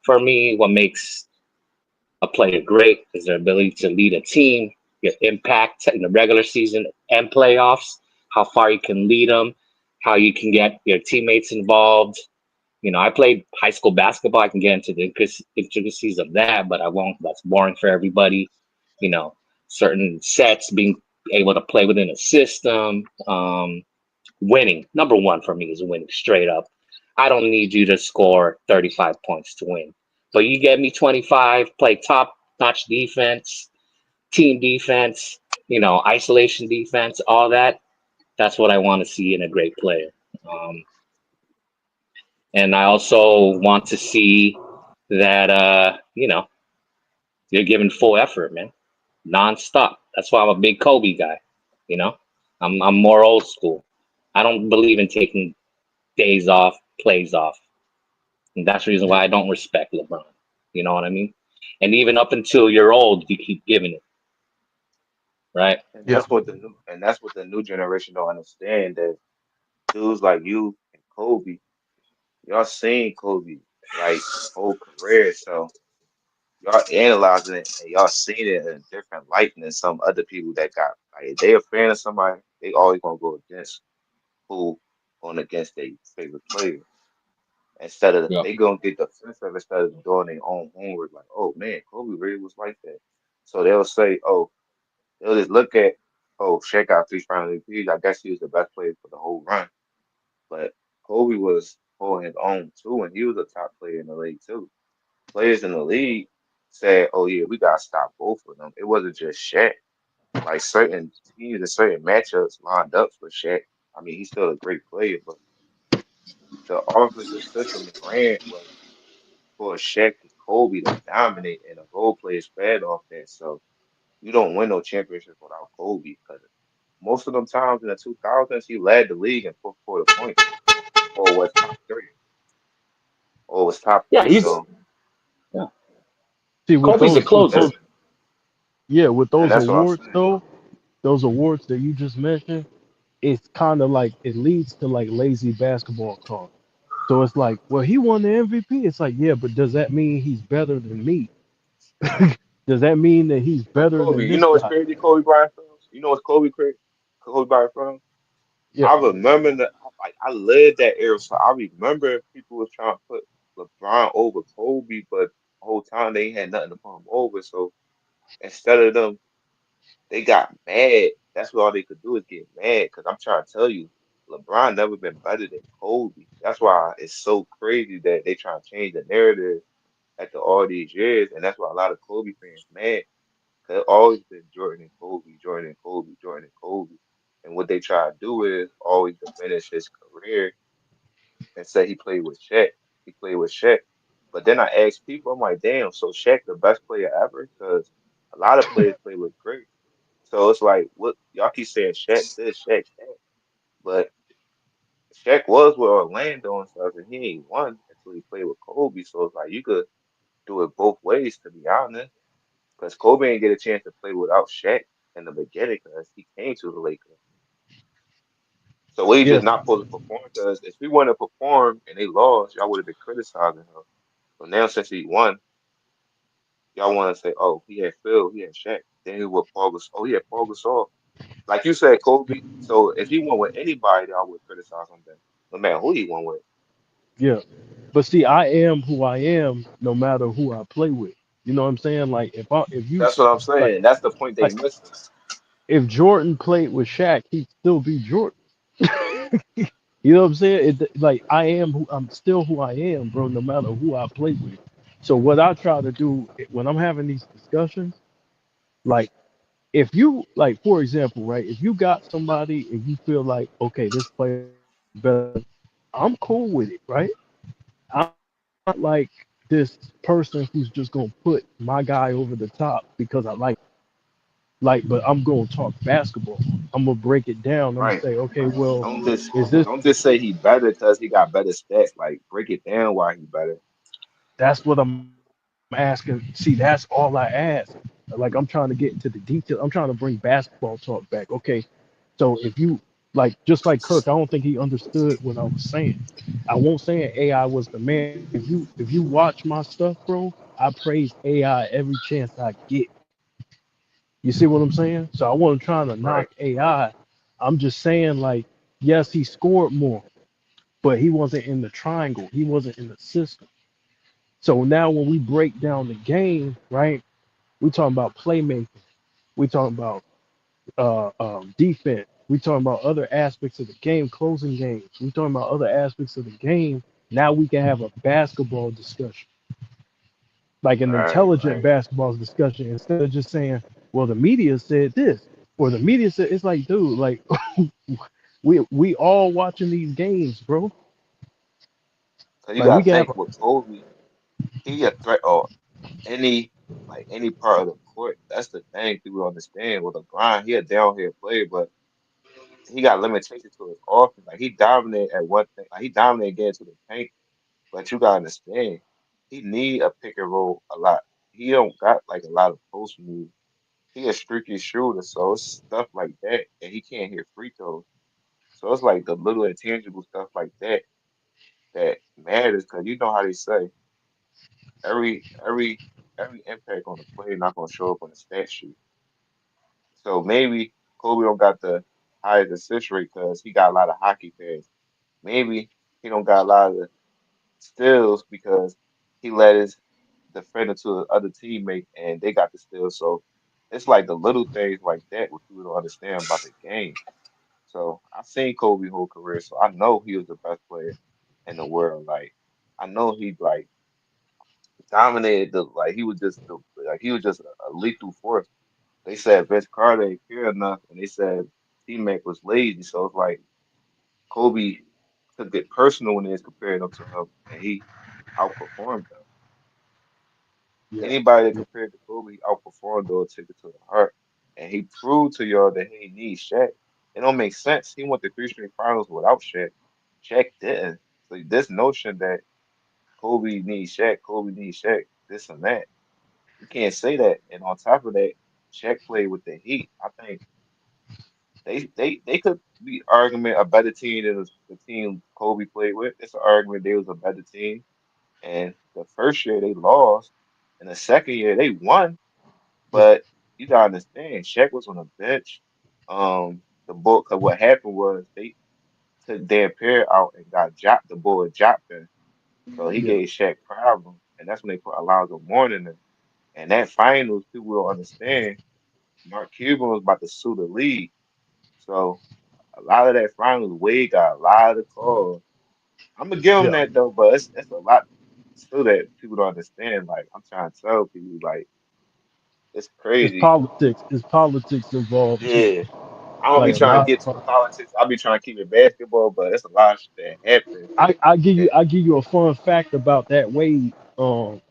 For me, what makes a player great is their ability to lead a team, your impact in the regular season and playoffs, how far you can lead them, how you can get your teammates involved. I played high school basketball. I can get into the intricacies of that, but I won't. That's boring for everybody. You know, certain sets, being able to play within a system, winning. Number one for me is winning straight up. I don't need you to score 35 points to win, but you get me 25, play top notch defense, team defense, isolation defense, all that. That's what I want to see in a great player. Um, and I also want to see that you're giving full effort, man, nonstop. That's why I'm a big Kobe guy. You know, I'm more old school. I don't believe in taking days off, plays off, and that's the reason why I don't respect LeBron. You know what I mean? And even up until you're old, you keep giving it, right? And yeah. that's what the new generation don't understand that dudes like you and Kobe, y'all seen Kobe like whole career, so y'all analyzing it and y'all seen it in a different light than some other people that got like if they a fan of somebody, they always gonna go against who going against their favorite player. Instead of Yep. they gonna get defensive instead of doing their own homework, like, oh man, Kobe really was like that. So they'll say, oh, they'll just look at, oh, Shaq got three final MVPs. I guess he was the best player for the whole run. But Kobe was holding his own too, and he was a top player in the league too. Players in the league said, "Oh yeah, we gotta stop both of them." It wasn't just Shaq. Like certain teams and certain matchups lined up for Shaq. I mean, he's still a great player, but the offensive system ran was for Shaq and Kobe to dominate, and the role players fed off that. So you don't win no championships without Kobe because most of them times in the 2000s, he led the league in fourth quarter points, or was top three, or was top Yeah, three. he's So yeah. See, with Kobe's a those with closer. those yeah, with and those that's what I'm awards saying. though, those awards that you just mentioned, it's kind of like it leads to like lazy basketball talk. So it's like, well, he won the MVP. It's like, yeah, but does that mean he's better than me? Does that mean that he's But better Kobe, than you this know what's guy? crazy? Kobe Bryant films. You know what's Kobe crazy? Kobe Bryant films. Yeah. I remember that. Like I lived that era, so I remember people was trying to put LeBron over Kobe, but the whole time they ain't had nothing to put him over. So instead of them, they got mad. That's what all they could do is get mad. Because I'm trying to tell you, LeBron never been better than Kobe. That's why it's so crazy that they trying to change the narrative after all these years, and that's why a lot of Kobe fans mad. Cause it always been Jordan and Kobe, Jordan and Kobe, Jordan and Kobe. And what they try to do is always diminish his career and say he played with Shaq. He played with Shaq. But then I ask people, I'm like, damn, so Shaq the best player ever? Because a lot of players play with great. So it's like, what y'all keep saying Shaq this, Shaq that. But Shaq was with Orlando and stuff, and he ain't won until he played with Kobe. So it's like you could do it both ways, to be honest. Because Kobe ain't get a chance to play without Shaq. in the beginning because he came to the Lakers. So what he just Yes, not supposed to perform because if he wouldn't have performed and they lost, y'all would have been criticizing him. But now since he won, y'all want to say, oh, he had Phil, he had Shaq. Then he would Paul Gasol. Oh, he had Paul Gasol. Like you said, Kobe. So if he won with anybody, I would criticize him then, no matter who he won with. yeah. But see, I am who I am no matter who I play with. You know what I'm saying? Like if you That's what I'm like saying. That's the point they like missing. if Jordan played with Shaq, he'd still be Jordan. You know what I'm saying? Like I'm still who I am, bro, no matter who I play with. So what I try to do when I'm having these discussions, like if you like, for example, right? If you got somebody and you feel like, okay, this player better, I'm cool with it, right? I'm not like this person who's just gonna put my guy over the top because I like, but I'm gonna talk basketball. I'm gonna break it down. I'm gonna Right. say, okay, well, Don't just is this don't just say he better because he got better stats. Like break it down why he better. that's what I'm asking. See, that's all I ask. Like I'm trying to get into the detail. I'm trying to bring basketball talk back. Okay, so if you like, just like Kirk, I don't think he understood what I was saying. I won't saying AI was the man. If you watch my stuff, bro, I praise AI every chance I get. You see what I'm saying? So I wasn't trying to knock Right. AI. I'm just saying like, yes, he scored more, but he wasn't in the triangle. He wasn't in the system. So now when we break down the game, right? We talking about playmaking. We talking about defense. We talking about other aspects of the game, closing games. We talking about other aspects of the game. Now we can have a basketball discussion, like an Right. intelligent basketball discussion, instead of just saying, "Well, the media said this," or "The media said." It's like, dude, like we all watching these games, bro. So you Like we gotta can have think a with Kobe, he a threat or any any part of the court. That's the thing people don't understand. With LeBron, he a down here player, but he got limitations to his offense. Like he dominate at one thing. Like he dominate getting to the paint, but you gotta understand, he need a pick and roll a lot. He don't got like a lot of post moves. He a streaky shooter, so it's stuff like that, and he can't hit free throws. So it's like the little intangible stuff like that that matters because you know how they say every every every impact on the play not gonna show up on the stat sheet. So maybe Kobe don't got the highest assist rate because he got a lot of hockey pads. Maybe he don't got a lot of the steals because he led his defender to the other teammate and they got the steals. So it's like the little things like that what people don't understand about the game. So I've seen Kobe whole career, so I know he was the best player in the world. Like I know he like dominated the like he was just he was just a lethal force. They said Vince Carter ain't care enough, and they said T-Mac was lazy. So it's like Kobe took it personal when they was comparing him to him, and he outperformed them. yeah, Anybody that yeah, compared to Kobe, he outperformed or took it to the heart, and he proved to y'all that he needs Shaq. It don't make sense. He went to three straight finals without Shaq. Shaq didn't. So this notion that Kobe needs Shaq, this and that. You can't say that. And on top of that, Shaq played with the Heat. I think they could be arguing a better team than the team Kobe played with. It's an argument they was a better team. And the first year they lost, and the second year they won. yeah, But you gotta understand, Shaq was on the bench. The book. Cause what happened was they took Dan Perry out and got the boy dropped him. So he yeah, gave Shaq problems, and that's when they put Alonzo Mourning in. And that finals, people will understand. Mark Cuban was about to sue the league. So a lot of that finals, Wade got a lot of calls. I'm gonna give him yeah. that though, but it's a lot still that people don't understand. Like I'm trying to tell people, like it's It's crazy. politics. It's politics involved too. Yeah, I don't be Like a trying to lot get of to the politics. I be trying to keep it basketball, but it's a lot of shit that happens. That I give you a fun fact about that Wade.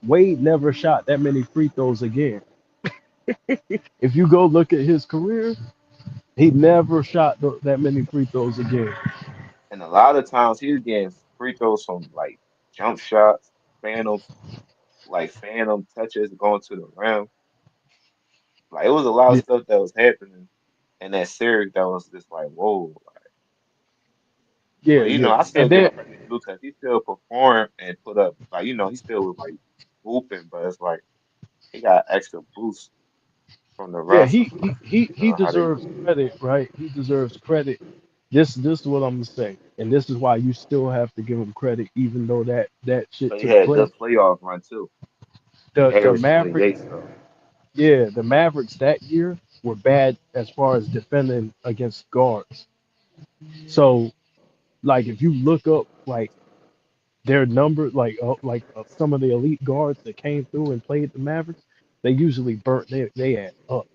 Wade never shot that many free throws again. If you go look at his career, he never shot that many free throws again. and a lot of times he's getting free throws from like jump shots, phantom phantom touches going to the rim. Like it was a lot of Yeah, stuff that was happening in that series that was just like, whoa. yeah, But yeah. I And still then give credit to because he still performed and put up like he still was like hooping, but it's like he got extra boost from the yeah, refs. he How they deserves credit, right? He deserves credit. This is what I'm gonna say, and this is why you still have to give him credit, even though that shit but he took had a place. good playoff run too. He The averaged Mavericks, 28 so yeah, the Mavericks that year were bad as far as defending against guards. So like if you look up like their number, some of the elite guards that came through and played the Mavericks, they usually burnt they ass up.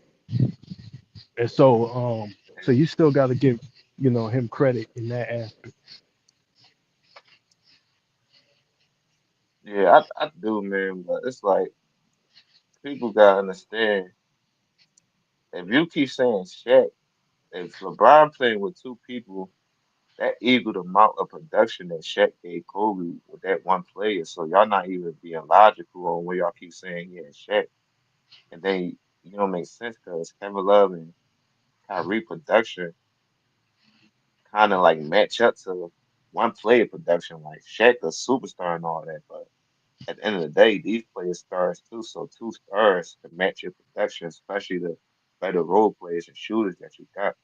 And so you still got to give him credit in that aspect. yeah, I do man, but it's like people gotta understand if you keep saying Shaq, if LeBron playing with two people that equal the amount of production that Shaq gave Kobe with that one player. So y'all not even being logical on where y'all keep saying yeah, Shaq. And then you don't make sense because Kevin Love and Kyrie production kind of like match up to one player production. Like Shaq a superstar and all that, but at the end of the day, these players stars too. So two stars to match your production, especially the better role players and shooters that you got.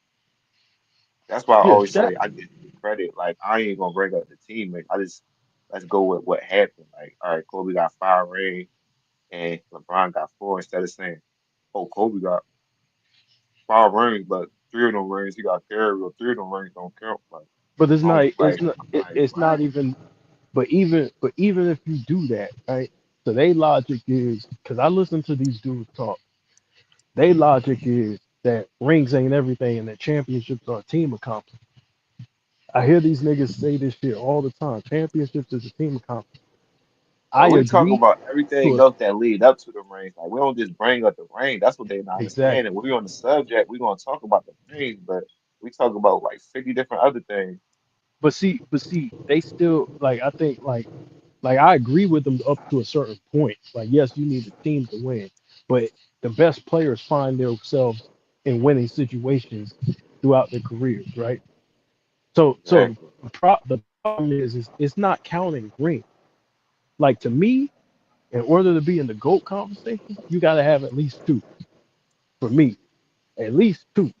That's why I Yeah, always Shaq. say I give you credit. Like I ain't gonna bring up the teammates. I just let's go with what happened. Like all right, Kobe got 5 rings and LeBron got 4. Instead of saying, oh, Kobe got 5 rings, but 3 of them rings he got carried, or 3 of them rings don't count. Like But it's I not was like, it's what? not even. But even if you do that, right? So they logic is because I listen to these dudes talk. They logic is that rings ain't everything and that championships are a team accomplishment. I hear these niggas say this shit all the time. Championships is a team accomplishment. I But we talking agree about to everything a else that lead up to the rings. Like we don't just bring up the ring. That's what they not exactly. understanding. When we on the subject, we gonna talk about the rings, but we talk about like 50 different other things. But see, they still like. I think like I agree with them up to a certain point. Like yes, you need a team to win, but the best players find themselves in winning situations throughout their careers, right? So Exactly. the problem is it's not counting rings. Like to me, in order to be in the GOAT conversation, you got to have at least two. For me, at least two.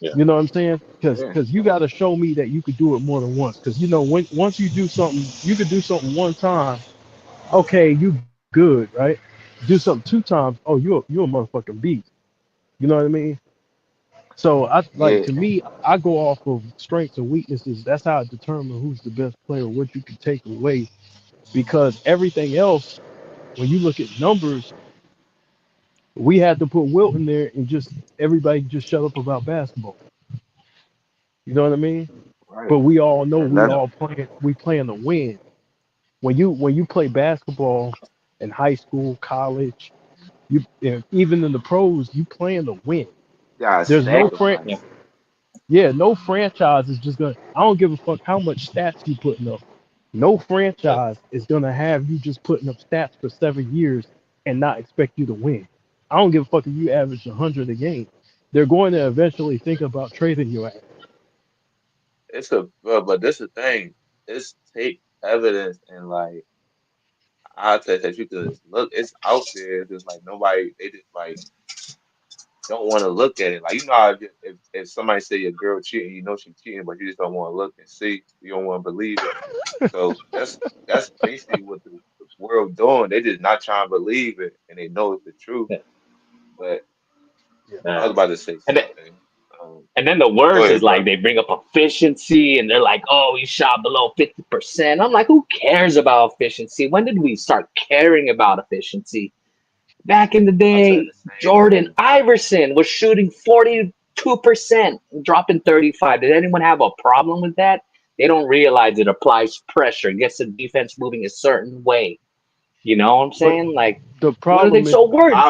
Yeah. You know what I'm saying? Because Yeah. you got to show me that you could do it more than once. Because once you do something, you could do something one time. Okay, you good, right? Do something two times. Oh, you're a motherfucking beast. You know what I mean? So I like Yeah. to me, I go off of strengths and weaknesses. That's how I determine who's the best player, what you can take away. Because everything else, when you look at numbers, we had to put Wilt in there and just everybody just shut up about basketball. You know what I mean? Right. But we all know And we that's all playing to win. When you play basketball in high school, college, and even in the pros, you playing to win. gotta There's no friend. Yeah. sacrifice. Yeah, no franchise is just gonna. I don't give a fuck how much stats you putting up. No Yeah. franchise is gonna have you just putting up stats for 7 years and not expect you to win. I don't give a fuck if you average 100 a game. They're going to eventually think about trading you at. It's a but this the thing. It's tape evidence and like I tell that you could look. It's out there. Just like nobody. They just like don't want to look at it. Like you know, how if somebody say your girl cheating, you know she's cheating, but you just don't want to look and see. You don't want to believe it. So that's basically what the world doing. They just not trying to believe it, and they know it's the truth. Yeah. But I Yeah. was about to say And then, something. and then the Go worst is ahead, bro. like they bring up efficiency and they're like, oh, you shot below 50%. I'm like, who cares about efficiency? When did we start caring about efficiency? Back in the I said day, the same Jordan thing. Iverson was shooting 42%, dropping 35. Did anyone have a problem with that? They don't realize it applies pressure, gets the defense moving a certain way. You know what I'm But saying? Like, the what are they problem is, so worried?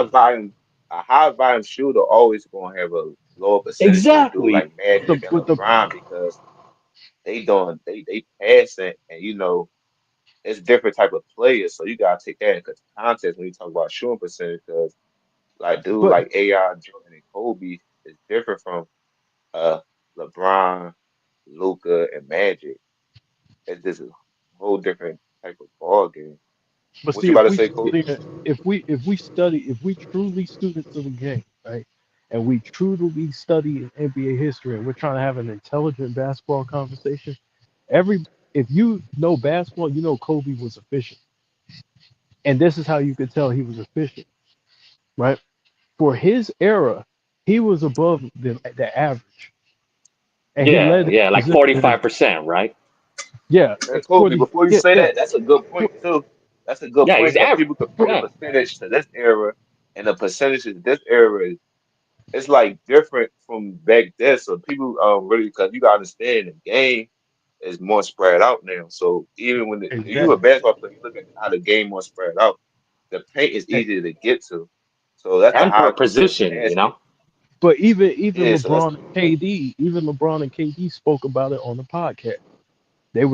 A high volume shooter always gonna have a lower percentage than a dude Exactly. like Magic and with the LeBron because they passing and it's different type of players. So you gotta take that into context when you talk about shooting percentage because Like dude But like AI, Jordan, and Kobe is different from uh LeBron, Luca, and Magic. It's just a whole different type of ball game. but What see, you about to say, Coach? if we truly students of the game, right, and we truly study NBA history, and we're trying to have an intelligent basketball conversation, every if you know basketball, you know Kobe was efficient, and this is how you could tell he was efficient, right? For his era, he was above the average, and he Yeah, led his yeah, like position. 45%, right? Yeah, And Kobe, before you yeah, say yeah, that, that's a good point too. That's a good Yeah, point he's because average. people compare the Yeah, percentage to this era, and the percentages this era is it's like different from back then. So people really because you gotta understand the game is more spread out now. So even when you a exactly. basketball player, you look at how the game more spread out. The paint is Eh, easier to get to. So that's a and per high percentage position, you basket. know. But even Yeah, so that's LeBron and KD spoke about it on the podcast. They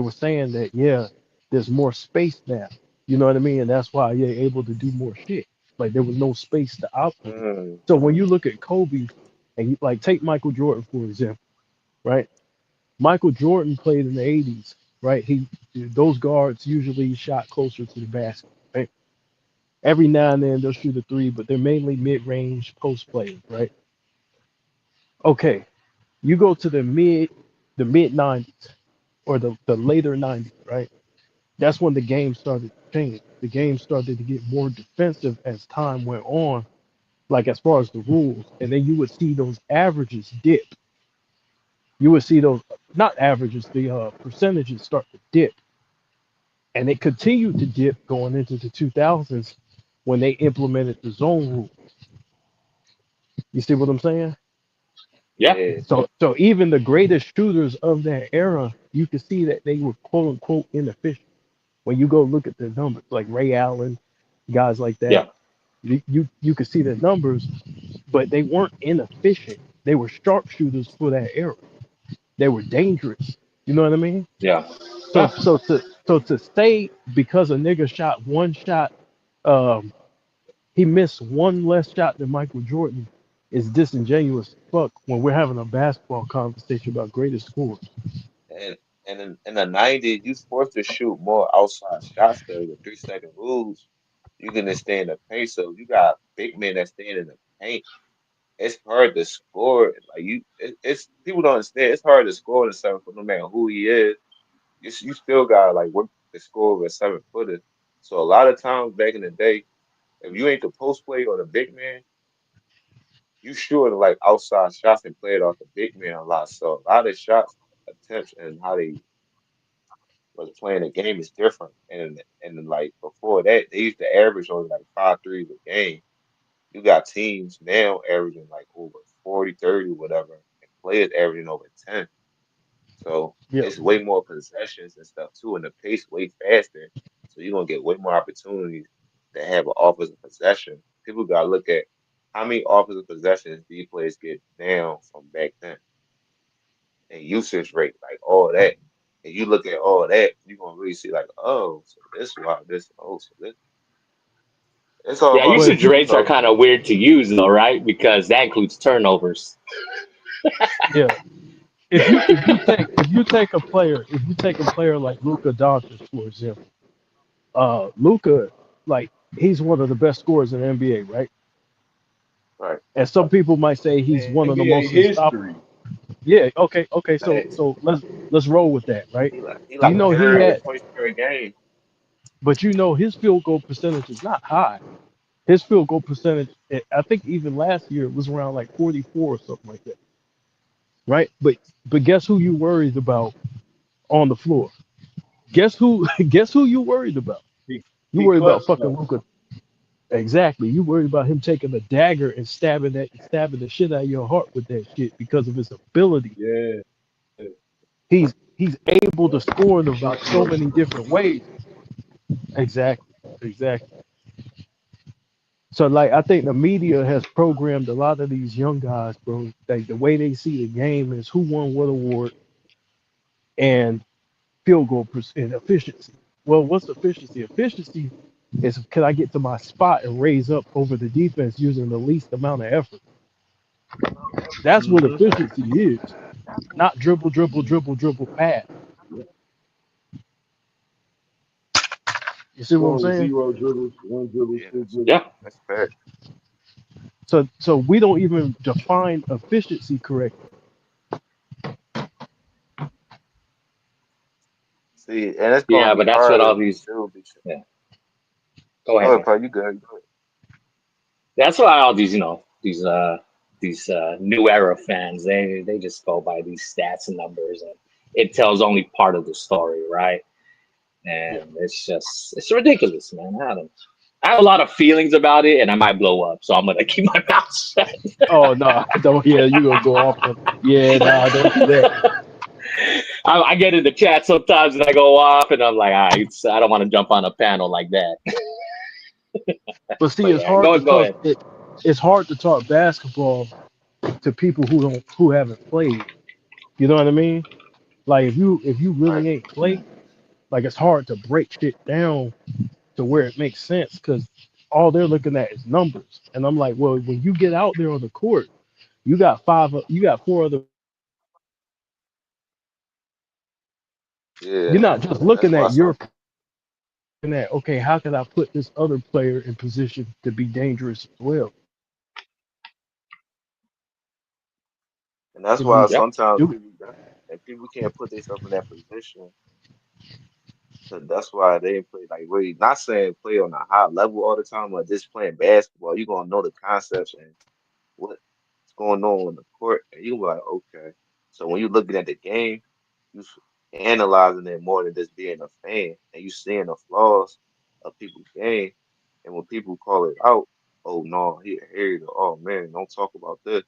were saying that yeah, there's more space now. You know what I mean? And that's why you're able to do more shit. Like there was no space to operate. mm, So when you look at Kobe and you like take Michael Jordan for example, right? Michael Jordan played in the 80s, right? Those guards usually shot closer to the basket, right? Every now and then they'll shoot a three, but they're mainly mid-range post players, right? Okay, you go to the mid 90s or the later 90s, right? That's when the game started to change. The game started to get more defensive as time went on, like as far as the rules. And then you would see those averages dip. You would see those not averages, the percentages start to dip. And it continued to dip going into the 2000s when they implemented the zone rule. You see what I'm saying? Yeah, yeah. So even the greatest shooters of that era, you could see that they were quote unquote inefficient. When you go look at the numbers, like Ray Allen, guys like that, yeah, you could see the numbers, but they weren't inefficient. They were sharpshooters for that era. They were dangerous. You know what I mean? yeah, So yeah. so to so to say because a nigga shot one shot, um, he missed one less shot than Michael Jordan is disingenuous as fuck when we're having a basketball conversation about greatest scores. And in the 90s, you forced to shoot more outside shots because the 3 second rules. You can stay in the paint, so you got big men that stand in the paint. It's hard to score. Like it's people don't understand. It's hard to score in a 7 foot, no matter who he is. You still gotta like work the score with a 7 footer. So a lot of times back in the day, if you ain't the post play or the big man, you sure to like outside shots and play it off the big man a lot. So a lot of shots attempts and how they was playing the game is different. And then, like before that, they used to average only like 5 threes a game. You got teams now averaging like over 40, 30, whatever, and players averaging over 10. So Yeah. it's way more possessions and stuff too, and the pace way faster. So you're gonna get way more opportunities to have an offensive possession. People gotta look at how many offensive possessions these players get down from back then and usage rate, like all that. And you look at all that, you're gonna really see like, oh, so this why this, oh, so this. It's all Yeah, about But the, if usage you rates are kind of weird to use, though, right? Because that includes turnovers. yeah, if you take a player like Luka Doncic for example, Luka, like he's one of the best scorers in the NBA, right? right. And some people might say he's one of the NBA most unstoppable. history. Yeah, okay. So Hey, so let's roll with that, right? He You like know he 100 had, points per game. but you know his field goal percentage is not high. His field goal percentage, I think even last year it was around like 44 or something like that, right? But guess who you worried about on the floor? Guess who? Guess who you worried about? he, You he worried about clutch fucking though. Luka. Exactly. You worried about him taking a dagger and stabbing the shit out of your heart with that shit because of his ability. Yeah, He's able to score in shot so first. many different ways. Exactly. Exactly. So like I think the media has programmed a lot of these young guys, bro. Like the way they see the game is who won what award and and efficiency. Well, what's efficiency? Efficiency It's can I get to my spot and raise up over the defense using the least amount of effort? That's what Mm-hmm. efficiency is. Not dribble, dribble, dribble, dribble, pass. You see what I'm Scoring saying? zero dribbles, one dribble, Yeah, two dribbles. Yeah. that's fact. So we don't even define efficiency correctly. See, and it's gonna Yeah, be but that's what harder all these. too because Yeah. Go ahead, oh, man. Paul, you good, good. That's why all these, these new era fans, they just go by these stats and numbers, and it tells only part of the story, right? Yeah. And it's ridiculous, man. I have a lot of feelings about it, and I might blow up, so I'm gonna keep my mouth shut. Oh no, don't yeah, you gonna go off on yeah, nah, don't do that. I get in the chat sometimes, and I go off, and I'm like, I don't want to jump on a panel like that. But see, But it's yeah, hard to go talk ahead. it's hard to talk basketball to people who haven't played. You know what I mean? Like if you Right. really ain't played, like it's hard to break shit down to where it makes sense because all they're looking at is numbers. And I'm like, well, when you get out there on the court, you got four other. You're Yeah, not just and that's looking why at some your looking at okay, how can I put this other player in position to be dangerous as well? and that's If you why Yep. sometimes do it, people and people can't put themselves in that position. So that's why they play like really not saying play on a high level all the time, but just playing basketball. You're gonna know the concepts and what's going on the court, and you be like, okay. So when you're looking at the game, you analyzing it more than just being a fan, and you seeing the flaws of people's game. And when people call it out, oh no, here, oh man, don't talk about this.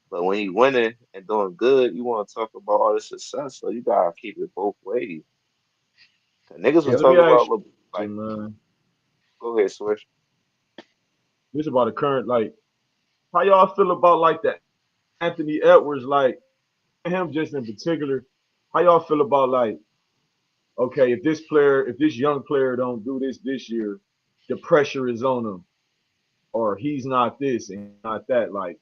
But when he winning and doing good, you want to talk about all the success. So you gotta keep it both ways. 'Cause niggas yeah, was Let me talking ask about you, like, man. go ahead, Swish. This about the current like how y'all feel about like the Anthony Edwards, like him just in particular. How y'all feel about like, okay, if this young player don't do this year, the pressure is on him, or he's not this and he's not that. Like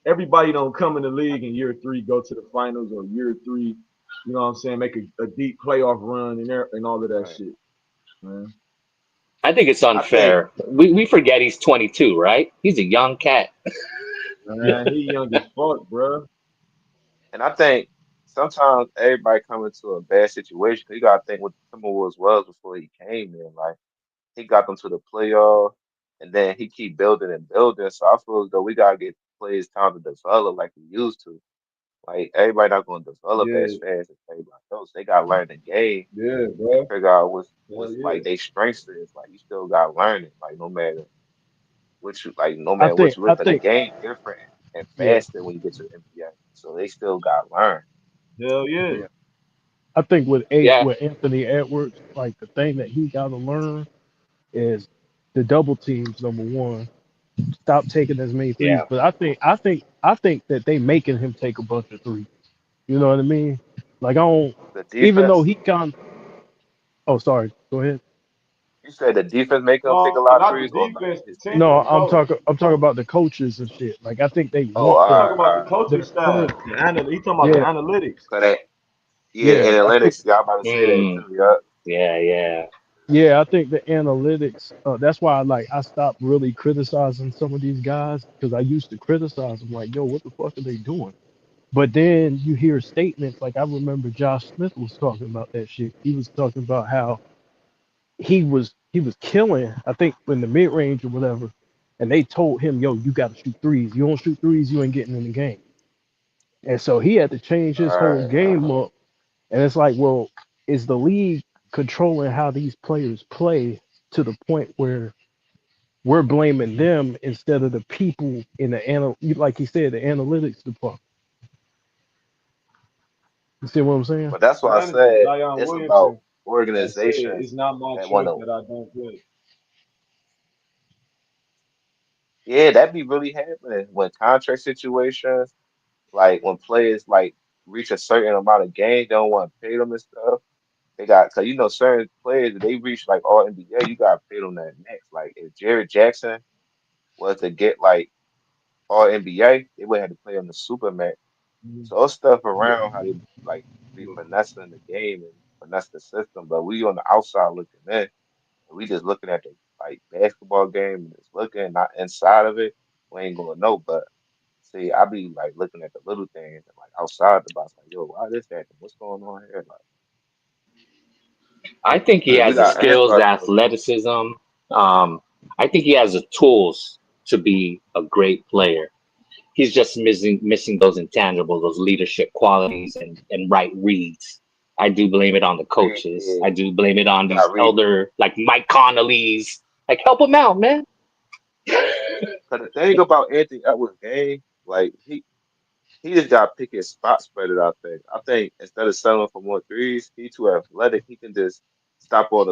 everybody don't come in the league in year three, go to the finals, or year three, you know what I'm saying, make a deep playoff run and there and all of that Right. shit, man. I think it's I think, unfair. We forget he's 22, right? He's a young cat. Man, he young as fuck, bro. and I think sometimes everybody come into a bad situation. You gotta think what Timberwolves was before he came in. Like he got them to the playoff, and then he keep building and building. So I feel as though we gotta get players time to develop like we used to. Like everybody not gonna develop as Yeah, fast as everybody else. They gotta learn the game yeah, and bro. figure out Hell what's yeah. like they strengths is. Like you still gotta learn it. Like no I matter what think you I look at the think game different and yeah, faster when you get to the NBA. So they still gotta learn. Hell yeah. yeah. I think Yeah, with Anthony Edwards, like the thing that he got to learn is the double teams. Number one, stop taking as many threes. yeah, But I think that they making him take a bunch of threes. You know what I mean? Like I don't. The Even though defense, he gone. Oh, sorry. Go ahead. you said the defense making them take a No, lot of not the threes or like defense, his the team, No, teammates? the coach. I'm talking about the coaches and shit. Like I think they Oh, want He the talking about the all coaching their staff. current. He talking about the Yeah, analytics. right. Yeah, yeah. I think analytics. Y'all about to say that mm, too, yeah. yeah, yeah, yeah. I think the analytics. That's why I stopped really criticizing some of these guys because I used to criticize them like, yo, what the fuck are they doing? But then you hear statements like I remember Josh Smith was talking about that shit. He was talking about how he was killing, I think, in the mid range or whatever, and they told him, "Yo, you got to shoot threes. You don't shoot threes, you ain't getting in the game." And so he had to change his whole All game up. And it's like, well, is the league controlling how these players play to the point where we're blaming them instead of the people in the like he said, the analytics department? You see what I'm saying? but that's why I Manager said Zion it's about Williamson has said, organizations "It's not my that want choice to. that I don't play." Yeah, that be really happening when contract situations, like when players like reach a certain amount of games, they don't want to pay them and stuff. They got because certain players if they reach like all NBA, you got to pay them that next. Like if Jared Jackson was to get like all NBA, they would have to play on the super max. Mhm. So it's stuff Yeah. around how they like be finessing the game and finesse the system, but we on the outside looking in, and we just looking at the like basketball game and just looking, not inside of it. We ain't gonna know, but see, I be like looking at the little things and like outside the box, like yo, why this happening? What's going on here? Like, I think he cause we has the got skills, the Andrew still there. athleticism. I think he has the tools to be a great player. He's just missing those intangibles, those leadership qualities, and right reads. I do blame it on the coaches. Yeah, I do blame it on you these got read. elder, like Mike Connolly's. Like, help him out, man. Cause the thing about Anthony Edwards' game, like he just got to pick his spots better. I think instead of settling for more threes, he too athletic. He can just stop on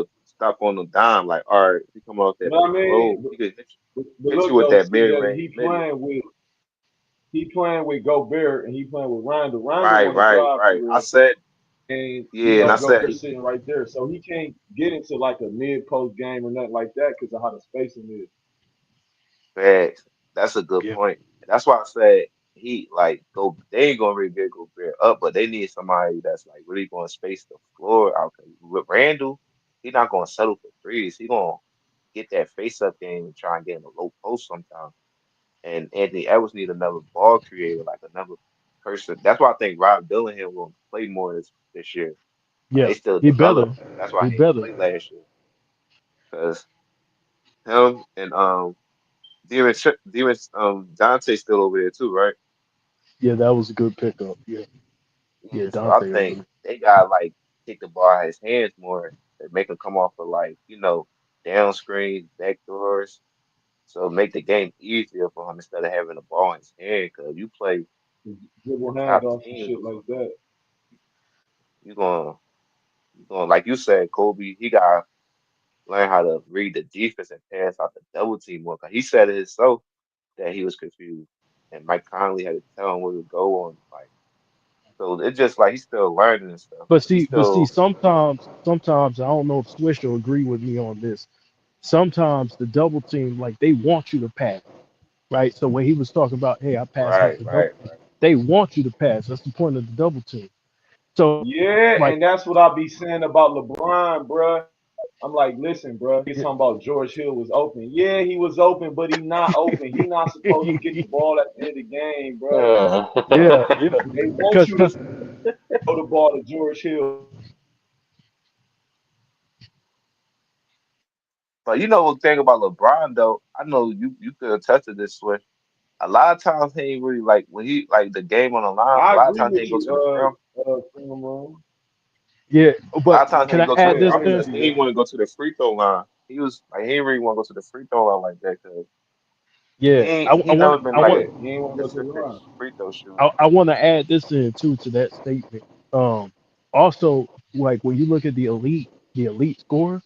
the dime. Like all right, if he come off that But I pick and roll, mean, he could but hit you look with though, that mid CJ, range midi. he playing with Gobert and he playing with Randall. Randall Right, want to right, drive for right. I real, said and yeah, and I said Gobert's sitting right there, so he can't get into like a mid post game or nothing like that because of how the spacing is. facts. That's a good Yeah. point. That's why I said he like go. They ain't gonna really get Gobert up, but they need somebody that's like really gonna space the floor out. 'Cause with Randall, he not gonna settle for threes. He gonna get that face up game and try and get in a low post sometimes. And Anthony Edwards need another ball creator, like another person. That's why I think Rob Dillingham will play more this year. They Yeah. still He better. developing. That's why He he didn't better. play last year because him and Demon Dante still over there too, right? Yeah, that was a good pickup. Yeah. Yeah, Yeah, so I Dante over think there. they got like kick the ball out of his hands more and make him come off of like down screens, back doors. So make the game easier for him instead of having the ball in his hand. Because you play Dribble the top handoffs and teams, shit like that. you gonna you gonna like you said, Kobe. He got to learn how to read the defense and pass out the double team more. 'Cause he said it himself that he was confused, and Mike Conley had to tell him where to go on. Like, so it's just like he's still learning and stuff. But So he's see, still sometimes I don't know if Swish will agree with me on this. Sometimes the double team, like they want you to pass, right? So when he was talking about, hey, I pass off right, the double right, team, right. they want you to pass. That's the point of the double team. So Yeah, like, and that's what I be saying about LeBron, bruh. I'm like, listen, bruh. He's yeah, talking about George Hill was open. Yeah, he was open, but he not open. He not supposed to get the ball at the end of the game, bruh. yeah, yeah, They want because you to because throw the ball to George Hill. But you know one thing about LeBron though, I know you could attest to this Swift. A lot of times he ain't really like when he like the game on the line. A I lot of agree times he with ain't go you, to the rim. Film Room. yeah, A lot but of times he can ain't I go to the add Yeah, this I rim can then? because see he that. ain't want to go to the free throw line. He was like he ain't really want to go to the free throw line like that because Yeah, he never been I like want Yeah, a he ain't want to go to the consistent line. free throw shooter. I want to add this in too to that statement. Also, like when you look at the elite scorer,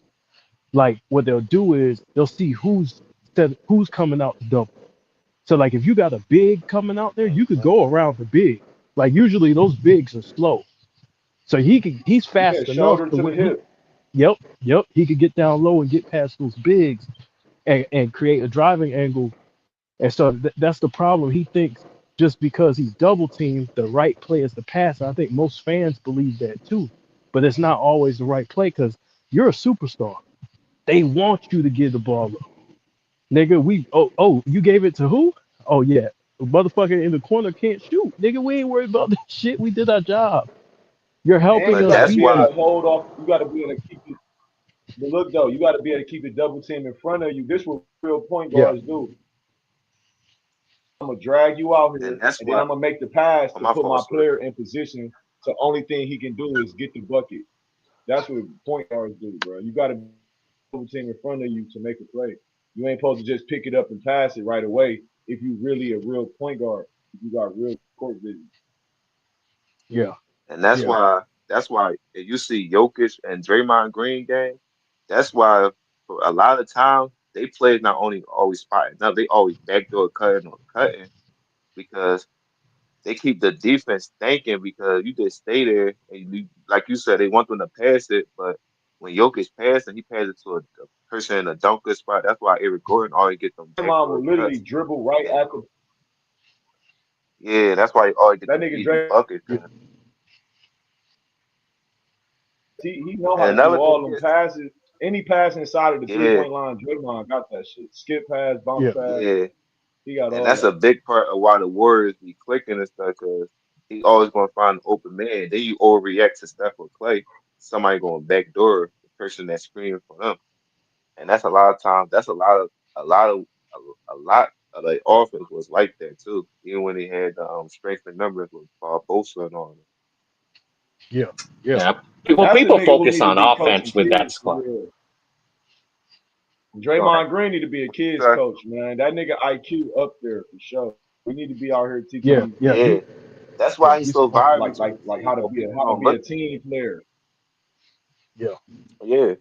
like what they'll do is they'll see who's coming out to double. So like if you got a big coming out there, you could Mhm. go around the big. Like usually those bigs are slow, so he's Yeah, fast enough shoulder to to the where he hip. yep he could get down low and get past those bigs and create a driving angle. And so that's the problem. He thinks just because he's double teamed, the right play is the pass. I think most fans believe that too, but it's not always the right play because you're a superstar. They want you to give the ball up. Nigga, you gave it to who? Oh yeah. The motherfucker in the corner can't shoot. Nigga, we ain't worried about that shit. We did our job. You're And helping you But us got to that's be beat able why you. to hold off. You got to be able to keep it. But look though, you got to be able to keep the double team in front of you. This what real point Yeah, guards do. I'm gonna drag you out and here, that's and then why I'm gonna make the pass on to my put fault my Swift. player in position. So only thing he can do is get the bucket. That's what point guards do, bro. You got to be double team in front of you to make a play. You ain't supposed to just pick it up and pass it right away if you really a real point guard. If you got real court vision. yeah, And that's yeah, why if you see Jokic and Draymond Green game, that's why for a lot of times they play not only always spotting, no, they always backdoor cutting or cutting because they keep the defense thinking because you just stay there and like you said, they want them to pass it, but when Jokic passing, he passes it to a person in a dunker spot. That's why Eric Gordon always get them Draymond backdoor will literally cuts. dribble right And at the yeah, that's why he always get that them nigga easy Dray. buckets. He know how And to do another thing all them is, passes. Any pass inside of the yeah, 3 point line, Draymond got that shit. Skip pass, bounce Yeah. pass, yeah. he got And all that's a that. big part of why the Warriors be clicking and stuff, because he always gonna find an open man. Then you overreact to Steph or Clay, somebody going backdoor the person that's screaming for them. And that's a lot of times. That's a lot of the offense was like that too. Even when he had the strength in numbers with Paul Bosa and all Yeah. Yeah. Yeah, people That's the people nigga who focus need to on be coaching offense with that kids for squad. real. that. Draymond Green need to be a kids Okay. coach, man. That nigga IQ up there for sure. We need to be out here teaching Yeah. these Yeah. kids Yeah, that's why he's He's so smart. valuable like to like the like team. Though people how to don't be a look. team player. Yeah. Yeah,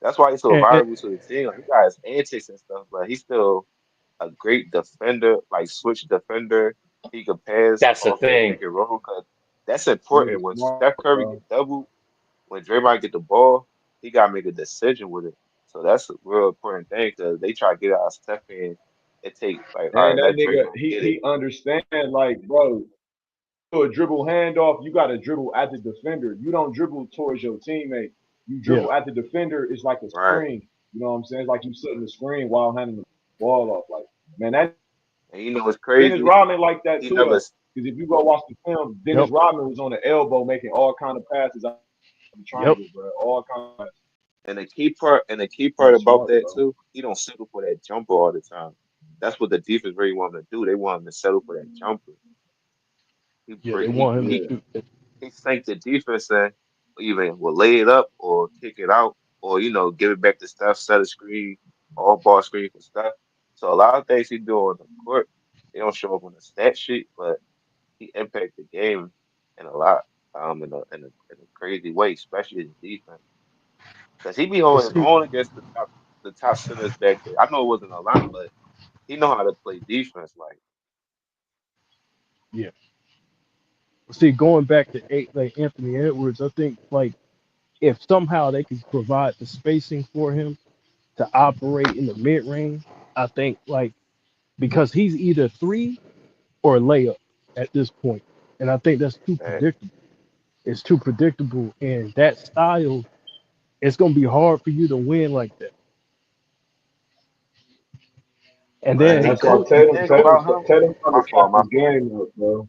that's why he's so And valuable to the team. Like, he got his antics and stuff, but he's still a great defender, like switch defender. He could pass That's the off that thing. pick and roll. Cause that's Nigga important. When smart, Steph Curry bro. get double, when Draymond get the ball, he gotta make a decision with it. So that's a real important thing because they try to get out of Steph and it take like, all And right, that let nigga, Draymond get it. he understand, like, bro, do a dribble handoff, you got to dribble at the defender. You don't dribble towards your teammate. You yeah. dribble at the defender. It's like a Right. screen. You know what I'm saying? It's like you setting the screen while handing the ball off. Like, man, that And you know what's Dennis crazy? Rodman like that He too, never. though. Because if you go watch the film, Dennis Yep. Rodman was on the elbow making all kind of passes out of the Yep. triangle, bro. All kind of passes. And the key part He's about smart, that bro. too, he don't settle for that jumper all the time. That's what the defense really want him to do. They want him to settle for that jumper. He Yeah. They bring he want him to he Yeah. shoot. he sank the defense and either will lay it up or kick it out or give it back to Steph, set a screen, all ball screen for Steph. So a lot of things he do on the court, they don't show up on the stat sheet, but he impact the game in a lot, in a crazy way, especially his defense. Because he be But holding his see, own against the top centers back there. I know it wasn't a lot, but he know how to play defense. Like, yeah. See, going back to like Anthony Edwards, I think like if somehow they could provide the spacing for him to operate in the mid range, I think like because he's either three or layup at this point, and I think that's too that, predictable. It's too predictable, and that style, it's gonna be hard for you to win like that. And but then And the that's why coach, the thing about him, Tatum my trying to fault, cap my his fault. game up, bro.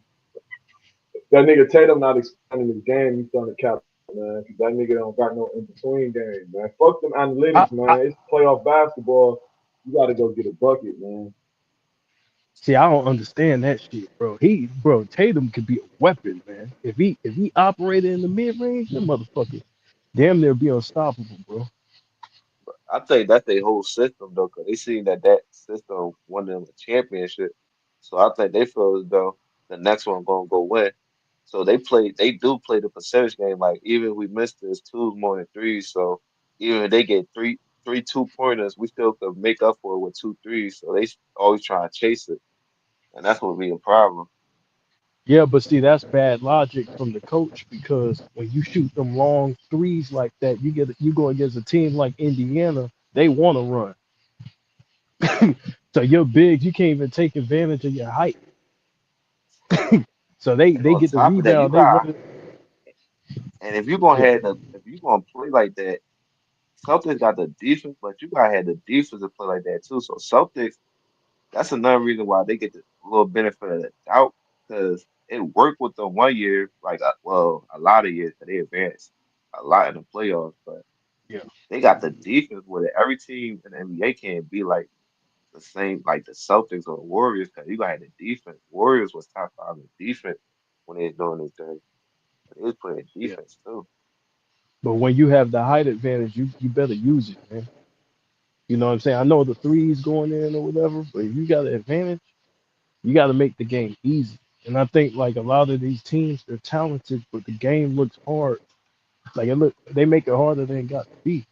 That nigga Tatum not expanding his game. He's trying to cap, man. 'Cause that nigga don't got no in between game, man. Fuck them I, analytics, I man. It's playoff basketball. You got to go get a bucket, man. see. I don't understand that shit, bro. Bro, Tatum could be a weapon, man. If he operated in the mid range, that motherfucker damn near be unstoppable, bro. I think that's their whole system though, because they seen that system won them a championship. So I think they feel as though the next one gonna go win. So they do play the percentage game. Like even if we missed this twos more than threes, so even if they get three 2 pointers, we still could make up for it with two threes. So always trying to chase it, and that's what be a problem. Yeah, but see, that's bad logic from the coach because when you shoot them long threes like that, you go against a team like Indiana, they want to run. So you're big, you can't even take advantage of your height. So they And they on get the top of that, you rebound, they got run it. and Yeah, if you gonna play like that, Celtics got the defense, but you gotta have the defense to play like that too. So Celtics, that's another reason why they get the little benefit of the doubt because it worked with them one year, like a lot of years that they advanced a lot in the playoffs, but yeah, they got the defense with it. Every team in the NBA can't be like the same, like the Celtics or the Warriors, because you got the defense. Warriors was top five in defense when they was doing this thing. They was playing yeah. defense too. But when you have the height advantage, you better use it, man. You know what I'm saying? I know the threes going in or whatever, but if you got an advantage, you got to make the game easy. And I think like a lot of these teams, they're talented, but the game looks hard. They make it harder than it got to be.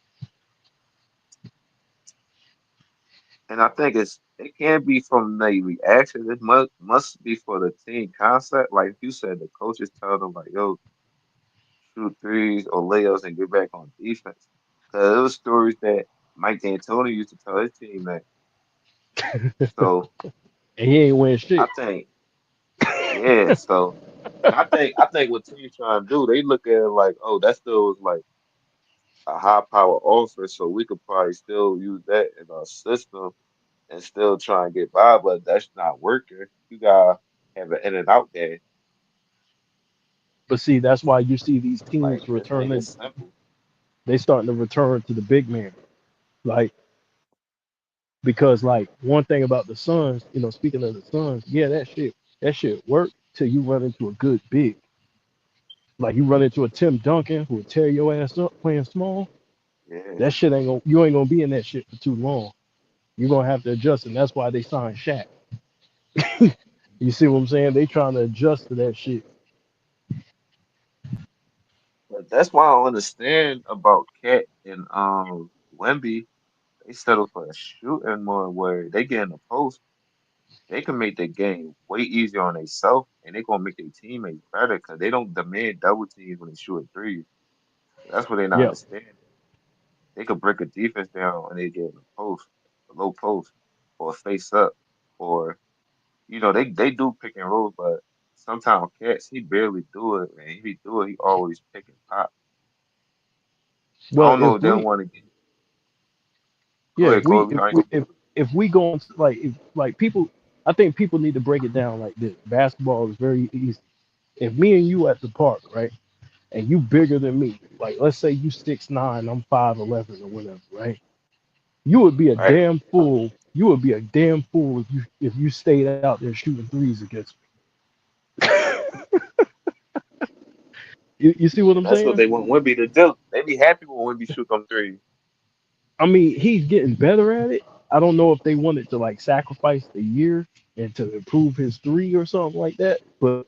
And I think it can't be from the reaction. It must be for the team concept. Like you said, the coaches tell them like, "Yo, shoot threes or layups and get back on defense." Because there was stories that Mike D'Antoni used to tell his team that. So And he ain't win I shit. think, yeah. So, and I think what teams trying to do, they look at it like, oh, that still was like a high power offense, so we could probably still use that in our system and still try and get by, but that's not working. You gotta have an in and out game. But see, that's why you see these Like teams just make it returning. simple. They starting to return to the big man. Like, because like one thing about the Suns, speaking of the Suns, yeah, that shit worked till you run into a good big. Like you run into a Tim Duncan who will tear your ass up playing small. Yeah. That shit you ain't gonna be in that shit for too long. You're gonna have to adjust, and that's why they signed Shaq. You see what I'm saying? They trying to adjust to that shit. But that's why I don't understand about Cat and Wemby. They settle for a shooting more where they get in the post. They can make the game way easier on themselves, and they gonna make their teammates better because they don't demand double teams when they shoot a three. That's what they not Yeah. understanding. They could break a defense down and they get in the post, a low post, or face up, or they do pick and roll, but sometimes Cats he barely do it, and if he do it, he always pick and pop. I Well, don't know if if they we want to get. Go yeah, ahead, Kobe. I ain't gonna. if we go on like if like people, I think people need to break it down like this. Basketball is very easy. If me and you at the park, right, and you bigger than me, like let's say you 6'9", I'm 5'11" or whatever, right? You would be a Right. damn fool. You would be a damn fool if you stayed out there shooting threes against me. You see what And I'm that's what saying? they want Wimby to do. They be happy when Wimby shoot them threes. I mean, he's getting better at it. I don't know if they wanted to like sacrifice the year and to improve his three or something like that. But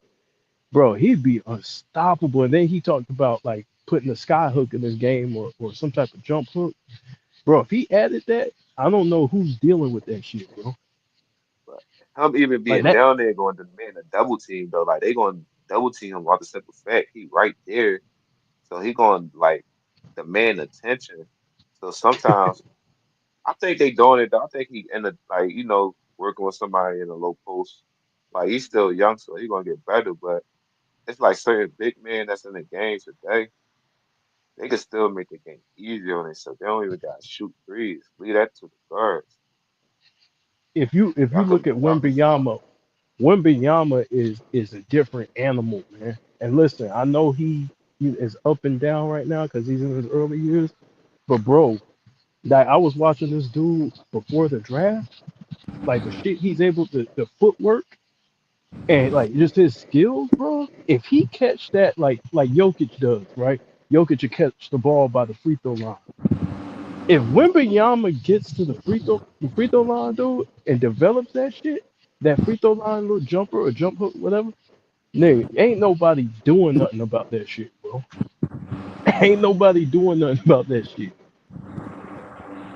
bro, he'd be unstoppable. And then he talked about like putting a sky hook in his game or some type of jump hook. Bro, if he added that, I don't know who's dealing with that shit, bro. But him even Like being that. down there going to demand a double team though, like they going to double team him off the simple fact he right there, so he going to like demand attention. So sometimes I think they doing it. Though. I think he in the like working with somebody in a low post. Like he's still young, so he gonna get better. But it's like certain big men that's in the game today. They can still make the game easier on themselves. They don't even got to shoot threes. Leave that to the guards. If you look at Y'all could. Wembyama is a different animal, man. And listen, I know he is up and down right now because he's in his early years. But bro, like I was watching this dude before the draft, like the shit he's able to, the footwork and like just his skills, bro. If he catch that like Jokic does, right? Jokic will catch the ball by the free throw line. If Wembyama gets to the free throw line, dude, and develops that shit, that free throw line little jumper or jump hook, whatever, nigga, ain't nobody doing nothing about that shit, bro. Ain't nobody doing nothing about that shit.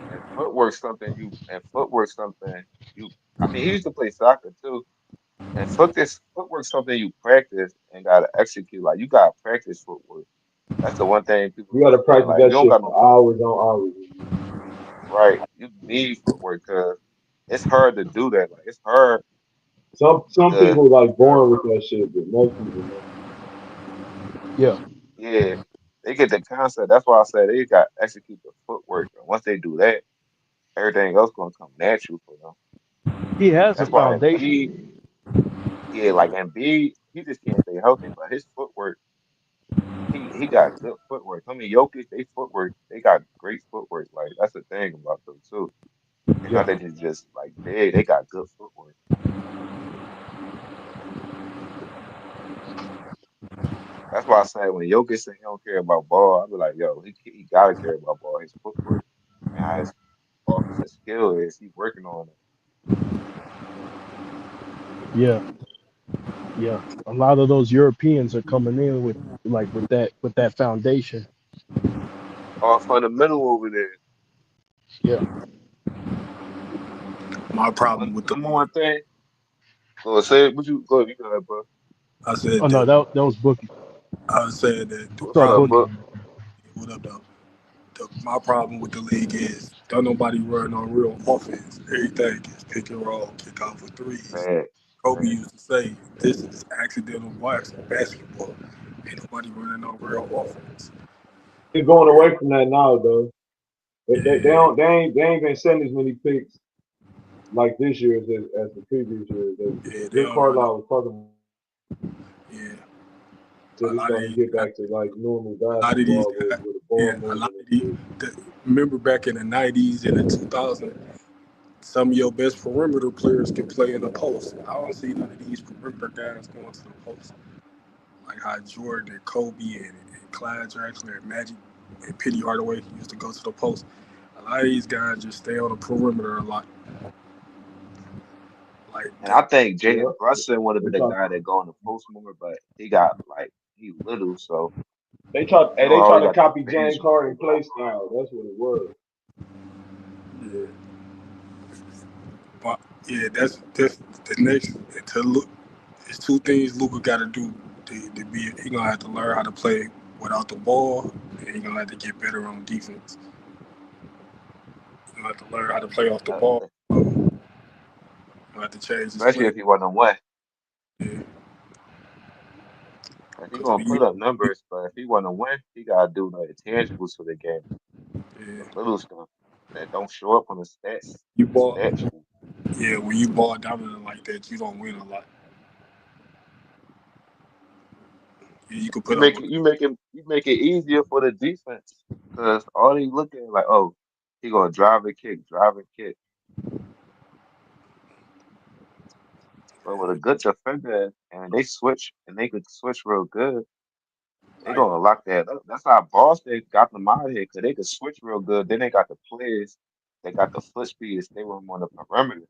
And footwork something you. I mean, he used to play soccer too. And footwork something you practice and gotta execute. Like you gotta practice footwork. That's the one thing people You don't got to understand. practice Like if that you don't shit got for no footwork, hours on hours. right? You need footwork because it's hard to do that. Like it's hard Some to people like learn born with footwork. that shit, but most people don't. Yeah, Yeah, they get the concept. That's why I say they got to execute the footwork. And once they do that, everything else gonna come natural for them. he has a That's why foundation. Embiid, yeah, like Embiid, he just can't stay healthy. But his footwork, he got good footwork. I mean, Jokic, they footwork, they got great footwork. Like that's the thing about them too. It's Yeah, not that they just like big. They got good footwork. That's why I say when Jokic say he don't care about ball, I be like, yo, he gotta care about ball. His footwork and how his offensive skill is. He working on it. yeah, yeah. A lot of those Europeans are coming in with with that foundation. All fundamental over there. Yeah, My problem One with the number league, one thing. Go say it. What you go? You go ahead, bro. I said Oh no, that that was Bookie. I said that the What's What's up, up, problem. Bookie? book? What up, though? My problem with the league is don't nobody run on real offense. Everything is pick and roll, kick off for threes. Facts. Kobe used to say, "This is accidental basketball." Ain't nobody running on real offense. They're going away from that now, though. They Yeah, don't they ain't been sending as many picks like this year as the previous years. yeah, they Rick don't run. Carlisle was talking. Yeah, Said a it's lot of starting these, to get back to like normal a lot of these basketball guys. where the Yeah, ball a lot movement of and these. shit. Remember back in the '90s and the 2000s, some of your best perimeter players can play in the post. I don't see none of these perimeter guys going to the post. Like how Jordan and Kobe and Clyde Drexler and Magic and Penny Hardaway used to go to the post. A lot of these guys just stay on the perimeter a lot. Like And the, I think Yeah, Jalen Brunson would have they been a try guy that go in the post more, but he got like he little, so he don't they try always to got the copy advantage James on Harden people play outside. style. That's what it was. yeah, but yeah, that's the next to look. There's two things Luca got to do to be. He gonna have to learn how to play without the ball, and he gonna have to get better on defense. He gonna have to learn how to play off the ball. He gonna have to change his Especially play. if he wasn't win. Yeah, If he because gonna put up numbers, but if he wanna win, he gotta do the intangibles for the game, yeah, the little stuff that don't show up on you the ball. stat sheet. Yeah, when you ball dominant like that, you don't win a lot. Yeah, you can put up with. You make it easier for the defense because all they look at like, oh, he gonna drive and kick. But with a good defender and they switch and they could switch real good, they Like, gonna lock that up. That's how Boston got them out of here because they could switch real good. Then they got the players, they got the foot speed to stay with him on the perimeter.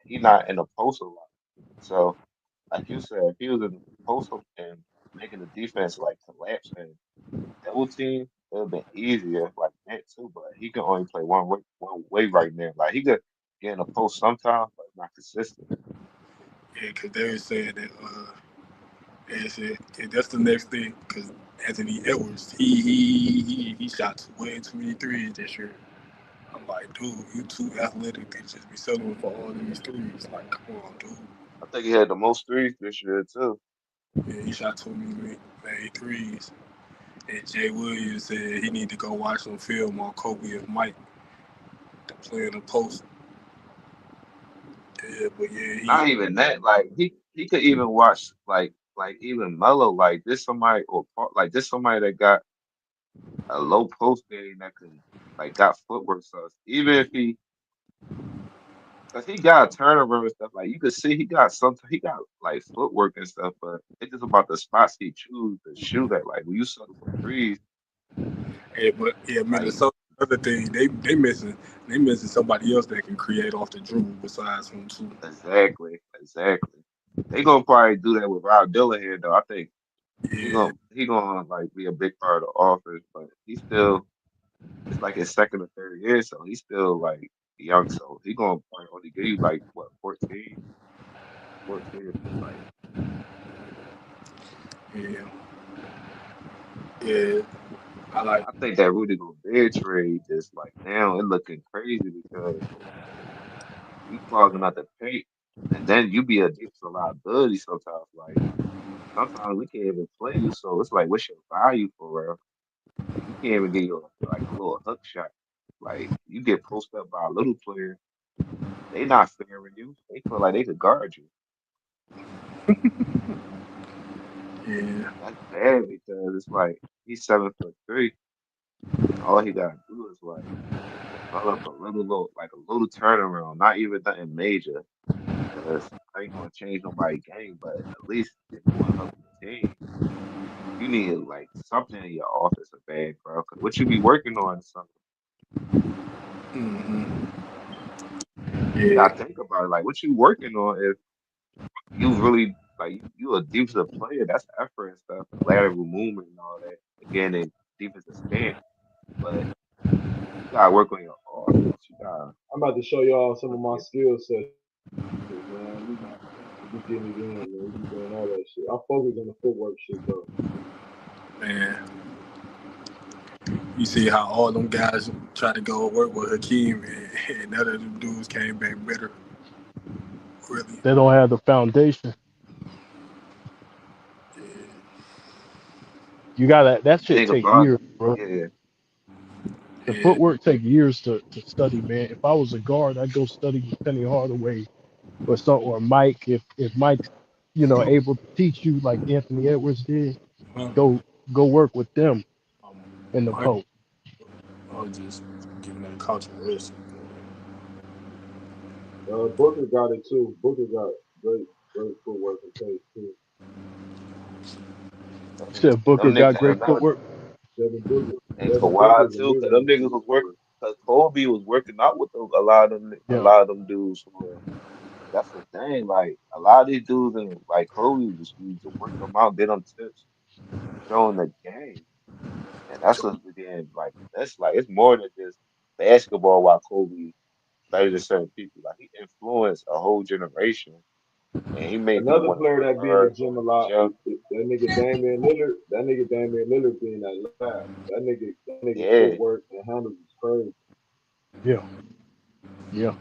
He not in the post a lot. So, like you said, if he was in the post and making the defense like collapse and double team, it would have been easier like that too. But he can only play one way right now. Like he could get in the post sometimes, but not consistent. yeah, because they were saying that. They said yeah, that's the next thing. Because Anthony Edwards, he shot way too many threes this year. I'm like, dude, you too athletic to just be settling for all these threes. Like, come on, dude. I think he had the most threes this year too. Yeah, he shot too many threes. And Jay Williams said he need to go watch some film on Kobe and Mike to play in the post. Yeah, but yeah, Not even that. Like he could even watch like even Melo. Like this somebody like this somebody that got a low post game that could like got footwork. So even if he because he got a turnover and stuff. Like you could see he got like footwork and stuff, but it's just about the spots he choose to shoot at. Like when you settle for threes, yeah, but yeah, like Minnesota. Other thing, they missing somebody else that can create off the dribble besides him too. exactly. They gonna probably do that with Rob Dillahan though. I think Yeah, he gonna like be a big part of the offense, but he still it's like his second or third year, so he's still like young. So he gonna probably only give you like what 14 like yeah, yeah. I like. I think that Rudy Gobert trade is like now it looking crazy because you clogging out the paint, and then you be a defensive liability sometimes. Like sometimes we can't even play you, so it's like what's your value for real? We can't even get you like a little hook shot. Like you get posted up by a little player, they not favoring you. They feel like they could guard you. Yeah, That's bad because it's like he's 7'3", and all he gotta do is like develop like a little turnaround, not even nothing major. Because I ain't gonna change nobody's game, but at least if you want to help the team, you need like something in your offensive bag, bro. Because what you be working on is something you yeah, gotta think about it. Like what you working on if you really like you a defensive player, that's effort and stuff and lateral movement and all that. Again, in defensive stance, but You gotta work on your offense. You gotta I'm about to show y'all some of work my your skill sets, man. We be getting it in, man. We be doing all that shit. I focus on the footwork shit though. Man, you see how all them guys tried to go work with Hakeem, and none of them dudes came back better. Really. They don't have the foundation. You gotta that the shit thing take about years, bro. yeah. The Yeah. footwork take years to study, man. If I was a guard, I'd go study with Penny Hardaway or Mike. If Mike's able to teach you like Anthony Edwards did, Huh? go work with them Um, in the I, post. I was just giving that culture risk. Booker got it too. Booker got great footwork and pace too. You said Booker Them got niggas great and that footwork. and Devin Booker's Kawhi a too, cause leader. them niggas was working. Cause Kobe was working out with a lot of a Yeah, lot of them dudes. For that's the thing. Like a lot of these dudes and like Kobe was used to work them out, get them tips, showing the game, and that's what's again like that's like it's more than just basketball. Why Kobe better than certain people, like he influenced a whole generation, and he made people Another want to player work that be in the hard, go gym to a the lot gym. is that nigga Damian Lillard. That nigga be in that lab. That nigga Yeah, footwork and handles is crazy. yeah, yeah.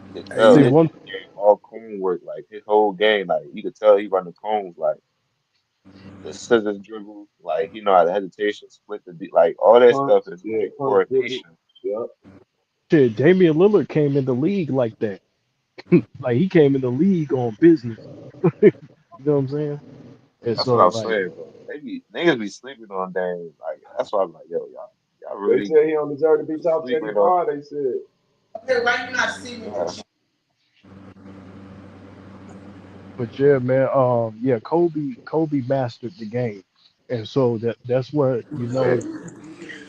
you could Hey, tell See look, his one. game all cone work, like his whole game, like you could tell he run the cones, like the scissors dribble, like he know how to hesitation, split the like all that stuff is like Punch dribble. coordination. Yep. Shit, Damian Lillard came in the league like that. Like he came in the league on business. You know what I'm saying? And That's what I so was like, saying, bro. They be niggas be sleeping on Dame, like that's why I'm like, yo, y'all They really said he don't deserve to be top sleeping on. 75. They said. Yeah, but yeah, man. Yeah, Kobe mastered the game, and so that's where yeah,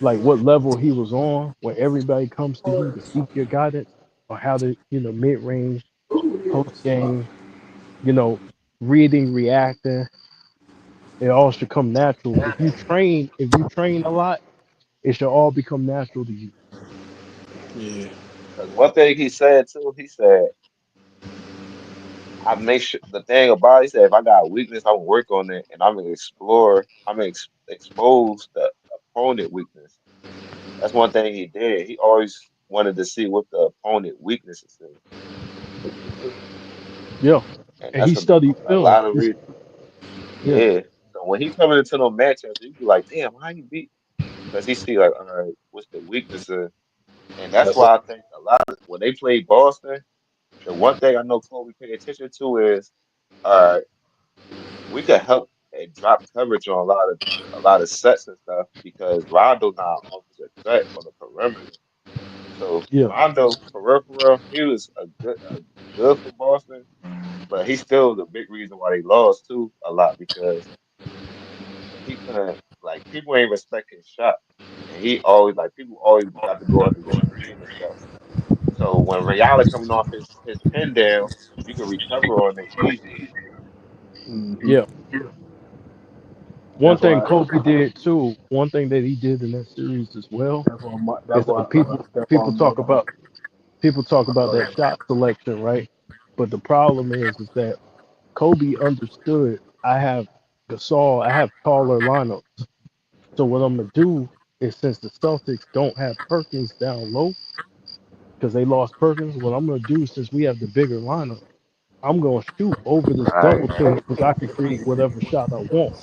like what level he was on, where everybody comes to you to seek your guidance on how to mid range, post game, you know, reading, reacting. It all should come natural. If you train a lot, it should all become natural to you. yeah, because one thing he said too, he said. I make sure the thing about it, he said if I got a weakness, I'm gonna work on it and I'm gonna explore, I'm gonna expose the opponent weakness. That's one thing he did. He always wanted to see what the opponent weaknesses is. Yeah, And and he that's studied a film. lot of reasons. Yeah, Yeah. So when he coming into no matchups, you be like, damn, how you beat? Because he see like, all right, what's the weaknesses? And that's that's why I think a lot of when they play Boston, the one thing I know Kobe pay attention to is all right, we could help and drop coverage on a lot of sets and stuff because Rondo not offensive threat on the perimeter. So yeah, Rondo, for real, he was a good for Boston, but he's still the big reason why they lost too a lot because he couldn't like people ain't respect his shot, and he always like people always got to go under the screen and stuff. So when Reale coming off his pin down, you can recover on it easy. mm-hmm. yeah. One That's thing why. Kobe did too. One thing that he did in that series as well is That's why Mike. people talk Oh, about go that ahead. shot selection, right? But the problem is that Kobe understood I have taller lineups. So what I'm gonna do is since the Celtics don't have Perkins down low because they lost Perkins, what I'm gonna do since we have the bigger lineup, I'm gonna shoot over this Right. double team because I can create whatever shot I want.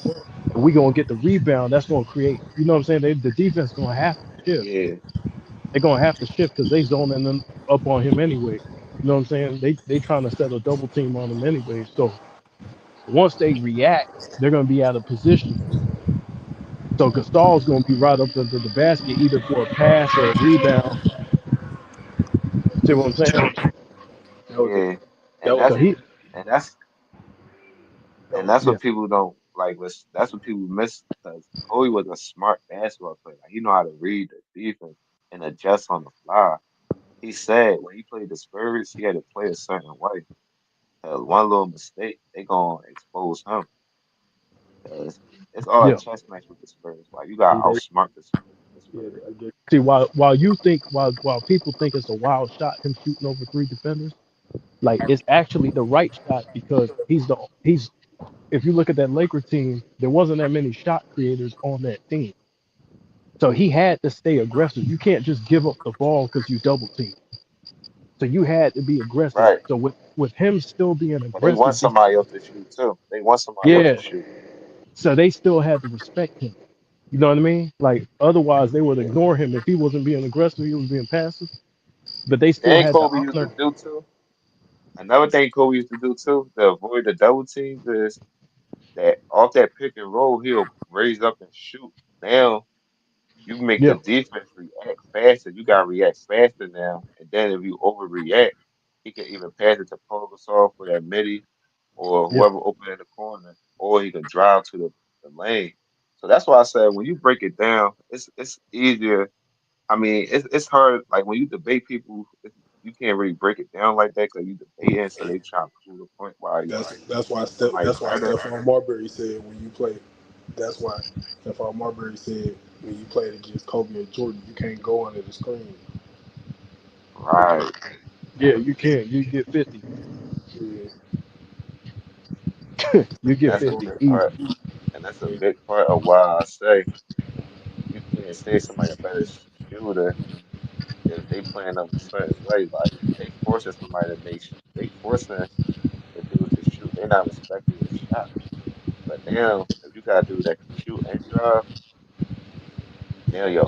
And we gonna get the rebound. That's gonna create, what I'm saying? The defense gonna have to shift. Yeah. They're gonna have to shift because they zoning them up on him anyway. You know what I'm saying? They trying to set a double team on him anyway. So once they react, they're gonna be out of position. So Gasol's gonna be right up under the basket either for a pass or a rebound. See what I'm saying? That was a Yeah. that And was So that's he, and that's that and was that's yeah, what people don't like. That's what people miss because Kobe was a smart basketball player. Like, he know how to read the defense and adjust on the fly. He said when he played the Spurs, he had to play a certain way. One little mistake, they gonna expose him. 'Cause it's all a yeah, chess match with the Spurs. Like you gotta they outsmart the Spurs. Yeah, I get. See, while people think it's a wild shot, him shooting over three defenders, like it's actually the right shot because he's if you look at that Laker team, there wasn't that many shot creators on that team. So he had to stay aggressive. You can't just give up the ball because you double team. So you had to be aggressive. Right. So with him still being And they want aggressive, somebody else to shoot too. They want somebody else to yeah. shoot. So they still had to respect him. You know what I mean? Like otherwise they would Yeah. ignore him if he wasn't being aggressive, he was being passive. But they still Then had to Kobe used to honor. do too. Another thing Kobe used to do too to avoid the double teams is that off that pick and roll, he'll raise up and shoot. Now you make the Yeah, defense react faster. You gotta react faster now. And then if you overreact, he can either pass it to Paul Gasol for that midi or yeah. whoever open in the corner, or he can drive to the lane. So that's why I said when you break it down, it's easier. I mean, it's hard. Like when you debate people, you can't really break it down like that because you debating, so they try to prove a point why somebody's That's why better. Stephon Marbury said when you play. That's why Stephon Marbury said when you played against Kobe and Jordan, you can't go under the screen. Right. Yeah, you can. You get 50. Yeah, You And get that's a 50 big easy. part. And that's a yeah, big part of why I say you can't say somebody a better shooter if they playing them a certain way. Like they forcing somebody to they forcing the dude to shoot. They're not respecting your shot. But now if you gotta do that can shoot and drive, now your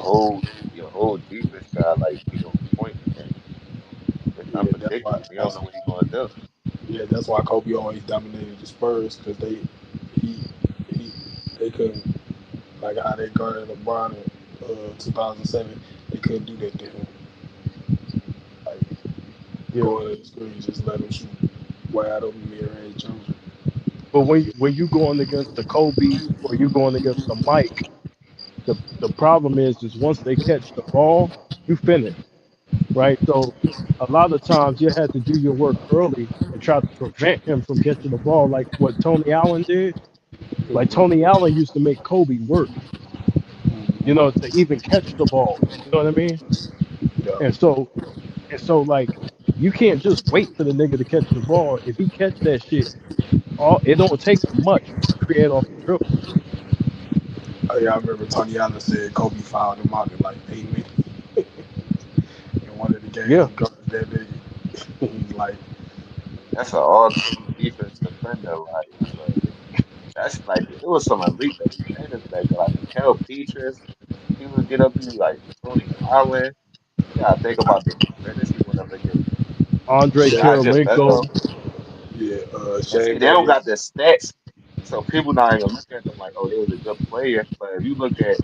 whole defense got like be on point and it's yeah. That's why. unpredictable. You don't know what he's gonna do. That's why Kobe always dominated the Spurs because he he they couldn't like how they guarded LeBron in 2007. They couldn't do that to him. Like Yeah. going to the screen, just let him shoot wide open mirror range jumper. But when you going against the Kobe or you going against the Mike, the problem is once they catch the ball, you finish, right? So a lot of times you had to do your work early and try to prevent him from catching the ball, like what Tony Allen did. Like Mm-hmm. Tony Allen used to make Kobe work, you Mm-hmm. know, to even catch the ball. You know what I mean? Yeah. And so like you can't just wait for the nigga to catch the ball. If he catch that shit, all it don't take much to create off the dribble. Oh, yeah, I remember Tony Allen said Kobe fouled him out in like 8 minutes in one of the games Yeah. he guarded that nigga. He's like, That's an all team defense defender, like, but that's like it was some elite defenders back there, like Mikael Petras. He would get up to you like Tony Allen. You gotta think about the defenders he went up against. Andre Shaq, Not just Karolinko, Beto. yeah, And see, Shane they don't Battier. got the stats, so people not even look at them like, oh, they was a good player. But if you look at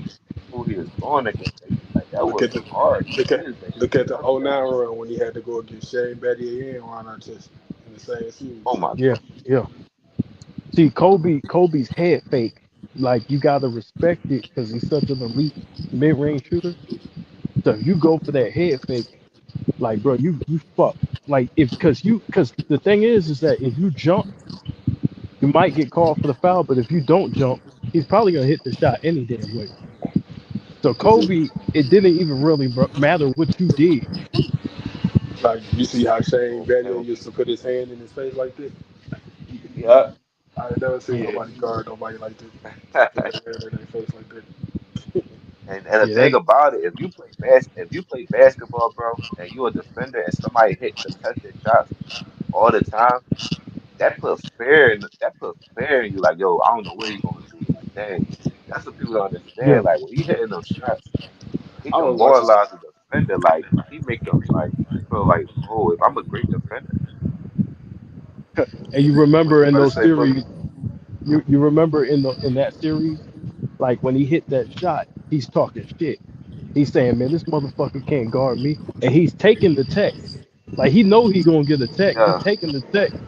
who he was going against, they like that Look was at the hard. look He at was making look them at the tough '09 shots. run when he had to go against Shane Battier and Ron Artest in the same Oh series. my yeah, yeah. See, Kobe's head fake, like you gotta respect it because he's such an elite mid-range shooter. So if you go for that head fake, like bro, you fuck. Like if because the thing is that if you jump, you might get called for the foul, but if you don't jump, he's probably gonna hit the shot any damn way. So Is it Kobe, it didn't even really matter what you did. like you see how Shane god. Battier used to put his hand in his face like that? Yeah. I ain't never seen Yeah, nobody guard nobody like that. Put their hand in their face like that. And the yeah, thing about it, if you play basketball, bro, and you're a defender and somebody hit contested shots all the time, that put fear in you. Like, yo, I don't know what he's gonna do. Like, dang, that's what people don't yeah. understand. Like, when he hitting those shots, he I was watching. demoralizes the defender. Like, he make them like feel like, oh, if I'm a great defender, And you what remember you in about to those say, Bully? series, you remember in that series, like when he hit that shot, he's talking shit. He's saying, "Man, this motherfucker can't guard me," and he's taking the text. Like he know he gonna get a tech. He's Yeah, taking the text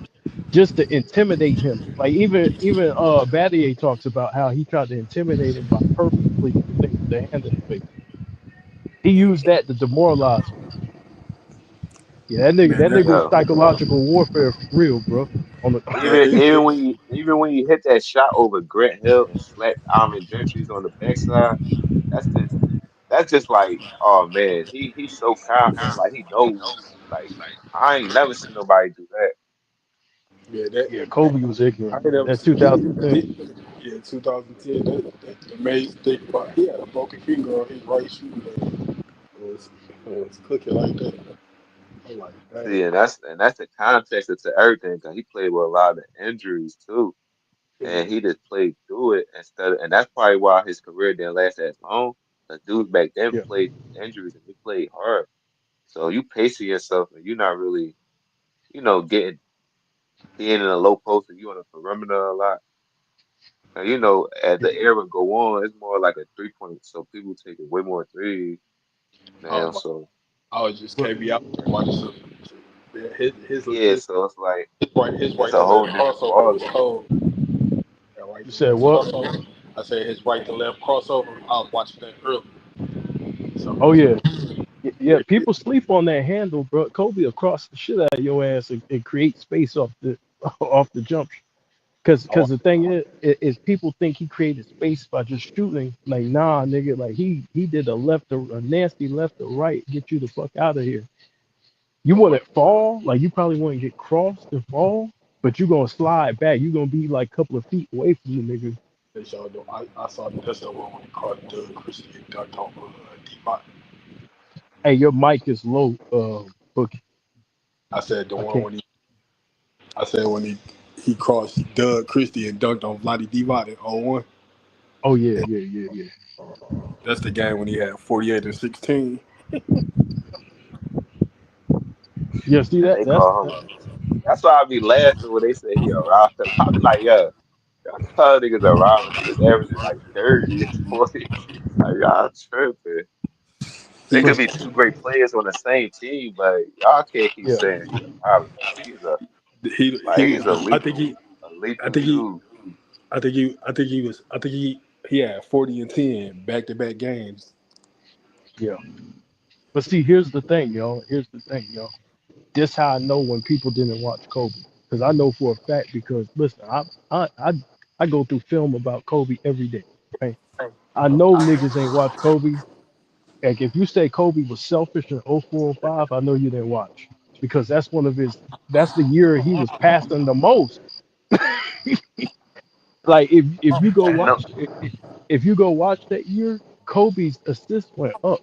just to intimidate him. Like even Battier talks about how he tried to intimidate him by purposely using the hand in the face. He used that to demoralize him. Yeah, Man, that nigga was yeah. psychological warfare for real, bro. On the man, Even when you hit that shot over Grant Hill and slapped Alvin Gentry's on the backside, that's just that's just like, oh man, he's so confident, like he knows. Like I ain't never seen nobody do that. Yeah, that Yeah, Kobe was I ignorant. ain't never That seen that. 2010. Yeah, 2010. That made me think about. He had a broken finger on his right shoe. It was cooking like that. I'm like, See, dang. and that's the context to everything. Because he played with a lot of injuries too, Yeah. and he just played through it instead of, and that's probably why his career didn't last as long. The dudes back then Yeah, played through injuries and they played hard. So you pacing yourself and you're not really, getting being in a low post and you on the perimeter a lot. And as yeah. the era go on, it's more like a 3 point. So people take it way more threes now. Um, So I was just But KB out watching some. Yeah, yeah, so it's like his it's right a to whole left different crossover ball was game. cold. That right you to said left what? crossover. I said his right to left crossover. I was watching that early. So Oh yeah, yeah. yeah, People sleep on that handle, bro. Kobe will cross the shit out of your ass and create space off the off the jump. I, Cause the thing is people think he created space by just shooting. Like nah, nigga. Like he did a nasty left or right, get you the fuck out of here. You I want watched to fall, like you probably want to get crossed and fall, but you gonna slide back. You gonna be like a couple of feet away from the nigga. this y'all know. I saw this the one when he caught Doug Christie and dunked on D-Bot. Hey, your mic is low, Bookie. I said the I one can't. when he crossed Doug Christie and dunked on Vlade Divac in 0-1. Oh yeah. That's the game when he had 48 and 16. Yeah, see And that? they That's call him. That's why I be laughing when they say he a robber. I be like, yo, y'all call niggas a robber. Niggas averaging like 30 and 40. Like y'all tripping. He They could was be two great players on the same team, but y'all can't keep yeah, saying he a robber. He's a I think he a I lethal think he dude. I think he had 40 and 10 back to back games. yeah. But see, here's the thing, y'all. Here's the thing, y'all. This how I know when people didn't watch Kobe, because I know for a fact. Because listen, I go through film about Kobe every day. Right? I know niggas ain't watch Kobe. Like if you say Kobe was selfish in 04 and 05, I know you didn't watch because that's one of his. That's the year he was passing the most. Like if you go And no, watch if you go watch that year, Kobe's assist went up.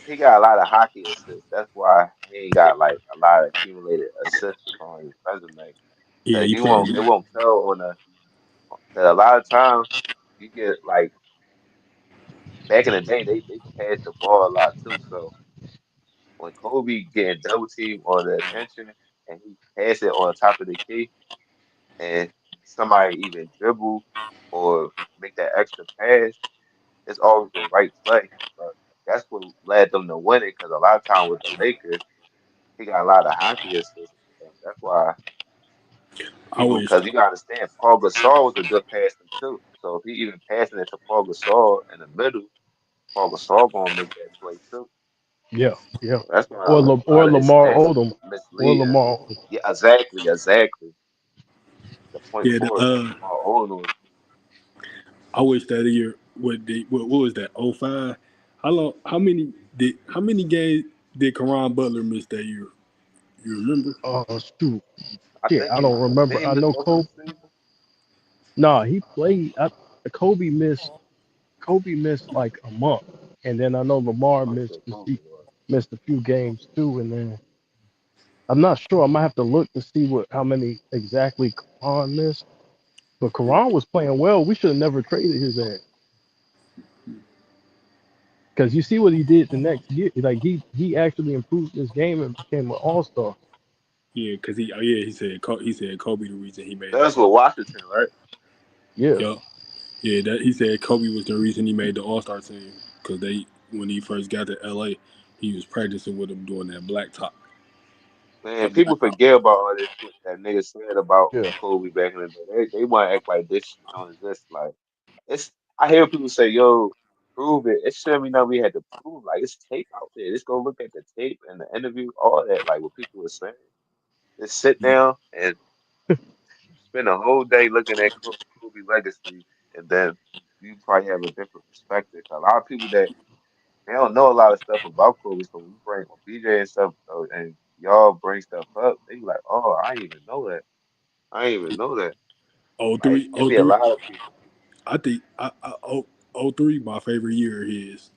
he got a lot of hockey assists. That's why he ain't got like a lot of accumulated assists on his resume. Yeah, Cause he played. it won't tell on the that a lot of times you get like back in the day they passed the ball a lot too. So when Kobe getting double teamed or the attention and he pass it on top of the key and somebody even dribble or make that extra pass, it's always the right play. But that's what led them to win it because a lot of time with the Lakers, he got a lot of hockey assists and stuff. That's why I people, wish. because you gotta understand, Paul Gasol was a good passer too. So if he even passing it to Paul Gasol in the middle, Paul Gasol gonna make that play too. Yeah, yeah. So that's why a Or lot of his Lamar stats Odom. Or misleading. Lamar. Yeah, exactly. The point Yeah, forward, Lamar Odom. I wish that year. What was that? 05? How many games did Karan Butler miss that year? You remember? Shoot. I Shit, think I he don't did remember. he I miss know most of the Kobe. season. Nah, he played. Kobe missed. Kobe missed like a month, and then I know Lamar I'm sure Kobe was. missed a few games too. And then I'm not sure. I might have to look to see what how many exactly Karan missed. But Karan was playing well. We should have never traded his ass because you see what he did the next year. Like he actually improved his game and became an all star. Yeah, because he said Kobe the reason he made That the was with Washington, right? Yeah, Yup. Yeah, that he said Kobe was the reason he made the All Star team because they when he first got to LA, he was practicing with him doing that black top, Man, that black people top. forget about all this shit that niggas said about yeah. Kobe back in the day. They want to act like this Jones this like it's. I hear people say, "Yo, prove it." It shouldn't be nothing we had to prove. Like it's tape out there. Just go look at the tape and the interview, all that. Like what people were saying. Just sit Yeah, down and spend a whole day looking at Kobe legacy, and then you probably have a different perspective. A lot of people that they don't know a lot of stuff about Kobe, so when you bring on BJ and stuff, and y'all bring stuff up, they be like, "Oh, I didn't even know that. I didn't even know that." Oh Like three, it oh be a three. lot of people. I think oh 03, my favorite year is.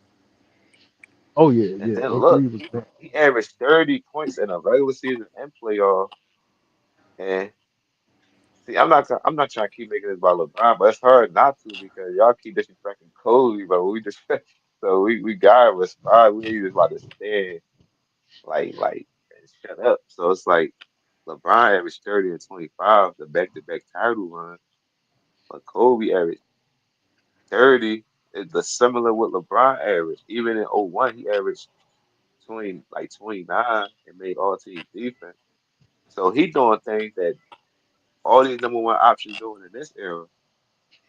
Oh yeah, And yeah. then Oh look, three was great. he averaged 30 points in a regular season and playoff. And see, I'm not trying to keep making this about LeBron, but it's hard not to because y'all keep disrespecting Kobe, but we just so we got a response. We ain't just about to stand and shut up. So it's like LeBron averaged 30 and 25, the back-to-back title run, but Kobe averaged 30. It's the similar what LeBron averaged. Even in '01, he averaged 29 and made all team defense. So he doing things that all these number one options doing in this era.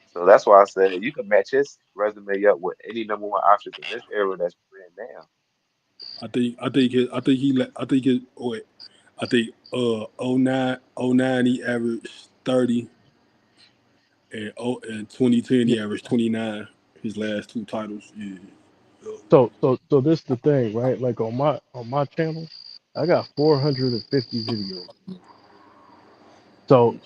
So that's why I said you can match his resume up with any number one options in this era that's playing now. I think his. Oh wait, I think oh 09 he averaged 30, and 2010 Yeah. he averaged 29. His last two titles. Yeah. So this the thing, right? Like on my channel, I got 450 videos. So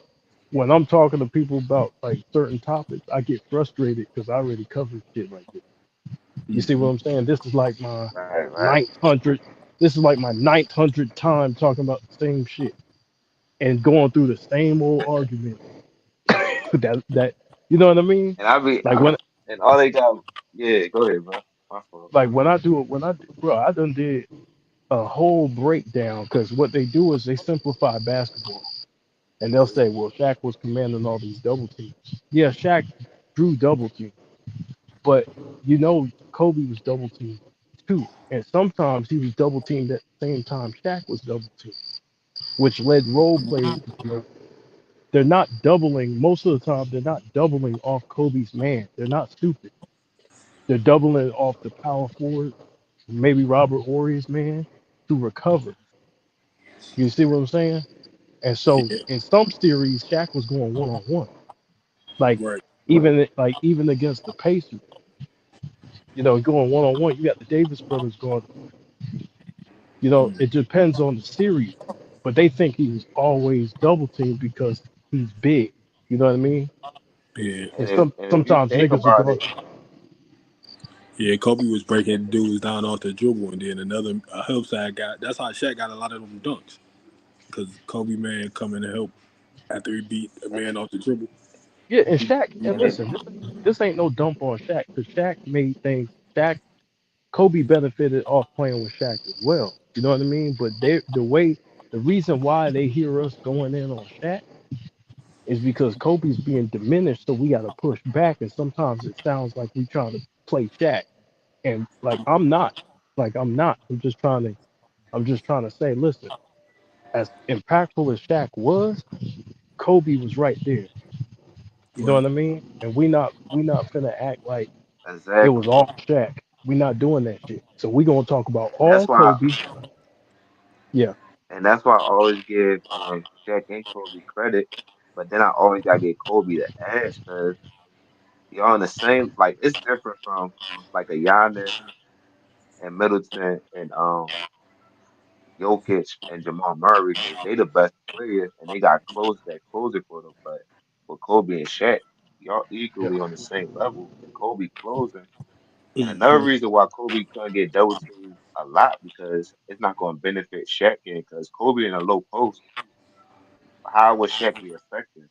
when I'm talking to people about like certain topics, I get frustrated because I already covered shit like this. You see what Mm-hmm. I'm saying? This is like my Right. 900. This is like my 900th time talking about the same shit and going through the same old argument. that you know what I mean? And Like when and all they got, yeah, go ahead, bro. My fault. when I do it bro, I done did a whole breakdown because what they do is they simplify basketball and they'll say, well, Shaq was commanding all these double teams. Yeah, Shaq drew double teams, but Kobe was double teamed too, and sometimes he was double teamed at the same time Shaq was double teamed, which led role players to come over. They're not doubling most of the time. They're not doubling off Kobe's man. They're not stupid. They're doubling off the power forward, maybe Robert Horry's man, to recover. You see what I'm saying? And so Yeah. in some series, Shaq was going one on one. Like Right. even against the Pacers, going one on one. You got the Davis brothers going. Mm. It depends on the series, but they think he was always double teamed because he's big. You know what I mean? Yeah. And And if you sometimes think niggas will about go. it, Yeah, Kobe was breaking dudes down off the dribble, and then another help side guy. That's how Shaq got a lot of them dunks, because Kobe man coming to help after he beat a and, man off the dribble. Yeah, and He, Shaq. And and if listen, this ain't no dump on Shaq because Shaq made things. Kobe benefited off playing with Shaq as well. You know what I mean? But the reason why they hear us going in on Shaq is because Kobe's being diminished, so we got to push back, and sometimes it sounds like we trying to play Shaq, and like I'm not, I'm not. I'm just trying to say, listen, as impactful as Shaq was, Kobe was right there. You know right. what I mean? And we not finna act like it was exactly, all Shaq. We not doing that shit. So we gonna talk about and all Kobe. Yeah, that's why I always give Shaq and Kobe credit, but then I always gotta give Kobe the edge because y'all in the same like it's different from like a Giannis and Middleton and Jokic and Jamal Murray because they the best players and they got that closer for them. But with Kobe and Shaq, y'all yeah. equally on the same level. And Kobe closing. And another Mm-hmm. reason why Kobe couldn't get double teamed a lot because it's not going to benefit Shaq in because Kobe in a low post. How would Shaq be effective?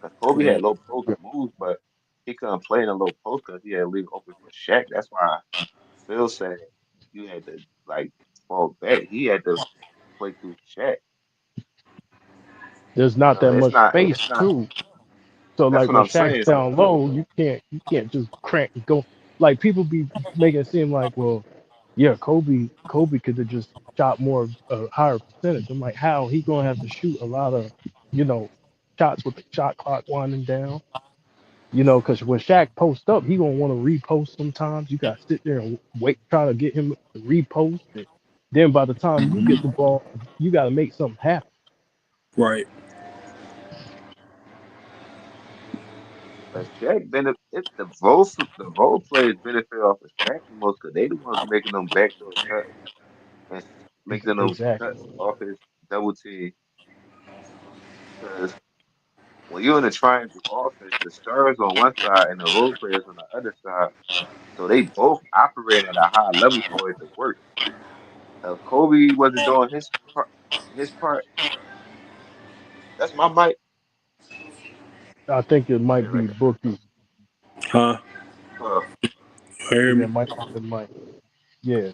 Because Kobe had Right. low post moves, but he couldn't play in a low post because he had to leave open for Shaq. That's why Phil said you had to like fall back. He had to play through Shaq. There's not So that it's much not. space It's not. too. So That's like what when I'm Shaq's saying. So down low, you can't just crank and go. Like people be making it seem like, well, yeah, Kobe could have just shot more a higher percentage. I'm like, how he gonna have to shoot a lot of, you know, shots with the shot clock winding down. Because when Shaq posts up, he gonna want to repost sometimes. You gotta sit there and wait, trying to get him to repost it. Then by the time you Mm-hmm. get the ball, you gotta make something happen. Right. but Cause Shaq the role players benefit off of Shaq the most, cause they the ones making them backdoor cuts and making them Exactly. cuts off his double team. Cause when you're in a triangle offense, the stars on one side and the role players on the other side, so they both operate at a high level for it to work. If Kobe wasn't doing his part, that's my mic. I think it Yeah, might right be there. Bookie. Huh? Uh, You hear Yeah, me? might be the mic. Yeah.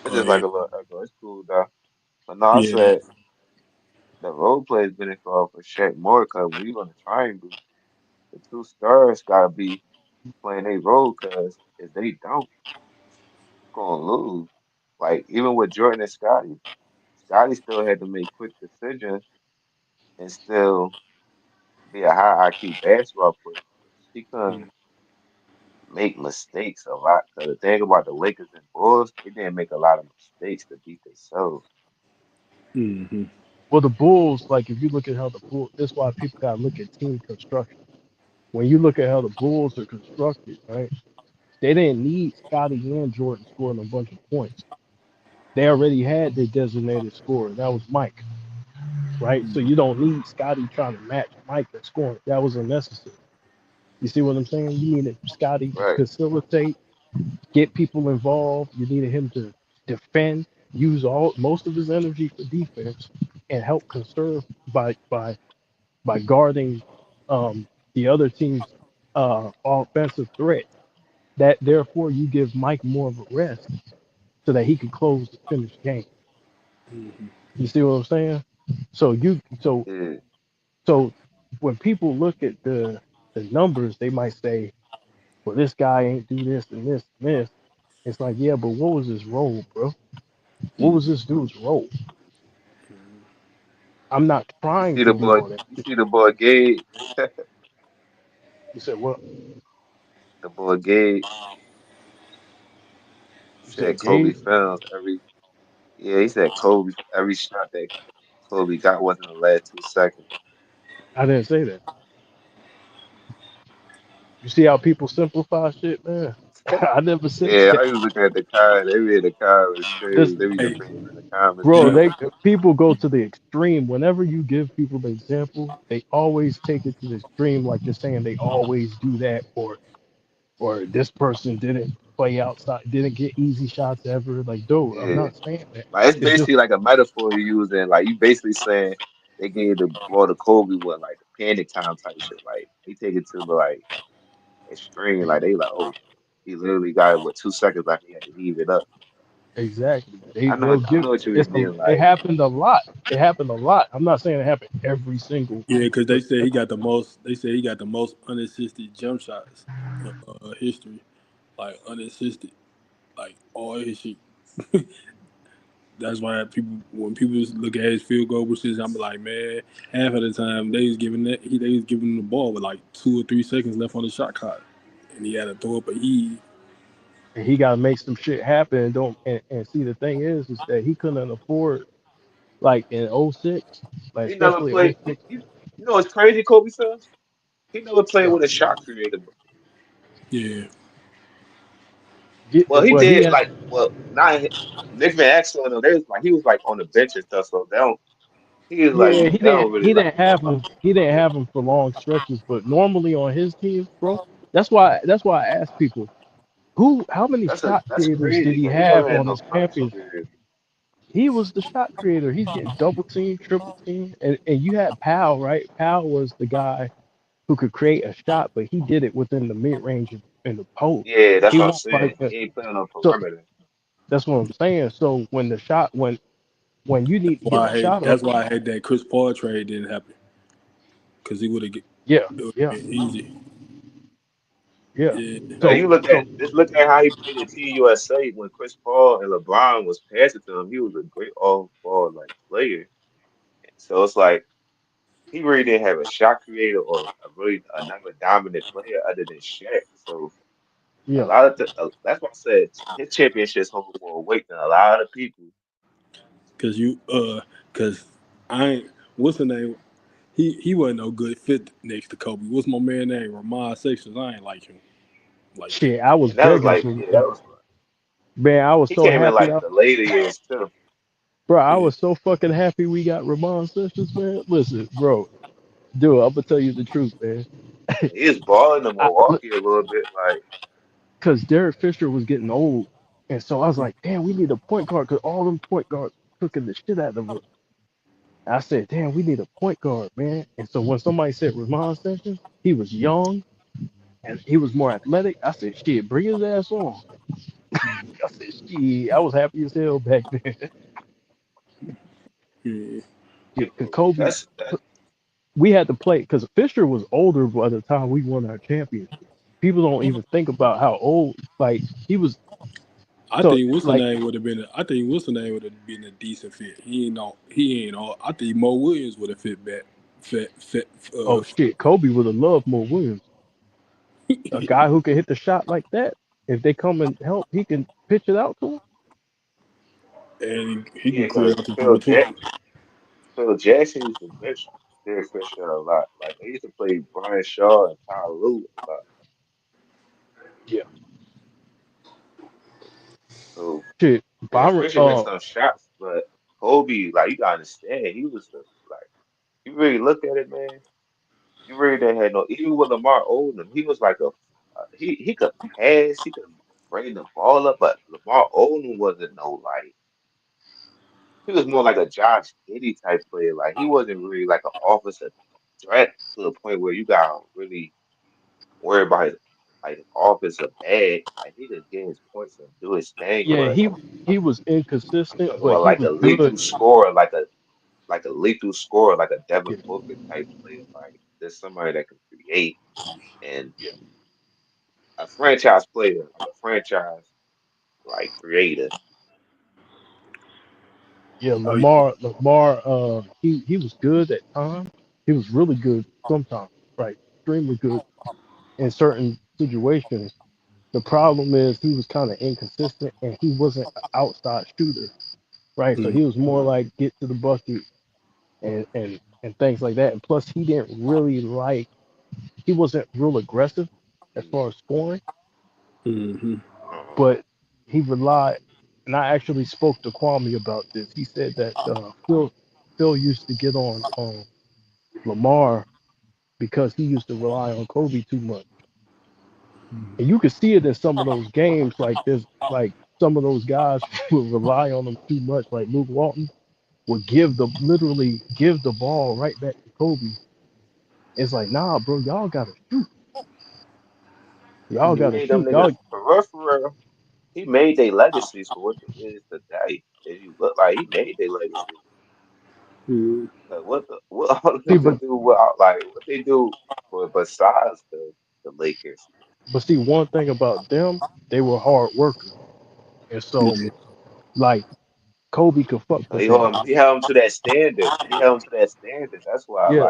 it's Oh just yeah. like a little echo. It's cool though. But no, I Yeah. said the role players benefit off of Shaq more because when you on a triangle, the two stars gotta be playing their role because if they don't, gonna lose. Like even with Jordan and Scotty, Scotty still had to make quick decisions and still be a high IQ basketball player. He couldn't make mistakes a lot. Cause the thing about the Lakers and Bulls, they didn't make a lot of mistakes to beat themselves. Mm-hmm. Well, the Bulls, like if you look at how the Bulls, that's why people gotta look at team construction. When you look at how the Bulls are constructed, right? They didn't need Scotty and Jordan scoring a bunch of points. They already had their designated scorer. That was Mike, right? So you don't need Scotty trying to match Mike at scoring. That was unnecessary. You see what I'm saying? You needed Scotty to Right. facilitate, get people involved. You needed him to defend, use all most of his energy for defense, and help conserve by guarding the other team's offensive threat. That therefore you give Mike more of a rest so that he can close the finished game. Mm-hmm. You see what I'm saying? So you so Yeah. so when people look at the numbers, they might say, "Well, this guy ain't do this and this and this." It's like, yeah, but what was his role, bro? What was this dude's role? I'm not trying to do all that You shit. see the boy Gabe, You said what? the boy Gabe You said said Kobe Gabe? fouls every yeah, he said Kobe every shot that Kobe got was in the last 2 seconds. I didn't say that. You see how people simplify shit, man? I never said Yeah, that. I was looking at the car. They made the car was crazy. This, They be Hey, debating in the comments bro, now. you they people go to the extreme. Whenever you give people the example, they always take it to the extreme, like you're saying they always do that, or this person didn't play outside, didn't get easy shots ever. Like, dude, I'm Yeah. not saying that. Like it's It's just basically like a metaphor you using. Like you basically saying they gave the ball to Kobe with like the panic time type shit. Like they take it to the like extreme. Like they like, oh, he literally got it with 2 seconds left. He had to heave it up. exactly. I know. They'll I give know what you it's mean. it Like, happened a lot. It happened a lot. I'm not saying it happened every single Yeah, because they said he possession. got the most. They said he got the most unassisted jump shots in history, like unassisted, like all his shit. That's why people, when people look at his field goal percentage, I'm like, man, half of the time they was giving they was giving him the ball with like 2 or 3 seconds left on the shot clock, and he had to throw up a heave. And he gotta make some shit happen and don't and see the thing is that he couldn't afford like in '06, like he never especially played. '06. You know what's crazy, Kobe fans? He never played Well, with a shot creator. Yeah, Well, he well he did had like not Nick Van Exel and them. They was like he was like on the bench and stuff. So they don't. He was like yeah they don't really he like didn't have him for long stretches, but normally on his teams, bro. That's why I ask people who how many shot that's creators did crazy he because he wasn't have in on no his shot championship? creator. He was the shot creator. He's getting double team, triple team, and you had Powell, right? Powell was the guy who could create a shot, but he did it within the mid range and the post. Yeah, that's He what I'm won't saying. like that. He ain't playing on So perimeter. that's what I'm saying. So when the shot when you need to get why the I hate. shot up, That's why I hate that Chris Paul trade didn't happen because he would have yeah, it would have yeah, been easy. yeah. Yeah, Because So you look at so just look at how he played at Team USA when Chris Paul and LeBron was passing to him. He was a great off ball like player. So it's like he really didn't have a shot creator or a really another dominant player other than Shaq. So a yeah, lot of that's why I said his championships hold more weight than a lot of people. because you because I ain't what's the name? He wasn't no good fit next to Kobe. What's my man name? Ramon Sexton. I ain't like him like that. Shit, I was And that was begging like, for yeah, that Ramon. was Man, I was he so came in happy. like the later years too. Bro, I Yeah. was so fucking happy we got Ramon Sessions, man. Listen, bro, dude, I'm gonna tell you the truth, man. He was balling in I, Milwaukee a little bit, like Cause Derek Fisher was getting old, and so I was like, damn, we need a point guard, cause all them point guards cooking the shit out of us. I said, damn, we need a point guard, man. And so when somebody said Ramon Sessions, he was young and he was more athletic. I said, shit, bring his ass on. I said, shit, I was happy as hell back then. Yeah. Yeah, cause Kobe, that's we had to play, cause Fisher was older by the time we won our championship. People don't even think about how old, like he was. I So think what's the like, name would have been. I think what's the name would have been a decent fit. He ain't no. He ain't all. I think Mo Williams would have fit back. Fit. oh shit, Kobe would have loved Mo Williams, a guy who can hit the shot like that. If they come and help, he can pitch it out to him. and he yeah, can clear because out the 320. Phil Jackson used to bench Derek Fisher a lot. Like they used to play Brian Shaw and Ty Lue a lot. Yeah. So Shit, Derek Byron. Fisher missed some shots, but Kobe, like you gotta understand, he was the like you really look at it, man. You really didn't have no. Even with Lamar Odom, he was like a he could pass, he could bring the ball up, but Lamar Odom wasn't no like he was more like a Josh Giddey type player. Like he wasn't really like an offensive threat to the point where you gotta really worry about his like offensive bag. Like he could get his points and do his thing, Yeah, but he was I'm inconsistent, talking but about he like was a good. lethal scorer, like a lethal scorer, like a Yeah, Devin Booker type player. Like there's somebody that can create and yeah, a franchise player, like a franchise like creator. yeah. Oh yeah. Lamar. He was good at times. He was really good sometimes. Right, extremely good in certain situations. The problem is he was kind of inconsistent, and he wasn't an outside shooter. Right, so Mm, he was more like get to the bucket and things like that. And plus, he didn't really like. He wasn't real aggressive as far as scoring, mm-hmm. Uh-uh. but he relied. And I actually spoke to Kwame about this. He said that Phil used to get on Lamar because he used to rely on Kobe too much, and you could see it in some of those games. Like there's like some of those guys would rely on him too much. Like Luke Walton would literally give the ball right back to Kobe. It's like, nah, bro, y'all gotta shoot. Y'all He gotta made them shoot. Y'all, niggas for real. He made their legacies for what it is today. If you look like he made their legacy. Mm. Like what all see, them to do without like what they do for besides the Lakers. but see, one thing about them, they were hard workers, and so Yeah. like Kobe could fuck So with that. he held him to that standard. He held him to that standard. That's why Yeah, like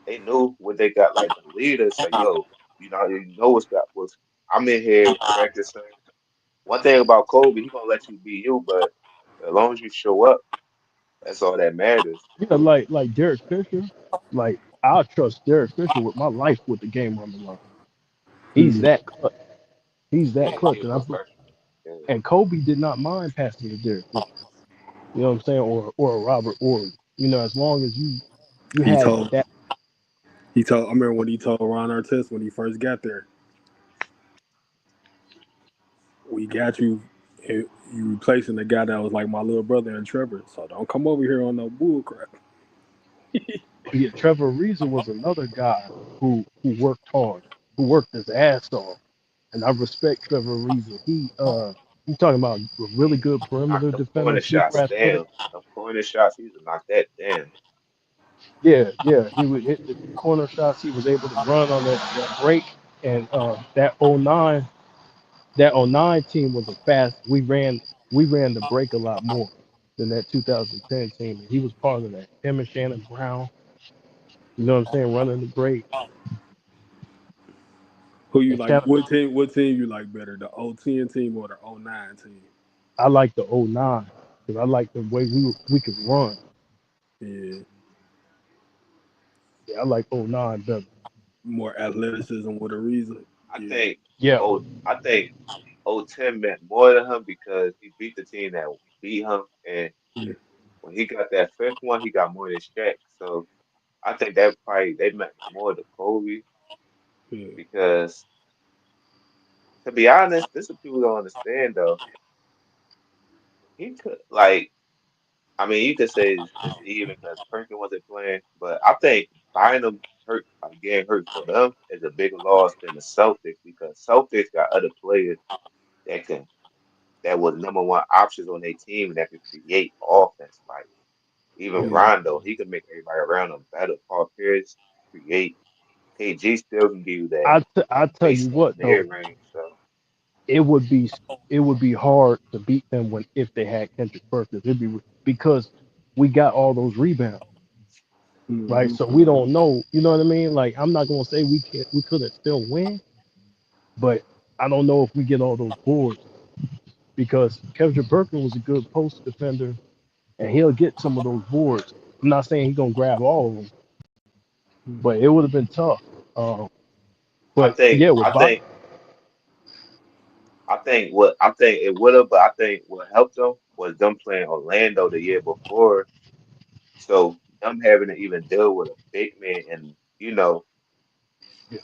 they knew what they got like the leader say, yo, you know what's got what's I'm in here practicing. One thing about Kobe, he gonna let you be you, but as long as you show up, that's all that matters. yeah, like Derek Fisher, like I trust Derek Fisher with my life with the game on the line. He's Mm. that clutch. He's that Yeah, clutch, yeah, most definitely. Yeah. and Kobe did not mind passing to Derek Fisher. You know what I'm saying, or a Robert Ory. You know, as long as you He had told. that. He told. I remember when he told Ron Artest when he first got there, "We got you. You replacing the guy that was like my little brother and Trevor. So don't come over here on no bull crap." Yeah, Trevor Ariza was another guy who worked hard, who worked his ass off, and I respect Trevor Ariza. He talking about a really He good knocked perimeter them defender, corner super shots athletic. down. Them corner shots, he used to knock that down. Yeah, yeah, he would hit the corner shots. He was able to run on that break, and that '09 team was a fast. We ran the break a lot more than that 2010 team. And he was part of that. Him and Shannon Brown. You know what I'm saying? Running the break. Who you And like? Shannon, What team? What team you like better? The 010 team or the 09 team? I like the '09 because I like the way we could run. Yeah. Yeah, I like '09 better. More athleticism with a reason. I Yeah. think Yeah, I think 010 meant more to him because he beat the team that beat him, and Yeah. when he got that fifth one, he got more than Shaq. So I think that probably they meant more to Kobe Yeah. because, to be honest, this is what people don't understand though. He could like, I mean, you could say it's even because Perkins wasn't playing, but I think Bynum hurt, like getting hurt for them is a bigger loss than the Celtics because Celtics got other players that can that was number one options on their team that could create offense. Like even Yeah. Rondo, he can make everybody around him better. Paul Pierce create. KG still can give you that I tell you baseline what though, mid range. So it would be it would be hard to beat them when if they had Kendrick Perkins. It'd be because we got all those rebounds, right? Mm-hmm. So we don't know. You know what I mean? Like I'm not gonna say we couldn't still win, but I don't know if we get all those boards because Kendrick Perkins was a good post defender and he'll get some of those boards. I'm not saying he's gonna grab all of them, but it would have been tough. Um, I but think yeah, with I Bot, think I think it would have, but I think what helped them was them playing Orlando the year before. So them having to even deal with a big man and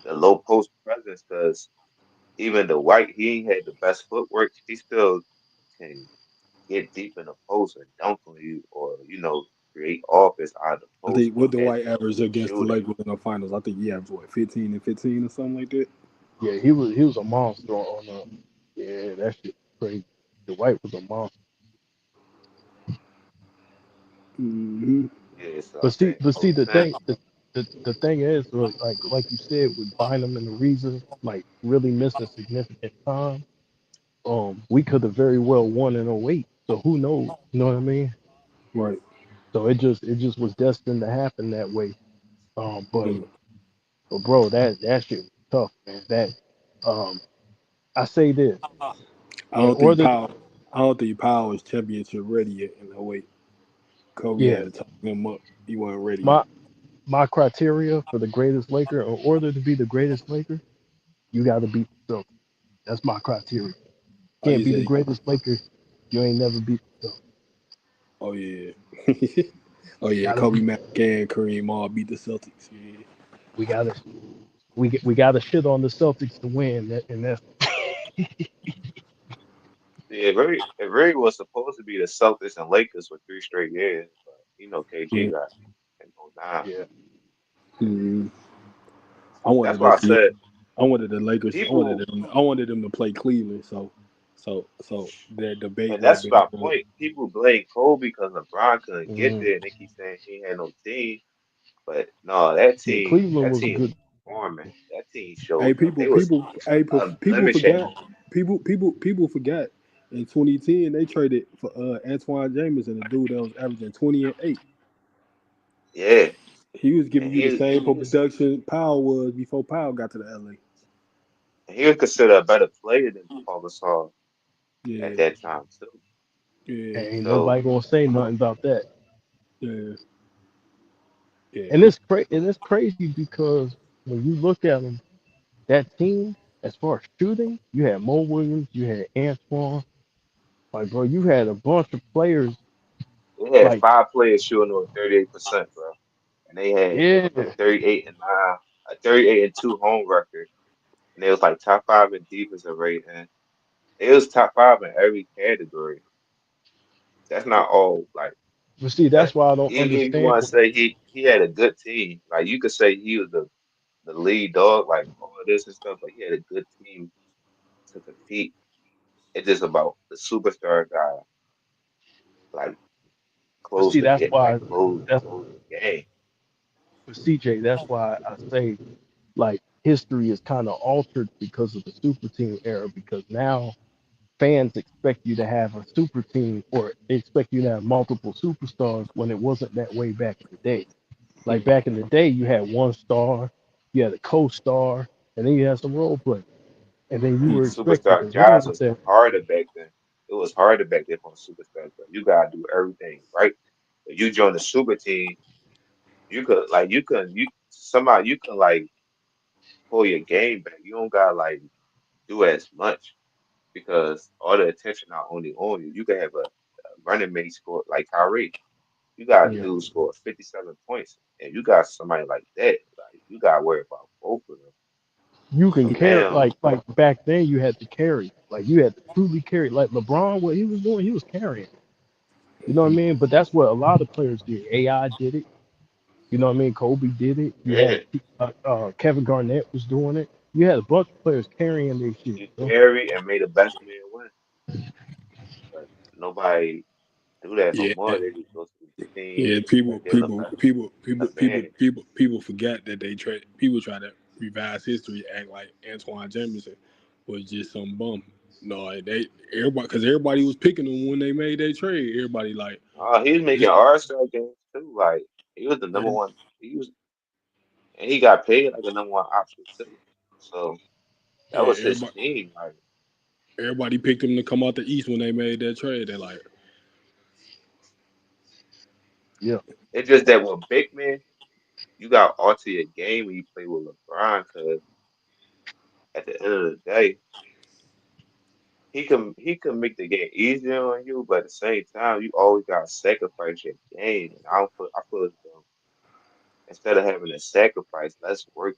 the low post presence because even the White he ain't had the best footwork. He still can get deep in the post and dunk on you or create offense out of the I post think or what the as White average a against the shooter. Lakers in the finals, I think he averaged what 15 and 15 or something like that. yeah, he was a monster on yeah, that shit crazy. The White was a monster. Mm-hmm. Yeah, so I But think see, the 010. thing, the thing is, like you said, with Bynum and the reason, like really missing significant time, we could have very well won in '08. So who knows? You know what I mean? Right. So it just was destined to happen that way. Yeah. But bro, that shit was tough, man. That um, I say this I in don't think order, Powell. I don't think Powell was championship ready yet in '08. Kobe yeah, had to talk him up. He wasn't ready my yet. my criteria for the greatest Laker, in order to be the greatest Laker, you got to beat the Celtics. That's my criteria. Oh, Can't you be the say, greatest Laker, you ain't never beat the Celtics. oh yeah, oh yeah. Gotta Kobe, beat. Magic, and Kareem all beat the Celtics. Yeah. We gotta we gotta shit on the Celtics to win. And that's Yeah, it really was supposed to be the Celtics and Lakers for 3 straight years, but KG Yeah. got in '09. yeah. Mm, I wanted That's to why I see it. said I wanted the Lakers. people, I wanted them to play Cleveland. So that debate and would have that's been my good. point. People blame Kobe because LeBron couldn't get Mhm. there, and they keep saying he had no team. But no, that Yeah, team, Cleveland that was a team was good. performing. That team Hey, showed up. people, They was people, hey, a people blemish at forgot. People forgot. In 2010, they traded for Antoine Jameson, a dude that was averaging 20 and 8. yeah, He was giving and you the he same he was production Powell was before Powell got to the LA. he was considered a better player than Paul Gasol at Yeah, that time too. yeah, Ain't So nobody gonna say nothing about that. yeah, And yeah. it's crazy because when you look at them, that team, as far as shooting, you had Mo Williams, you had Antoine. Like, bro, you had a bunch of players. they had Like, 5 players shooting over 38%, bro, and they had yeah, a 38-9, a 38-2 home record, and they was like top 5 in defensive rating. It was top 5 in every category. That's not all like but see, that. that's why I don't Even if you understand. want to say he had a good team, like you could say he was the lead dog, like all of this and stuff, but he had a good team to compete. It's just about the superstar guy, like But close see, the that's get, like why that's close the game. but CJ. That's why I say like history is kind of altered because of the super team era. Because now fans expect you to have a super team or they expect you to have multiple superstars when it wasn't that way back in the day. Like Mm. back in the day, you had one star, you had a co-star, and then you had some role play, and then you were expected to Superstar win jobs with was that. harder back then. It was harder back then for a superstar. But you gotta do everything right. If you join the super team, you could like you couldn't you somebody you can like pull your game back. You don't gotta like do as much because all the attention not only on you. You can have a running mate score like Kyrie. You got a Yeah. dude score 57 points, and you got somebody like that. Like you gotta worry about both of them. You can So carry now, like back then you had to carry. Like you had to truly carry. Like LeBron, what he was doing, he was carrying. You know what I mean? But that's what a lot of players did. AI did it. You know what I mean? Kobe did it. You yeah, had Kevin Garnett was doing it. You had a bunch of players carrying their shit. you Bro. carry and made the best man win, but nobody do that no Yeah, more. They just go to the team yeah. and People, like they're the people, best. people, people, That's the people, end. people, people forgot that they trade. People try to revise history, act like Antoine Jameson was just some bum. No, they everybody because everybody was picking them when they made their trade. Everybody like He was making this. All-Star games too. Like he was the number one. He was, and he got paid like a number one option too. So that Yeah, was his team. Like everybody picked him to come out the East when they made that trade. They're like, Yeah. it's just that with big men, you got to alter your game when you play with LeBron. Because at the end of the day, he can make the game easier on you, but at the same time, you always got to sacrifice your game. And I feel as though instead of having to sacrifice, let's work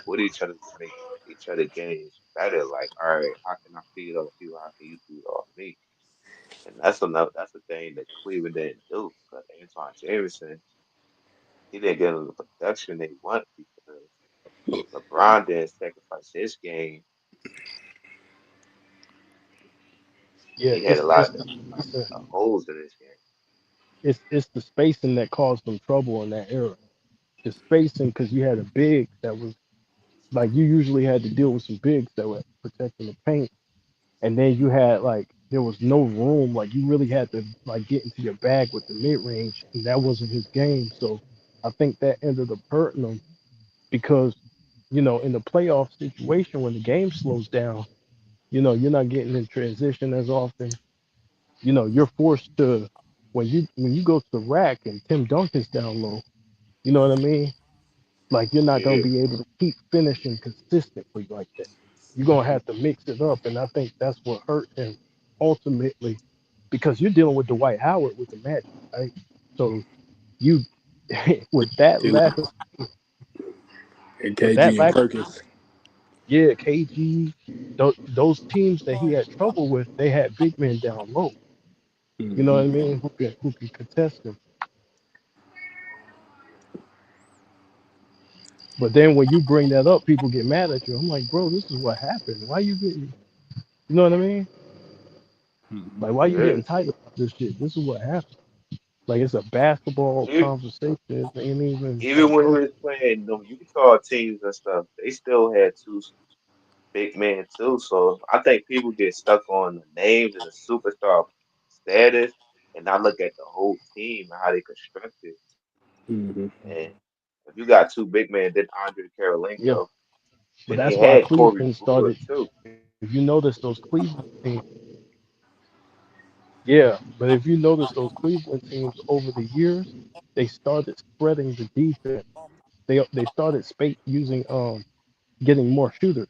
with each other to make each other games better. Like, all right, how can I feed off you? How can you feed off me? And that's the thing that Cleveland didn't do. Because Antoine Jameson, he didn't get them the production they want because LeBron didn't sacrifice his game. Yeah. He had a It's lot the of holes in his game. it's the spacing that caused them trouble in that era. The spacing because you had a big that was like you usually had to deal with some bigs that were protecting the paint, and then you had like there was no room. Like you really had to like get into your bag with the mid range, and that wasn't his game. So I think that ended up hurting him because in the playoff situation when the game slows down, you're not getting in transition as often. You're forced to when you go to the rack and Tim Duncan's down low. You know what I mean? Like you're not gonna Yeah, be able to keep finishing consistently like that. You're gonna have to mix it up, and I think that's what hurt him ultimately, because you're dealing with Dwight Howard with the Magic, right? So you with that it lack of and with that KG and lack of Perkins. yeah, KG, those teams that he had trouble with, they had big men down low. You know what I mean? Who can contest him. But then when you bring that up, people get mad at you. I'm like, bro, this is what happened. Why you getting, you know what I mean? Like, why you yeah. getting tight about this shit? This is what happened. Like, it's a basketball Even, conversation. It ain't even even like, when he bro. was playing them Utah teams and stuff, they still had two big men too. So I think people get stuck on the names and the superstar status and not look at the whole team and how they constructed. Mm-hmm. And if you got two big men, then Andre Yeah. Karolinko, But then they that's why had Corey Cleveland Brewer started. too. If you notice those Cleveland teams, yeah. But if you notice those Cleveland teams over the years, they started spreading the defense. They started using getting more shooters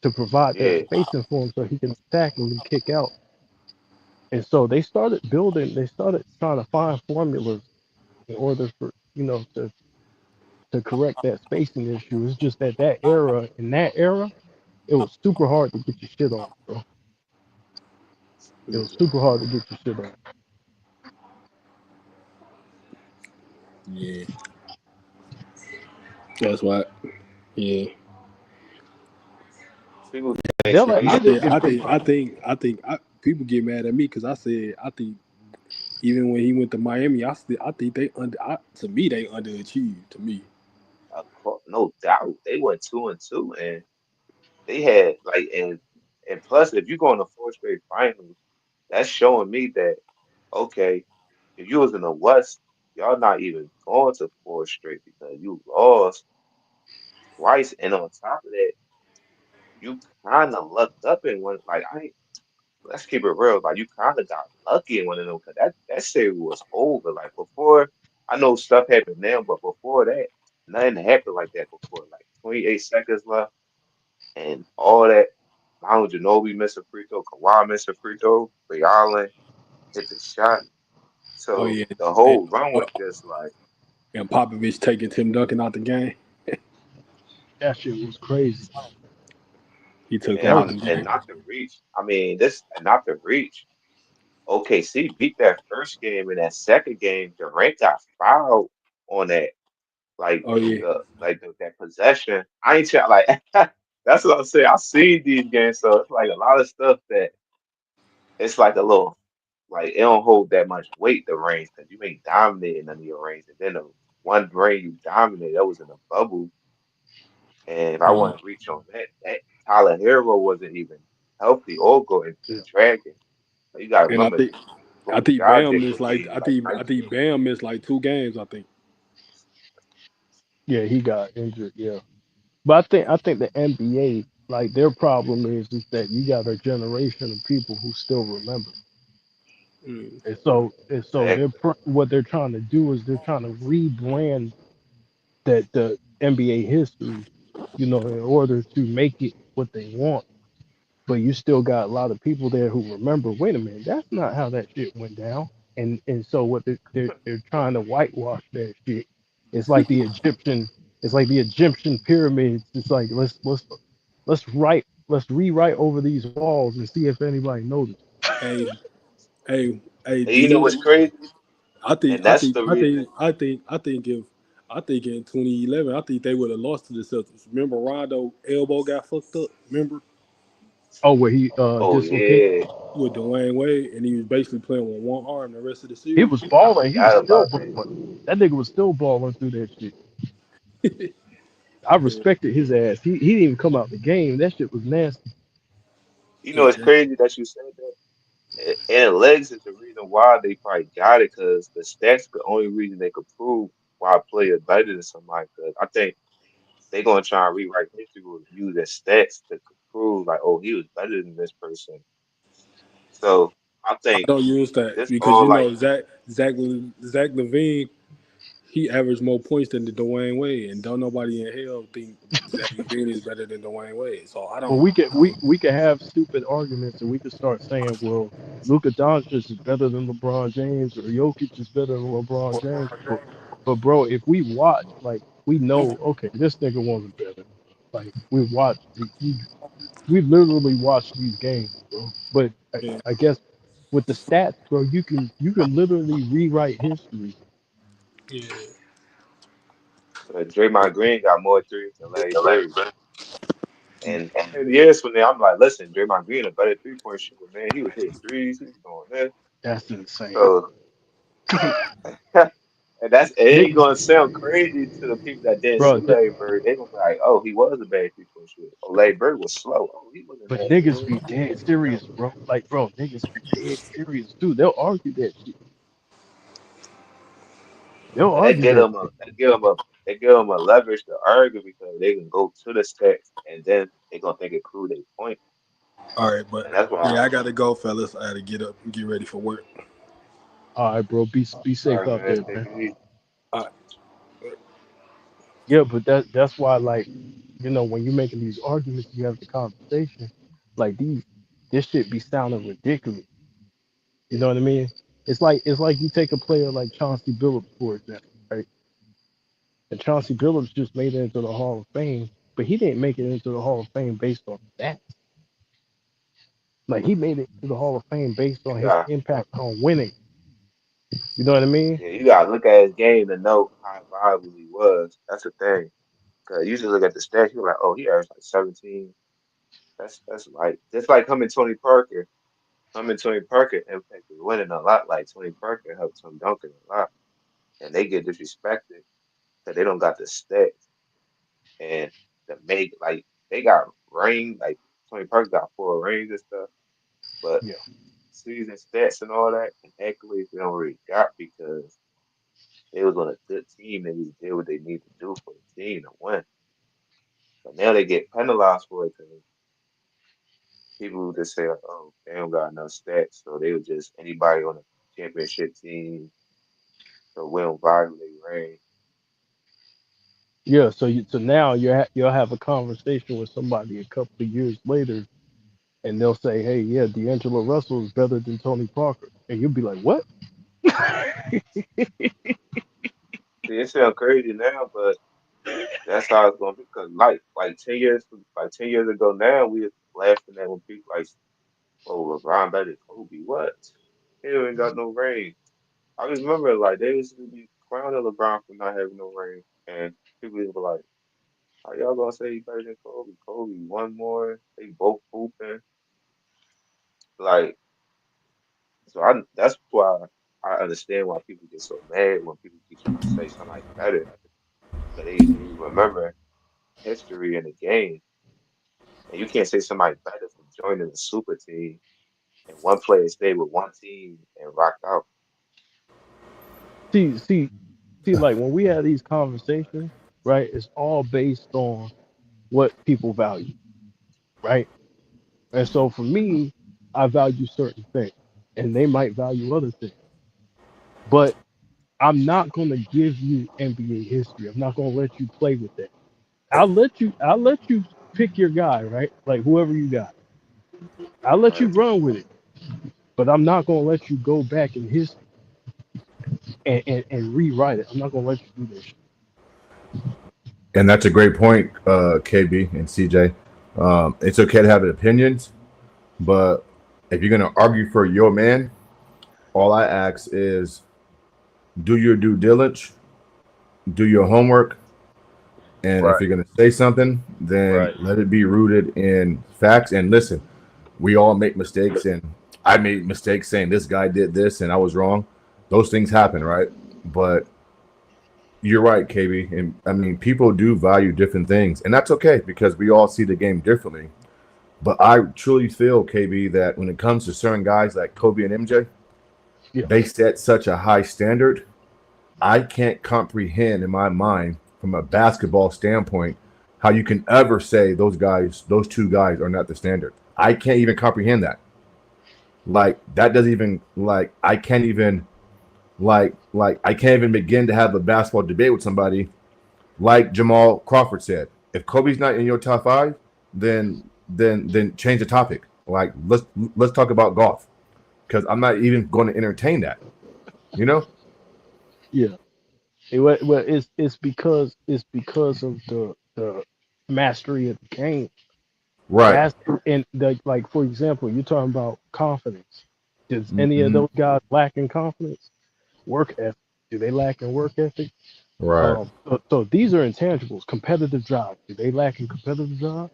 to provide that Yeah, spacing for him so he can attack and kick out. And so they started building. They started trying to find formulas in order for to correct that spacing issue. It's just that in that era, it was super hard to get your shit on, bro. It was super hard to get your shit on. Yeah, that's why. Yeah, people think They'll I admit spacing it think, is I if they think, try. I think, I think people get mad at me because I said I think even when he went to Miami, I think to me they underachieved. To me, no doubt. They went 2-2 and they had like and plus if you go in the four straight finals, that's showing me that okay, if you was in the West, y'all not even going to four straight because you lost twice, and on top of that, you kind of lucked up in one. Like I, ain't- let's keep it real. Like you kind of got lucky in one of them because that series was over. Like before, I know stuff happened now, but before that, nothing happened like that before. Like 28 seconds left and all that. Manu Ginobili missed a free throw, Kawhi missed a free throw, Ray Allen hit the shot. Oh So yeah, the and, whole run uh, was just like, and Popovich taking Tim Duncan out the game. That shit was crazy. He took and him That out was the and game. not to reach. I mean, this and not to reach. OKC beat that first game, and that second game, Durant got fouled on that, like Oh yeah, that possession. I ain't tell like that's what I'm saying. I seen these games, so it's like a lot of stuff that it's like a little like it don't hold that much weight. The reigns because you ain't dominating none of your reigns, and then the one reign you dominated that was in a bubble. And if I yeah. want to reach on that, that Tyler Hero wasn't even healthy or going to yeah. Dragon. You got to And remember I Goran think Bam Dragic missed was like maybe like I 19. think Bam missed like 2 games. I think. Yeah, he got injured. Yeah, but I think the NBA, like their problem is that you got a generation of people who still remember, Mm. and so Exactly. what they're trying to do is they're trying to rebrand that the NBA history, in order to make it what they want. But you still got a lot of people there who remember. Wait a minute, that's not how that shit went down. And so what they're trying to whitewash that shit. It's like the Egyptian. It's like the Egyptian pyramids. It's like let's rewrite over these walls and see if anybody noticed. Hey, hey, And do you know you? what's crazy? I think, And I that's think, the I reason. think, I think, I think if I think in 2011, I think they would have lost to the Celtics. Remember, Rondo elbow got fucked up. Remember Oh, where he Oh dislocated. yeah, with Dwayne Wade, and he was basically playing with one arm the rest of the He series. was I balling. He was forgot still about that. balling. That nigga was still balling through that shit. I Yeah, respected his ass. He didn't even come out the game. That shit was nasty. You know, yeah, it's crazy that you said that. And legs is the reason why they probably got it because the stats the only reason they could prove why a player better than somebody. Because I think they're gonna try and rewrite history with use as stats to prove like, oh, he was better than this person. So I I think don't use that this because all like Zach Levine, he averaged more points than the Dwayne Wade, and don't nobody in hell think Zach Levine is better than Dwayne Wade. So I Well, don't. we could have stupid arguments, and we could start saying, well, Luka Doncic is better than LeBron James, or Jokic is better than LeBron James. But bro, if we watch, like, we know, okay, this nigga wasn't better. Like, we've literally watched these games, bro. But Yeah, I guess with the stats, bro, you can literally rewrite history. yeah. Draymond Green got more threes than Larry Bird. And 10 years from now, I'm like, listen, Draymond Green a better 3-point shooter, man. He was hitting threes, he was doing this. That's insane. So and it Nick, ain't gonna sound crazy to the people that didn't bro, see Larry Bird. They gonna be like, "Oh, he was a bad 3-point shooter. Oh, Larry Bird was slow. Oh, he wasn't but that niggas good." be dead serious, bro. Like, bro, niggas be dead serious, dude. They'll argue that shit. They'll But that argue give that them a shit. that give them a that give them a leverage to argue because they can go to the stats and then they gonna think it prove their point. All right, but And that's why. yeah, I gotta go, fellas. I gotta get up and get ready for work. All right, bro. Be All safe right, out man. there, Take man. it easy. All right. Yeah, but that's why, like, when you're making these arguments, you have the conversation. Like this shit be sounding ridiculous. You know what I mean? It's like you take a player like Chauncey Billups, for example, right? And Chauncey Billups just made it into the Hall of Fame, but he didn't make it into the Hall of Fame based on that. Like, he made it to the Hall of Fame based on You his got impact on winning. You know what I mean? yeah, you gotta look at his game to know how valuable he was. That's the thing. Cause you just look at the stats, you're like, oh, he averaged like 17. That's like just like him and Tony Parker. Him and Tony Parker impacted winning a lot. Like Tony Parker helped Tim Duncan a lot, and they get disrespected because they don't got the stats and the make like they got rings. Like Tony Parker got 4 rings and stuff, but Yeah. season stats and all that and accolades they don't really got because they was on a good team. They just did what they need to do for the team to win. But now they get penalized for it because people just say, oh, they don't got enough stats, so they were just anybody on a championship team so we don't violate rain. Yeah, so now you'll have a conversation with somebody a couple of years later, and they'll say, "Hey, yeah, D'Angelo Russell is better than Tony Parker," and you'll be like, "What?" See, it sounds crazy now, but that's how it's gonna be. Cause like 10 years ago now, we was laughing at when people like, "Oh, LeBron better than Kobe." What? He ain't got no ring. I just remember like they used to be clowning LeBron for not having no ring, and people used to be like, "How y'all gonna say he better than Kobe? Kobe one more. They both hooping." Like, so that's why I understand why people get so mad when people keep trying to say somebody better. But they remember history in the game, and you can't say somebody better from joining a super team and one player stayed with one team and rocked out. See, see, see, like when we have these conversations, right? It's all based on what people value, right? And so for me, I value certain things, and they might value other things. But I'm not going to give you NBA history. I'm not going to let you play with that. I'll let you pick your guy, right? Like whoever you got. I'll let you Right? run with it. But I'm not going to let you go back in history and rewrite it. I'm not going to let you do this. And that's a great point, KB and CJ. It's okay to have opinions, but if you're going to argue for your man, all I ask is do your due diligence, do your homework, and if Right. you're going to say something, then Right. let it be rooted in facts. And listen, we all make mistakes, and I made mistakes saying this guy did this and I was wrong. Those things happen, right? But you're right, KB. And I mean, people do value different things, and that's okay because we all see the game differently. But I truly feel, KB, that when it comes to certain guys like Kobe and MJ, Yeah. they set such a high standard. I can't comprehend in my mind, from a basketball standpoint, how you can ever say those two guys, are not the standard. I can't even comprehend that. Like that doesn't even I can't even I can't even begin to have a basketball debate with somebody. Like Jamal Crawford said, if Kobe's not in your top five, then change the topic. Like let's talk about golf because I'm not even going to entertain that. You know? Yeah. It's because of the mastery of the game. Right. Master and like for example, you're talking about confidence. Does any of Mm-hmm. those guys lack in confidence? Work ethic. Do they lack in work ethic? Right. So these are intangibles. Competitive drive. Do they lack in competitive drive?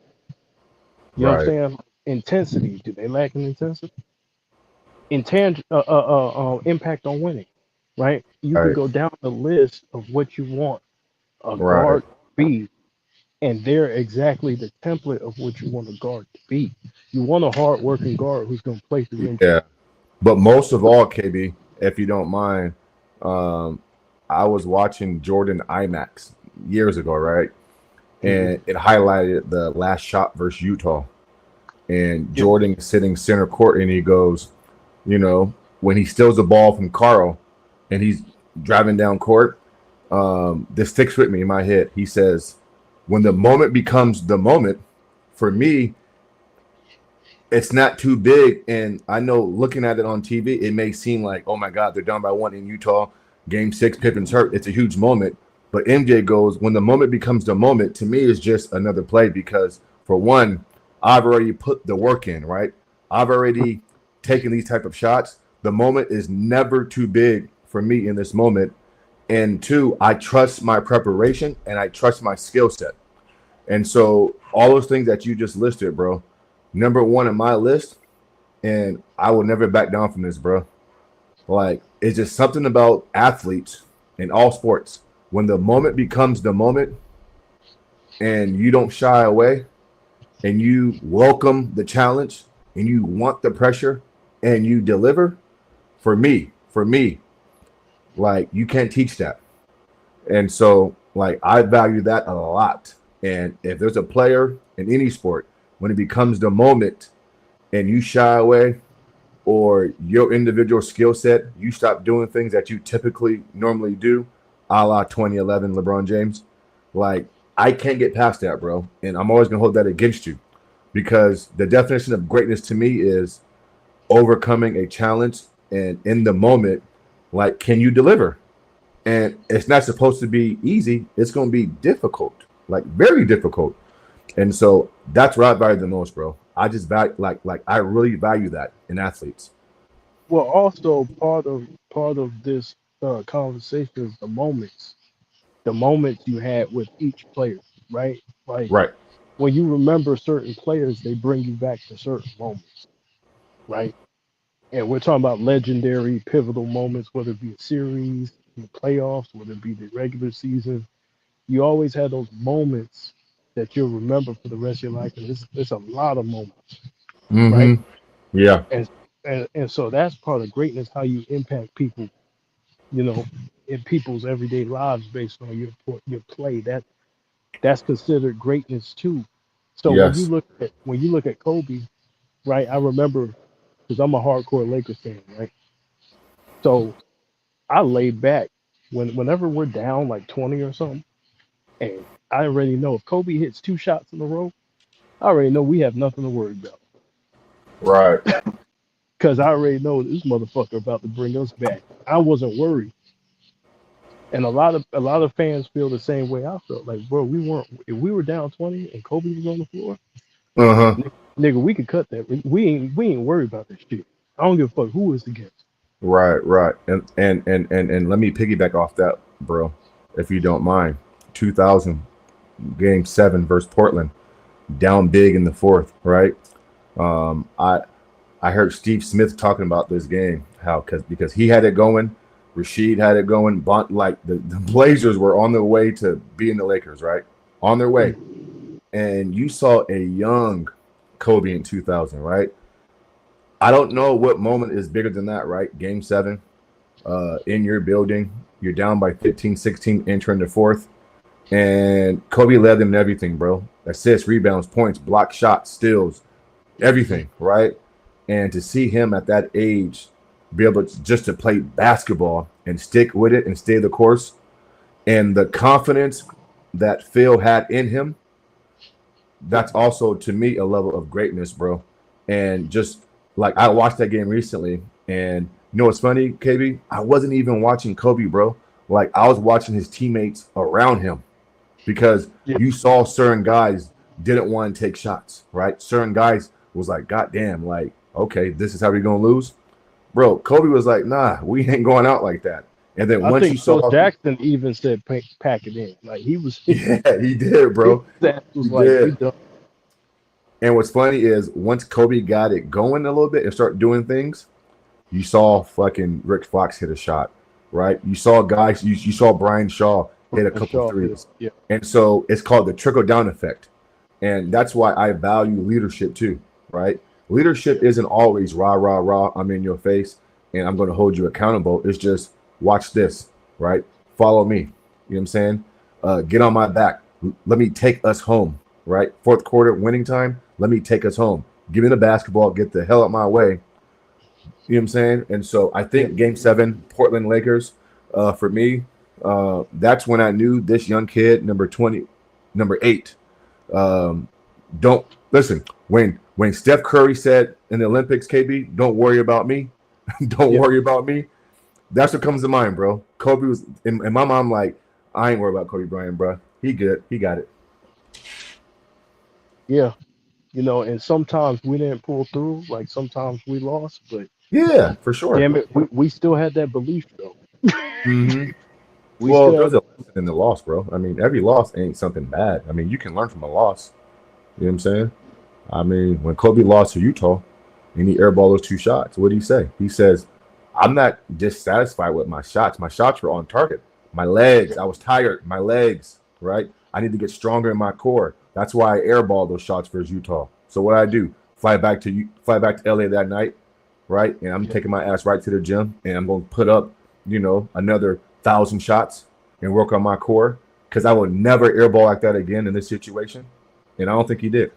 You know what I'm Right. saying? Intensity. Do they lack in intensity? Impact on winning. Right? You could Right. go down the list of what you want a Right. guard to be, and they're exactly the template of what you want a guard to be. You want a hard-working guard who's going to play through injury. Yeah. But most of all, KB, if you don't mind, um, I was watching Jordan IMAX years ago, right? Mhm. And it highlighted the last shot versus Utah. And Yeah. Jordan is sitting center court and he goes, when he steals the ball from Carl and he's driving down court, this sticks with me in my head. He says, when the moment becomes the moment, for me, it's not too big. And I know looking at it on TV, it may seem like, oh my God, they're down by one in Utah. Game 6, Pippen's hurt. It's a huge moment. But MJ goes, when the moment becomes the moment, to me, is just another play because, for one, I've already put the work in, right? I've already taken these type of shots. The moment is never too big for me in this moment. And two, I trust my preparation and I trust my skill set. And so all those things that you just listed, bro, number one in my list, and I will never back down from this, bro. Like, it's just something about athletes in all sports. When the moment becomes the moment and you don't shy away and you welcome the challenge and you want the pressure and you deliver, for me, like, you can't teach that. And so, like, I value that a lot. And if there's a player in any sport, when it becomes the moment and you shy away, or your individual skill set, you stop doing things that you typically normally do, a la 2011 LeBron James. Like, I can't get past that, bro. And I'm always going to hold that against you because the definition of greatness to me is overcoming a challenge and in the moment, like, can you deliver? And it's not supposed to be easy. It's going to be difficult, like very difficult. And so that's what I value the most, bro. I just value like I really value that in athletes. Well, also part of this conversation is the moments you had with each player, right? Like Right. when you remember certain players, they bring you back to certain moments, right? And we're talking about legendary, pivotal moments, whether it be a series, the playoffs, whether it be the regular season. You always have those moments that you'll remember for the rest of your life, and it's a lot of moments, right? Mm-hmm. Yeah. And so that's part of greatness, how you impact people, you know, in people's everyday lives based on your play. That's considered greatness too. So Yes. when you look at Kobe, right? I remember because I'm a hardcore Lakers fan, right? So I laid back whenever we're down like 20 or something, and I already know if Kobe hits two shots in a row, I already know we have nothing to worry about Right. because I already know this motherfucker about to bring us back. I wasn't worried, and a lot of fans feel the same way I felt. Like, bro, we weren't if we were down 20 and Kobe was on the floor, Uh-huh. nigga, we could cut that. We ain't worried about that shit. I don't give a fuck who it's against. Right, right. And let me piggyback off that, bro, if you don't mind. 2000 game 7 versus Portland, down big in the fourth, right? I heard Steve Smith talking about this game, how because he had it going, Rashid had it going, like the Blazers were on their way to being the Lakers, right? On their way. And you saw a young Kobe in 2000, right? I don't know what moment is bigger than that, right? Game 7, in your building, you're down by 15, 16, entering the fourth. And Kobe led them in everything, bro. Assists, rebounds, points, block shots, steals, everything, right? And to see him at that age be able to just to play basketball and stick with it and stay the course, and the confidence that Phil had in him, that's also to me a level of greatness, bro. And just like I watched that game recently, and you know what's funny, KB? I wasn't even watching Kobe, bro. Like I was watching his teammates around him because Yeah. you saw certain guys didn't want to take shots, right? Certain guys was like, God damn, like, okay, this is how we're gonna lose. Bro, Kobe was like, nah, we ain't going out like that. And then I once think you Phil saw, Jackson even said pack it in. Like he was, yeah, he did, his bro. ass He was like, we did. done. And what's funny is once Kobe got it going a little bit and start doing things, you saw fucking Rick Fox hit a shot, right? You saw guys, you saw Brian Shaw hit a And couple Shaw hit it. threes. Yeah. And so it's called the trickle down effect. And that's why I value leadership too, right? Leadership isn't always rah, rah, rah, I'm in your face and I'm going to hold you accountable. It's just watch this, right? Follow me. You know what I'm saying? Get on my back. Let me take us home, right? Fourth quarter, winning time. Let me take us home. Give me the basketball. Get the hell out my way. You know what I'm saying? And so I think Game 7, Portland Lakers, for me, that's when I knew this young kid, number 8. Don't listen when Steph Curry said in the Olympics, KB, don't worry about me. Don't Yeah. worry about me. That's what comes to mind, bro. Kobe was in my mom like, I ain't worried about Kobe Bryant, bro. He good. He got it. Yeah. And sometimes we didn't pull through. Like sometimes we lost, but Yeah, for sure. damn it, we still had that belief though. Mm-hmm. We Well, still had there's that. a lesson in the loss, bro. I mean, every loss ain't something bad. I mean, you can learn from a loss. You know what I'm saying? I mean, when Kobe lost to Utah and he airballed those 2 shots, what did he say? He says, I'm not dissatisfied with my shots. My shots were on target. My legs, I was tired. My legs, right? I need to get stronger in my core. That's why I airballed those shots versus Utah. So what I do, fly back to LA that night, right? And I'm Yeah. taking my ass right to the gym and I'm going to put up, another 1,000 shots and work on my core because I would never airball like that again in this situation. And I don't think he did.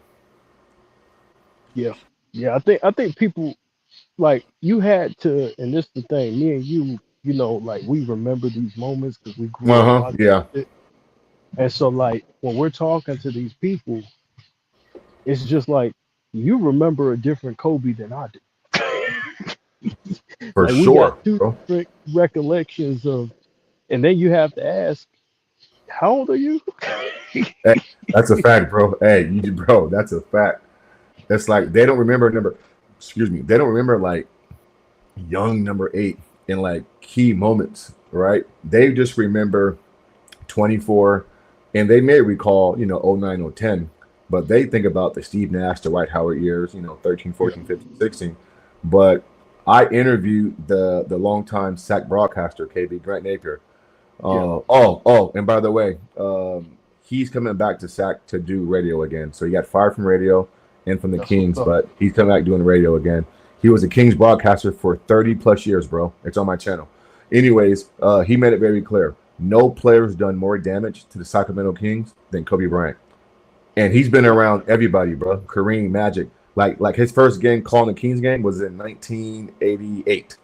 Yeah. Yeah. I think people like you had to, and this the thing, me and you know, like we remember these moments because we grew up watching Yeah. it. And so like when we're talking to these people, it's just like you remember a different Kobe than I do. For Like we got sure, two bro. different recollections of, and then you have to ask, how old are you? Hey, that's a fact, bro. Hey, bro, that's a fact. That's like they don't remember number. Excuse me. They don't remember like young number 8 in like key moments, right? They just remember 24, and they may recall, 09, 010, but they think about the Steve Nash, the Dwight Howard years, 13, Yeah. 14, 15, 16. But I interviewed the longtime SAC broadcaster, KB Grant Napier. Yeah. And by the way, he's coming back to SAC to do radio again. So he got fired from radio and from the That's what's Kings, up. but he's coming back doing radio again. He was a Kings broadcaster for 30 plus years, bro. It's on my channel. Anyways, he made it very clear. No player's done more damage to the Sacramento Kings than Kobe Bryant. And he's been around everybody, bro. Kareem, Magic. Like his first game calling the Kings game was in 1988.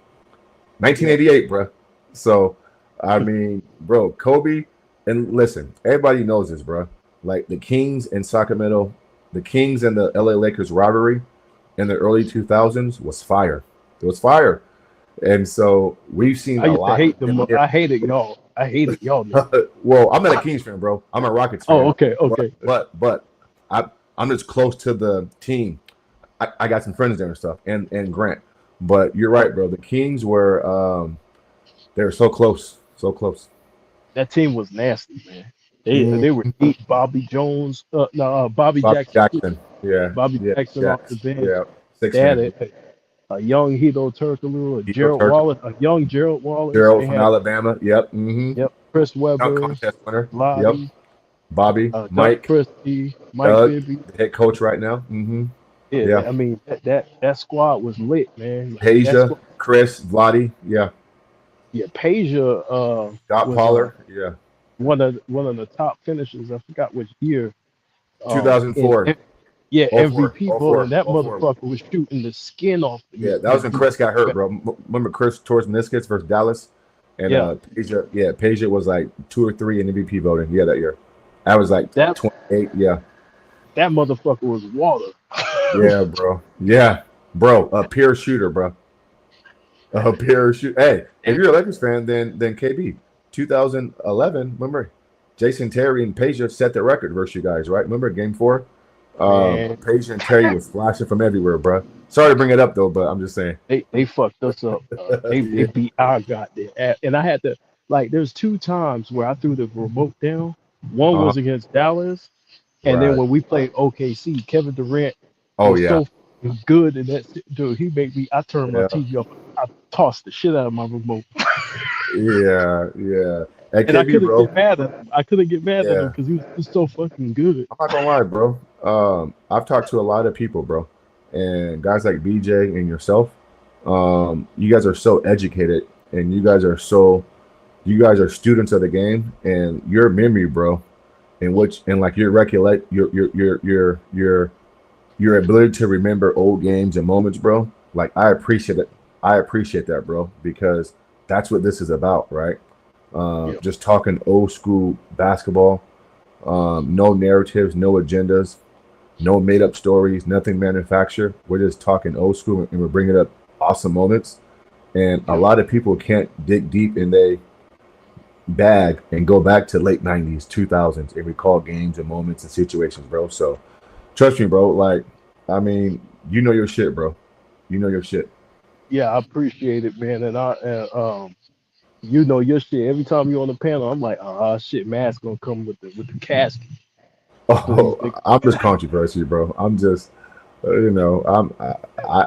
1988, bro. So, I mean, bro, Kobe, and listen, everybody knows this, bro. Like the Kings and Sacramento, the Kings and the LA Lakers rivalry in the early 2000s was fire. It was fire. And so we've seen I a used to lot. hate them. I hated y'all. I hated y'all. Well, I'm not a Kings fan, bro. I'm a Rockets fan. Oh, okay. But I'm just close to the team. I got some friends there and stuff, and Grant. But you're right, bro. The Kings were they were so close, so close. That team was nasty, man. They were deep. Bobby Jones, Bobby Bobby Jackson, Jackson, yeah, Bobby yeah, Jackson yeah, off the bench. yeah. Six They had man. a young Hito Turkoglu, a Hito Gerald Turkoglu. Wallace, a young Gerald Wallace. Gerald They from had, Alabama. Yep. Mm-hmm. yep, Chris Dunk Webber, contest winner. Lottie, Yep. Bobby, Doug Mike, Christie, Mike Doug, Bibby. the head coach right now. Mm-hmm. Yeah, I mean that squad was lit, man. Like, Peja, Chris, Vladi, yeah. Yeah, Peja Scott was Pollard, yeah. one of the top finishers. I forgot which year. 2004. Yeah, 04, MVP 04, voting. That 04. motherfucker was shooting the skin off. Yeah, that was when Chris got hurt, bro. Remember Chris tore his meniscus versus Dallas? And Peja was like 2 or 3 in MVP voting. Yeah, that year. I was like 28. Yeah. That motherfucker was water. Yeah, bro. Yeah, bro. A pure shooter, bro. A pure shooter. Hey, if you're a Lakers fan, then KB. 2011. Remember, Jason Terry and Peja set the record versus you guys, right? Remember Game 4? Peja and Terry was flashing from everywhere, bro. Sorry to bring it up though, but I'm just saying they fucked us up. They beat our goddamn ass. And I had to there's 2 times where I threw the remote down. One was against Dallas, and then when we played OKC, Kevin Durant was so good in that dude. He made me. I turned my TV off. I tossed the shit out of my remote. Yeah. Hey, and I KB, couldn't bro. get mad at him. I couldn't get mad at him because he was so fucking good. I'm not gonna lie, bro. I've talked to a lot of people, bro, and guys like BJ and yourself. You guys are so educated, and you guys are students of the game, and your memory, bro, and like your your ability to remember old games and moments, bro. Like I appreciate it. I appreciate that, bro, because that's what this is about, right? Just talking old school basketball. No narratives, no agendas, no made up stories, nothing manufactured. We're just talking old school, and we're bringing up awesome moments. And a lot of people can't dig deep in their bag and go back to late 90s, 2000s and recall games and moments and situations, bro. So trust me, bro. Like, I mean, you know your shit, bro. You know your shit. Yeah, I appreciate it, man. And you know your shit. Every time you're on the panel, I'm like, shit, Matt's gonna come with the casket. Oh, I'm just controversy, bro. I'm just, I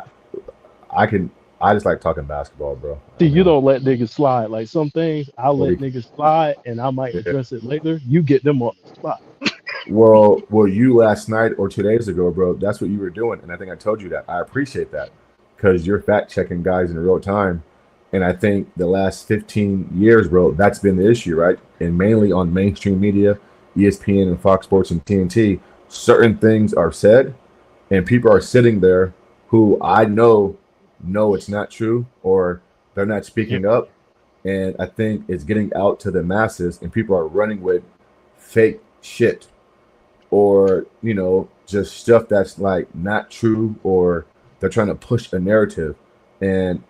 just like talking basketball, bro. See, you don't let niggas slide. Like some things, I let niggas slide, and I might address it later. You get them off the spot. Well, you last night or 2 days ago, bro, that's what you were doing. And I think I told you that. I appreciate that because you're fact checking guys in real time. And I think the last 15 years, bro, that's been the issue, right? And mainly on mainstream media, ESPN and Fox Sports and TNT, certain things are said and people are sitting there who I know no, it's not true, or they're not Yep. speaking up. And I think it's getting out to the masses, and people are running with fake shit, or just stuff that's like not true, or they're trying to push a narrative. And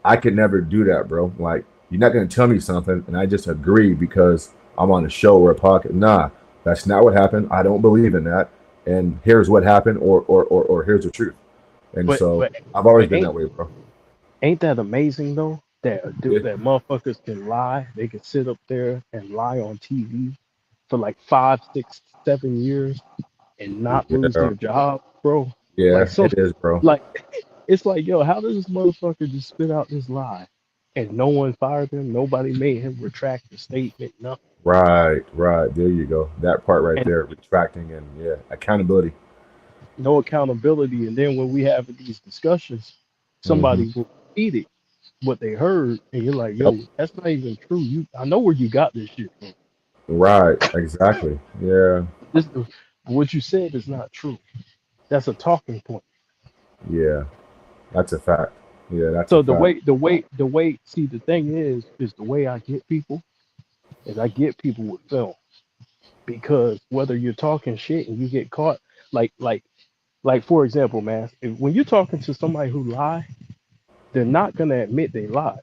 I could never do that, bro. Like, you're not gonna tell me something and I just agree because I'm on a show or a podcast. Nah, that's not what happened. I don't believe in that. And here's what happened, or here's the truth. And But so but I've always but been that way, bro. ain't that amazing though? That Yeah, that motherfuckers can lie. They can sit up there and lie on TV for like 5, 6, 7 years and not lose yeah, their job, bro. Like yeah, so, it is, bro. like it's like, yo, how does this motherfucker just spit out this lie and no one fired him? Nobody made him retract the statement, nothing. Right, right. There you go. That part right And there, retracting and yeah, accountability. no accountability. And then when we have these discussions, Hmm. somebody will repeat it, what they heard, and you're like, Yep. yo, that's not even true. I know where you got this shit from. Right. Exactly. Yeah. This, what you said is not true. That's a talking point. Yeah. That's a fact. Yeah, that's a So the fact. way, the way, the way. See, the thing is the way I get people is I get people with film because whether you're talking shit and you get caught, like, like, like for example, man, when you're talking to somebody who lie, they're not gonna admit they lied,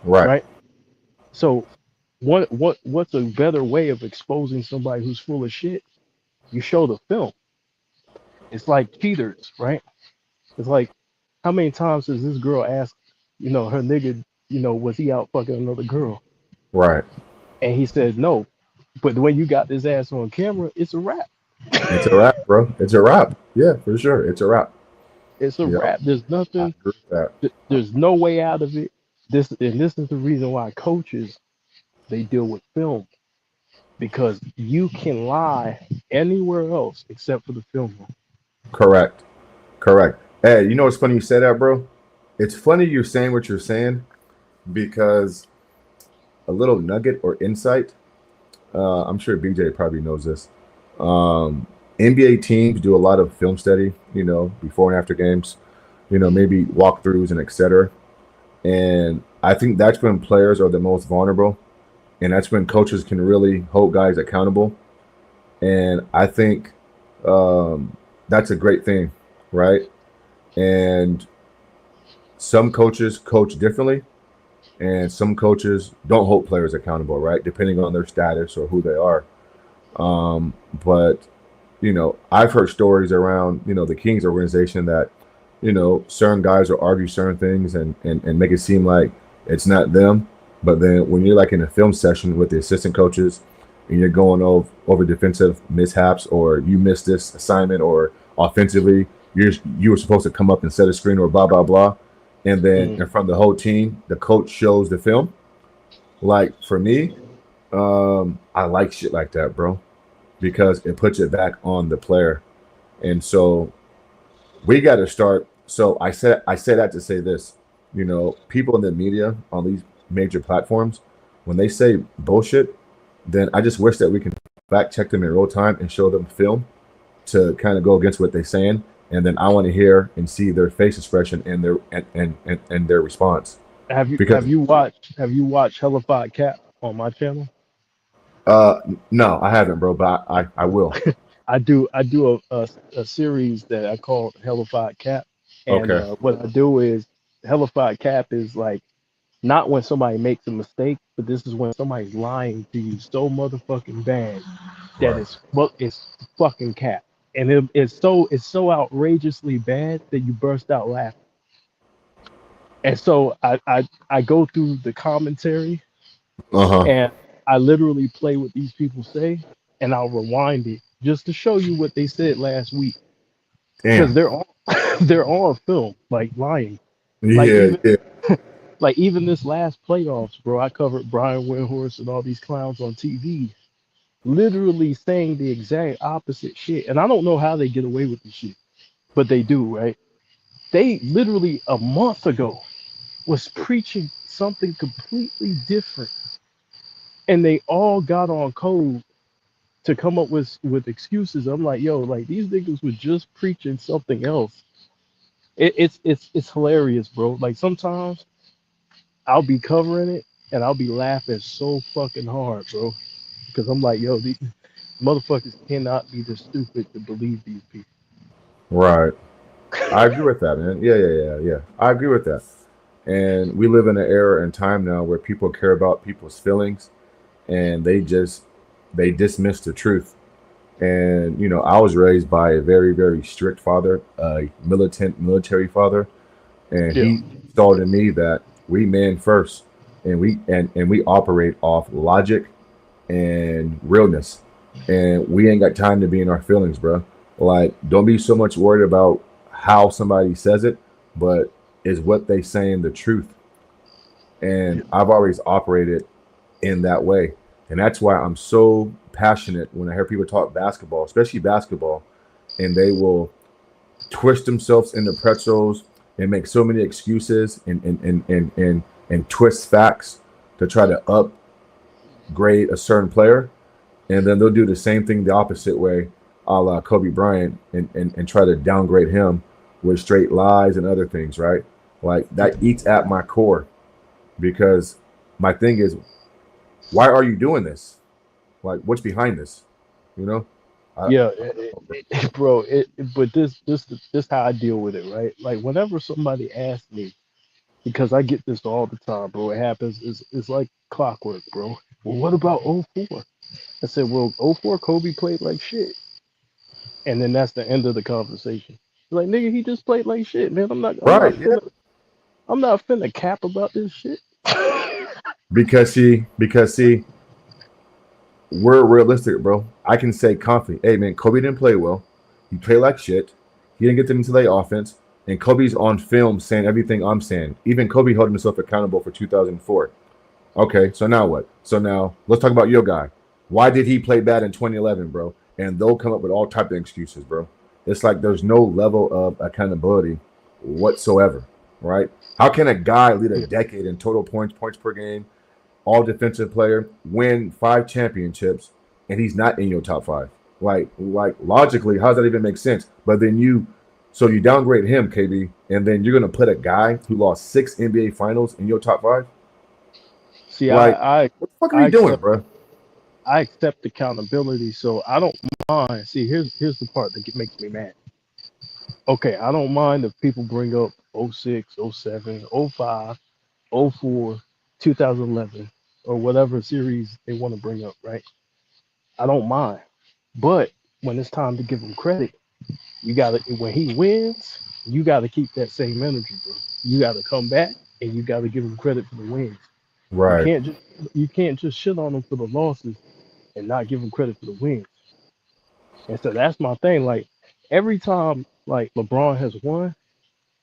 Right. right? So, what's a better way of exposing somebody who's full of shit? You show the film. It's like cheaters, right? It's like, how many times does this girl ask, her nigga, was he out fucking another girl? Right. And he said no. But when you got this ass on camera, it's a wrap. It's a wrap, bro. It's a wrap. Yeah, for sure. It's a wrap. It's a Yeah, wrap. There's I nothing. agree with that. There's no way out of it. This is the reason why coaches they deal with film because you can lie anywhere else except for the film room. Correct. Correct. Hey, you know what's funny you say that, bro? It's funny you're saying what you're saying because a little nugget or insight. I'm sure BJ probably knows this. Um, NBA teams do a lot of film study, before and after games, maybe walkthroughs and etc. And I think that's when players are the most vulnerable, and that's when coaches can really hold guys accountable. And I think that's a great thing, right? And some coaches coach differently, and some coaches don't hold players accountable, right? Depending on their status or who they are. But I've heard stories around the Kings organization that certain guys will argue certain things and make it seem like it's not them. But then when you're like in a film session with the assistant coaches and you're going over defensive mishaps, or you missed this assignment, or offensively you were supposed to come up and set a screen, or blah blah blah, and then Mm. in front of the whole team the coach shows the film. Like for me, I like shit like that, bro, because it puts it back on the player. And so we got to start. So I say that to say this. People in the media on these major platforms, when they say bullshit, then I just wish that we can fact check them in real time and show them film to kind of go against what they're saying. And then I want to hear and see their face expression and their their response. Have you Because have you watched have you watched Hellified Cap on my channel? uh no, I haven't, bro, but I will. I do a series that I call Hellified Cap, and Okay. what I do is Hellified Cap is like not when somebody makes a mistake, but this is when somebody's lying to you so motherfucking bad that Right. it's fucking cap, and it's so outrageously bad that you burst out laughing. And so I go through the commentary Uh-huh. and I literally play what these people say, and I'll rewind it just to show you what they said last week because Damn. they're on they're on film like lying. Like Yeah, even yeah. like even this last playoffs, bro, I covered Brian Windhorst and all these clowns on TV, literally saying the exact opposite shit. And I don't know how they get away with this shit, but they do, right? They literally a month ago was preaching something completely different, and they all got on code to come up with excuses. I'm like, yo, like these niggas were just preaching something else, It's hilarious, bro. Like sometimes I'll be covering it and I'll be laughing so fucking hard, bro, because I'm like, yo, these motherfuckers cannot be this stupid to believe these people. Right. I agree with that, man. Yeah. I agree with that. And we live in an era and time now where people care about people's feelings and they dismiss the truth. And I was raised by a very, very strict father, a militant military father, and Yeah. he installed in me that we man first, and we operate off logic and realness, and we ain't got time to be in our feelings, bro. Like, don't be so much worried about how somebody says it, but is what they saying the truth? And I've always operated in that way, and that's why I'm so passionate when I hear people talk basketball, especially basketball, and they will twist themselves into pretzels and make so many excuses and twist facts to try to upgrade a certain player, and then they'll do the same thing the opposite way, a la Kobe Bryant, and try to downgrade him with straight lies and other things, right? Like that eats at my core because my thing is, why are you doing this? Like, what's behind this? You know? I, Yeah, bro. But this how I deal with it, right? Like whenever somebody asks me, because I get this all the time, bro. It happens. It's like clockwork, bro. Well, what about '04? I said, well, '04 Kobe played like shit, and then that's the end of the conversation. Like, nigga, he just played like shit, man. right? Yeah. I'm not finna cap about this shit. Because see, we're realistic, bro. I can say confidently, hey man, Kobe didn't play well. He played like shit. He didn't get them into the offense. And Kobe's on film saying everything I'm saying. Even Kobe held himself accountable for 2004. Okay, so now what? So now let's talk about your guy. Why did he play bad in 2011, bro? And they'll come up with all type of excuses, bro. It's like there's no level of accountability whatsoever, right? How can a guy lead a Yeah. decade in total points per game, all defensive player, win 5 championships, and he's not in your top five? Like logically, how does that even make sense? But then so you downgrade him, KB, and then you're gonna put a guy who lost 6 NBA finals in your top five? See, Like, what the fuck are I we doing, accept bro? I accept accountability, so I don't mind. See, here's the part that makes me mad. Okay, I don't mind if people bring up '06, '07, '05, '04, 2011, or whatever series they want to bring up, right? I don't mind. But when it's time to give him credit, you gotta when he wins, you gotta keep that same energy, bro. You gotta come back and you gotta give him credit for the wins. You Right. can't just you can't just shit on him for the losses and not give him credit for the wins. And so that's my thing. Like every time like LeBron has won,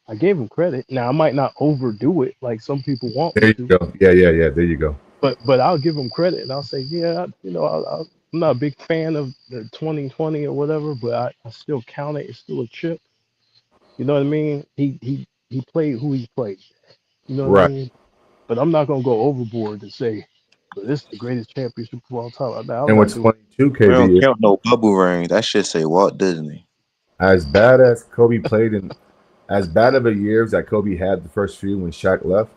I gave him credit. Now I might not overdo it like some people want There me you to, go. Yeah. There you go. but I'll give him credit and I'll say, yeah, I'm not a big fan of the 2020 or whatever, but I still count it. It's still a chip. You know what I mean? He played who he played. You know what I Right. mean? But I'm not gonna go overboard to say, but this is the greatest championship of all time. I'm And not what's doing funny too, We don't KB, is count no bubble ring. That shit say Walt Disney. as bad as Kobe played in as bad of a years that Kobe had the first few when Shaq left,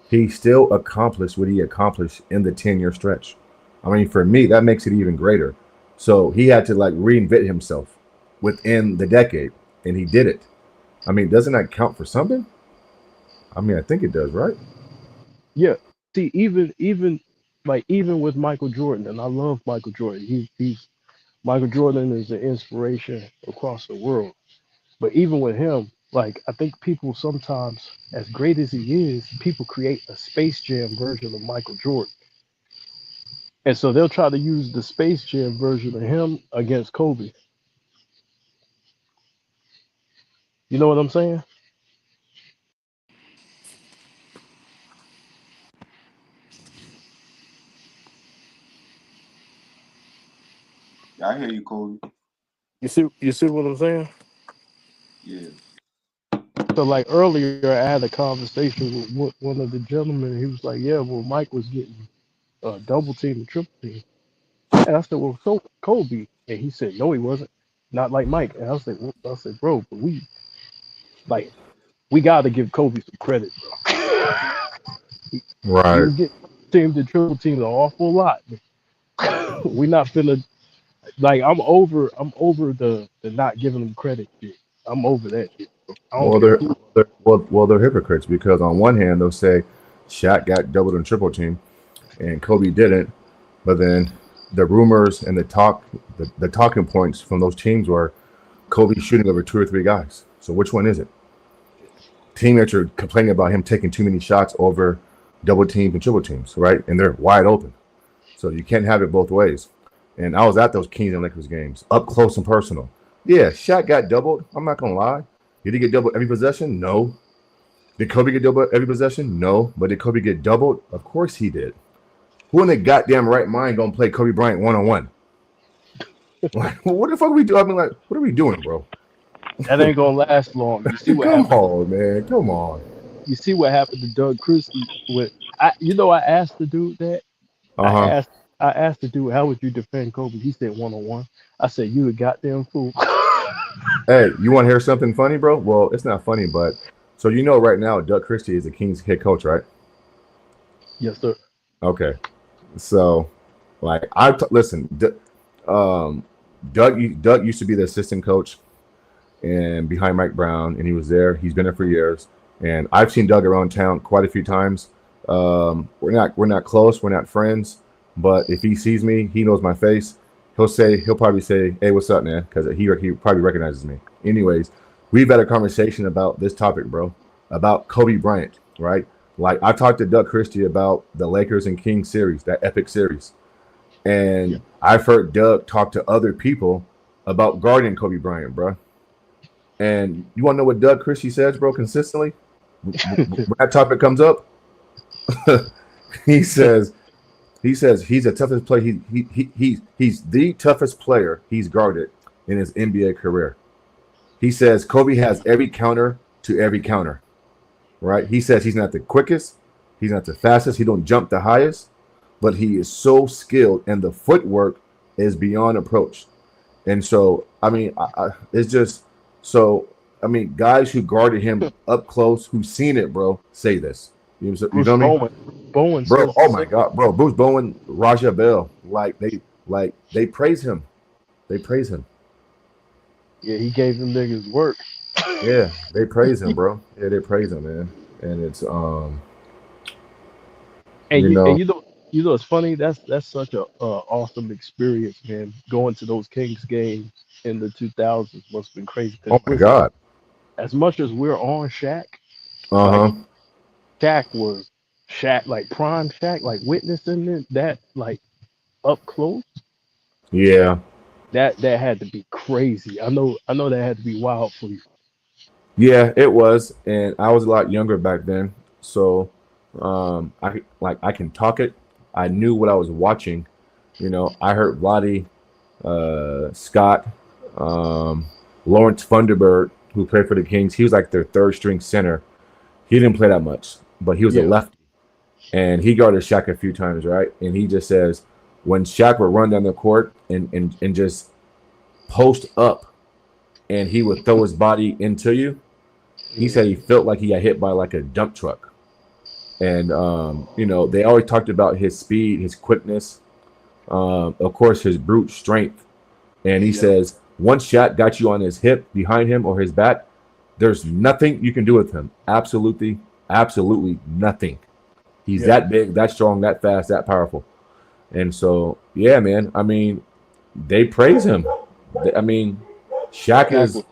he still accomplished what he accomplished in the 10-year stretch. I mean, for me, that makes it even greater. So he had to like reinvent himself within the decade, and he did it. I mean, doesn't that count for something? I mean, I think it does, right? Yeah. See, even with Michael Jordan, and I love Michael Jordan. He's Michael Jordan is an inspiration across the world. But even with him, like I think people sometimes, as great as he is, people create a Space Jam version of Michael Jordan. And so they'll try to use the Space Jam version of him against Kobe. You know what I'm saying? Yeah, I hear you, Kobe. You see what I'm saying? Yeah. So like earlier, I had a conversation with one of the gentlemen. He was like, "Yeah, well, Mike was getting double team and triple team," and I said, "Well, so Kobe," and he said, "No, he wasn't, not like Mike." And I said, "Bro, but we like." we got to give Kobe some credit, bro. He Right. was getting teamed and triple teamed an awful lot. We not finna like I'm over the not giving them credit shit. I'm over that shit. Bro. I don't Well, care who. they're hypocrites because on one hand they'll say Shaq got doubled and triple team and Kobe didn't, but then the rumors and the talking points from those teams were Kobe shooting over two or three guys. So which one is it? Teammates are complaining about him taking too many shots over double teams and triple teams, right? And they're wide open. So you can't have it both ways. And I was at those Kings and Lakers games, up close and personal. Yeah, Shaq got doubled. I'm not gonna lie. Did he get doubled every possession? No. Did Kobe get doubled every possession? No. But did Kobe get doubled? Of course he did. Who in the goddamn right mind gonna play Kobe Bryant one-on-one? Like, what the fuck are we doing? I mean, like, what are we doing, bro? That ain't gonna last long. You see what Come happened? on, man. Come on. You see what happened to Doug Christie with I asked the dude that. I Uh-huh. asked I asked the dude, how would you defend Kobe? He said 1-on-1. I said, you a goddamn fool. Hey, you want to hear something funny, bro? Well, it's not funny, but so you know right now Doug Christie is the Kings head coach, right? Yes, sir. Okay. So, like, listen. Doug used to be the assistant coach and behind Mike Brown, and he was there. He's been there for years, and I've seen Doug around town quite a few times. We're not close, we're not friends, but if he sees me, he knows my face. He'll probably say, "Hey, what's up, man?" Because he probably recognizes me. Anyways, we've had a conversation about this topic, bro, about Kobe Bryant, right? Like I talked to Doug Christie about the Lakers and Kings series, that epic series. And I've heard Doug talk to other people about guarding Kobe Bryant, bro. And you want to know what Doug Christie says, bro, consistently? When that topic comes up, he says he's the toughest player. He's the toughest player he's guarded in his NBA career. He says Kobe has every counter to every counter. Right? He says he's not the quickest, he's not the fastest, he don't jump the highest, but he is so skilled and the footwork is beyond approach. And so, I mean, it's just so. I mean, guys who guarded him up close, who've seen it, bro, say this. You Bruce know me, Bowen bro. says the Oh my same. God, bro. Bruce Bowen, Raja Bell, they praise him. They praise him. Yeah, he gave them niggas work. Yeah, they praise him, bro. Yeah, they praise him, man. And it's And you you know, and you know it's funny. That's such a awesome experience, man. Going to those Kings games in the 2000s must have been crazy. oh Because my listen, God. as much as we're on Shaq, like Uh-huh. Shaq like prime Shaq, like witnessing that like up close. Yeah. That had to be crazy. I know that had to be wild for you. Yeah, it was. And I was a lot younger back then. So I can talk it. I knew what I was watching. You know, I heard Vladi, Scott, um, Lawrence Funderburg, who played for the Kings. He was like their third string center. He didn't play that much, but he was a Yeah, lefty. And he guarded Shaq a few times, right? And he just says when Shaq would run down the court and just post up and he would throw his body into you, he yeah, said he felt like he got hit by like a dump truck. And you know, they always talked about his speed, his quickness, of course, his brute strength. And he yeah, says once Shaq got you on his hip, behind him, or his back, there's nothing you can do with him. Absolutely, absolutely nothing. He's yeah. that big, that strong, that fast, that powerful. And so, yeah, man. I mean, they praise him. I mean, Shaq Shaq is. was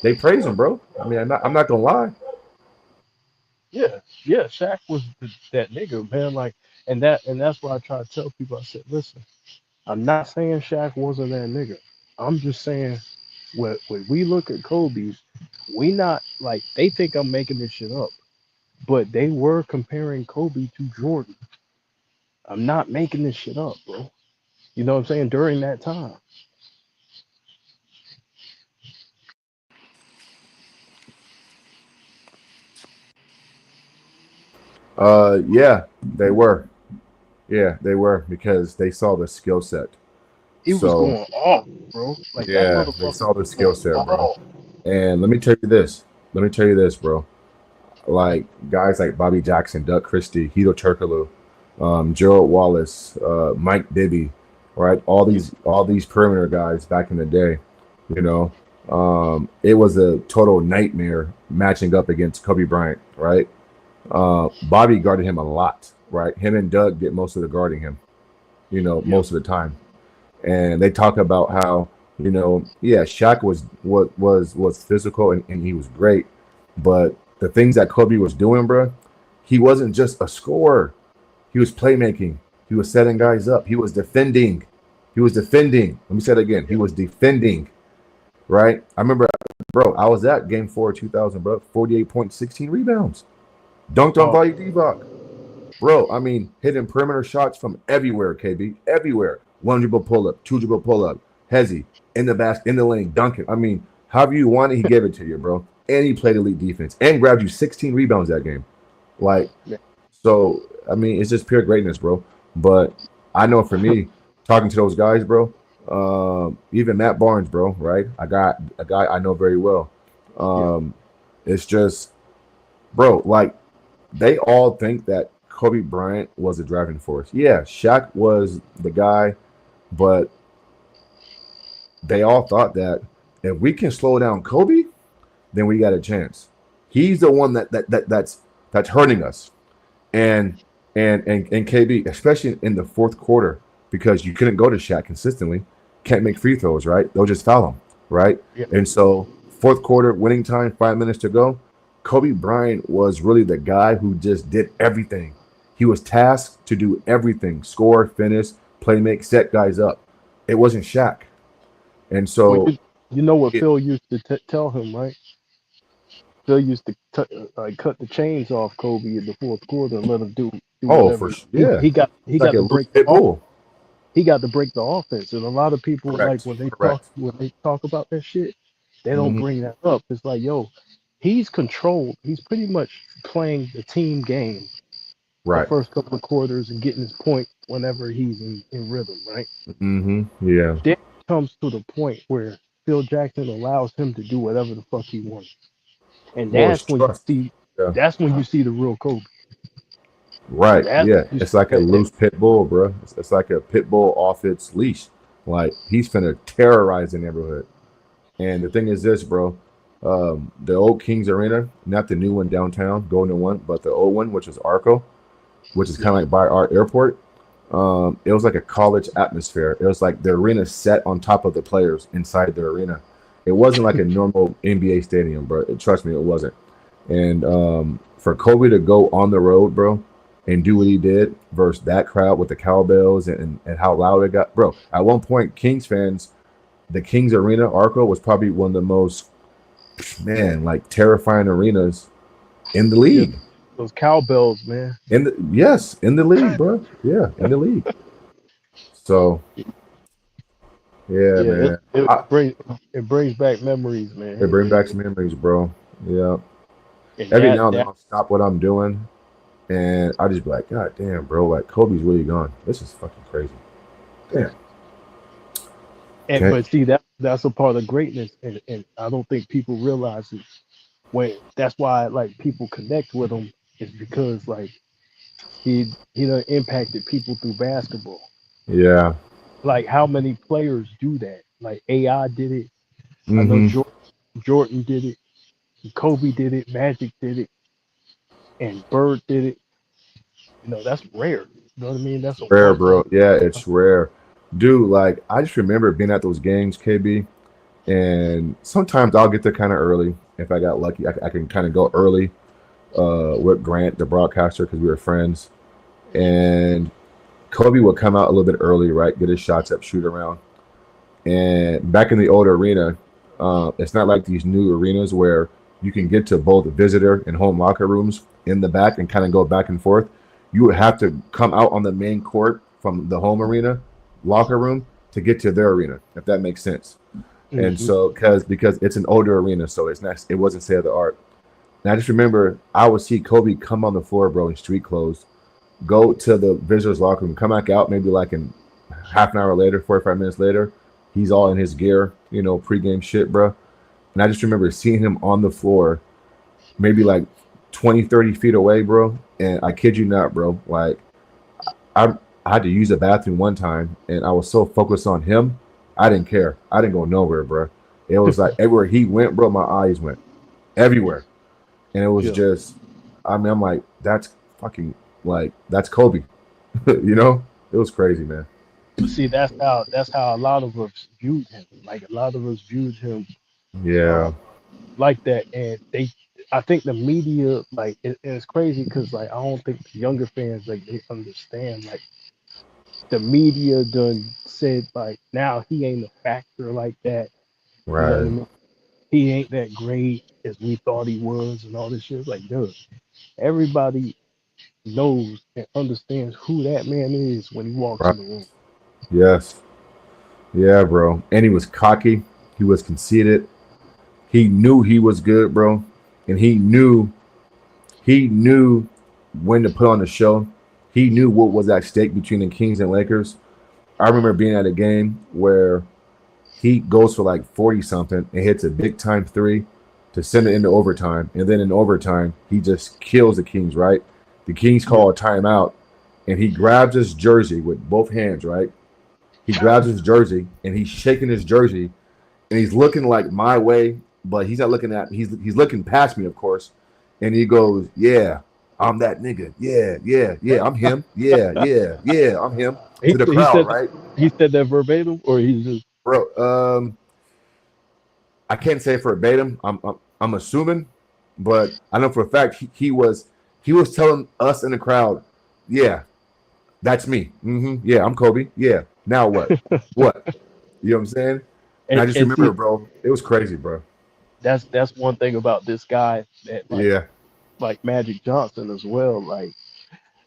They praise him, bro. I mean, I'm not gonna lie. yeah. Shaq was that nigga, man. Like, and that's why I try to tell people. I said, listen, I'm not saying Shaq wasn't that nigga. I'm just saying when we look at Kobe, we not like they think I'm making this shit up, but they were comparing Kobe to Jordan. I'm not making this shit up, bro. You know what I'm saying? During that time, Yeah, they were. Yeah, they were because they saw the skill set. he was So going off, bro. Like that yeah, they motherfucker saw the was skill going set, bro. off. And let me tell you this. Let me tell you this, bro. like guys like Bobby Jackson, Doug Christie, Hito Turkoglu, Gerald Wallace, Mike Bibby, right? All these perimeter guys back in the day, you know, it was a total nightmare matching up against Kobe Bryant, right? Bobby guarded him a lot, right? Him and Doug did most of the guarding him, you know, most of the time. And they talk about how, you know, yeah, Shaq was physical and he was great, but the things that Kobe was doing, bro, he wasn't just a scorer. He was playmaking. He was setting guys up. He was defending. He was defending. Let me say it again. He was defending, right? I remember, bro, I was at Game 4 of 2000, bro. 48 points, 16 rebounds. Dunked on Volley Divac. Bro, I mean, hitting perimeter shots from everywhere, KB. Everywhere. One dribble pull up, two dribble pull up, hezzy, in the basket, in the lane, dunking. I mean, however you want it, he gave it to you, bro. And he played elite defense and grabbed you 16 rebounds that game. Like, so, I mean, it's just pure greatness, bro. But I know for me, talking to those guys, bro, even Matt Barnes, bro, right? I got a guy I know very well. It's just, bro, like, they all think that Kobe Bryant was a driving force. Yeah, Shaq was the guy, but they all thought that if we can slow down Kobe, then we got a chance. He's the one that's hurting us. And KB, especially in the fourth quarter, because you couldn't go to Shaq consistently, can't make free throws, right? They'll just foul him, right? And so fourth quarter, winning time, 5 minutes to go. Kobe Bryant was really the guy who just did everything. He was tasked to do everything: score, finish, play, make, set guys up. It wasn't Shaq. And so, well, you know what Phil used to tell him, right? Phil used to cut the chains off Kobe in the fourth quarter and let him do whatever. He got like to break pit bull. He got to break the offense, and a lot of people Correct. like when they talk about that shit, they don't bring that up. It's like, yo, he's controlled. He's pretty much playing the team game the first couple of quarters and getting his point whenever he's in rhythm, right? Yeah. Then it comes to the point where Phil Jackson allows him to do whatever the fuck he wants, and that's when you see the real Kobe. Right. Yeah. It's like a loose pit bull, bro. It's like a pit bull off its leash. Like, he's finna terrorize the neighborhood. And the thing is this, bro. The old Kings Arena, not the new one downtown, Golden One, but the old one, which is Arco, which is kind of like by our airport. It was like a college atmosphere. It was like the arena set on top of the players inside the arena. It wasn't like a normal NBA stadium, bro. Trust me, it wasn't. And for Kobe to go on the road, bro, and do what he did versus that crowd with the cowbells and how loud it got, bro. At one point, Kings fans, the Kings Arena, Arco, was probably one of the most, like, terrifying arenas in the league. Those cowbells, man. In the league, bro. Yeah, in the league. So, man. It brings back memories, man. It brings back some memories, bro. Yeah. Every now and then I'll stop what I'm doing, and I just be like, God damn, bro, like, Kobe's really gone. This is fucking crazy. Damn. But see, that's a part of greatness, and I don't think people realize it. That's why, like, people connect with him, is because, like, he done impacted people through basketball. Yeah. Like, how many players do that? Like, AI did it. I know Jordan did it. Kobe did it. Magic did it. And Bird did it. You know, that's rare. You know what I mean? That's rare, bro. Yeah, it's rare. Dude, like, I just remember being at those games, KB, and sometimes I'll get there kind of early. If I got lucky, I can kind of go early with Grant, the broadcaster, because we were friends. And Kobe would come out a little bit early, right? Get his shots up, shoot around. And back in the old arena, it's not like these new arenas where you can get to both visitor and home locker rooms in the back and kind of go back and forth. You would have to come out on the main court from the home arena locker room to get to their arena, if that makes sense. And so, because it's an older arena, so it wasn't state of the art. And I just remember I would see Kobe come on the floor, bro, in street clothes, go to the visitors locker room, come back out maybe like in half an hour later, 45 minutes later, he's all in his gear, you know, pregame shit, bro. And I just remember seeing him on the floor maybe like 20, 30 feet away, bro. And I kid you not, bro. Like I, I had to use the bathroom one time, and I was so focused on him, I didn't care. I didn't go nowhere, bro. It was like everywhere he went, bro, my eyes went everywhere, and it was Yeah. just, I mean, I'm like, that's fucking like that's Kobe, you know? It was crazy, man. But see, that's how a lot of us viewed him. Like a lot of us viewed him Yeah, like that, and I think the media, like, it's crazy because like I don't think the younger fans like they understand. Like the media done said like now he ain't a factor like that. You know what I right, mean? He ain't that great as we thought he was, and all this shit. Like, dude, everybody knows and understands who that man is when he walks right. in the room. Yes, yeah, bro. And he was cocky. He was conceited. He knew he was good, bro, and he knew when to put on the show. He knew what was at stake between the Kings and Lakers. I remember being at a game where he goes for like 40 something and hits a big time three to send it into overtime. And then in overtime, he just kills the Kings, right? The Kings Yeah. call a timeout, and he grabs his jersey with both hands, right? He grabs his jersey and he's shaking his jersey, and he's looking like my way, but he's not looking at he's looking past me, of course. And he goes, "Yeah, I'm that nigga. Yeah, yeah, yeah, I'm him. Yeah, yeah, yeah, I'm him." To the He crowd, said right? he said that verbatim, or he's just Bro, I can't say verbatim. I'm assuming, but I know for a fact he was telling us in the crowd, "Yeah, that's me. Yeah, I'm Kobe. Yeah, now what? What? You know what I'm saying?" And I just and remember, see bro, it was crazy, bro. that's one thing about this guy that Yeah, like Magic Johnson as well. Like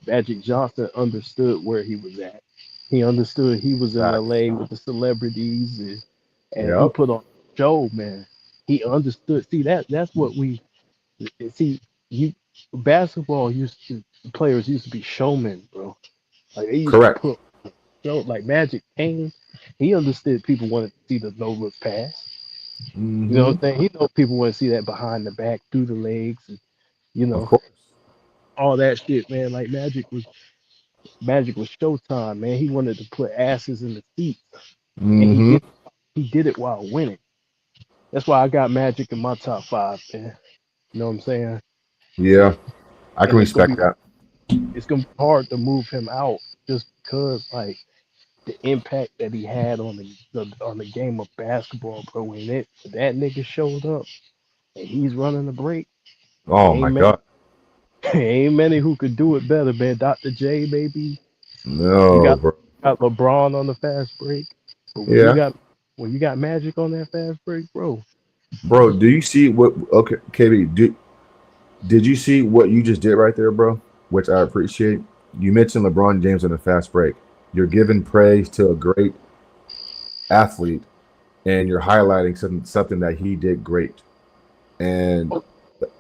Magic Johnson understood where he was at. He understood he was in facts. LA with the celebrities, and he Yep, put on a show, man. He understood. See that's what we see. You basketball used to players used to be showmen, bro. Like they used to correct. put show like Magic Kane. He understood people wanted to see the no look pass. You know Mm-hmm. what I'm saying? He know people want to see that behind the back, through the legs, and you Of know course. all that shit, man. Like Magic was Showtime, man. He wanted to put asses in the seats, and Mm-hmm. he did it while winning. That's why I got Magic in my top five, man. You know what I'm saying? Yeah, I can And respect that. it's gonna be hard to move him out just because like the impact that he had on on the game of basketball, bro. When that nigga showed up and he's running the break, Oh ain't my many, God. ain't many who could do it better, man. Dr. J, baby. You No, bro. got LeBron on the fast break, but Yeah, when you got Magic on that fast break, bro. bro. Do you see what? Okay, KB. Did you see what you just did right there, bro? Which I appreciate. You mentioned LeBron James on a fast break. You're giving praise to a great athlete, and you're highlighting something that he did great. And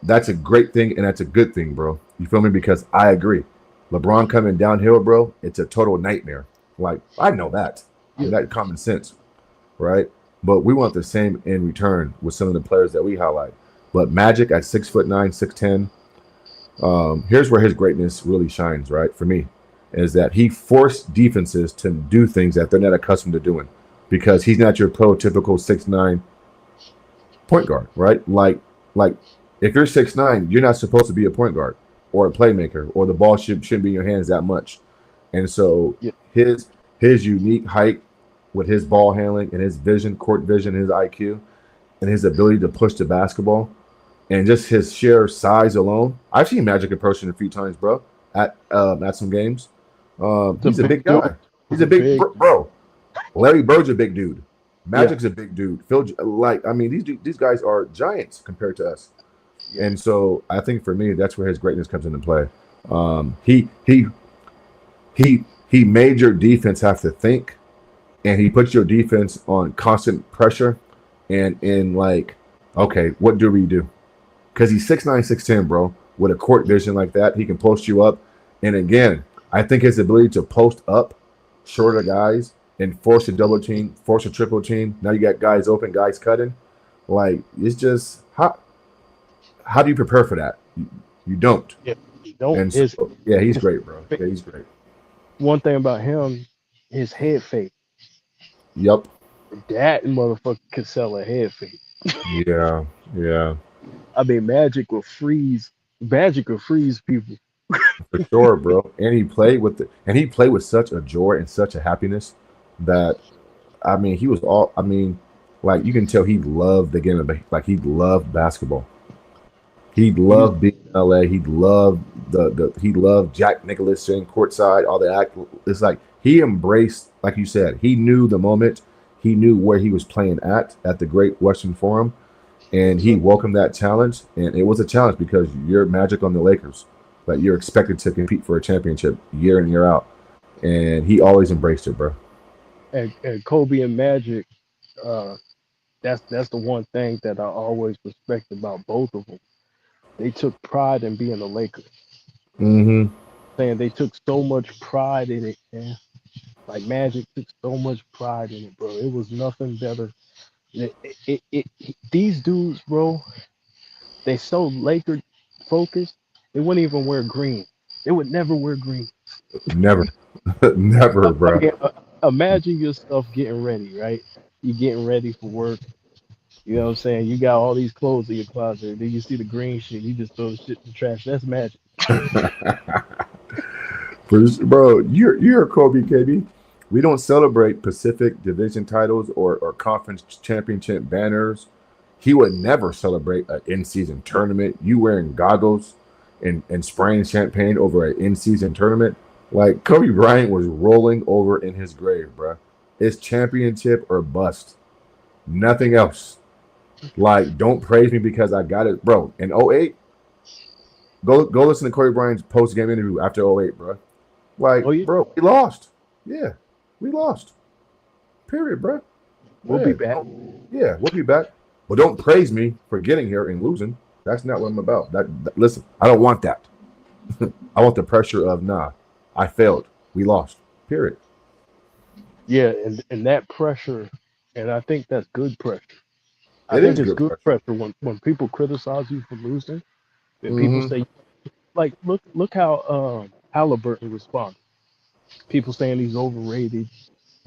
that's a great thing, and that's a good thing, bro. You feel me? Because I agree. LeBron coming downhill, bro, it's a total nightmare. Like, I know that. Yeah, That common sense, right? But we want the same in return with some of the players that we highlight. But Magic at 6'9", 6'10", here's where his greatness really shines, right? For me, is that he forced defenses to do things that they're not accustomed to doing, because he's not your prototypical 6'9" point guard, right? Like if you're 6'9", you're not supposed to be a point guard or a playmaker, or the ball shouldn't be in your hands that much. And so yeah. his unique height with his ball handling and his vision, court vision, his IQ, and his ability to push the basketball, and just his sheer size alone. I've seen Magic in person a few times, bro, at some games. It's a He's a big big dude. guy. He's He's a a big big, bro. Larry Bird's a big dude. yeah, Magic's a big dude. Phil, like, I mean, these guys are giants compared to us. yeah. And so I think for me, that's where his greatness comes into play. He made your defense have to think, and he puts your defense on constant pressure, and in like, okay, what do we do? Because he's 6'9", 6'10", bro. With a court vision like that, he can post you up. And again, I think his ability to post up shorter guys and force a double team, force a triple team. Now you got guys open, guys cutting. Like, it's just how do you prepare for that? You You don't. Yeah, you don't. And so, His, yeah, he's his great, bro. Yeah, he's great. one thing about him, his head fake. Yep. That motherfucker could sell a head fake. Yeah. Yeah. I mean, Magic will freeze. Magic will freeze people. For sure, bro. And he played with such a joy and such a happiness that I mean, he was all. I mean, like you can tell he loved the game of like he loved basketball. He He was loved being in LA. He loved he loved Jack Nicklaus sitting courtside. All the act. It's like he embraced, like you said, he knew the moment. He knew where he was playing at the Great Western Forum, and yes, he sir. welcomed that challenge. And it was a challenge because you're Magic on the Lakers, like you're expected to compete for a championship year in year out, and he always embraced it, bro. And Kobe and Magic, uh, that's the one thing that I always respect about both of them. They took pride in being a Laker. Mm-hmm. Saying they took so much pride in it, man. Like Magic took so much pride in it, bro. It was nothing better. These dudes, bro, they so Laker focused. They wouldn't even wear green. They would never wear green. Never, never, I bro. mean, imagine yourself getting ready, right? You getting ready for work. You know what I'm saying? You got all these clothes in your closet. Then you see the green shit. You just throw the shit in the trash. That's Magic. Bro, you're a Kobe KB. We don't celebrate Pacific Division titles or conference championship banners. He would never celebrate an in-season tournament. You wearing goggles and spraying champagne over an in-season tournament. Like Kobe Bryant was rolling over in his grave, bro. It's championship or bust. Nothing else. Like, don't praise me because I got it, bro. In '08, go listen to Kobe Bryant's post game interview after '08, bro. Oh Like, yeah, bro, we lost. Yeah, we lost. Period, bro. we'll be Yeah, back. yeah, we'll be back. But don't praise me for getting here and losing. That's not what I'm about. Listen, I don't want that. I want the pressure of nah, I failed. We lost. Period. Yeah, and that pressure, and I think that's good pressure. I It think is it's good good pressure. pressure when people criticize you for losing, and people Mm-hmm. say like look how Halliburton responded. People saying he's overrated,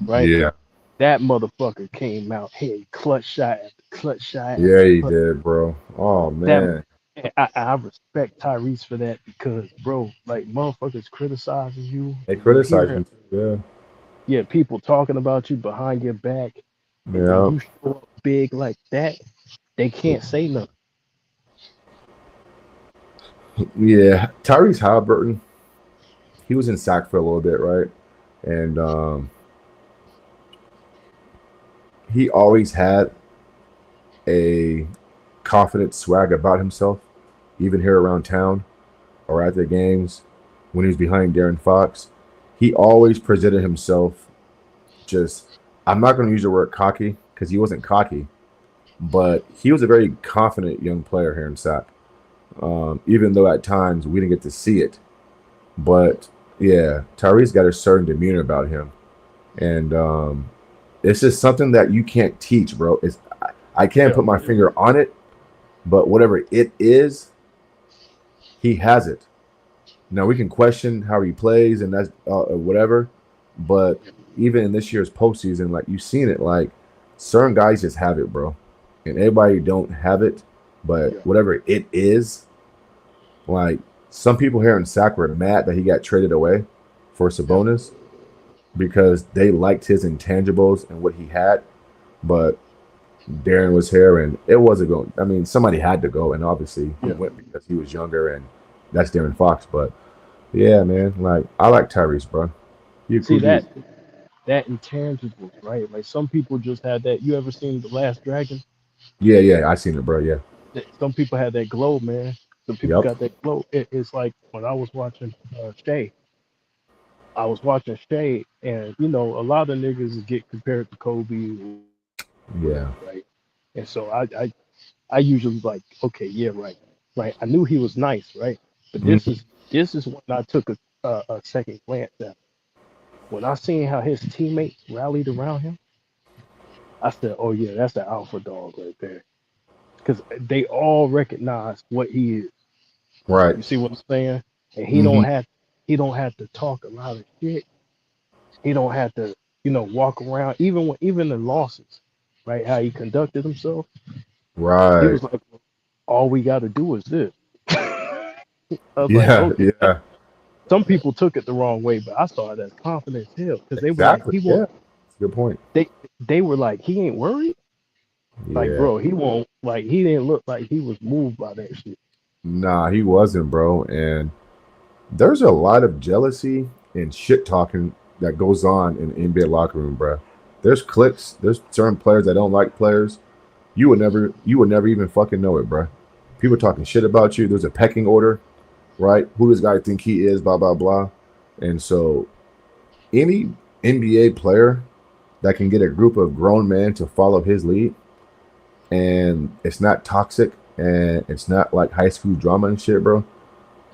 right? Yeah, That motherfucker came out, hey, clutch shot after clutch shot yeah, after he clutch. did, bro. Oh That man, I respect Tyrese for that because, bro, like motherfuckers criticizing you, they and you criticized hear, me too. yeah, people talking about you behind your back, and when Yeah, you show up big like that, they yeah, can't say nothing. yeah. Tyrese Halliburton, he was in sack for a little bit, right? And he always had a confident swag about himself, even here around town or at the games when he was behind Darren Fox. He always presented himself just, I'm not going to use the word cocky because he wasn't cocky, but he was a very confident young player here in SAC. Even though at times we didn't get to see it. But yeah, Tyrese got a certain demeanor about him. And it's just something that you can't teach, bro. I can't Yeah, put my finger on it, but whatever it is, he has it. Now we can question how he plays and that's whatever, but even in this year's postseason, like you've seen it, like certain guys just have it, bro, and everybody don't have it. But yeah, whatever it is, like some people here in Sac were mad that he got traded away for yeah, Sabonis because they liked his intangibles and what he had, but Darren was here, and it wasn't going. I mean, somebody had to go, and obviously he yeah. went because he was younger, and that's Darren Fox. But yeah, man, like I like Tyrese, bro. He a See cool dude. that intangibles, right? Like some people just had that. You ever seen The Last Dragon? Yeah, yeah, I seen it, bro. Yeah, Some people had that glow, man. Some people yep, got that glow. It's like when I was watching Shay. I was watching Shay, and you know, a lot of niggas get compared to Kobe, yeah, whatever, right? And so I usually like, okay, yeah, right, right. I knew he was nice, right? But mhm, this is when I took a second glance at. When I seen how his teammates rallied around him, I said, oh yeah, that's the alpha dog right there, because they all recognize what he is. Right. You see what I'm saying? And Hmm. he don't have to talk a lot of shit. He don't have to, walk around even the losses, right? How he conducted himself. He Right. was like, all we got to do is this. I was like, Yeah. okay. Yeah. Some people took it the wrong way, but I saw it as confidence hell because they were like, Exactly. Yeah. That's a good point. they were like, he ain't worried. Like, Yeah. bro, he won't. Like, he didn't look like he was moved by that shit. Nah, he wasn't, bro. And there's a lot of jealousy and shit talking that goes on in the NBA locker room, bro. There's cliques. There's certain players that don't like players. You would never even fucking know it, bro. People talking shit about you. There's a pecking order, right? Who does guy think he is? Blah blah blah. And so any NBA player that can get a group of grown men to follow his lead, and it's not toxic and it's not like high school drama and shit, bro,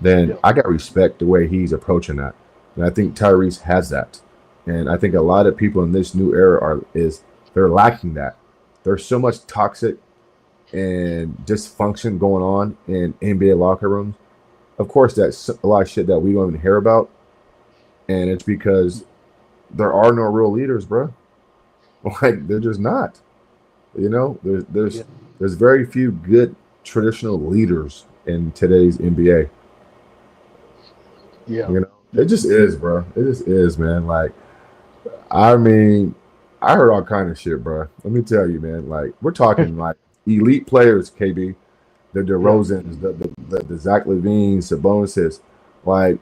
then Yeah. I got respect the way he's approaching that. And I think Tyrese has that. And I think a lot of people in this new era they're lacking that. There's so much toxic and dysfunction going on in NBA locker rooms. Of course, that's a lot of shit that we don't even hear about. And it's because there are no real leaders, bro. Like they're just not. Yeah. There's very few good traditional leaders in today's NBA. Yeah. It just is, bro. It just is, man. Like, I mean, I heard all kind of shit, bro. Let me tell you, man. Like, we're talking like elite players, KB, the Yeah. DeRozans, the Zach Levine, Sabonis. Like,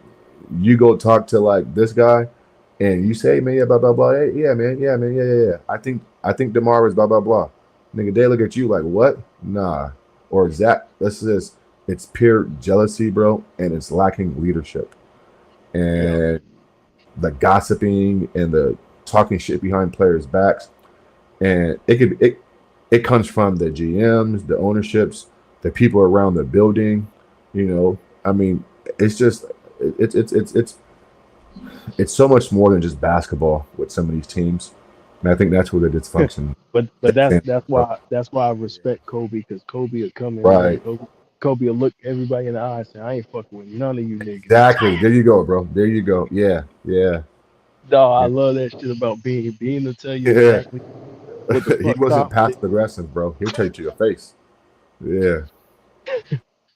you go talk to like this guy, and you say, man, yeah, blah blah blah. Hey, yeah, man, yeah. I think DeMar is blah blah blah. Nigga, they look at you like what? Nah. Or Zach. This is it's pure jealousy, bro, and it's lacking leadership. Yeah. And the gossiping and the talking shit behind players' backs, and it comes from the GMs, the ownerships, the people around the building. I mean, it's just it's so much more than just basketball with some of these teams, and I think that's where the dysfunction. But that's stems from. that's why I respect Kobe because Kobe will come in there. Right. Kobe will look everybody in the eye and say, I ain't fucking with none of you niggas. Exactly. There you go, bro. There you go. Yeah. Yeah. No, I Yeah. love that shit about being to tell you Yeah. exactly what the He fuck wasn't time it passive is. aggressive, bro. He'll tell you to your face. Yeah.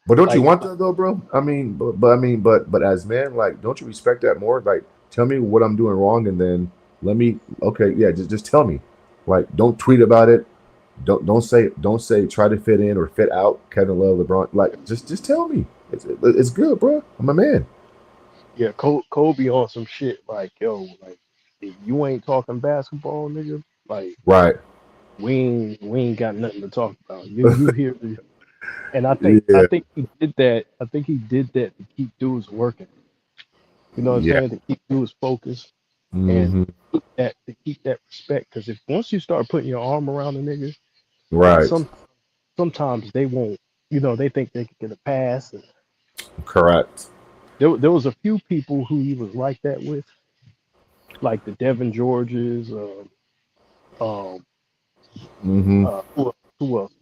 But don't you Like, want that though, bro? I mean, but as man, like, don't you respect that more? Like, tell me what I'm doing wrong, and then let me. Okay, yeah, just tell me. Like, don't tweet about it. Don't say try to fit in or fit out. Kevin Love, LeBron. Like, just tell me. It's good, bro. I'm a man. yeah, Kobe on some shit like, yo, like if you ain't talking basketball, nigga, like Right. we ain't got nothing to talk about. You hear me? And I Yeah. think he did that. I think he did that to keep dudes working. You know what I'm Yeah. saying? To keep dudes focused and Hmm. to keep that respect. Because if once you start putting your arm around a nigga, then Right. sometimes they won't. They think they can get a pass. And Correct. there was a few people who he was like that with, like the Devin Georges, um, Hmm. who else?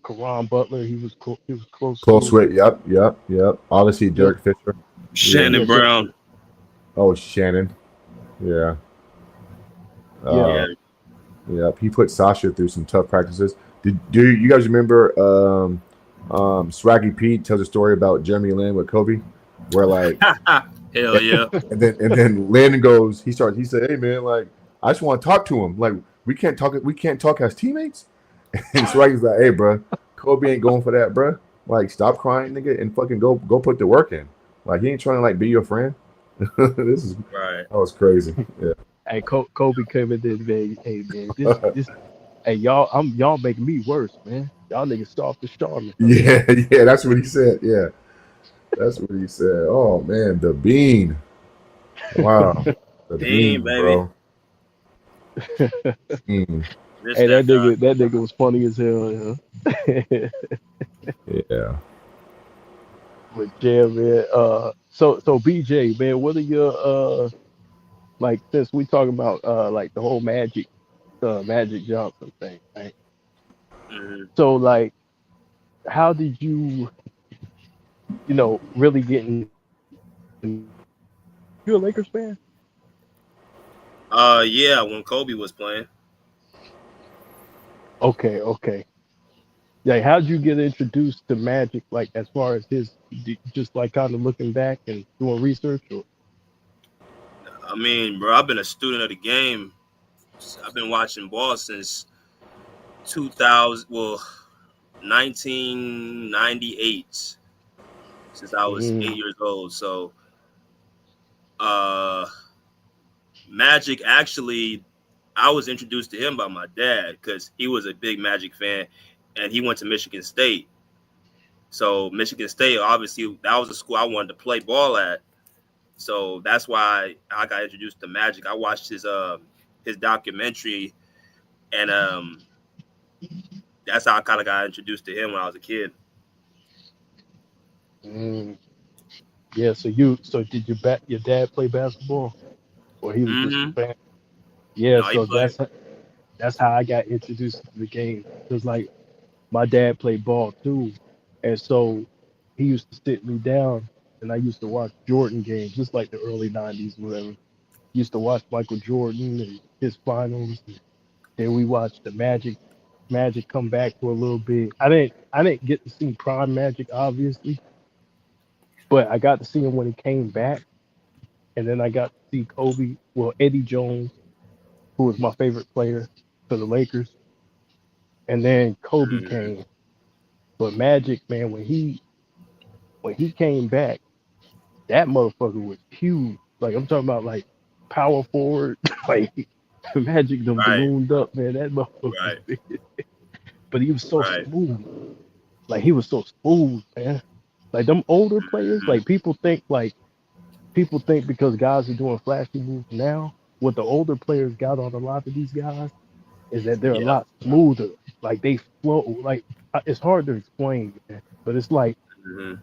Karan Butler. He was close Close to. with. Yep. Obviously, Yeah, Derek Fisher. Yeah. Shannon yeah, Dirk. Brown. Oh, Shannon. Yeah. Yeah, Yeah. Uh, Yep, he put Sasha through some tough practices. Do you guys remember Swaggy Pete tells a story about Jeremy Lin with Kobe, where like Hell yeah. and then Lin goes, he said, hey man, like I just want to talk to him. Like we can't talk as teammates. And Swaggy's like, hey bro, Kobe ain't going for that, bro. Like stop crying, nigga, and fucking go put the work in. Like he ain't trying to like be your friend. This is Right. that was crazy. Yeah. hey, Kobe came in there, man. Hey, man, this. Hey, y'all making me worse, man. Y'all niggas soft as Charlotte up here. Yeah, that's what he said. Yeah. That's what he said. Oh man, the bean. Wow. The Bean, bean, baby. bro. Bean. This Hey, that dog. that nigga was funny as hell. Yeah. Yeah. But yeah, man. So BJ, man, what are your like since we talking about like the whole Magic Johnson thing, right? Mhm. So like, how did you really getting. You a Lakers fan? Yeah, when Kobe was playing. Okay, okay. Yeah, how'd you get introduced to Magic? Like, as far as just like kind of looking back and doing research, or I mean, bro, I've been a student of the game. I've been watching ball since 2000, well, 1998, since I was mm, 8 years old. So, uh, Magic actually, I was introduced to him by my dad because he was a big Magic fan, and he went to Michigan State. So Michigan State, obviously, that was a school I wanted to play ball at. So that's why I got introduced to Magic. I watched his documentary, and that's how I kind of got introduced to him when I was a kid. mm, yeah. So did your dad play basketball, or he was just a Mm-hmm. fan? Yeah. No, he So played. that's how I got introduced to the game. Cause like my dad played ball too, and so he used to sit me down, and I used to watch Jordan games, just like the early '90s, whatever. Used to watch Michael Jordan and his finals. And then we watched the Magic come back for a little bit. I didn't get to see prime Magic obviously, but I got to see him when he came back, and then I got to see Kobe, well Eddie Jones, who was my favorite player for the Lakers, and then Kobe Mm-hmm. came. But Magic, man, when he came back, that motherfucker was huge. Like I'm talking about like power forward, like Magic them Right, ballooned up, man. That motherfucker was right, big. But he was so right. smooth. Like he was so smooth, man. Like them older players, Mm-hmm. like people think because guys are doing flashy moves now, what the older players got on a lot of these guys is that they're a Yeah. lot smoother. Like they flow. Like it's hard to explain, man. But Mm-hmm.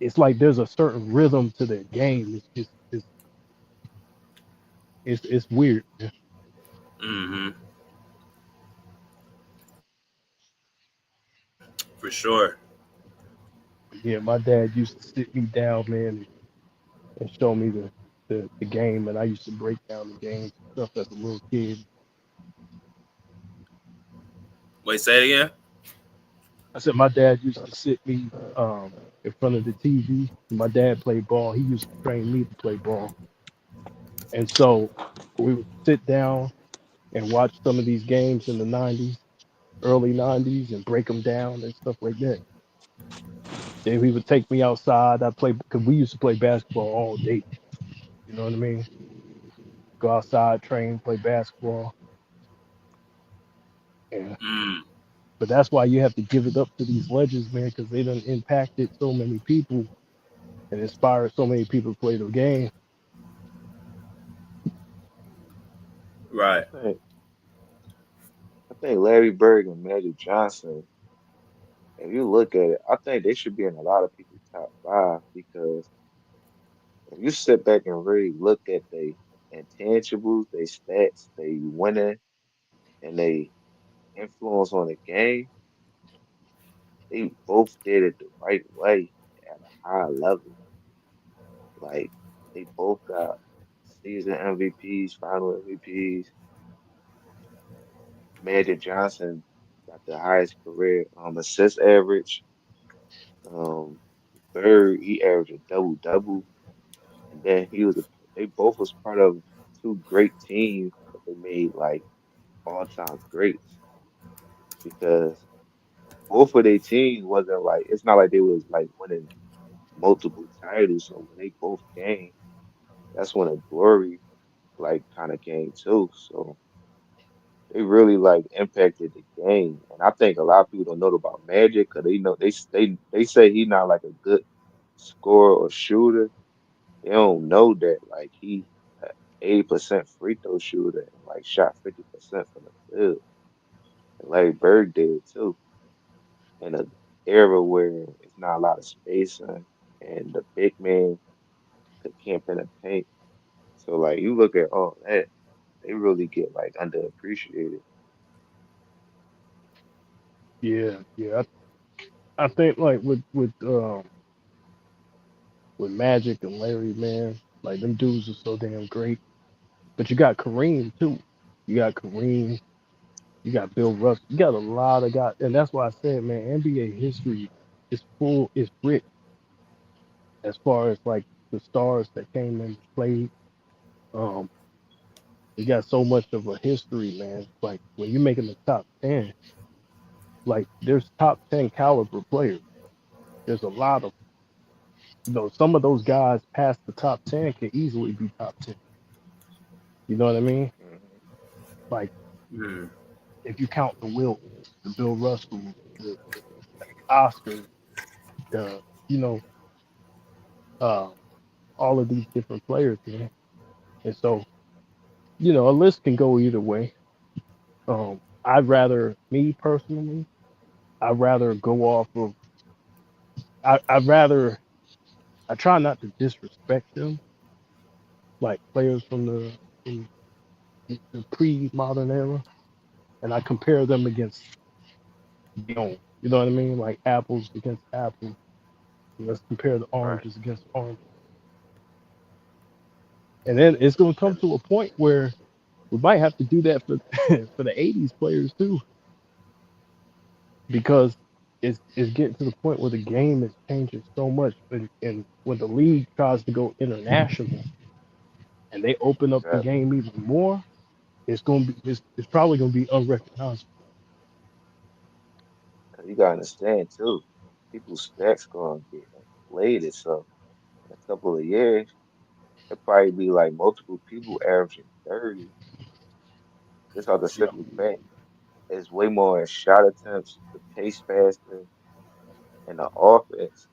it's like there's a certain rhythm to their game. It's weird. Man. Mm-hmm. For sure. Yeah, my dad used to sit me down, man, and show me the game, and I used to break down the game stuff as a little kid. Wait, say it again. I said my dad used to sit me in front of the TV. My dad played ball. He used to train me to play ball, and so we would sit down and watch some of these games in the '90s, early '90s, and break them down and stuff like that. Then he would take me outside. I play because we used to play basketball all day. You know what I mean? Go outside, train, play basketball. And Mm. but that's why you have to give it up to these legends, man, because they done impacted so many people and inspired so many people to play the game. Right. I think I think Larry Bird and Magic Johnson, if you look at it, I think they should be in a lot of people's top five because if you sit back and really look at the intangibles, they stats, they winning, and they influence on the game, they both did it the right way at a high level. Like they both got season MVPs, final MVPs. Magic Johnson got the highest career assist average. Um, Bird he averaged a double double, and then they both was part of two great teams that they made like all time greats because both of their teams wasn't like it's not like they was like winning multiple titles. So when they both came, that's when the glory like kind of came too. So they really like impacted the game, and I think a lot of people don't know about Magic because they know they say he's not like a good scorer or shooter. They don't know that like he a 80% free throw shooter and like shot 50% from the field. And Larry Bird did too in an era where it's not a lot of spacing and the big man could camp in the paint. So like you look at all that, they really get like underappreciated. Yeah, yeah. I think like with with Magic and Larry, man. Like them dudes are so damn great. But you got Kareem too. You got Kareem. You got Bill Russell. You got a lot of guys, and that's why I said, man, NBA history is full, is rich as far as like the stars that came and played. Um, you got so much of a history, man. Like when you're making the top 10, like there's top 10 caliber players. There's a lot of, some of those guys past the top 10 can easily be top 10. You know what I mean? Hmm. Like Hmm. if you count the Wilt, the Bill Russell, the Oscar, the, you know, uh, all of these different players, man. And so, a list can go either way. Me personally, I'd rather go off of, I'd rather, I try not to disrespect them, like players from the pre-modern era, and I compare them against the own. You know what I mean? Like apples against apples. Let's compare the Right. oranges against oranges. And then it's going to come And to a point where we might have to do that for for the '80s players too, because it's getting to the point where the game is changing so much, and when the league tries to go international and they open up the exactly. game even more, it's probably gonna be unrecognizable. 'Cause you gotta understand too, people's stats gonna get inflated. So in a couple of years, it'll probably be like multiple people averaging 30. Just off the Yeah, simple fact, it's way more shot attempts, the pace faster, and the offense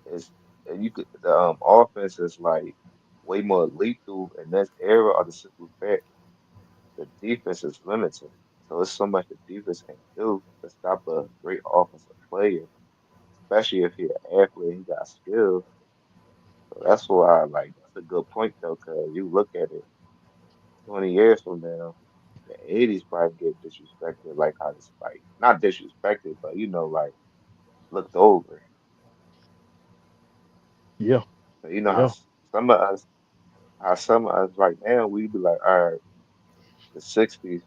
is and you could the offense is like way more lethal in this era of the simple fact the defense is limited. So it's so much the defense can do to stop a great offensive player, especially if he's an athlete, he got skill. So that's why like that's a good point though, because you look at it 20 years from now, the 80s probably get disrespected like how this like not disrespected, but like looked over. yeah, So you know how yeah, some of us some of us right now we be like, all right, the 60s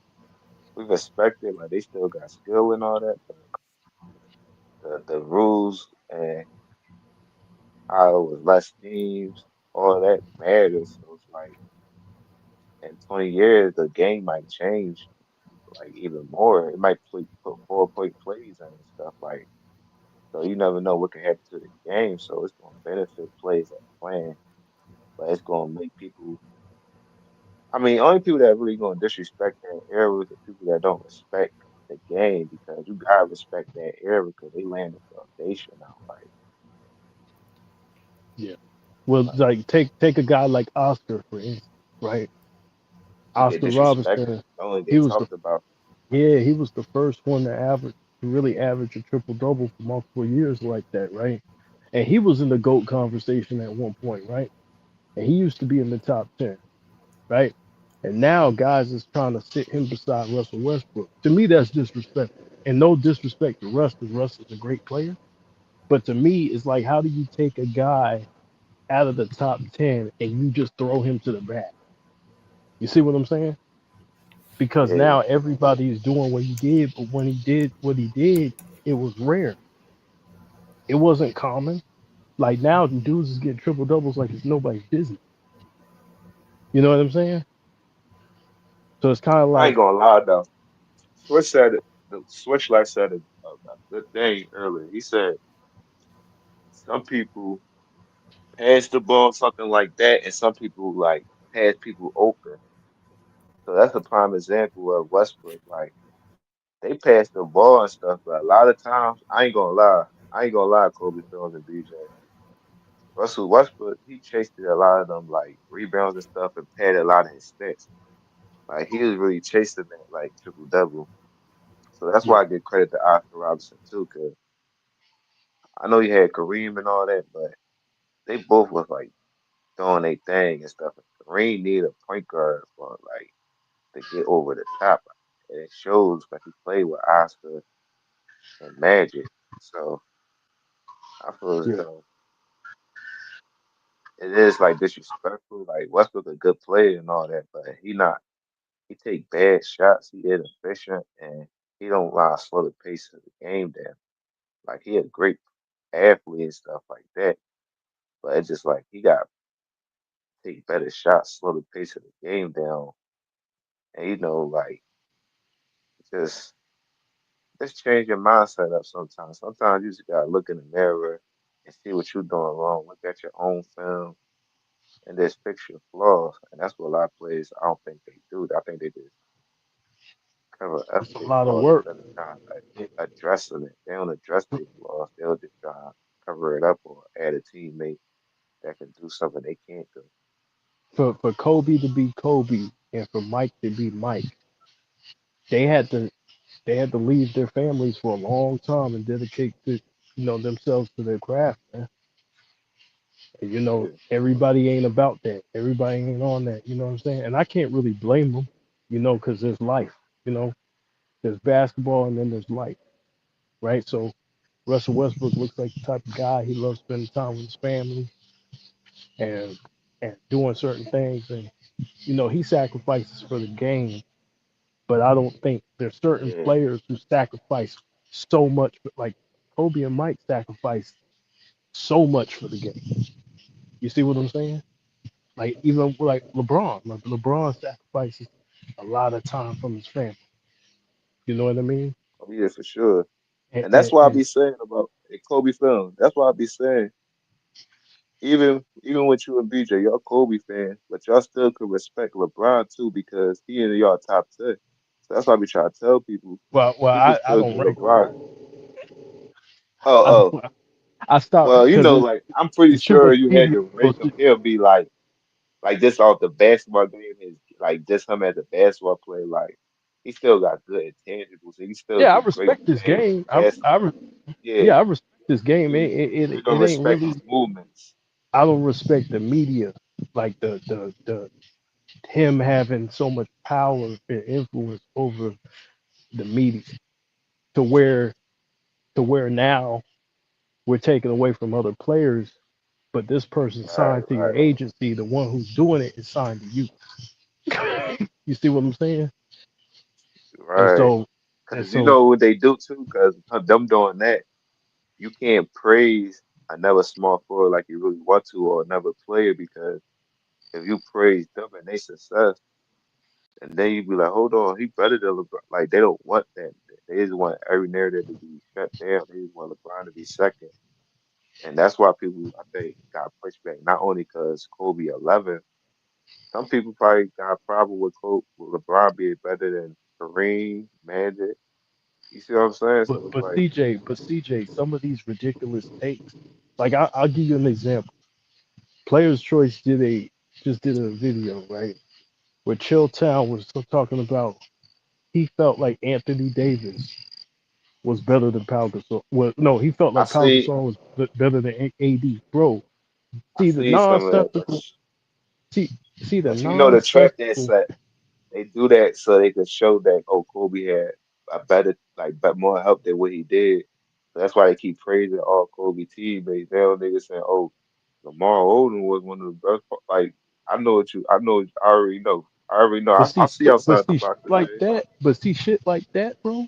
we respect it, like they still got skill and all that, but the rules and how it was less teams, all that matters. So it's like in 20 years the game might change like even more. It might put 4-point plays in and stuff like so you never know what can happen to the game. So it's gonna benefit players that playing, but it's gonna make people I mean, only people that really gonna disrespect that era is the people that don't respect the game because you gotta respect that era because they laying the foundation out. yeah. Well, Like like take a guy like Oscar for instance, right? he get Oscar disrespected, Robertson, only he get was the talked about. yeah, he was the first one to really average a triple double for multiple years like that, right? And he was in the GOAT conversation at one point, right? And he used to be in the top 10, right? And now guys is trying to sit him beside Russell Westbrook. To me, that's disrespectful. And no disrespect to Russ, because Russ is a great player. But to me, it's like, how do you take a guy out of the top 10 and you just throw him to the back? You see what I'm saying? Because Yeah, now everybody is doing what he did, but when he did what he did, it was rare. It wasn't common. Like now, the dudes is getting triple doubles like it's nobody's business. You know what I'm saying? So it's kind of I ain't like, gonna lie though. Switch said the Switch Life said a good thing earlier. He said some people pass the ball, something like that, and some people like pass people open. So that's a prime example of Westbrook. Like they pass the ball and stuff, but a lot of times I ain't gonna lie. I ain't gonna lie, Kobe Films and BJ. Russell Westbrook, he chased a lot of them like rebounds and stuff and padded a lot of his stats. Like he was really chasing that like triple double. So that's yeah, why I give credit to Oscar Robertson too, because I know he had Kareem and all that, but they both was like doing their thing and stuff. And Kareem needed a point guard for like to get over the top. And it shows like he played with Oscar and Magic. So I feel as yeah, though it is like disrespectful. Like Westbrook a good player and all that, but he not. He take bad shots. He inefficient and he don't lie slow the pace of the game down. Like he a great athlete and stuff like that, but it's just like he got to take better shots, slow the pace of the game down, and like just change your mindset up sometimes. Sometimes you just gotta look in the mirror and see what you're doing wrong. Look at your own film and just fix your flaws. And that's what a lot of players I don't think they do. I think they just cover up It's a their lot of flaws work. instead of trying to addressing it. They don't address their flaws. They'll just try to cover it up or add a teammate that can do something they can't do. For Kobe to be Kobe and for Mike to be Mike, they had to they had to leave their families for a long time and dedicate themselves to their craft, man. And, Yeah, everybody ain't about that. Everybody ain't on that. You know what I'm saying? And I can't really blame them, because there's life. You know, there's basketball and then there's life, right? So Russell Westbrook looks like the type of guy he loves spending time with his family and doing certain things, and he sacrifices for the game. But I don't think there's certain yeah. players who sacrifice so much, like Kobe and Mike sacrificed so much for the game. You see what I'm saying? Like even like LeBron sacrifices a lot of time from his family. You know what I mean? Oh, yeah, for sure. And, And that's and, why I and be saying about a Kobe film. That's why I be saying even with you and BJ, y'all Kobe fans, but y'all still could respect LeBron too because he in y'all top 10. So that's why we try to tell people well, you could I still don't get rank. LeBron. Oh, I oh. don't. I stopped Well, because like I'm pretty it's too sure much you had ego. to rank him. He'll be like this off the basketball game is like just him as a basketball player. Like he still got good intangibles. He still Yeah, I do great respect this game. basketball. Yeah, Yeah, I respect this game. you you don't It ain't respect really. his movements. I don't respect the media, like the him having so much power and influence over the media to where now we're taking away from other players, but this person Right, signed to your right, agency. The one who's doing it is signed to you. You see what I'm saying? And right. so and Because you so, know what they do too. Because them doing that, you can't praise another small forward like you really want to, or another player because if you praise them and they success, and then you be like, hold on, he better than LeBron. Like they don't want that. They just want every narrative to be shut down. They just want LeBron to be second, and that's why people I think got pushed back. Not only because Kobe 11, some people probably got a problem with with LeBron being better than Kareem, Magic. You see what I'm saying? So it's like, but CJ, some of these ridiculous takes. Like I'll give you an example. Players Choice just did a video, right, where Chilltown was talking about he felt like Anthony Davis was better than Pau Gasol. Well, no, he felt I like Pau see, Gasol was better than AD. Bro, I see the see some of that, nonsensical. See, see the but you know the trap that nonsensical. set. They do that so they could show that Kobe had a better but more help than what he did. So that's why they keep praising all Kobe teammates. Now niggas saying, "Oh, Lamar Odom was one of the best." Like I know, I already know. I already know. I see outside the box, man. But see shit like that, bro.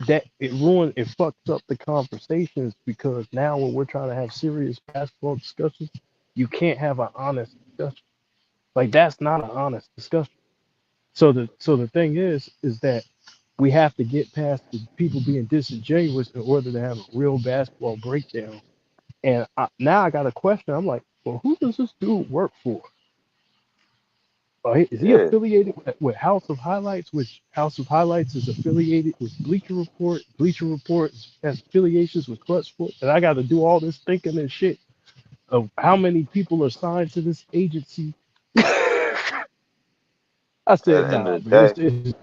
That it fucks up the conversations because now when we're trying to have serious basketball discussions, you can't have an honest discussion. Like that's not an honest discussion. So the thing is that we have to get past the people being disingenuous in order to have a real basketball breakdown. And now I got a question. I'm like, well, who does this dude work for? Is he Yeah, affiliated with House of Highlights? Which House of Highlights is affiliated with Bleacher Report. Bleacher Report has affiliations with Clutch Sports. And I got to do all this thinking and shit of how many people are signed to this agency. I but at said, the end nah, of the man. day,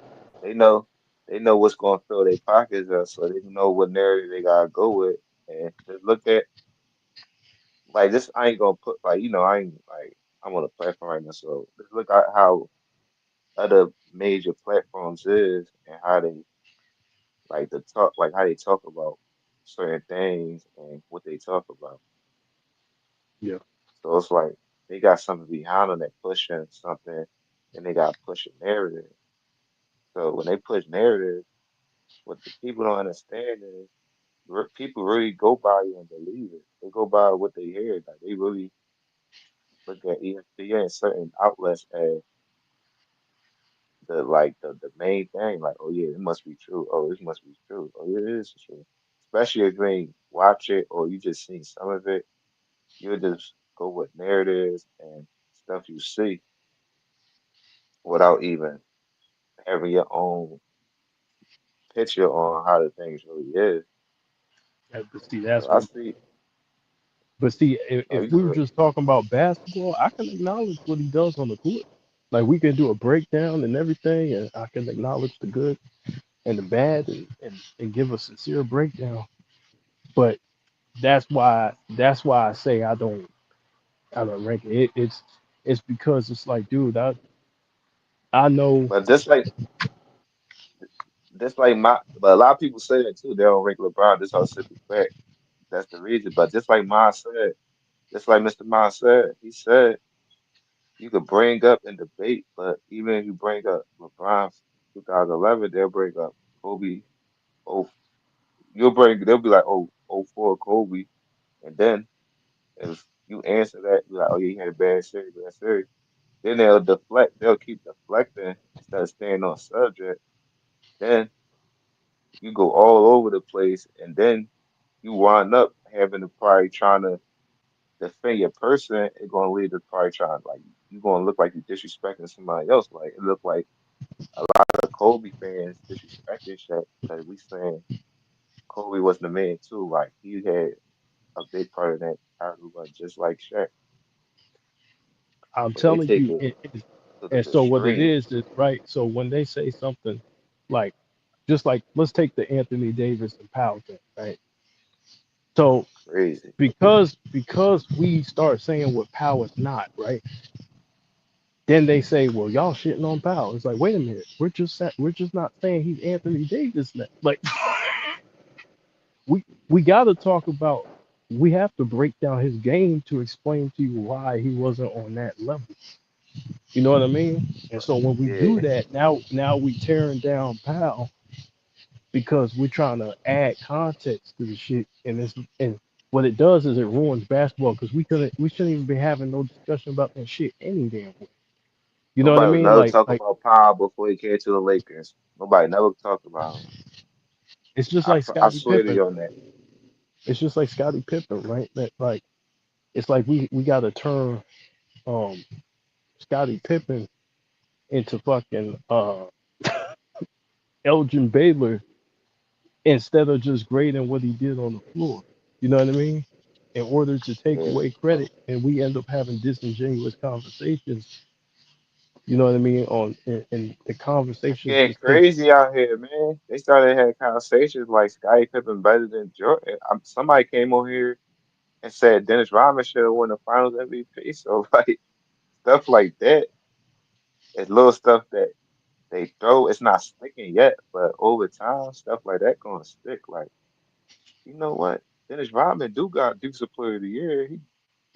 they know they know what's going to fill their pockets up, so they know what narrative they gotta go with. And just look at like this. I ain't gonna put like I ain't like I'm on a platform right now, so just look at how other major platforms is and how they like how they talk about certain things and what they talk about. Yeah. So it's like they got something behind them that pushing something, and they got pushing narrative. So when they push narrative, what the people don't understand is people really go by you and believe it. They go by what they hear. Like they really look at ESPN and certain outlets as the main thing. Like, oh yeah, it must be true. Oh, this must be true. Oh yeah, it is true. Especially if you ain't watch it or you just seen some of it, you'll just go with narratives and stuff you see without even having your own picture on how the things really is. But see, So that's I what. see. But see, Oh, if you we were good? just talking about basketball, I can acknowledge what he does on the court. Like we can do a breakdown and everything, and I can acknowledge the good and the bad, and give a sincere breakdown. But that's why I say I don't rank it. It's because it's like, dude, I know. But just like but a lot of people say that too. They don't rank LeBron. This are simple fact. That's the reason. But just like Ma said, just like Mr. Ma said, he said you could bring up and debate, but even if you bring up LeBron 2011, they'll bring up Kobe. Oh, they'll be like, oh, 04 Kobe. And then if you answer that, be like, oh, yeah, he had a bad series, bad series. Then they'll deflect, they'll keep deflecting instead of staying on subject. Then you go all over the place, and then you wind up having to probably trying to defend your person. It's gonna lead to probably trying like you're gonna look like you're disrespecting somebody else. Like it looked like the Kobe fans disrespecting Shaq because we saying Kobe was the man too. Like he had a big part of that title run, just like Shaq. I'm But they telling take you, it to the and so what it extreme. is right. So when they say something like, just like, let's take the Anthony Davis and Powell thing, right? So Crazy. because we start saying what Powell is not, right? Then they say, well, y'all shitting on Powell. It's like, wait a minute, we're just not saying he's Anthony Davis now. Like we got to talk about. We have to break down his game to explain to you why he wasn't on that level. You know what I mean? And so when we do Yeah. that, now we tearing down Powell because we're trying to add context to the shit, and what it does is it ruins basketball because we shouldn't even be having no discussion about that shit any damn way. You know what I Nobody would mean? never Like talk like about Powell before he came to the Lakers. Nobody never talked about him. it's just like I Scottie swear to Pippen. you on that. It's just like Scottie Pippen, right? That like it's like we got to turn um Scottie Pippen into fucking Elgin Baylor instead of just grading what he did on the floor. You know what I mean? In order to take Yeah. away credit, and we end up having disingenuous conversations. You know what I mean? And the It's conversations getting just take. crazy out here, man. They started having conversations like Scottie Pippen better than Jordan. Somebody came on here and said Dennis Rodman should have won the Finals MVP. So like stuff like that is little stuff that they throw. It's not sticking yet, but over time, stuff like that gonna stick. Like you know what? Dennis Rodman do got Defensive Player of the Year. He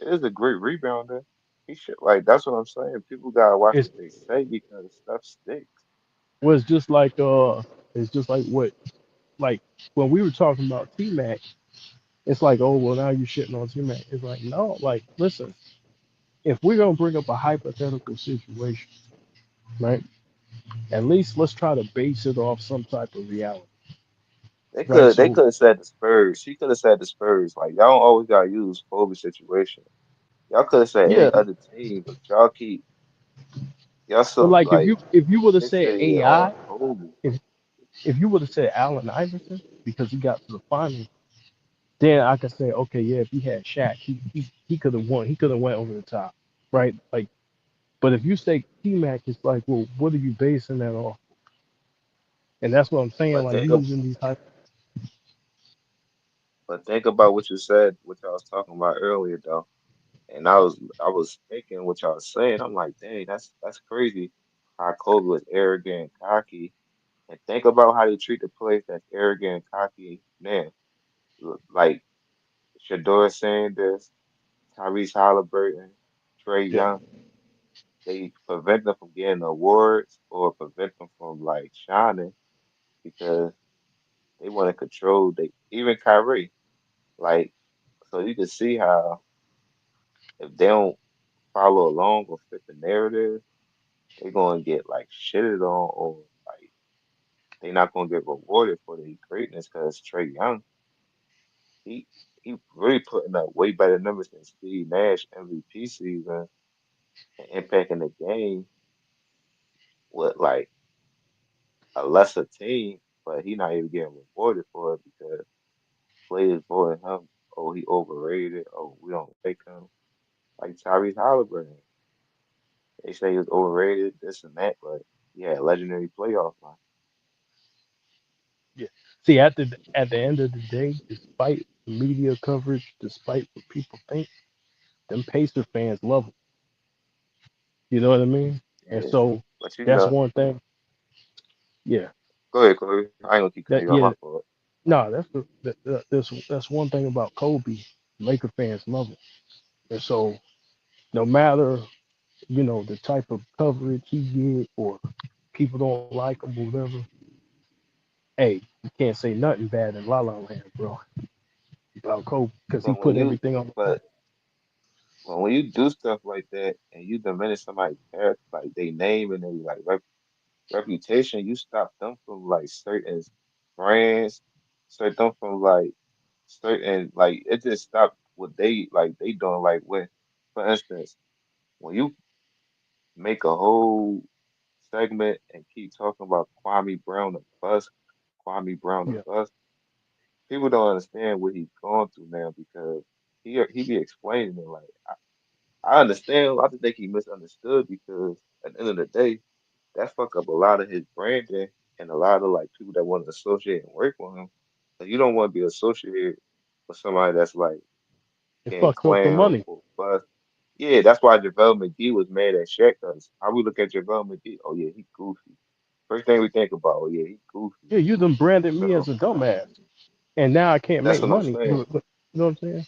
is a great rebounder. He should like that's what I'm saying. People gotta watch It's what they say because stuff sticks. was just it's just like what like when we were talking about T Mac. It's like, oh well, now you shitting on T Mac. It's like, no, like listen, if we're gonna bring up a hypothetical situation, right? At least let's try to base it off some type of reality, right? They So could have said the Spurs. She could have said the Spurs. Like y'all don't always gotta use Kobe situation. Y'all could have said yeah, any other team, but y'all keep y'all but so like like if you would have said fixated on AI, Kobe. if if you would have said Allen Iverson because he got to the finals, then I could say, okay, yeah, if he had Shaq, he could have won. He could have went over the top, right? Like, but if you say T Mac, it's like, well, what are you basing that off? And that's what I'm saying. But Like think we of using these hype. but think about what you said, what I was talking about earlier though. And I was thinking what y'all was saying. I'm like, dang, that's crazy. How Kobe was arrogant and cocky. And think about how they treat the players that's arrogant and cocky now. Like Shador Sanders, Tyrese Halliburton, Trey Yeah. Young, they prevent them from getting awards or prevent them from like shining because they want to control they even Kyrie. Like so you can see how if they don't follow along or fit the narrative, they're gonna get like shitted on or like they're not gonna get rewarded for their greatness because Trey Young, he he really putting up way better numbers than Steve Nash MVP season and impacting the game with like a lesser team, but he not even getting rewarded for it because players voting him, oh he overrated, oh we don't like him. Like Tyrese Halliburton, they say he was overrated, this and that, but he had legendary playoff line. Yeah. See, at the end of the day, despite media coverage, despite what people think, them Pacer fans love him. You know what I mean? And Yeah, so but you that's know, one thing. Yeah. go ahead, Chloe. I ain't gonna keep cutting That you off yeah. my fault. No, that's one thing about Kobe. Laker fans love him. And so no matter, the type of coverage he get or people don't like him or whatever, hey, you can't say nothing bad in La La Land, bro, about Kobe because he But when put you, everything on the line. but when you do stuff like that and you diminish somebody's character, like they name and they like reputation, you stop them from like certain brands, start them from like certain like it just stopped what they doing like when, for instance, when you make a whole segment and keep talking about Kwame Brown the Yeah, bus, people don't understand what he's going through now because he be explaining it like I understand. I just think he misunderstood because at the end of the day, that fuck up a lot of his branding and a lot of like people that want to associate and work with him. So you don't want to be associated with somebody that's like it getting fucks up the clown money. or bust. Yeah, that's why JaVale McGee was mad at Shaq because how we look at JaVale McGee, oh yeah, he goofy. First thing we think about, oh yeah, he goofy. Yeah, you done branded me as So a dumbass, and now I can't that's make what I'm money. saying. You know what I'm saying?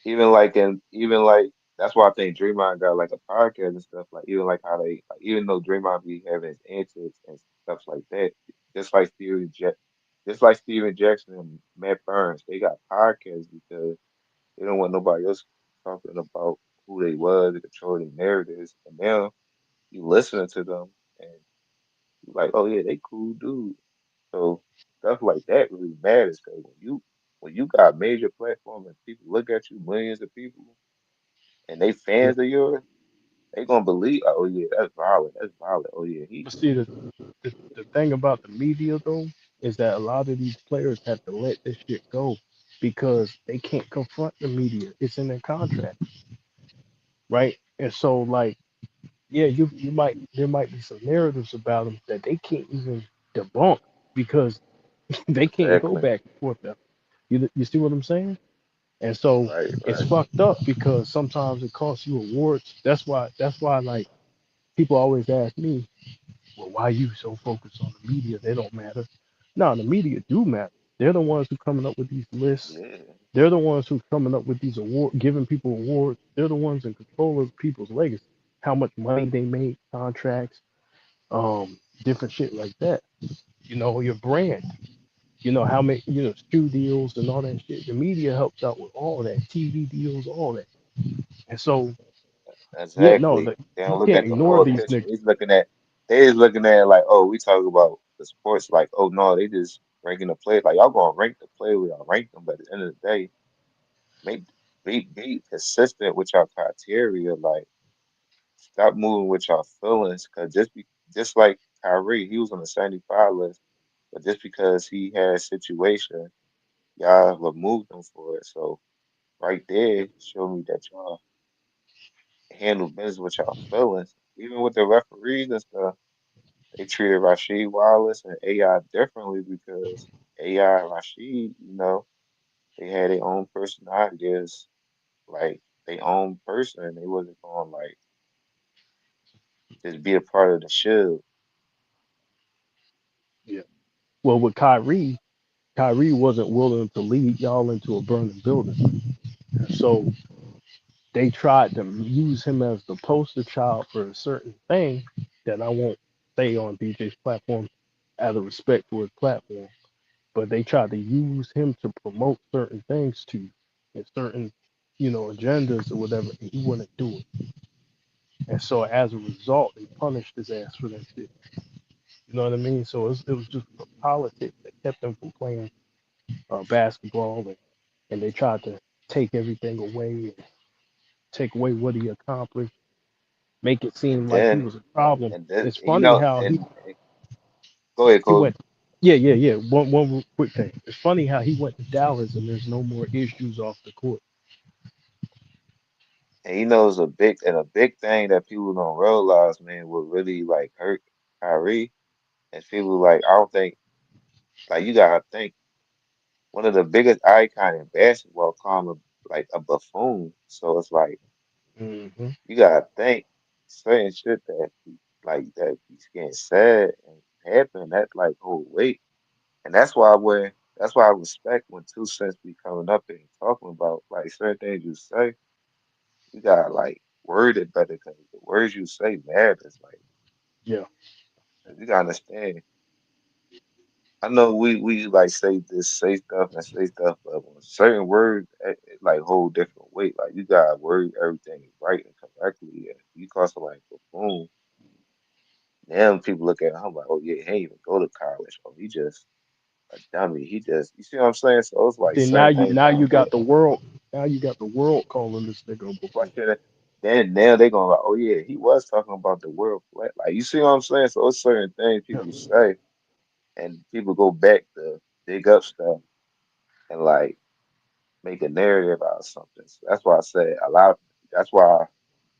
Even like that's why I think Draymond got like a podcast and stuff. Like even like how they like even though Draymond be having his antics and stuff like that, just like just like Steven Jackson and Matt Burns, they got podcasts because they don't want nobody else talking about who they was and controlling narratives. And now you listening to them and you like, oh yeah, they cool dude. So stuff like that really matters because when you got major platform and people look at you, millions of people and they Yeah. fans of yours, they gonna believe, oh yeah, that's violent, that's violent. Oh yeah, he But see, the thing about the media though is that a lot of these players have to let this shit go because they can't confront the media. It's in their contract, right? And so like, yeah, you might there might be some narratives about them that they can't even debunk because they can't go exactly back and forth. You see what I'm saying? And so right, it's right. fucked up because sometimes it costs you awards. That's why like people always ask me, well, why you so focused on the media? They don't matter. No, the media do matter. They're the ones who coming up with these lists. Yeah, They're the ones who coming up with these award, giving people awards. They're the ones in control of people's legacy, how much money they make, contracts, different shit like that. Your brand. How many, shoe deals and all that shit. The media helps out with all that, TV deals, all that. And so, yeah, no, exactly. They you don't look can't at the ignore full these picture. niggas. They just looking at it like, oh, we talk about the sports like, oh no, they just ranking the players. Like y'all gonna rank the player, we all rank them, but at the end of the day, make be consistent with your criteria. Like stop moving with your feelings, cause just like Kyrie, he was on the 75 list, but just because he had a situation, y'all removed him for it. So right there, show me that y'all handle business with y'all feelings. Even with the referees and stuff, they treated Rasheed Wallace and AI differently because AI and Rasheed, they had their own personalities, like their own person, and they wasn't going like just be a part of the show. Yeah. Well, with Kyrie wasn't willing to lead y'all into a burning building. So they tried to use him as the poster child for a certain thing that I won't say on BJ's platform out of respect for his platform, but they tried to use him to promote certain things to and certain, agendas or whatever, and he wouldn't do it. And so as a result, they punished his ass for that shit. You know what I mean? So it was just politics that kept him from playing basketball, and they tried to take everything away and take away what he accomplished, make it And seem like he then was a problem. and then It's funny how he and go ahead, he Kobe. went. Yeah, yeah, yeah. One quick thing. It's funny how he went to Dallas and there's no more issues off the court. And he knows a big thing that people don't realize, man, would really like hurt Kyrie. And people like I don't think like you gotta think one of the biggest icon in basketball called him like a buffoon. So it's like Hmm. you gotta think certain shit that he's getting said and happen, that's like whole weight. And that's why I respect when two cents be coming up and talking about like certain things you say, you gotta like word it better because the words you say matters. Like Yeah, you gotta understand. I know we like say stuff, but when certain words it like hold different weight. Like you gotta word everything right and correctly. And you call somebody a buffoon, now people look at him like, oh yeah, he ain't even go to college. Oh, he just a dummy. He just you see what I'm saying? So it's like then now certain you things now don't you get got the world. Now you got the world calling this nigga a buffoon. questioned. Then now they gonna like, oh yeah, he was talking about the world flat. Like you see what I'm saying? So it's certain things Yeah, people say and people go back to dig up stuff and like make a narrative out of something. So that's why I say a lot. That's why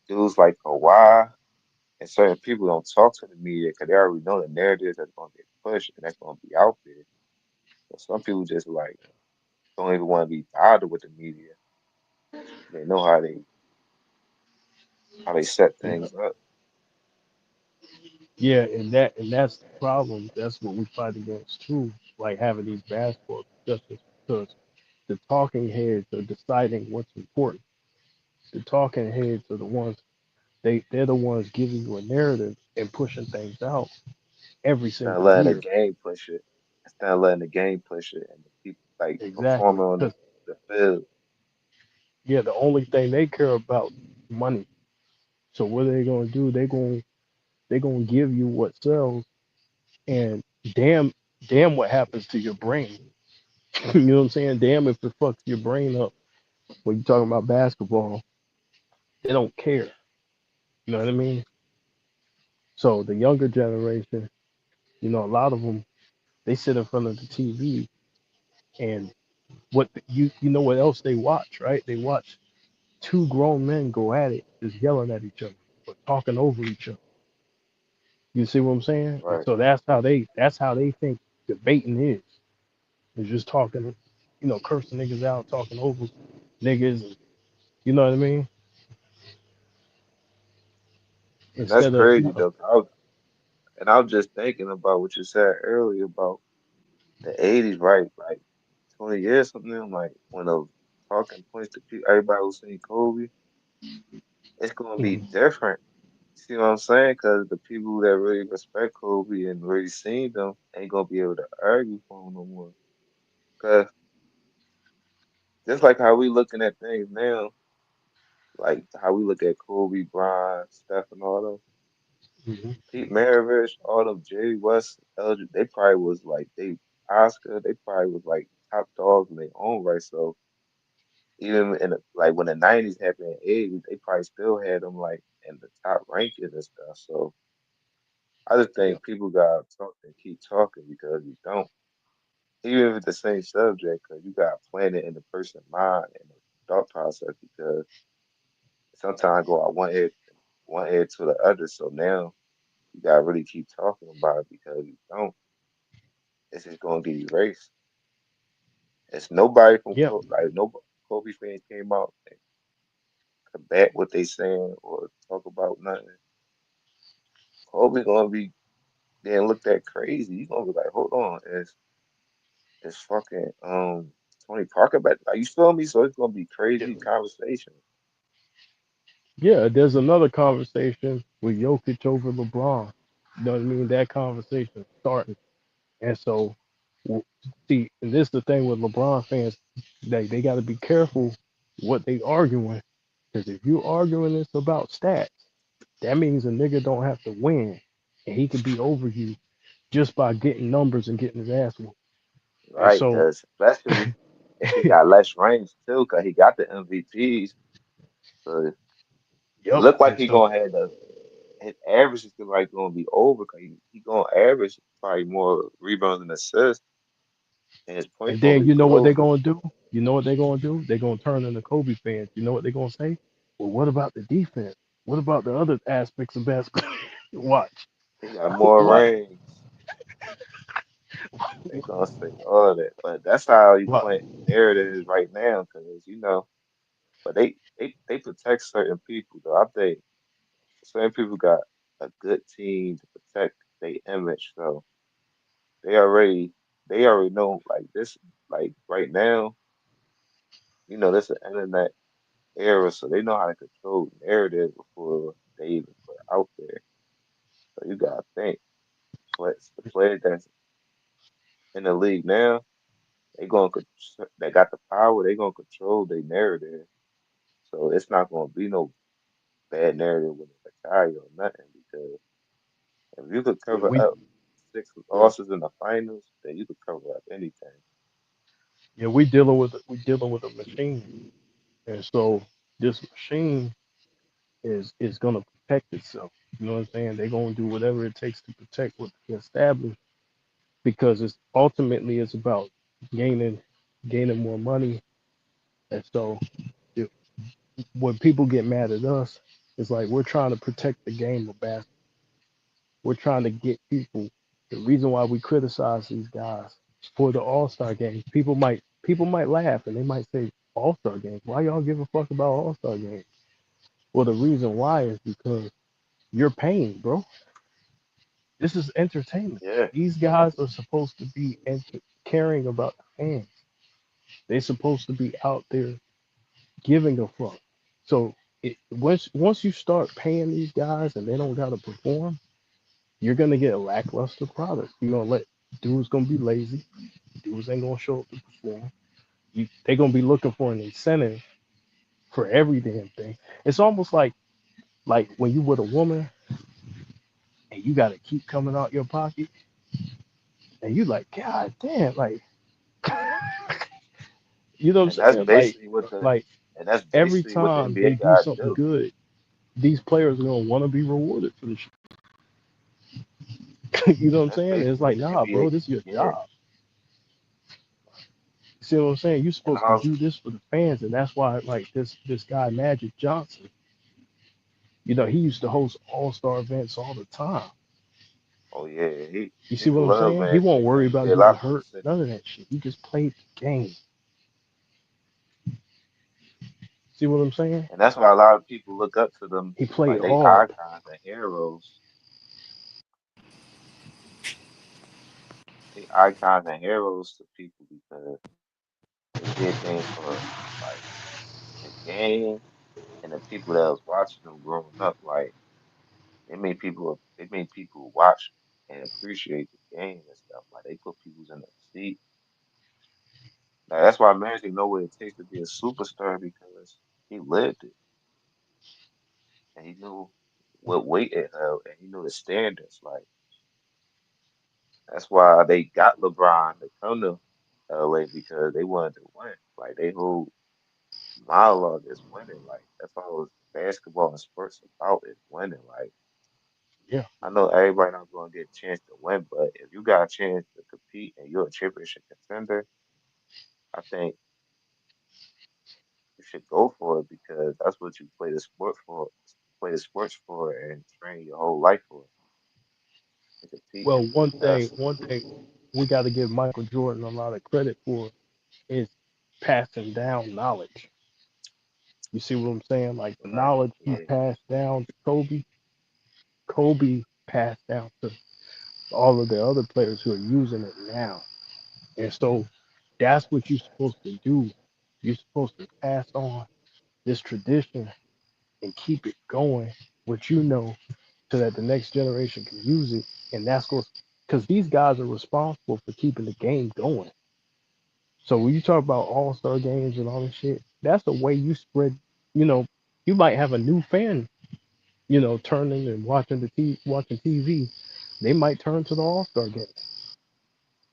dudes like Kawhi and certain people don't talk to the media because they already know the narratives that's gonna get pushed and that's gonna be out there. So some people just like don't even want to be bothered with the media. They know how they set yeah, things up. yeah, and that's the problem. That's what we fight against too. Like having these basketball discussions because the talking heads are deciding what's important. The talking heads are the ones they're the ones giving you a narrative and pushing things out every Instead of single letting the year. game push it. Instead of letting the game push it and the people like Exactly. performing on Because the field. yeah, the only thing they care about is money. So what are they gonna do? They gonna give you what sells, and damn, damn, what happens to your brain? You know what I'm saying? Damn, if it fucks your brain up when you're talking about basketball, they don't care. You know what I mean? So the younger generation, a lot of them, they sit in front of the TV, and you know what else they watch, right? They watch two grown men go at it, just yelling at each other, or talking over each other. You see what I'm saying? And Right. so that's how they think debating is. It's just talking, cursing niggas out, talking over niggas, and, you know what I mean? And that's Instead of, crazy though. I was just thinking about what you said earlier about the 80s, right? Like 20 years from now, like when the talking points to people, everybody was saying Kobe, it's gonna be Mhm. different. See what I'm saying? Because the people that really respect Kobe and really seen them ain't gonna be able to argue for him no more. Because just like how we looking at things now, like how we look at Kobe, Bryant, Steph, and all them, Mhm. Pete Maravich, all them, Jerry West, LG, they probably was like they probably was like top dogs in their own right. So even like when the '90s happened in '80s, they probably still had them like in the top rankings and stuff. So I just Yeah, think people gotta talk and keep talking because you don't, even if it's the same subject, because you gotta plan it in the person's mind and the thought process. Because sometimes go out one ear to the other. So now you gotta really keep talking about it because you don't, it's just gonna get erased. It's nobody from yeah, like no Kobe fans came out and combat what they saying or talk about nothing. Kobe gonna be then looked at crazy. You gonna be like, hold on, it's fucking Tony Parker back. Like you feel me? So it's gonna be yeah, crazy conversation. Yeah, there's another conversation with Jokic over LeBron. You know what I mean? That conversation started. And so, w- see, and this is the thing with LeBron fans, they got to be careful what they arguing. Because if you arguing this about stats, that means a nigga don't have to win. And he could be over you just by getting numbers and getting his ass whooped. And Right, so, because especially if he got less range too, because he got the MVPs. So it yep. looked like And he so, gonna have his average is like gonna be over because he gonna average probably more rebounds and assists, and his points and gonna then be you know what they're closer. going to do? You know what they're going to do? They're going to turn into Kobe fans. You know what they're going to say? Well, what about the defense? What about the other aspects of basketball? Watch. He got more What? range. They gonna say all that, but that's how you What? plant narratives right now, because but they protect certain people though. I think certain people got a good team to protect their image, so they already they already know like this. Like right now, this is an internet era, so they know how to control narrative before they even put it out there. So you gotta think, the players that's in the league now, they got the power. They gonna control their narrative. So it's not gonna be no bad narrative when they retire or nothing, because if you could Yeah, cover up six losses in the finals, then you could cover up anything. we dealing with a machine, and so this machine is gonna protect itself. You know what I'm saying? They're gonna do whatever it takes to protect what they established because it's about gaining gaining more money. And so if, when people get mad at us, it's like we're trying to protect the game of basketball. We're trying to get people. The reason why we criticize these guys for the All Star game, people might laugh and they might say All Star game. Why y'all give a fuck about All Star game? Well, the reason why is because you're paying, bro. This is entertainment. Yeah, These guys are supposed to be caring about the fans. They're supposed to be out there giving a fuck. So once you start paying these guys and they don't gotta perform, you're gonna get a lackluster product. You're gonna let dudes gonna be lazy. Dudes ain't gonna show up to perform. They're gonna be looking for an incentive for every damn thing. It's almost like when you with a woman and you gotta keep coming out your pocket and you like, God damn, like you know and what I'm that's saying? Like basically what the like and that's every basically what the time they NBA do guys something do. good, these players are gonna want to be rewarded for the shit. You know what I'm That's saying? And it's basically like, what the nah, bro, NBA. this is your Yeah, job. You see what I'm saying? You're and supposed to also, do this for the fans, and that's why, like this guy Magic Johnson, he used to host All Star events all the time. oh yeah, You see what people I'm love saying? He Magic. won't worry He about did a getting lot for the hurt, city. none of that shit. He just played the game. See what I'm saying? And that's why a lot of people look up to them, He played like they hard. icons and heroes. They icons and heroes to people because they did things for like the game and the people that was watching them growing up. Like it made people watch and appreciate the game and stuff. Like they put people in the seat. Like that's why Magic know what it takes to be a superstar, because he lived it and he knew what weight it held and he knew the standards. Like that's why they got LeBron to come to LA, because they wanted to win. Like they whole monologue is winning. Like that's all basketball and sports about, is winning. Like Yeah. I know everybody not gonna get a chance to win, but if you got a chance to compete and you're a championship contender, I think you should go for it, because that's what you play the sports for and train your whole life for, to compete and Well, be one the thing, best. one thing we got to give Michael Jordan a lot of credit for is passing down knowledge. You see what I'm saying? Like the Right. knowledge he Yeah. passed down to Kobe, Kobe passed down to all of the other players who are using it now. And so that's what you're supposed to do. You're supposed to pass on this tradition and keep it going, what you know, so that the next generation can use it. And that's what, because these guys are responsible for keeping the game going. So when you talk about all-star games and all this shit, that's the way you spread, you know, you might have a new fan, turning and watching TV. They might turn to the all-star game.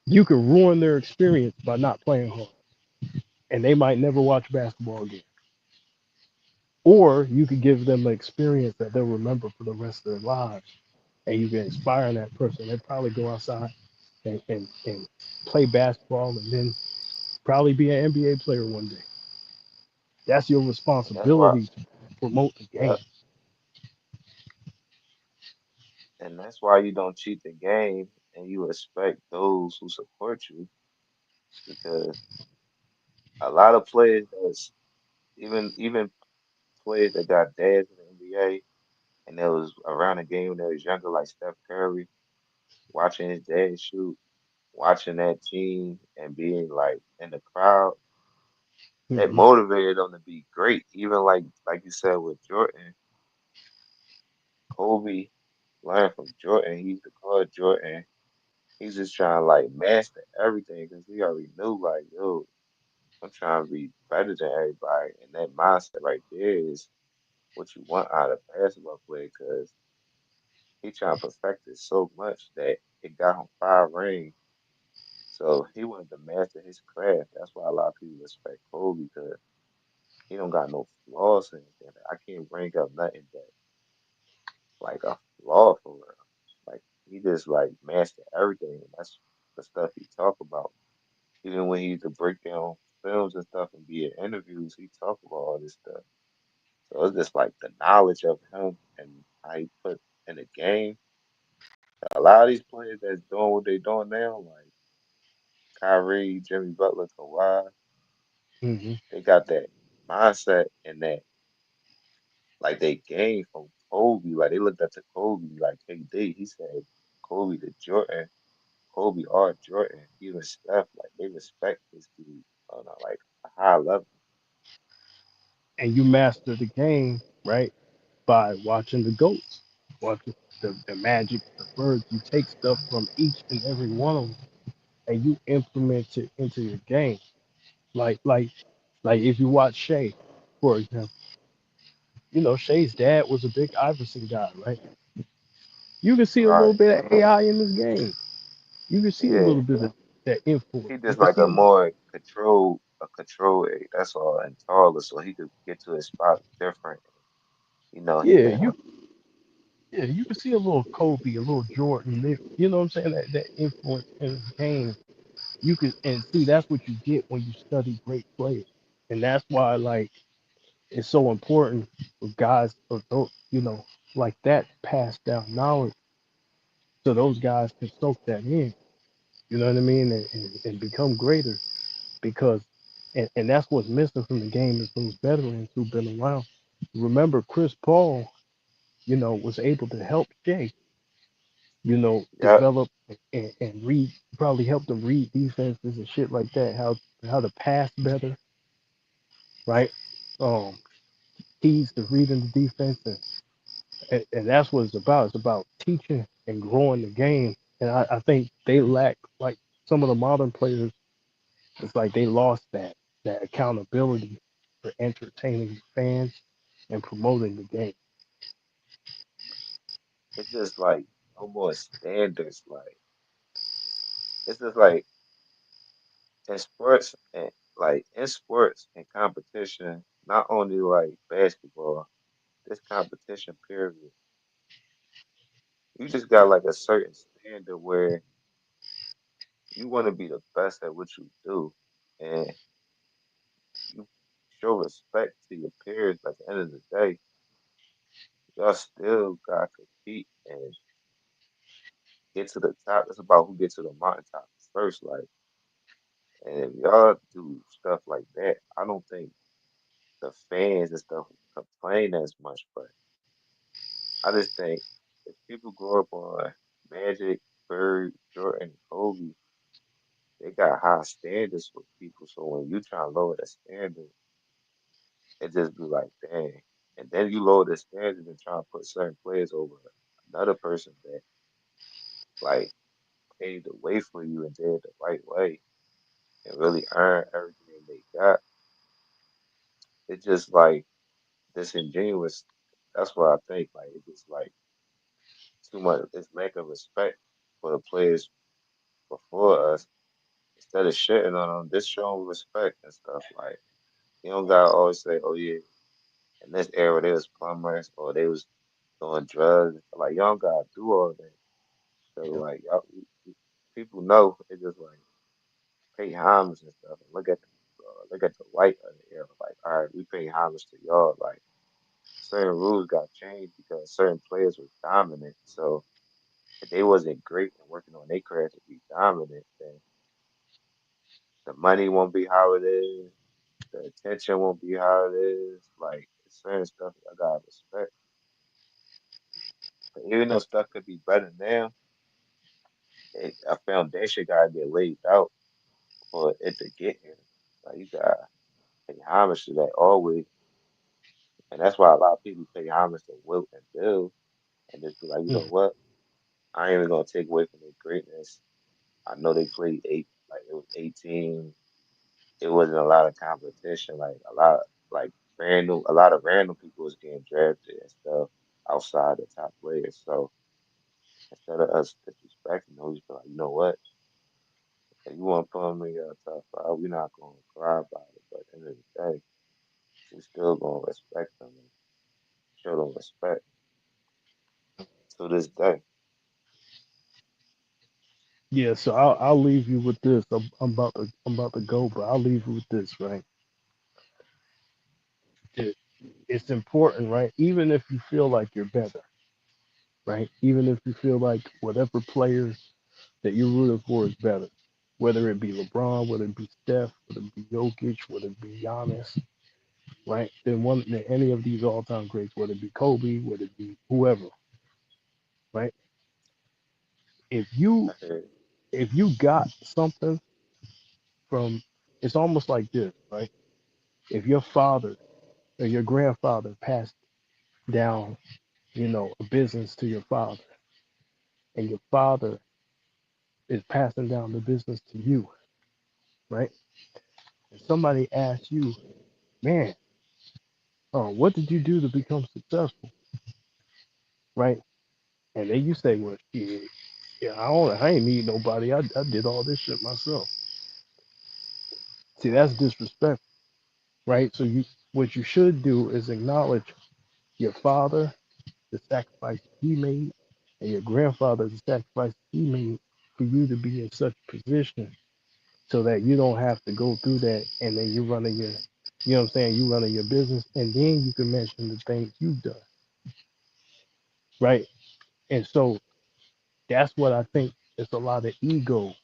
You could ruin their experience by not playing hard, and they might never watch basketball again. Or you could give them an experience that they'll remember for the rest of their lives, and you can inspire that person. They probably go outside and play basketball, and then probably be an NBA player one day. That's your And that's why, responsibility to promote the yeah, game. and that's why you don't cheat the game and you respect those who support you because a lot of players that's even players that got dads in the NBA and that was around the game when they was younger, like Steph Curry, watching his dad shoot, watching that team and being like in the crowd, that Hmm. motivated them to be great. Even like you said with Jordan, Kobe learned from Jordan. He used to call Jordan. He's just trying to like master everything because he already knew like, yo, I'm trying to be better than everybody. And that mindset right there is what you want out of a basketball player because he trying to perfect it so much that it got him 5 rings. So he wanted to master his craft. That's why a lot of people respect Kobe because he don't got no flaws in anything. I can't bring up nothing that like a flaw for real. Like he just like mastered everything. That's the stuff he talk about. Even when he used to break down films and stuff and be in interviews, he talk about all this stuff. So it's just like the knowledge of him and how he put in the game. A lot of these players that's doing what they doing now, like Kyrie, Jimmy Butler, Kawhi, Hmm. they got that mindset and that like they gained from Kobe. Like they looked up to Kobe, like KD. He said Kobe to Jordan, Kobe or Jordan, even Steph. Like they respect this dude on like a high level. And you master the game, right, by watching the goats, watching the Magic, the Birds. You take stuff from each and every one of them, and you implement it into your game. Like like like if you watch Shea, for example, Shea's dad was a big Iverson guy, right? You can see a little Right. bit of AI in this game. You can see a Yeah. little bit of that influence. He You just can like see, a control A, that's all, and taller, so he could get to his spot different. He yeah, can. you can see a little Kobe, a little Jordan. You know what I'm saying? That influence in the game. You can and see that's what you get when you study great players, and that's why like it's so important for guys of those, like that to pass down knowledge so those guys can soak that in. You know what I mean? And become greater because and that's what's missing from the game is those veterans who've been around. Remember, Chris Paul, was able to help Shea, Yep. develop and read, probably help them read defenses and shit like that, how to pass better, right? Um, keys to reading the defense, and that's what it's about. It's about teaching and growing the game. And I think they lack, like some of the modern players, it's like they lost that accountability for entertaining fans and promoting the game. It's just like no more standards. Like it's just like in sports and like in sports and competition, not only like basketball, this competition period, you just got like a certain standard where you want to be the best at what you do, and you show respect to your peers. But at the end of the day, y'all still got to compete and get to the top. It's about who gets to the mountaintop first. Like, and if y'all do stuff like that, I don't think the fans and stuff complain as much. But I just think if people grow up on Magic, Bird, Jordan, Kobe, they got high standards for people. So when you try to lower the standard, it just be like, dang. And then you lower the standards and try to put certain players over another person that like paved the way for you and did it the right way and really earned everything they got. It's just like disingenuous. That's what I think. Like it's just like too much. It's lack of respect for the players before us. Instead of shitting on them, just show them respect and stuff. Like you don't gotta always say, "Oh yeah, in this era they was plumbers or they was doing drugs." Like y'all don't gotta do all that. So Yeah. like y'all, people know. It's just like pay homage and stuff. And look at the white of the era. Like all right, we pay homage to y'all. Like certain rules got changed because certain players were dominant. So if they wasn't great and working on their craft to be dominant, then the money won't be how it is. The attention won't be how it is. Like certain stuff I gotta respect. But even though Uh, stuff could be better now, a foundation gotta get laid out for it to get here. Like you gotta pay homage to that always, and that's why a lot of people pay homage to Wilt and Bill, and just be like, you know mm, what? I ain't even gonna take away from their greatness. I know they played like it was 18. It wasn't a lot of competition. Like a lot of random people was getting drafted and stuff outside the top players. So instead of us disrespecting them, we just be like, you know what? If you want to put them in your top five, we're not gonna cry about it. But at the end of the day, we still gonna respect them and show them respect to this day. yeah, so I'll leave you with this. I'm about to go, but I'll leave you with this, right? It, it's important, right? Even if you feel like you're better, right? Even if you feel like whatever player that you're rooting for is better, whether it be LeBron, whether it be Steph, whether it be Jokic, whether it be Giannis, right? Than any of these all-time greats, whether it be Kobe, whether it be whoever, right? If you I hear if you got something from, it's almost like this, right? If your father or your grandfather passed down, a business to your father, and your father is passing down the business to you, right? And somebody asks you, man, what did you do to become successful, right? And then you say, well, shit, yeah, I ain't need nobody. I did all this shit myself. See, that's disrespect, right? So what you should do is acknowledge your father, the sacrifice he made, and your grandfather, the sacrifice he made for you to be in such a position so that you don't have to go through that and then you're running you know what I'm saying, you running your business and then you can mention the things you've done, right? And so that's what I think it's a lot of ego.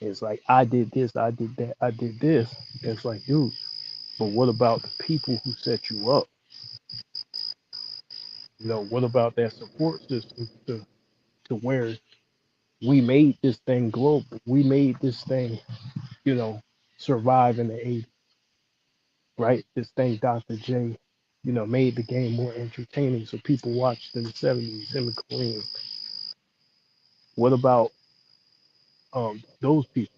It's like, I did this, I did that, I did this. It's like, dude, but what about the people who set you up? What about that support system to where we made this thing global? We made this thing, you know, survive in the 80s, right? This thing, Dr. J, made the game more entertaining. So people watched in the 70s, him and Kareem. What about those people?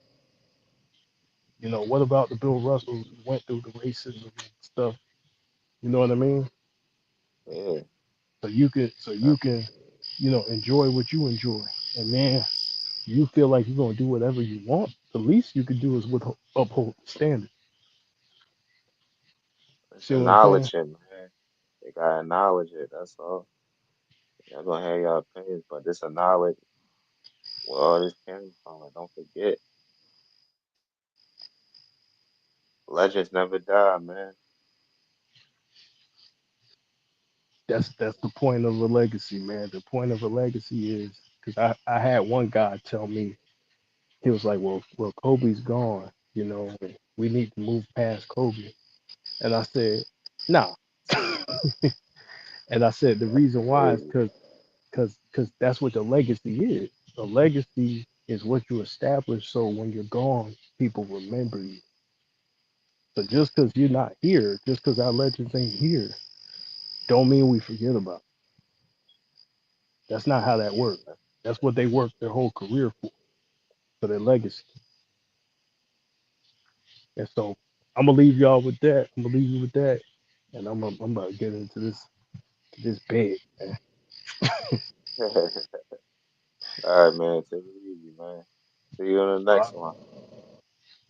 What about the Bill Russells who went through the racism and stuff? You know what I mean? yeah. So you can, enjoy what you enjoy. And man, you feel like you're gonna do whatever you want. The least you could do is uphold the standard. It's See what I'm saying? acknowledging, man. They gotta acknowledge it. That's all. Y'all gonna have your opinions, but just acknowledge where all this came from. And don't forget, legends never die, man. That's the point of a legacy, man. The point of a legacy is because I had one guy tell me, he was like, well, Kobe's gone, and we need to move past Kobe. And I said, nah. And I said the That's reason why is crazy. because that's what the legacy is. The legacy is what you establish, so when you're gone, people remember you. So just because you're not here, just because our legends ain't here, don't mean we forget about it. That's not how that works. That's what they worked their whole career for their legacy. And so I'm gonna leave y'all with that. I'm gonna leave you with that, and I'm about to get into this bed, man. All right, man. Take it easy, man. See you on the next one.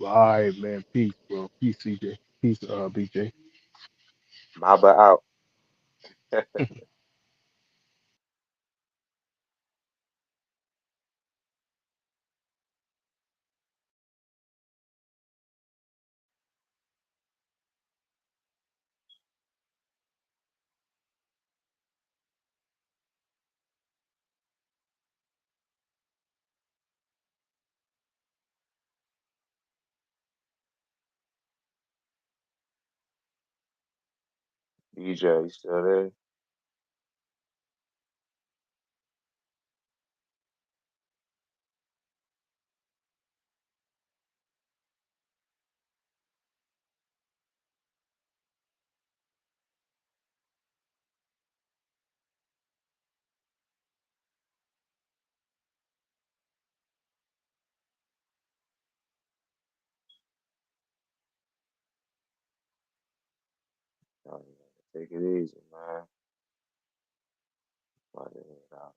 All right, man. Peace, bro. Peace, CJ. Peace, BJ. Mamba out. DJ, you still there? Oh, yeah. Take it easy, man. About to head out.